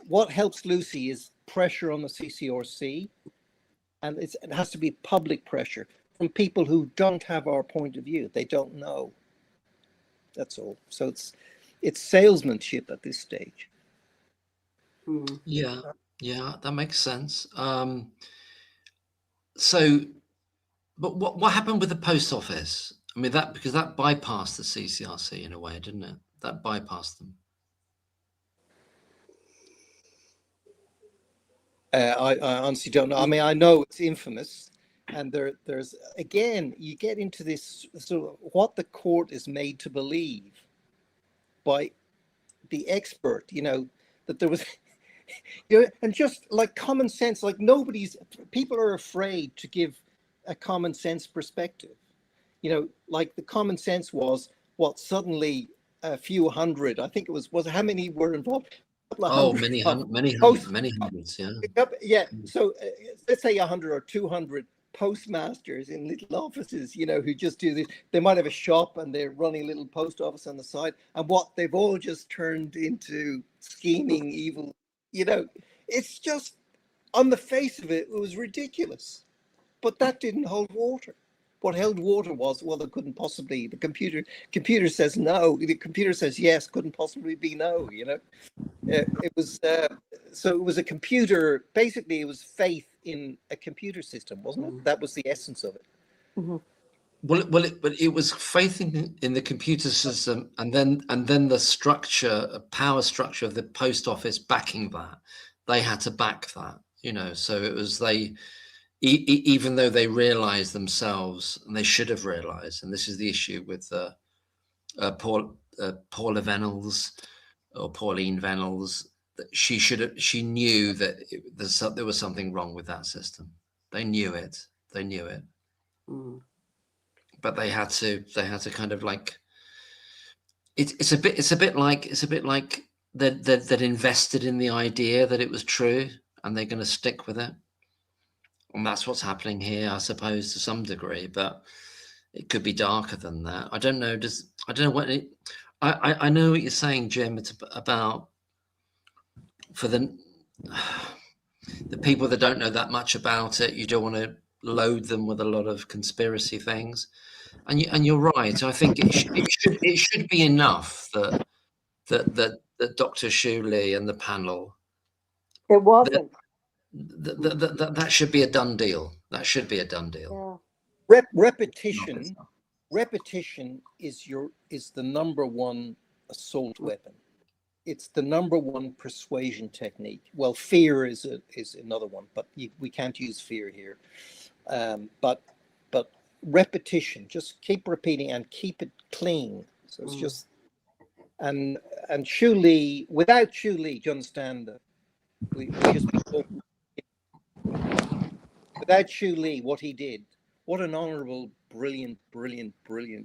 C: what helps Lucy is pressure on the CCRC, and it has to be public pressure from people who don't have our point of view. They don't know. That's all. So it's salesmanship at this stage.
A: Yeah, that makes sense. So, but what happened with the post office? I mean, because that bypassed the CCRC in a way, didn't it? That bypassed them.
C: I honestly don't know. I mean, I know it's infamous, and there's again, you get into this sort of what the court is made to believe by the expert, you know, that there was, you know, and just like common sense, like people are afraid to give a common sense perspective, you know, like the common sense was what suddenly a few hundred, I think it was how many were involved?
A: Oh, many hundreds, yeah.
C: Yeah. So let's say 100 or 200 postmasters in little offices, you know, who just do this. They might have a shop and they're running a little post office on the side, and what they've all just turned into scheming evil, you know. It's just, on the face of it, it was ridiculous, but that didn't hold water. What held water was, well, there couldn't possibly, the computer says no, the computer says yes, couldn't possibly be no, you know. It was so it was a computer. Basically, it was faith in a computer system, wasn't it? That was the essence of it.
B: Mm-hmm.
A: But it was faith in the computer system, and then the structure, power structure of the post office backing that. They had to back that, you know. So it was even though they realized themselves, and they should have realized, and this is the issue with Paula Venables or Pauline Venables, that she knew that there was something wrong with that system. They knew it. But they had to kind of like, it's a bit like that invested in the idea that it was true, and they're going to stick with it. And that's what's happening here, I suppose, to some degree, but it could be darker than that. I don't know. I don't know what it. I know what you're saying, Jim. It's about, for the people that don't know that much about it, you don't want to load them with a lot of conspiracy things, and you're right. I think it should be enough that Dr. Shuley and the panel.
B: It wasn't.
A: That should be a done deal. That should be a done deal.
B: Yeah.
C: Repetition is the number one assault weapon. It's the number one persuasion technique. Well, fear is another one, but we can't use fear here. But repetition, just keep repeating and keep it clean. So it's just, and Shuley, without Shuley, do you understand that we just be talking. Without Shuley, what he did, what an honorable, brilliant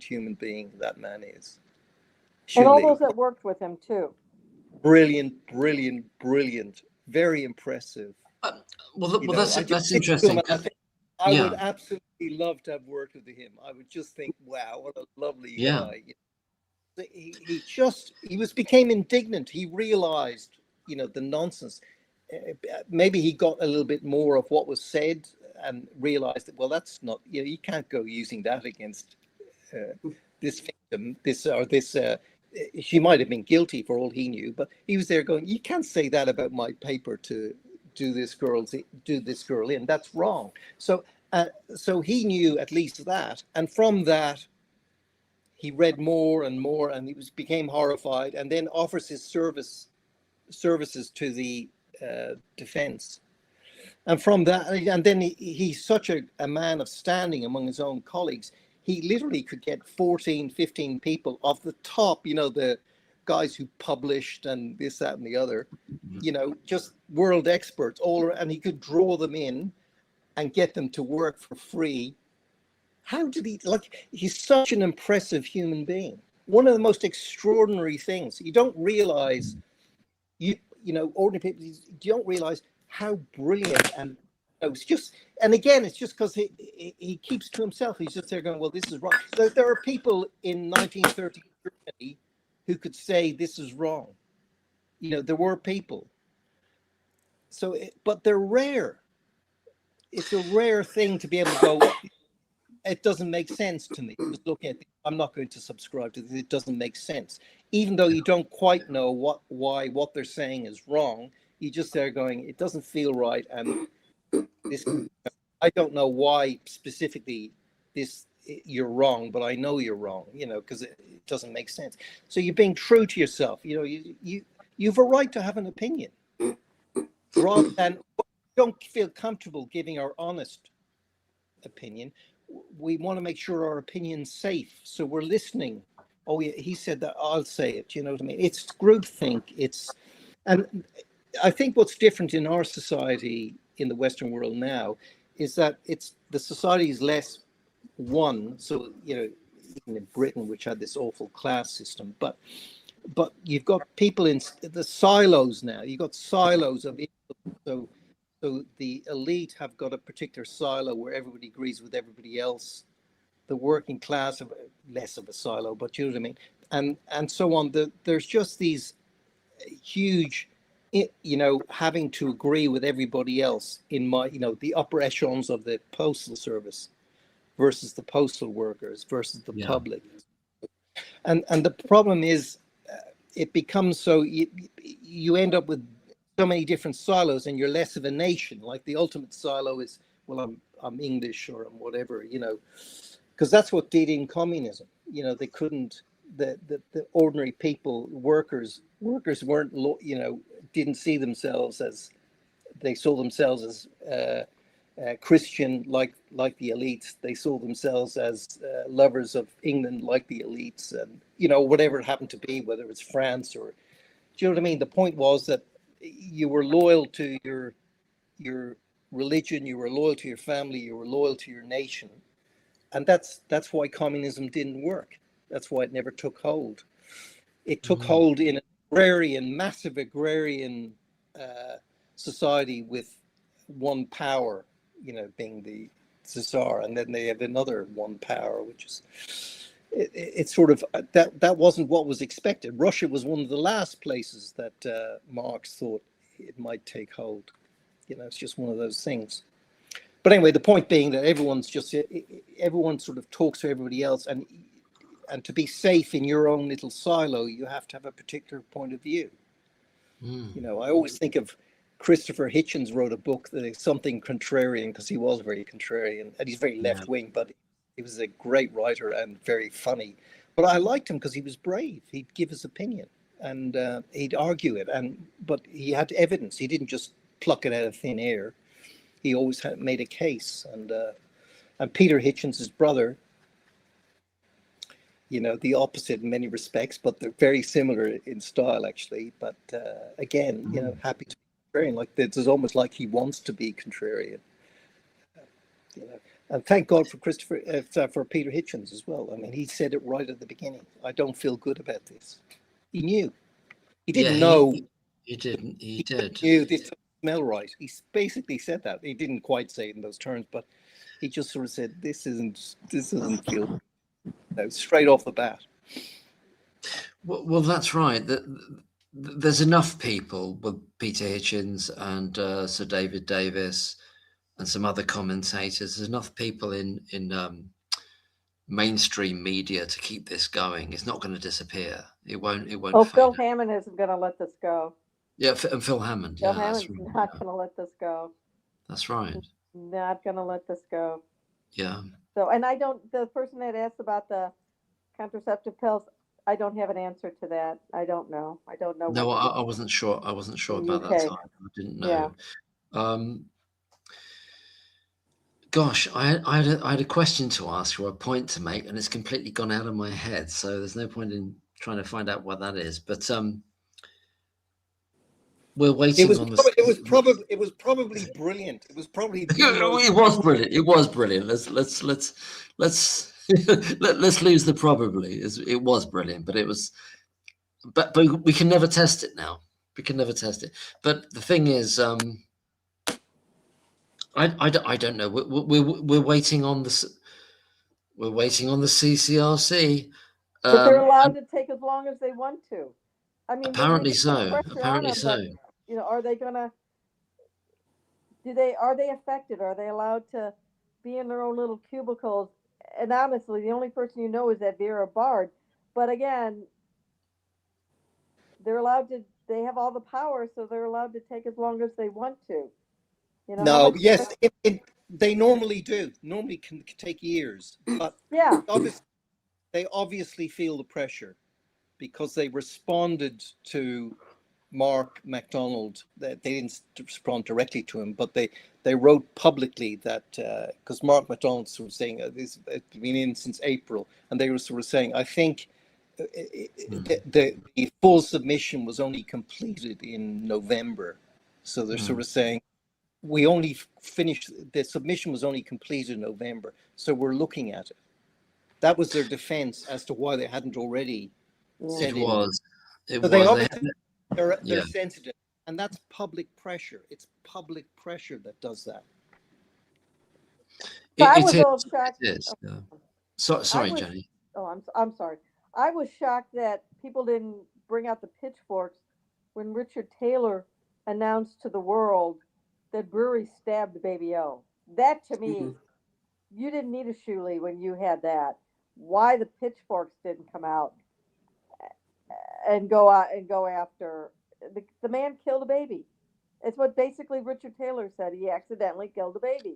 C: human being that man is.
B: And all
C: Julie.
B: those that worked with him too.
C: Brilliant, brilliant, brilliant. Very impressive.
A: Uh, well,
C: You
A: well,
C: know, I just
A: that's
C: think to him,
A: interesting.
C: and I think I would
A: Yeah,
C: absolutely love to have worked with him. I would just think, wow, what a lovely
A: yeah,
C: guy. He was became indignant. He realized, the nonsense. Maybe he got a little bit more of what was said and realized that, well, that's not, you can't go using that against uh, this victim, she might have been guilty for all he knew, but he was there going, you can't say that about my paper to do this girl in. That's wrong. So he knew at least that, and from that he read more and more, and became horrified, and then offers his services to the defense. And from that, and then he's such a man of standing among his own colleagues. He literally could get 14, 15 people off the top, the guys who published and this, that, and the other, just world experts all around, and he could draw them in and get them to work for free. How did he, he's such an impressive human being. One of the most extraordinary things, you don't realize, ordinary people, you don't realize how brilliant, and it's just, and again, it's just because he keeps to himself. He's just there going, well, this is wrong. So there are people in 1930 Germany who could say this is wrong. There were people. But they're rare. It's a rare thing to be able to go, it doesn't make sense to me. Just looking at I'm not going to subscribe to this. It doesn't make sense. Even though you don't quite know why what they're saying is wrong, you just there going, it doesn't feel right. And this, I don't know why specifically you're wrong, but I know you're wrong, because it doesn't make sense. So you're being true to yourself. You've a right to have an opinion, rather than don't feel comfortable giving our honest opinion. We want to make sure our opinion's safe, so we're listening. Oh yeah, he said that, I'll say it. You know what I mean? It's groupthink. And I think what's different in our society in the Western world now is that the society is less one. So even in Britain, which had this awful class system, but you've got people in the silos now. You've got silos of so the elite have got a particular silo where everybody agrees with everybody else. The working class have less of a silo, but you know what I mean? And so on. There's just these huge, having to agree with everybody else in the upper echelons of the postal service versus the postal workers versus the
A: yeah,
C: public. And the problem is, it becomes so you end up with so many different silos, and you're less of a nation. Like the ultimate silo is, well, I'm English or I'm whatever, because that's what did in communism. They couldn't, the ordinary people, workers weren't, didn't see themselves as, they saw themselves as Christian, like the elites. They saw themselves as lovers of England, like the elites, and whatever it happened to be, whether it's France or, do you know what I mean? The point was that you were loyal to your religion, you were loyal to your family, you were loyal to your nation, and that's why communism didn't work. That's why it never took hold. It took hold in an massive agrarian society with one power, being the Tsar, and then they have another one power, which is it's sort of that wasn't what was expected. Russia was one of the last places that Marx thought it might take hold. It's just one of those things. But anyway, the point being that everyone sort of talks to everybody else, and to be safe in your own little silo, you have to have a particular point of view. I always think of Christopher Hitchens wrote a book that is something contrarian, because he was very contrarian, and he's very
A: yeah,
C: left wing, but he was a great writer and very funny. But I liked him because he was brave. He'd give his opinion, and he'd argue it, but he had evidence. He didn't just pluck it out of thin air. He always made a case. And Peter Hitchens' brother, the opposite in many respects, but they're very similar in style, actually. But again, happy to be contrarian. Like it's almost like he wants to be contrarian. And thank God for for Peter Hitchens as well. I mean, he said it right at the beginning. I don't feel good about this. He knew. He
A: Yeah,
C: didn't know.
A: he didn't. He
C: He
A: did.
C: knew this doesn't smell right. He basically said that. He didn't quite say it in those terms, but he just sort of said, this doesn't feel straight off the bat.
A: Well, that's right. There's enough people with Peter Hitchens and Sir David Davis and some other commentators. There's enough people in mainstream media to keep this going. It's not going to disappear. It won't.
B: Oh,
A: Fade
B: Phil
A: out.
B: Hammond isn't going to let this go.
A: Yeah, and Phil Hammond.
B: Phil
A: Yeah, that's
B: Hammond's
A: right.
B: not going to let this go.
A: That's right.
B: Not going to let this go.
A: Yeah.
B: So, and the person that asked about the contraceptive pills, I don't have an answer to that. I don't know.
A: No, I wasn't sure. I wasn't sure about that
B: Okay.
A: time. I didn't know. Gosh, I had a question to ask or a point to make, and it's completely gone out of my head. So there's no point in trying to find out what that is. But we're waiting on the.
C: It was probably brilliant. It was probably
A: It was brilliant. It was brilliant. Let's let's lose the probably. It was brilliant, but it was. But we can never test it now. We can never test it. But the thing is, I don't know. We're waiting on the. We're waiting on the CCRC.
B: But they're allowed to take as long as they want to. I mean,
A: apparently so. Apparently
B: them,
A: so.
B: But, are they gonna? Are they affected? Are they allowed to be in their own little cubicles? And honestly, the only person you know is that Vera Bard. But again, they're allowed to. They have all the power, so they're allowed to take as long as they want to.
C: No, yes, they normally do. Normally can take years, but
B: yeah,
C: they obviously feel the pressure because they responded to Mark MacDonald. That they didn't respond directly to him, but they wrote publicly that because Mark MacDonald was saying this it's been in since April, and they were sort of saying, I think the full submission was only completed in November, so they're sort of saying we only finished, the submission was only completed in November, so we're looking at it. That was their defense as to why they hadn't already said it.
A: It
C: so
A: was.
C: they obviously, they're sensitive, and that's public pressure. It's public pressure that does that.
B: I was a little shocked.
A: It is. Yeah. Sorry, Jenny.
B: Oh, I'm sorry. I was shocked that people didn't bring out the pitchforks when Richard Taylor announced to the world that Brewery stabbed Baby O. That to me, you didn't need a Shuley when you had that. Why the pitchforks didn't come out and go after the man killed a baby. It's what basically Richard Taylor said. He accidentally killed a baby.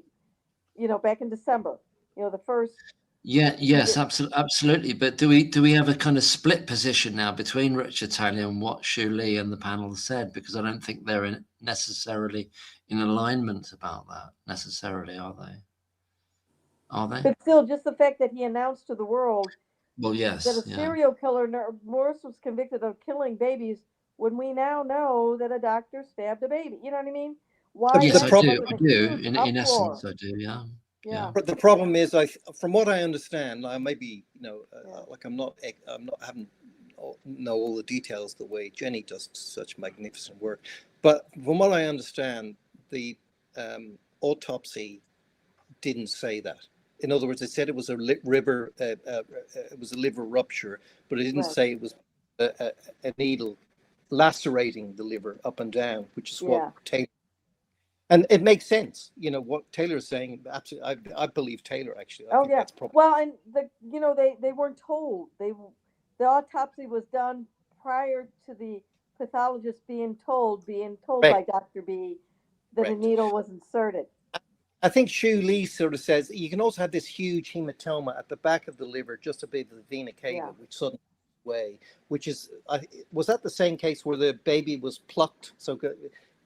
B: Back in December. The first.
A: Yes, absolutely. But do we have a kind of split position now between Richard Taylor and what Shuley and the panel said? Because I don't think they're necessarily in alignment about that necessarily, are they? Are they?
B: But still, just the fact that he announced to the world,
A: well, yes,
B: that a serial killer, Morris was convicted of killing babies, when we now know that a doctor stabbed a baby. You know what I mean? Why?
A: Yes, I do. In essence, I do. Yeah.
B: Yeah.
C: But the problem is, from what I understand, I maybe like I haven't know all the details the way Jenny does such magnificent work. But from what I understand, the autopsy didn't say that. In other words, it said it was a liver rupture, but it didn't say it was a needle lacerating the liver up and down, which is what Taylor. And it makes sense, what Taylor is saying. Absolutely, I believe Taylor actually. I think that's probably...
B: Well, and they weren't told. The autopsy was done prior to the pathologist being told by Dr. B that a needle was inserted.
C: I think Shu Lee sort of says you can also have this huge hematoma at the back of the liver, just above the vena cava, which suddenly away. Which is, was that the same case where the baby was plucked? So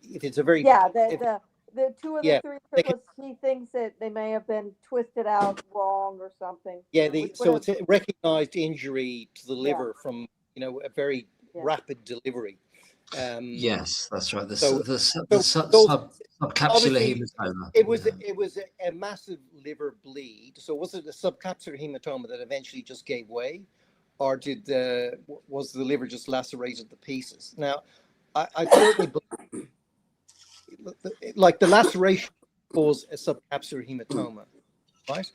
C: it's a very
B: the two of the three triplets, he thinks that they may have been twisted out wrong or something.
C: Yeah, so it's a recognized injury to the liver from a very rapid delivery.
A: Yes, that's right.
C: So,
A: The
C: those
A: subcapsular
C: obviously
A: hematoma.
C: it was
A: Yeah.
C: a massive liver bleed. So was it a subcapsular hematoma that eventually just gave way, or was the liver just lacerated to pieces? Now, I certainly believe, like, the laceration caused a subcapsular hematoma, right?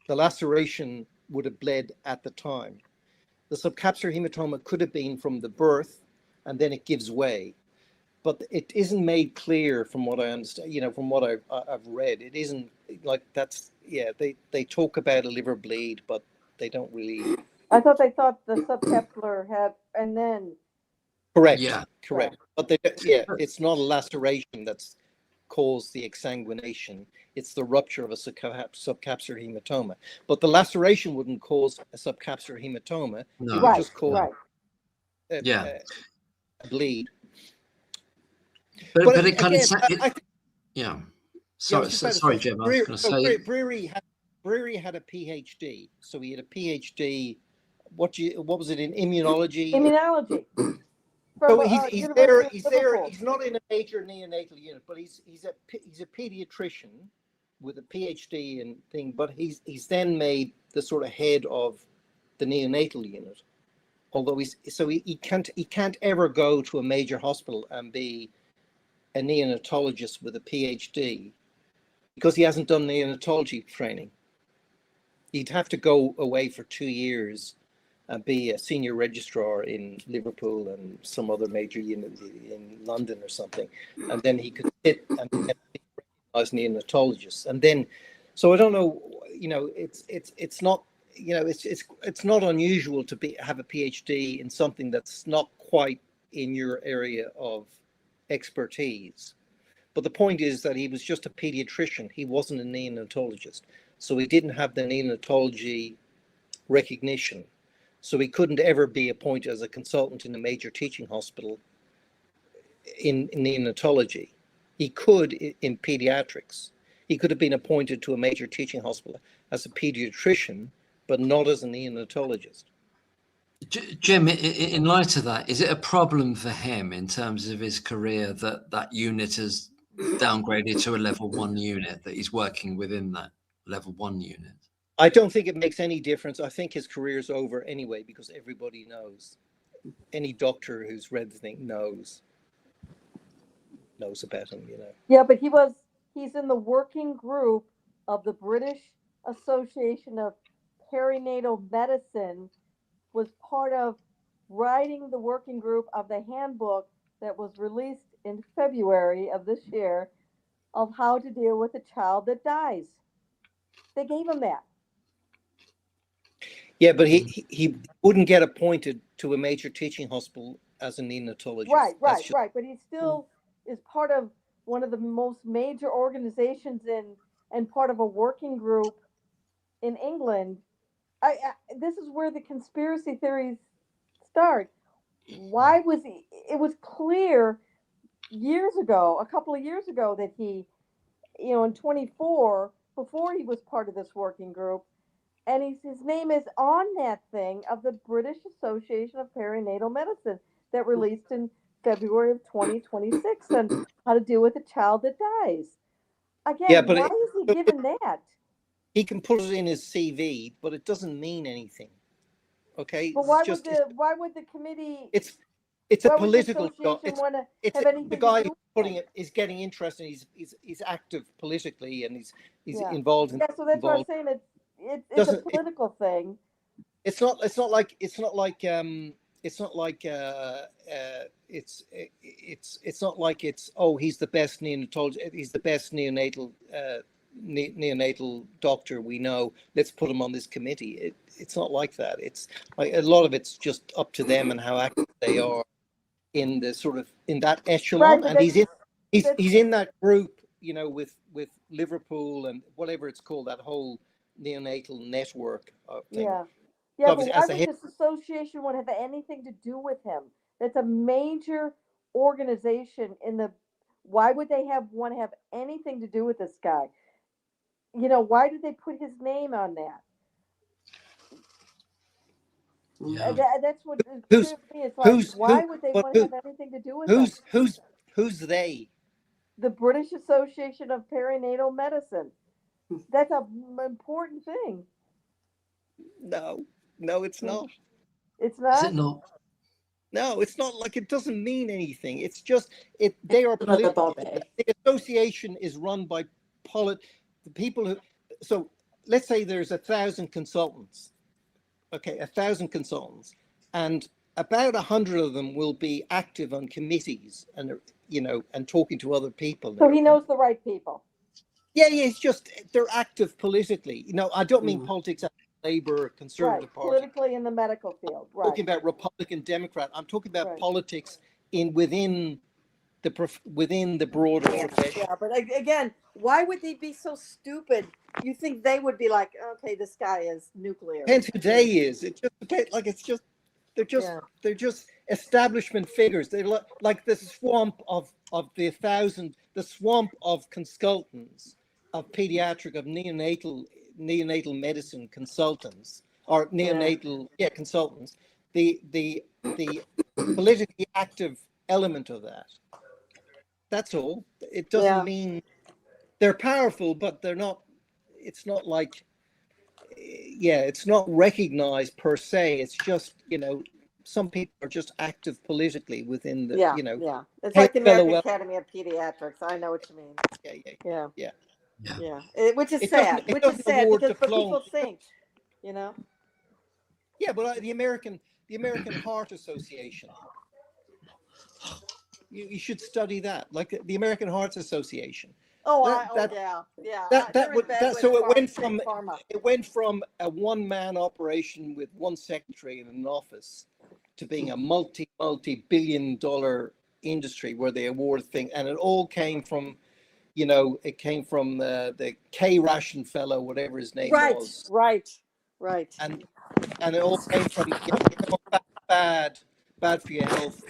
C: The laceration would have bled at the time. The subcapsular hematoma could have been from the birth, and then it gives way. But it isn't made clear from what I understand, from what I've read. It isn't like that's, yeah, they talk about a liver bleed, but they don't really.
B: I thought they thought the subcapsular had, and then
C: Correct,
A: Yeah.
C: correct. But it's not a laceration that's caused the exsanguination. It's the rupture of a subcapsular hematoma. But the laceration wouldn't cause a subcapsular hematoma. It would
A: No.
B: right,
C: just cause
B: right.
A: Yeah.
C: a bleed.
A: But
C: But
A: it kind of
C: again, I think,
A: yeah.
C: yeah, I was
A: Sorry,
C: just about to
A: sorry,
C: say,
A: Jim. I was going to
C: So
A: say
C: Brewery had a PhD. So he had a PhD. What was it, in immunology?
B: Immunology
C: So
B: from
C: he's there.
B: University of
C: He's there.
B: Liverpool.
C: He's not in a major neonatal unit, but he's a pediatrician with a PhD and thing. But he's then made the sort of head of the neonatal unit. Although he can't ever go to a major hospital and be a neonatologist with a PhD because he hasn't done neonatology training. He'd have to go away for 2 years and be a senior registrar in Liverpool and some other major unit in London or something, and then he could sit and be recognized neonatologist. And then, so I don't know, it's not, it's not unusual to have a PhD in something that's not quite in your area of expertise. But the point is that he was just a pediatrician. He wasn't a neonatologist. So he didn't have the neonatology recognition. So he couldn't ever be appointed as a consultant in a major teaching hospital in neonatology. He could in pediatrics. He could have been appointed to a major teaching hospital as a pediatrician, but not as a neonatologist.
A: Jim, in light of that, is it a problem for him in terms of his career that unit has downgraded to a level 1 unit, that he's working within that level 1 unit?
C: I don't think it makes any difference. I think his career's over anyway, because everybody knows. Any doctor who's read the thing knows about him,
B: Yeah, but he's in the working group of the British Association of Perinatal Medicine, was part of writing the working group of the handbook that was released in February of this year of how to deal with a child that dies. They gave him that.
C: Yeah, but he wouldn't get appointed to a major teaching hospital as a neonatologist.
B: Right. But he still is part of one of the most major organizations and part of a working group in England. This is where the conspiracy theories start. Why was he? It was clear years ago, a couple of years ago, that he, in 24, before he was part of this working group, and his name is on that thing of the British Association of Perinatal Medicine that released in February of 2026 on how to deal with a child that dies. Again,
C: Yeah, but
B: why is he given that?
C: he can put it in his CV, but it doesn't mean anything. Okay,
B: But why would the committee?
C: It's a
B: Why would the
C: political job.
B: association want to
C: It's
B: have
C: the
B: anything to
C: guy
B: do
C: who's
B: with
C: putting
B: him?
C: it is getting interested. He's active politically, and he's
B: Yeah.
C: involved in
B: Yeah, so that's what I'm
C: involved.
B: saying. It's a
C: Doesn't
B: political thing.
C: it's not it's not like it's not like it's not like it's, oh, he's the best neonatologist, he's the best neonatal doctor we know, let's put him on this committee. It's not like that. It's like a lot of it's just up to them and how active they are in the sort of in that
B: Right,
C: echelon.
B: but
C: And he's
B: that's
C: in that group, with Liverpool and whatever it's called, that whole neonatal network thing.
B: yeah. Yeah, but
C: Obviously,
B: why
C: as the
B: would
C: head.
B: this association want to have anything to do with him? That's a major organization in the. Why would they want to have anything to do with this guy? Why did they put his name on that?
A: Yeah.
B: That's what it's
C: Who's
B: clear to me. It's like,
C: who's
B: why
C: who?
B: would they
C: But
B: want to have anything to do with them?
C: who's they?
B: The British Association of Perinatal Medicine. That's an important thing.
C: No, no, it's not.
B: It's
A: Is
B: not.
A: it not?
C: No, it's not. Like, it doesn't mean anything. It's just it. They are
D: Another
C: political.
D: body.
C: The association is run by the people who. So let's say there's 1,000 consultants. Okay, 1,000 consultants, and about 100 of them will be active on committees and and talking to other people. And
B: So he
C: everything.
B: knows the right people.
C: Yeah, it's just they're active politically. I don't mean
D: Mm.
C: politics as Labour,
B: Right.
C: Conservative Party.
B: Politically in the medical field. Right.
C: Talking about Republican, Democrat. I'm talking about
B: Right.
C: politics within the broader profession.
B: Yeah, but again, why would they be so stupid? You think they would be like, okay, this guy is nuclear.
C: Depends who they is. It just depends. Like, it's just they're just establishment figures. They're like the swamp of the 1,000, the swamp of consultants, of pediatric, of neonatal medicine consultants, or neonatal consultants. The politically active element of that. That's all. It doesn't mean they're powerful, but they're not. It's not like, it's not recognized per se. It's just, some people are just active politically within the,
B: It's
C: Hey,
B: like the
C: fellow,
B: American
C: well-
B: Academy of Pediatrics. I know what you mean.
C: Yeah.
B: Yeah. Which is
C: It
B: sad.
C: doesn't- it
B: Which is
C: doesn't
B: sad
C: award
B: because but
C: diplomas.
B: people think, you know.
C: Yeah, but the American Heart Association. You should study that, like the American Heart Association.
B: Oh,
C: That-
B: yeah.
C: So it went from a one-man operation with one secretary in an office to being a multi-billion dollar industry where they award things, and it all came from, the K Ration fellow, whatever his name was,
B: Right.
C: and it all came from bad for your health,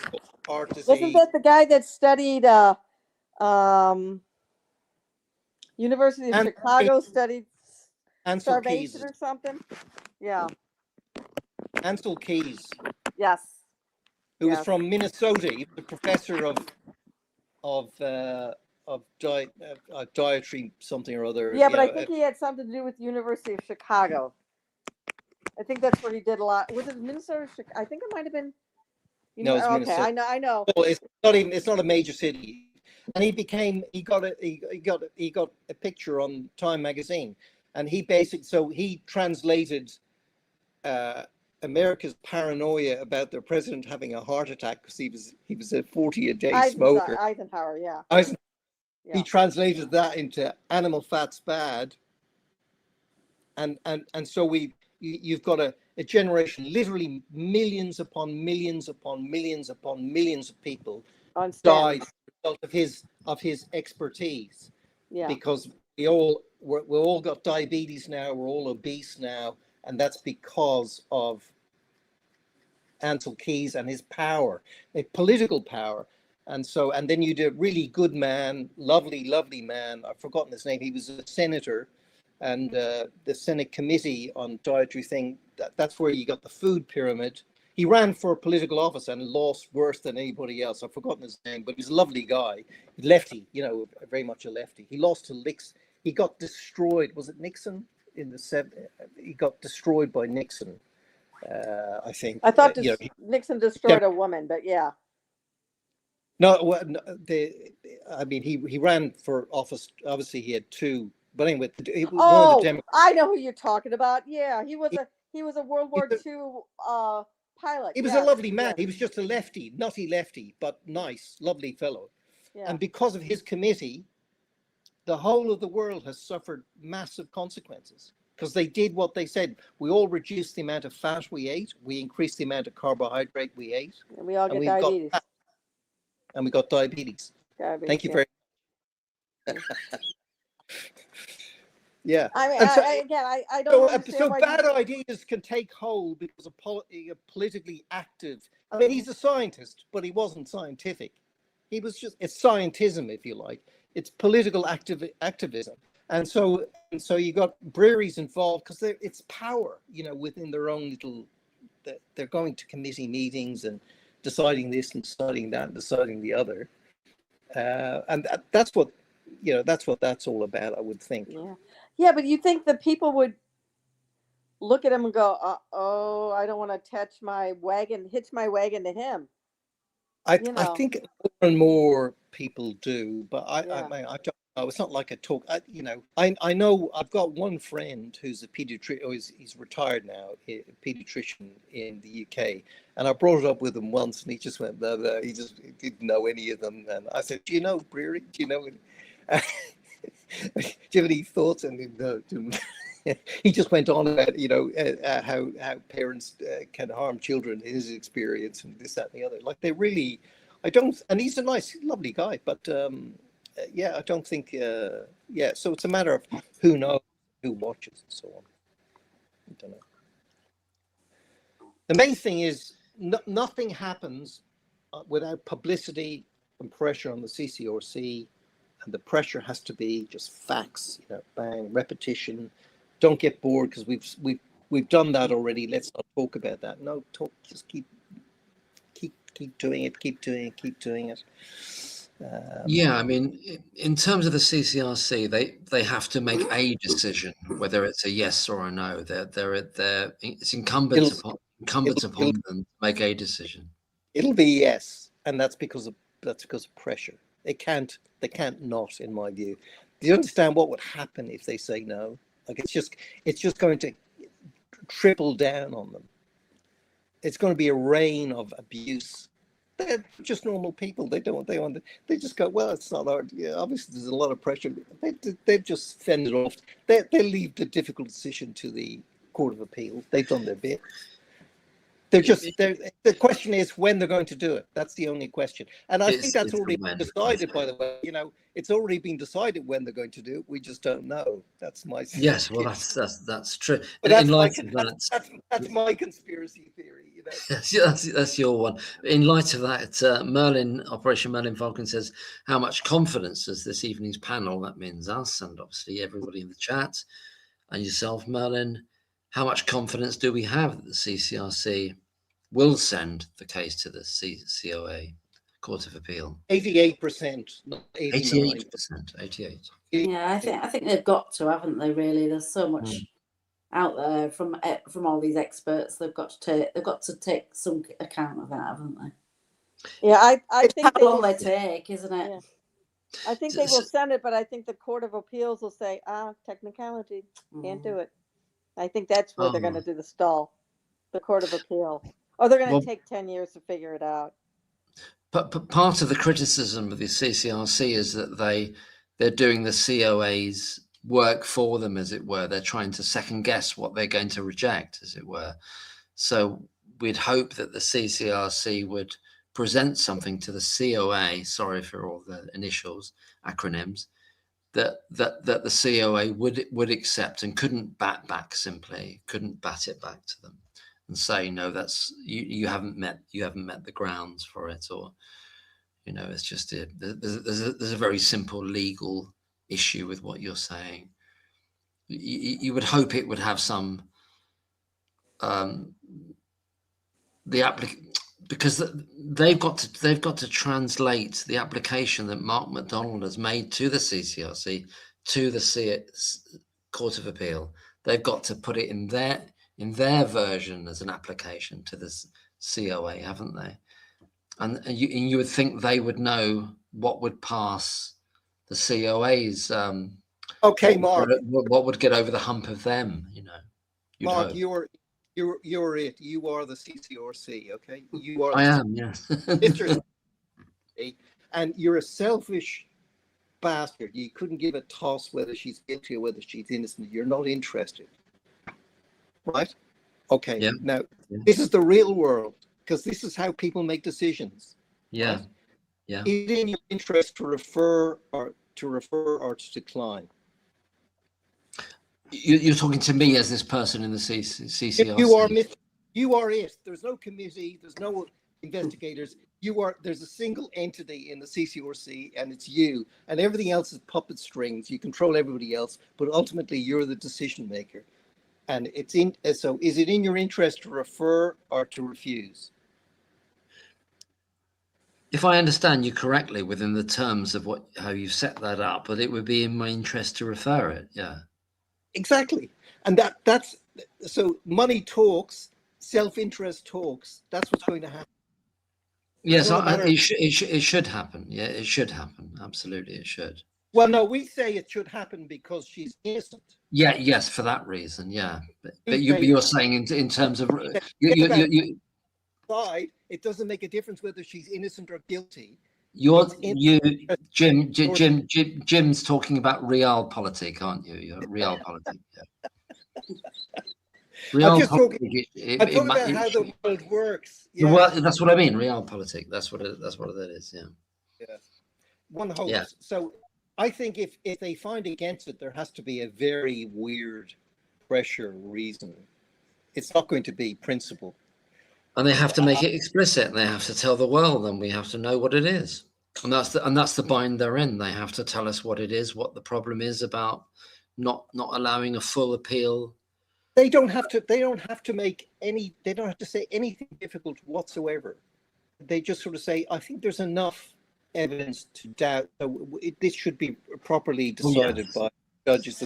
C: heart disease.
B: Wasn't that the guy that studied University of Chicago studied
C: Ansel
B: starvation
C: Keys.
B: or something? Yeah.
C: Ansel Keys,
B: Yes.
C: who was from Minnesota. He was a professor of dietary something or other.
B: Yeah, but I think he had something to do with the University of Chicago. I think that's where he did a lot. Was it Minnesota? I think it might have been.
C: No, it's
B: okay,
C: Minnesota.
B: I know.
C: Well, it's not a major city, and he got a picture on Time magazine, and he translated America's paranoia about their president having a heart attack because he was a 40-a-day smoker.
B: Eisenhower, yeah.
C: He translated that into animal fat's bad, and so you've got a generation, literally millions upon millions upon millions upon millions of people died as a result of his expertise.
B: Yeah.
C: Because we all got diabetes now, we're all obese now, and that's because of Ansel Keys and his power, a political power. And then you did a really good man, lovely man. I've forgotten his name. He was a senator, and the Senate Committee on Dietary thing. That's where you got the food pyramid. He ran for political office and lost worse than anybody else. I've forgotten his name, but he's a lovely guy, lefty. Very much a lefty. He lost to Nixon. He got destroyed. Was it Nixon in the 70s? He got destroyed by Nixon. I think.
B: I thought Nixon destroyed a woman, but yeah.
C: No, he ran for office. Obviously, he had two. But anyway, one of the Democrats.
B: I know who you're talking about. Yeah, he was a World War II pilot.
C: He was a lovely man. Yes. He was just a lefty, nutty lefty, but nice, lovely fellow. Yeah. And because of his committee, the whole of the world has suffered massive consequences. Because they did what they said. We all reduced the amount of fat we ate. We increased the amount of carbohydrate we ate.
B: And we all get diabetes.
C: And we got diabetes. Thank you very much. Yeah.
B: I mean, I don't understand
C: so bad ideas can take hold because of politically active. I mean, he's a scientist, but he wasn't scientific. He was it's scientism, if you like. It's political activism. And so you got breweries involved because it's power, within their own little they're going to committee meetings and deciding this and deciding that and deciding the other. And that's what, that's all about, I would think.
B: Yeah. Yeah, but you think the people would look at him and go, oh, I don't want to hitch my wagon to him.
C: I
B: know.
C: think more and more people do, but I
B: Yeah.
C: don't know. It's not like a talk. I know I've got one friend who's a pediatrician. Oh, he's retired now, a pediatrician in the UK, and I brought it up with him once, and he just went, blah, blah. He didn't know any of them, and I said, "Do you know Breary? Do you know?" Do you have any thoughts? And he just went on about how parents can harm children, his experience, and this, that, and the other. Like, they really, I don't, and he's a nice, lovely guy, but I don't think, so it's a matter of who knows, who watches, and so on. I don't know. The main thing is nothing happens without publicity and pressure on the CCRC, and the pressure has to be just facts, bang, repetition. Don't get bored because we've done that already. Let's not talk about that. No, just keep doing it, keep doing it.
A: Yeah, I mean, in terms of the CCRC, they have to make a decision, whether it's a yes or a no. It's incumbent upon them to make a decision.
C: It'll be yes, and that's because of pressure. They can't not, in my view. Do you understand what would happen if they say no? Like, it's just going to triple down on them. It's going to be a rain of abuse. They're just normal people. They just go, well, it's not hard. Yeah, obviously there's a lot of pressure. They just fend it off. They leave the difficult decision to the Court of Appeal. They've done their bit. The question is when they're going to do it. That's the only question. And I think that's already been decided, by the way. It's already been decided when they're going to do it. We just don't know. That's my
A: yes. Well, that's true.
C: But that's my conspiracy theory.
A: That's your one. In light of that, Operation Merlin Falcon says, how much confidence does this evening's panel, that means us and obviously everybody in the chat and yourself, Merlin, how much confidence do we have that the CCRC will send the case to the COA, Court of Appeal?
C: 88%, not 89%.
A: 88%.
D: Yeah, I think they've got to, haven't they? Really, there's so much out there from all these experts. They've got to take some account of that, haven't they?
B: Yeah, I think
D: how long they take, isn't it?
B: Yeah. I think they will send it, but I think the Court of Appeals will say, technicality, can't do it. I think that's where they're going to do the stall, the Court of Appeal. Or they're going to take 10 years to figure it out.
A: But part of the criticism of the CCRC is that they're doing the COA's work for them, as it were. They're trying to second guess what they're going to reject, as it were. So we'd hope that the CCRC would present something to the COA, sorry for all the initials, acronyms, that the COA would accept and couldn't bat it back to them and say, no, that's you haven't met the grounds for it, or it's just there's a very simple legal issue with what you're saying. You would hope it would have some because they've got to translate the application that Mark MacDonald has made to the CCRC to the Court of Appeal. They've got to put it in their version as an application to the COA, haven't they? And you would think they would know what would pass the COA's.
C: Okay, Mark.
A: What would get over the hump of them?
C: Mark, hope. You're it. You are the CCRC. Okay, you are.
A: I am. Yes.
C: And you're a selfish bastard. You couldn't give a toss whether she's guilty or whether she's innocent. You're not interested, right? Okay.
A: Yeah.
C: Now, this is the real world, because this is how people make decisions.
A: Yeah.
C: Right?
A: Yeah.
C: Is it in your interest to refer or to decline?
A: You're talking to me as this person in the CCRC.
C: You are it. There's no committee. There's no investigators. There's a single entity in the CCRC, and it's you. And everything else is puppet strings. You control everybody else, but ultimately you're the decision maker. And so is it in your interest to refer or to refuse?
A: If I understand you correctly, within the terms of how you set that up, but it would be in my interest to refer it. Yeah.
C: Exactly. And that's so money talks, self-interest talks. That's what's going to happen.
A: Yes,
C: It's not a matter of,
A: it should happen. Yeah, it should happen. Absolutely, it should.
C: well, no, we say it should happen because she's innocent.
A: Yeah, yes, for that reason. Yeah, but
C: We
A: you're
C: say,
A: saying in terms of
C: Democrats
A: you
C: side, it doesn't make a difference whether she's innocent or guilty.
A: you're
C: It's in,
A: Jim's talking about realpolitik, aren't you? You're realpolitik. Yeah.
C: I'm just talking.
A: Realpolitik.
C: I'm talking about how the world works.
A: The
C: Yeah.
A: world, that's what I mean. Realpolitik. That's what it is. Yeah.
C: Yeah. One hopes.
A: Yeah.
C: So I think if they find against it, there has to be a very weird pressure reason. It's not going to be principle.
A: And they have to make it explicit, and they have to tell the world, and we have to know what it is. And that's the bind they're in. They have to tell us what it is, what the problem is about not allowing a full appeal.
C: They don't have to make any, they don't have to say anything difficult whatsoever. They just sort of say, I think there's enough evidence to doubt this should be properly decided by judges.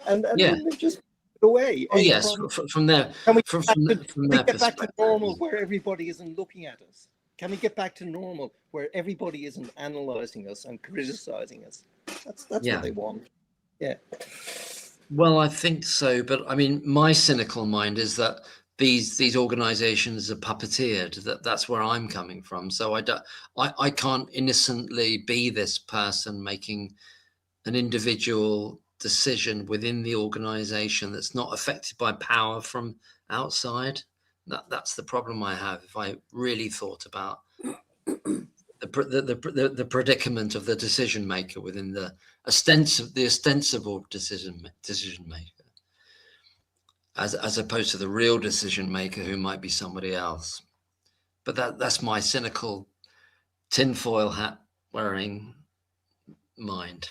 C: And
A: Yeah.
C: then they just go away.
A: Oh yes, from their
C: get back to normal where everybody isn't looking at us? Can we get back to normal where everybody isn't analyzing us and criticizing us? That's what they want. Yeah.
A: Well, I think so, but I mean, my cynical mind is that these organizations are puppeteered. That's where I'm coming from. So I can't innocently be this person making an individual decision within the organization that's not affected by power from outside. That's the problem I have. If I really thought about the predicament of the decision maker within the ostensible decision maker, as opposed to the real decision maker who might be somebody else. But that's my cynical tinfoil hat wearing mind.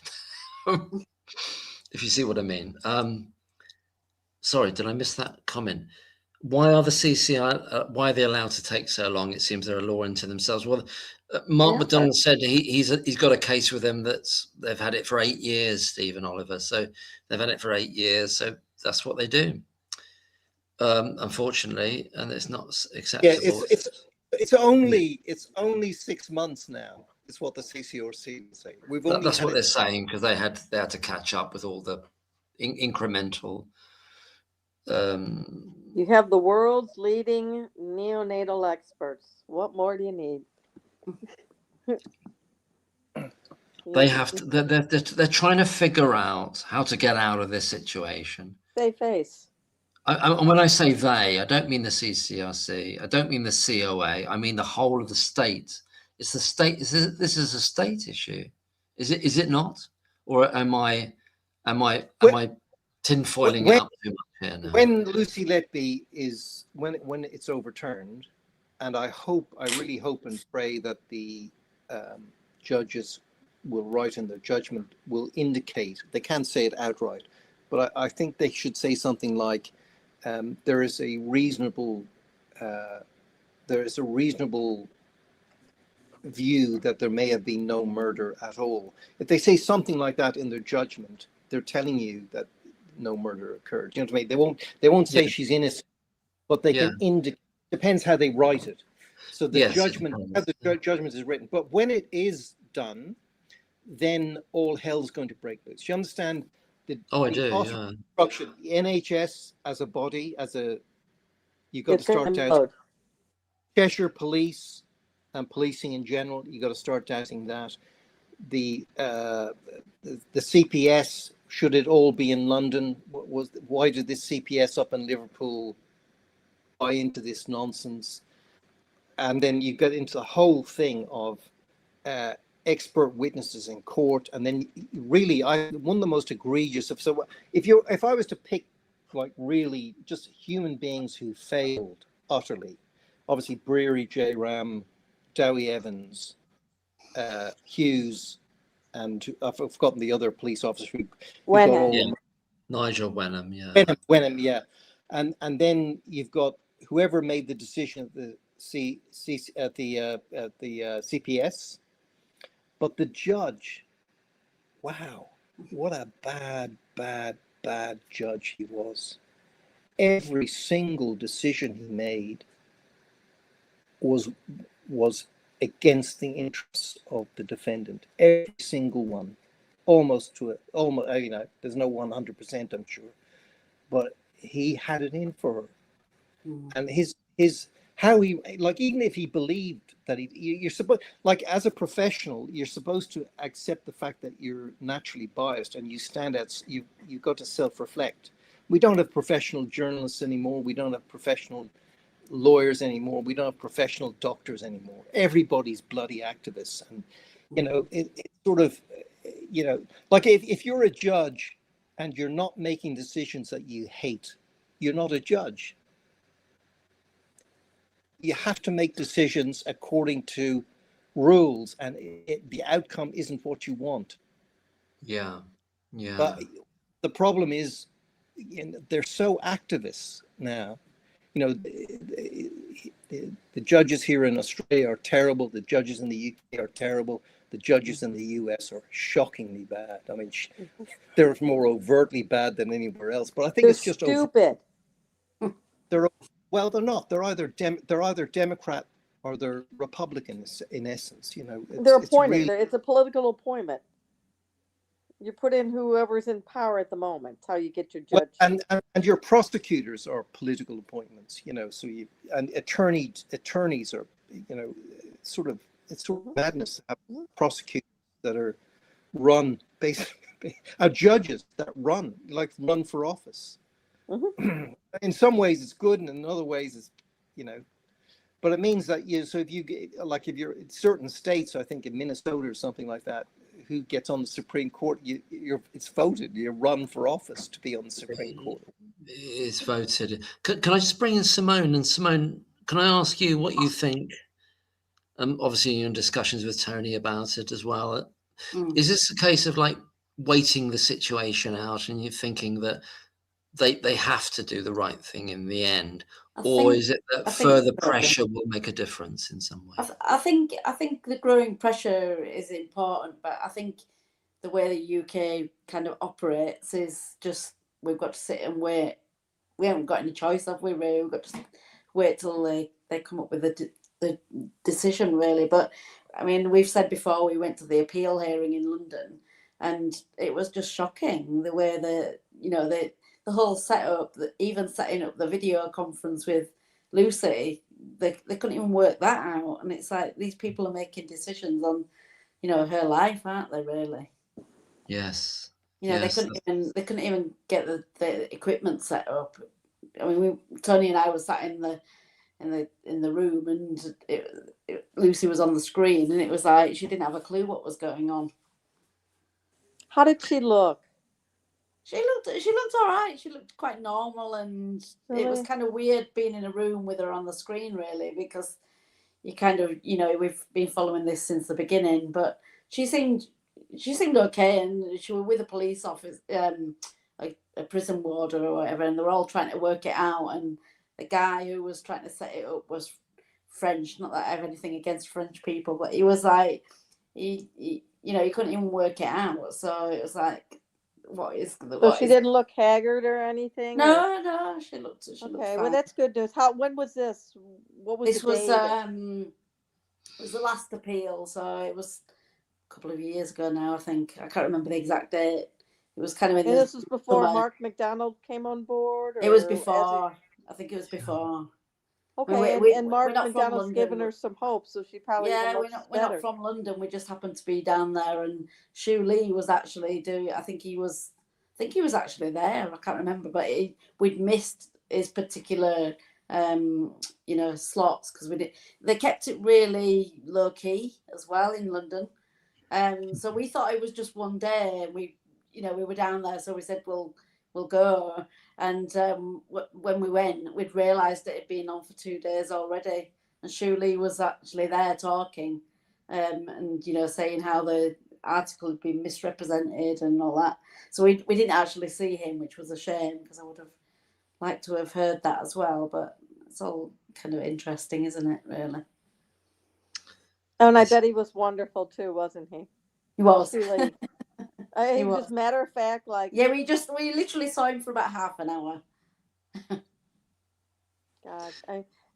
A: If you see what I mean. Sorry, did I miss that comment? Why are the CCI? Why are they allowed to take so long? It seems they're a law unto themselves. Well, Mark McDonald said he's got a case with them they've had it for 8 years. Stephen Oliver, so they've had it for 8 years. So that's what they do. Unfortunately, and it's not acceptable.
C: Yeah, it's only 6 months now. Is what the CCRC would say.
A: That's what they're saying, because they had to catch up with all the incremental.
B: You have the world's leading neonatal experts. What more do you need?
A: They have to. They're trying to figure out how to get out of this situation.
B: Save face.
A: And when I say they, I don't mean the CCRC. I don't mean the COA. I mean the whole of the state. It's the state. This is a state issue. Is it not? Or am I tinfoiling it up too much here now?
C: When Lucy Letby is when it's overturned, and I really hope and pray that the judges will write in their judgment will indicate, they can't say it outright, but I think they should say something like there is a reasonable view that there may have been no murder at all. If they say something like that in their judgment, they're telling you that no murder occurred. You know what I mean? They won't say she's innocent, but they can indicate. Depends how they write it. So the judgment, how the judgment is written. But when it is done, then all hell's going to break loose. You understand?
A: I do.
C: Yeah. Structure, the NHS as a body, you've got to start doubting. Cheshire Police and policing in general, you got to start doubting that. The CPS, should it all be in London? Why did this CPS up in Liverpool buy into this nonsense? And then you get into the whole thing of expert witnesses in court, and then really, one of the most egregious of. So if I was to pick like really just human beings who failed utterly, obviously Breary, J. Ram, Dowie Evans, Hughes, and I've forgotten the other police officer.
A: Nigel Wenham,
C: Wenham, yeah. and then you've got whoever made the decision at the CPS, but the judge, wow, what a bad judge he was. Every single decision he made was against the interests of the defendant. Every single one, almost, you know, there's no 100%, I'm sure, but he had it in for her. And his how he, like, even if he believed that you're supposed, like, as a professional, you're supposed to accept the fact that you're naturally biased, and you stand out, you got to self-reflect. We don't have professional journalists anymore. We don't have professional lawyers anymore. We don't have professional doctors anymore. Everybody's bloody activists. And, you know, it sort of, you know, like, if you're a judge and you're not making decisions that you hate, you're not a judge. You have to make decisions according to rules, and the outcome isn't what you want.
A: Yeah. Yeah.
C: But the problem is, you know, they're so activists now. You know, the judges here in Australia are terrible. The judges in the UK are terrible. The judges in the US are shockingly bad. I mean, they're more overtly bad than anywhere else. But I think
B: They're
C: it's just
B: stupid.
C: they're not. They're either Democrat or they're Republican in essence. You know,
B: They're
C: it's
B: appointed.
C: really,
B: It's a political appointment. You put in whoever's in power at the moment. It's how you get your
C: well,
B: judge.
C: and your prosecutors are political appointments. You know, so and attorneys are, you know, it's sort of madness to have prosecutors that are run basically, judges that run for office. In some ways it's good, and in other ways it's, you know, but it means that so if you get, like, if you're in certain states, I think in Minnesota or something like that, who gets on the Supreme Court, it's voted, you run for office to be on the Supreme Court.
A: It's voted. Can I just bring in Simone? And Simone, can I ask you what you think? Obviously you're in discussions with Tony about it as well. Is this a case of, like, waiting the situation out and you're thinking that they have to do the right thing in the end, or is it that further pressure will make a difference in some way?
D: I think the growing pressure is important, but I think the way the UK kind of operates is just, we've got to sit and wait. We haven't got any choice, have we? Really, we've got to wait till they come up with the decision, really. But I mean, we've said before, we went to the appeal hearing in London, and it was just shocking the way the whole setup, even setting up the video conference with Lucy, they couldn't even work that out. And it's like, these people are making decisions on, you know, her life, aren't they, really?
A: Yes.
D: You know,
A: yes.
D: they couldn't even get the equipment set up. I mean, Tony and I were sat in the room, and Lucy was on the screen, and it was like she didn't have a clue what was going on.
B: How did she look?
D: She looked all right. She looked quite normal, and
B: Really?
D: it was kind of weird being in a room with her on the screen, really, because you kind of, you know, we've been following this since the beginning, but she seemed okay, and she was with a police officer, like a prison warder or whatever, and they were all trying to work it out, and the guy who was trying to set it up was French. Not that I have anything against French people, but he was like, he you know, he couldn't even work it out. So it was like,
B: So she didn't look haggard or anything?
D: No, she looked
B: Okay,
D: fine.
B: well, that's good news. When was this? What was
D: This
B: the
D: was
B: date?
D: it was the last appeal, so it was a couple of years ago now, I think. I can't remember the exact date. It was kind of in
B: And this was before
D: summer.
B: Mark McDonald came on board? Or
D: it was before. I think it was before.
B: Okay,
D: I mean,
B: and Mark
D: we're not from
B: McDonald's
D: London.
B: given her some hope, so she probably
D: Yeah,
B: even looks
D: we're not
B: better.
D: from London. We just happened to be down there, and Shu Lee was actually doing. I think he was actually there. I can't remember, but we'd missed his particular, you know, slots, because they kept it really low key as well in London. So we thought it was just one day. We were down there, so we said we'll go. And when we went, we'd realised it had been on for 2 days already. And Shu Lee was actually there talking, and, you know, saying how the article had been misrepresented and all that. So we didn't actually see him, which was a shame, because I would have like to have heard that as well, but it's all kind of interesting, isn't it, really?
B: Oh, and I bet he was wonderful too, wasn't he?
D: He was.
B: Really.
D: He
B: He was
D: was.
B: just matter of fact, like,
D: Yeah, we literally saw him for about half an hour.
B: God,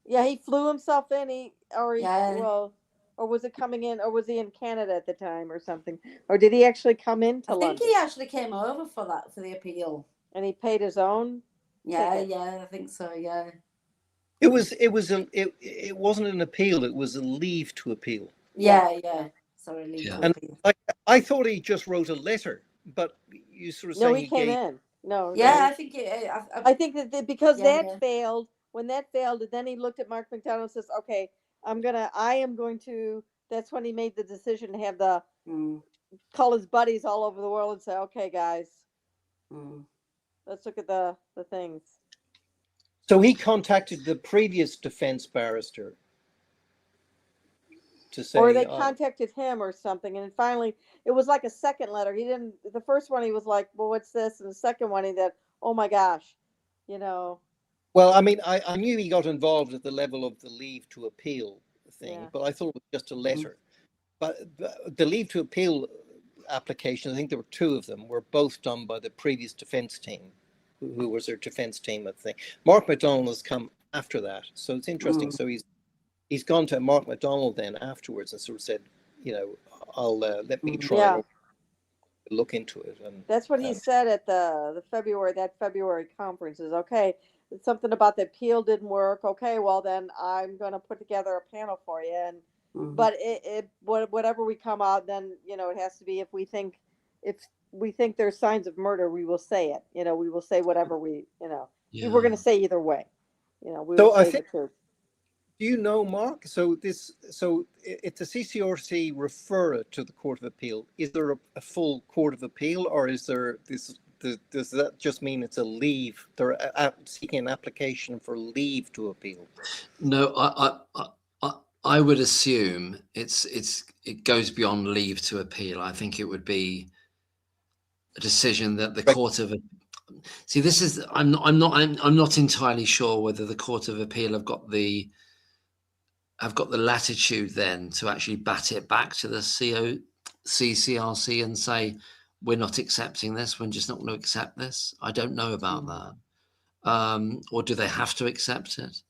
B: yeah, he flew himself in.
D: Yeah.
B: Well, or was it coming in, or was he in Canada at the time or something? Or did he actually come into
D: I think
B: London
D: he actually came over for the appeal.
B: and he paid his own
D: Yeah,
B: ticket?
D: yeah, I think so, yeah.
C: It wasn't an appeal. It was a leave to appeal.
D: Yeah. Sorry, leave
A: Yeah.
D: to
C: And
D: appeal.
C: I thought he just wrote a letter, but you sort of
B: No,
C: saying
B: he
C: he
B: came
C: gave.
B: in. No,
D: Yeah, I think
B: I think that because
D: Yeah,
B: that
D: yeah.
B: failed, when that failed, and then he looked at Mark McDonald and says, "Okay, I am going to." That's when he made the decision to have call his buddies all over the world and say, "Okay, guys, let's look at the things."
C: So he contacted the previous defense barrister to
B: Or they
C: say,
B: contacted him or something, and then finally it was like a second letter. He didn't. The first one he was like, "Well, what's this?" And the second one he said, "Oh my gosh, you know."
C: well, I mean, I knew he got involved at the level of the leave to appeal thing,
B: Yeah.
C: but I thought it was just a letter. But the leave to appeal application, I think there were two of them, were both done by the previous defense team, who was their defense team, I think. Mark McDonald has come after that. So it's interesting. So he's gone to Mark McDonald then afterwards and sort of said, you know, I'll let me try
B: Yeah.
C: and look into it. And
B: That's what he said at the February conference is, okay, something about the appeal didn't work. Okay, well then I'm going to put together a panel for you. And but whatever we come out, then it has to be if we think there's signs of murder, we will say it. We will say whatever we're going to say either way. We will
C: so I
B: say
C: think,
B: the truth.
C: do you know, Mark? So if the CCRC refer it to the Court of Appeal, is there a full Court of Appeal, or is there this? Does that just mean it's a leave? They're seeking an application for leave to appeal.
A: No, I would assume it goes beyond leave to appeal. I think it would be a decision that the Court of See, this is I'm not entirely sure whether the Court of Appeal have got the latitude then to actually bat it back to the CCRC and say we're not accepting this. We're just not going to accept this. I don't know about that. Or do they have to accept it?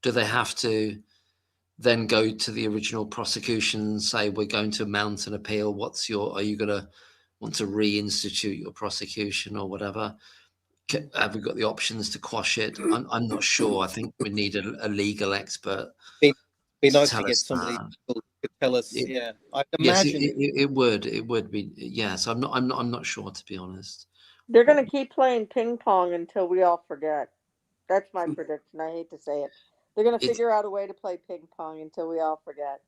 A: Do they have to then go to the original prosecution and say we're going to mount an appeal? Are you going to want to reinstitute your prosecution or whatever? Have we got the options to quash it? I'm not sure. I think we need a legal expert
C: Be
A: to
C: nice
A: tell
C: to get
A: us
C: somebody
A: that.
C: who could tell us.
A: It,
C: Yeah, I
A: yes,
C: imagine
A: it would be. Yes, I'm not sure, to be honest.
B: They're going to keep playing ping pong until we all forget. That's my prediction. I hate to say it. They're going to figure out a way to play ping pong until we all forget.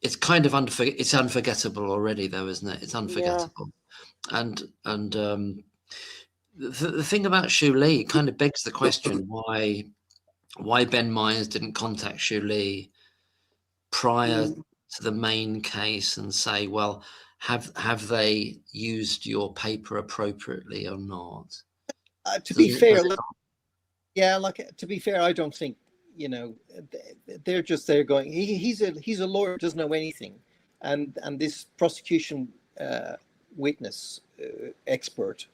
A: It's kind of it's unforgettable already, though, isn't it? It's unforgettable. Yeah. And the thing about Shu Lee kind of begs the question why Ben Myers didn't contact Shu Lee prior to the main case and say, well, have they used your paper appropriately or not?
C: to be fair, to be fair, I don't think they're just there going. He's a lawyer, doesn't know anything, and this prosecution witness expert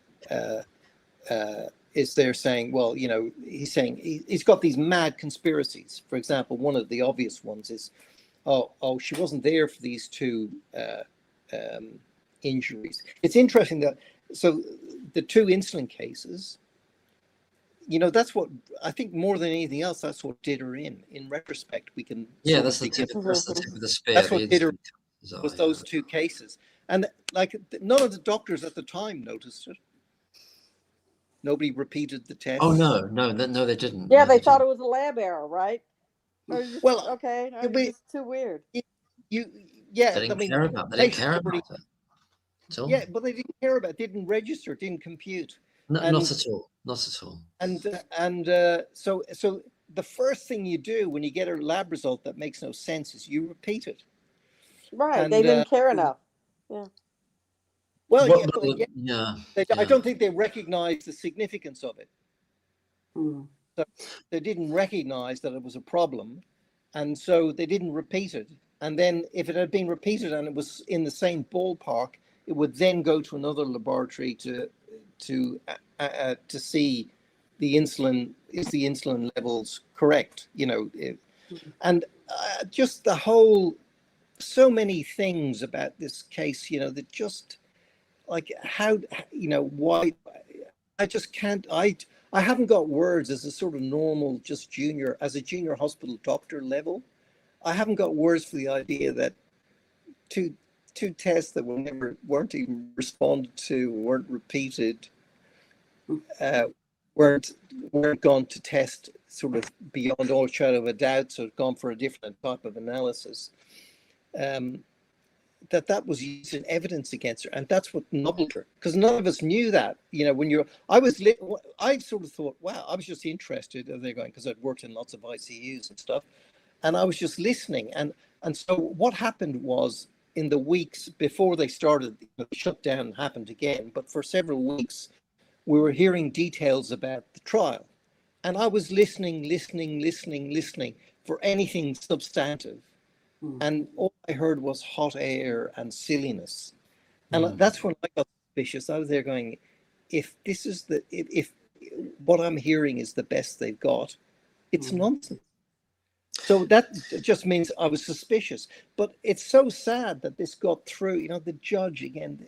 C: is there saying, well, he's saying he's got these mad conspiracies. For example, one of the obvious ones is, oh, she wasn't there for these two injuries. It's interesting that the two insulin cases. That's what I think more than anything else. That's what did her in. In retrospect, we can.
A: Yeah, that's the tip of the spear.
C: That's what did her was those two cases, and none of the doctors at the time noticed it. Nobody repeated the test.
A: Oh no, they didn't.
B: Yeah,
A: no,
B: they thought it was a lab error, right?
C: Well,
B: okay, it's too weird.
A: They didn't care about it.
C: Yeah, but they didn't care about it. Didn't register. Didn't compute.
A: No, not at all. Not at all.
C: And so the first thing you do when you get a lab result that makes no sense is you repeat it.
B: Right.
C: And,
B: they didn't care enough. Yeah.
C: Well,
A: yeah.
C: I don't think they recognize the significance of it. So they didn't recognize that it was a problem, and so they didn't repeat it. And then if it had been repeated and it was in the same ballpark, it would then go to another laboratory to see the insulin levels correct, and just the whole, so many things about this case, that just like how, why. I just can't. I haven't got words as a sort of normal, just as a junior hospital doctor level. I haven't got words for the idea that two tests that weren't even responded to, weren't repeated, weren't gone to test sort of beyond all shadow of a doubt, so gone for a different type of analysis. That was used in evidence against her, and that's what nobbled her, because none of us knew that. I sort of thought, wow, I was just interested, as they're going, because I'd worked in lots of ICUs and stuff, and I was just listening, and so what happened was, in the weeks before they started, the shutdown happened again, but for several weeks we were hearing details about the trial, and I was listening for anything substantive. And all I heard was hot air and silliness. And that's when I got suspicious. I was there going, if what I'm hearing is the best they've got, it's nonsense. So that just means I was suspicious. But it's so sad that this got through. The judge again,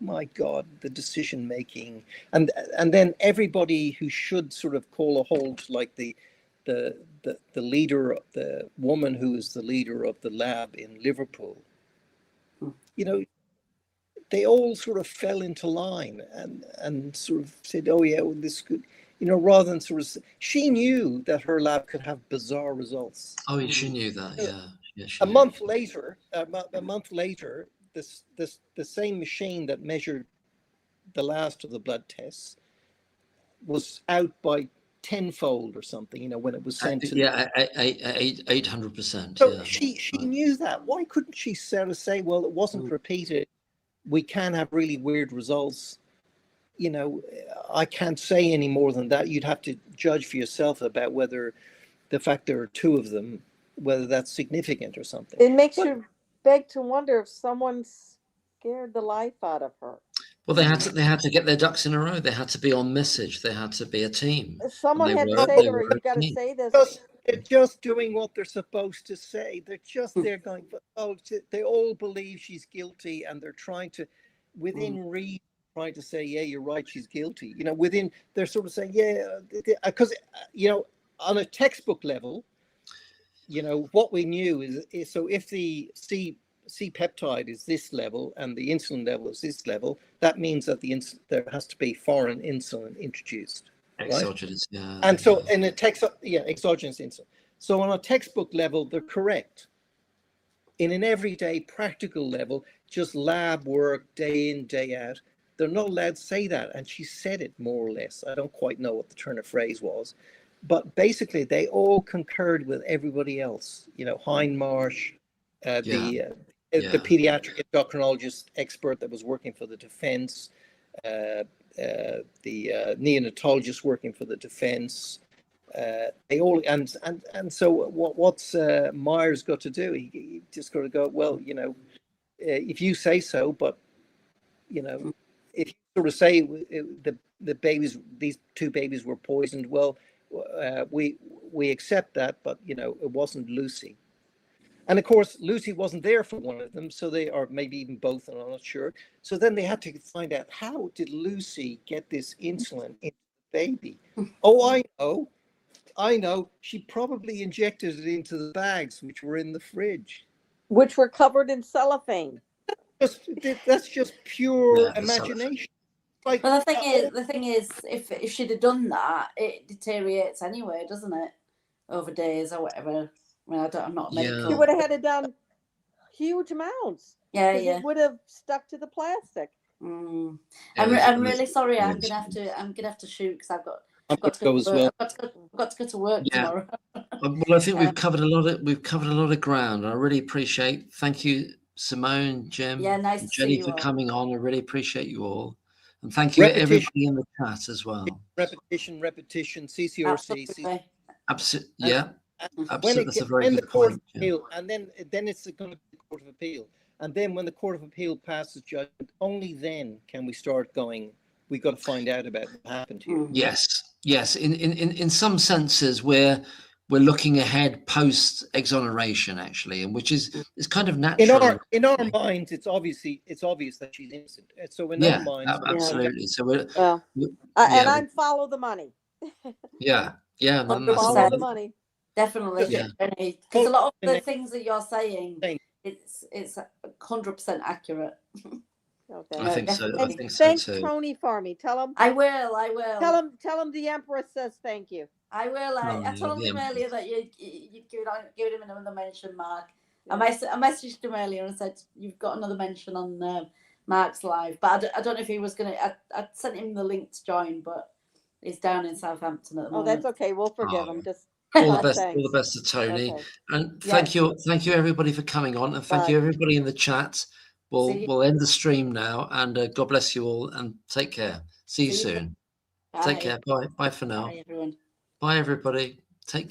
C: my God, the decision making, and then everybody who should sort of call a halt, like the leader, the woman who is the leader of the lab in Liverpool, they all sort of fell into line and sort of said, oh yeah, well, this could, rather than sort of, she knew that her lab could have bizarre results.
A: Oh, she knew that, yeah.
C: A month later, the same machine that measured the last of the blood tests was out by tenfold or something, when it was sent to
A: 800%.
C: So she knew that. Why couldn't she sort of say, well, it wasn't repeated, we can have really weird results, I can't say any more than that. You'd have to judge for yourself about whether the fact there are two of them, whether that's significant or something.
B: It makes you beg to wonder if someone scared the life out of her.
A: Well, they had to get their ducks in a row. They had to be on message. They had to be a team.
B: Someone had to say to her, you got to say this.
C: They're just doing what they're supposed to say. They're just there going, they all believe she's guilty, and they're trying to, within reason, trying to say, yeah, you're right, she's guilty. They're sort of saying, yeah, because, on a textbook level, what we knew is so if the C-peptide is this level and the insulin level is this level, that means that there has to be foreign insulin introduced.
A: Exogenous, right? Yeah.
C: And so in a exogenous insulin. So on a textbook level, they're correct. In an everyday practical level, just lab work day in, day out, they're not allowed to say that. And she said it more or less. I don't quite know what the turn of phrase was. But basically, they all concurred with everybody else. Hindmarsh, the pediatric endocrinologist expert that was working for the defense, the neonatologist working for the defense. They all and so what's Myers got to do? He just got to go, well, if you say so, but if you sort of say the babies, these two babies were poisoned, well, we accept that, but it wasn't Lucy. And of course, Lucy wasn't there for one of them, so or maybe even both, and I'm not sure. So then they had to find out, how did Lucy get this insulin into the baby? Oh, I know. She probably injected it into the bags which were in the fridge,
B: which were covered in cellophane.
C: That's just pure imagination.
D: Like, well, the thing is, if she'd have done that, it deteriorates anyway, doesn't it? Over days or whatever. I mean, I'm not a medical.
B: She would have had it done huge amounts.
D: Yeah.
B: It would have stuck to the plastic.
D: I'm really sorry. I'm gonna have to shoot because I've got to go to work tomorrow.
A: Well, I think we've covered a lot of ground. I really appreciate. Thank you, Simone, Jim,
D: nice
A: and Jenny,
D: to see you
A: for coming on. I really appreciate you all. And thank you
C: Repetition.
A: everybody in the chat as well.
C: Repetition, CCRC.
D: Absolutely.
A: Absolutely,
C: And-
A: yeah,
C: When
A: absolutely.
C: it
A: That's a
C: gets
A: very
C: in the
A: good
C: Court of
A: point. Yeah.
C: Appeal, and then it's going to be the Court of Appeal. And then when the Court of Appeal passes judgment, only then can we start going, we got to find out about what happened here.
A: Yes. In some senses, we're looking ahead post exoneration, actually, and which is kind of natural.
C: In our minds, it's obvious that she's innocent. So in our minds,
A: absolutely. So we're
B: Well,
A: we-
B: and
A: yeah,
B: I'm follow the money.
A: yeah. That's
B: Follow
A: it.
B: the money.
D: Definitely.
A: Yeah.
D: Because a lot of the
C: Yeah.
D: things that you're saying, it's 100% accurate.
B: Okay.
A: I think so. I
B: And
A: think so
B: thank
A: too.
B: Tony for me. Tell him.
D: I will.
B: Tell him the Empress says thank you.
D: I will. I told him
A: yeah.
D: earlier that you'd give him another mention, Mark.
B: Yeah.
D: I messaged him earlier and said you've got another mention on Mark's live, but I don't know if he was gonna. I sent him the link to join, but he's down in Southampton at the
B: Oh,
D: moment.
B: that's okay. We'll forgive him. Just
A: All the best.
B: thanks.
A: All the best to Tony.
B: Okay.
A: And thank you everybody for coming on, and thank
B: Bye.
A: you everybody in the chat.
D: See you.
A: We'll end the stream now, and God bless you all, and take care. See you
D: See you.
A: soon.
D: Bye.
A: Take care. Bye for now.
D: Bye, everyone.
A: Bye everybody. Take care.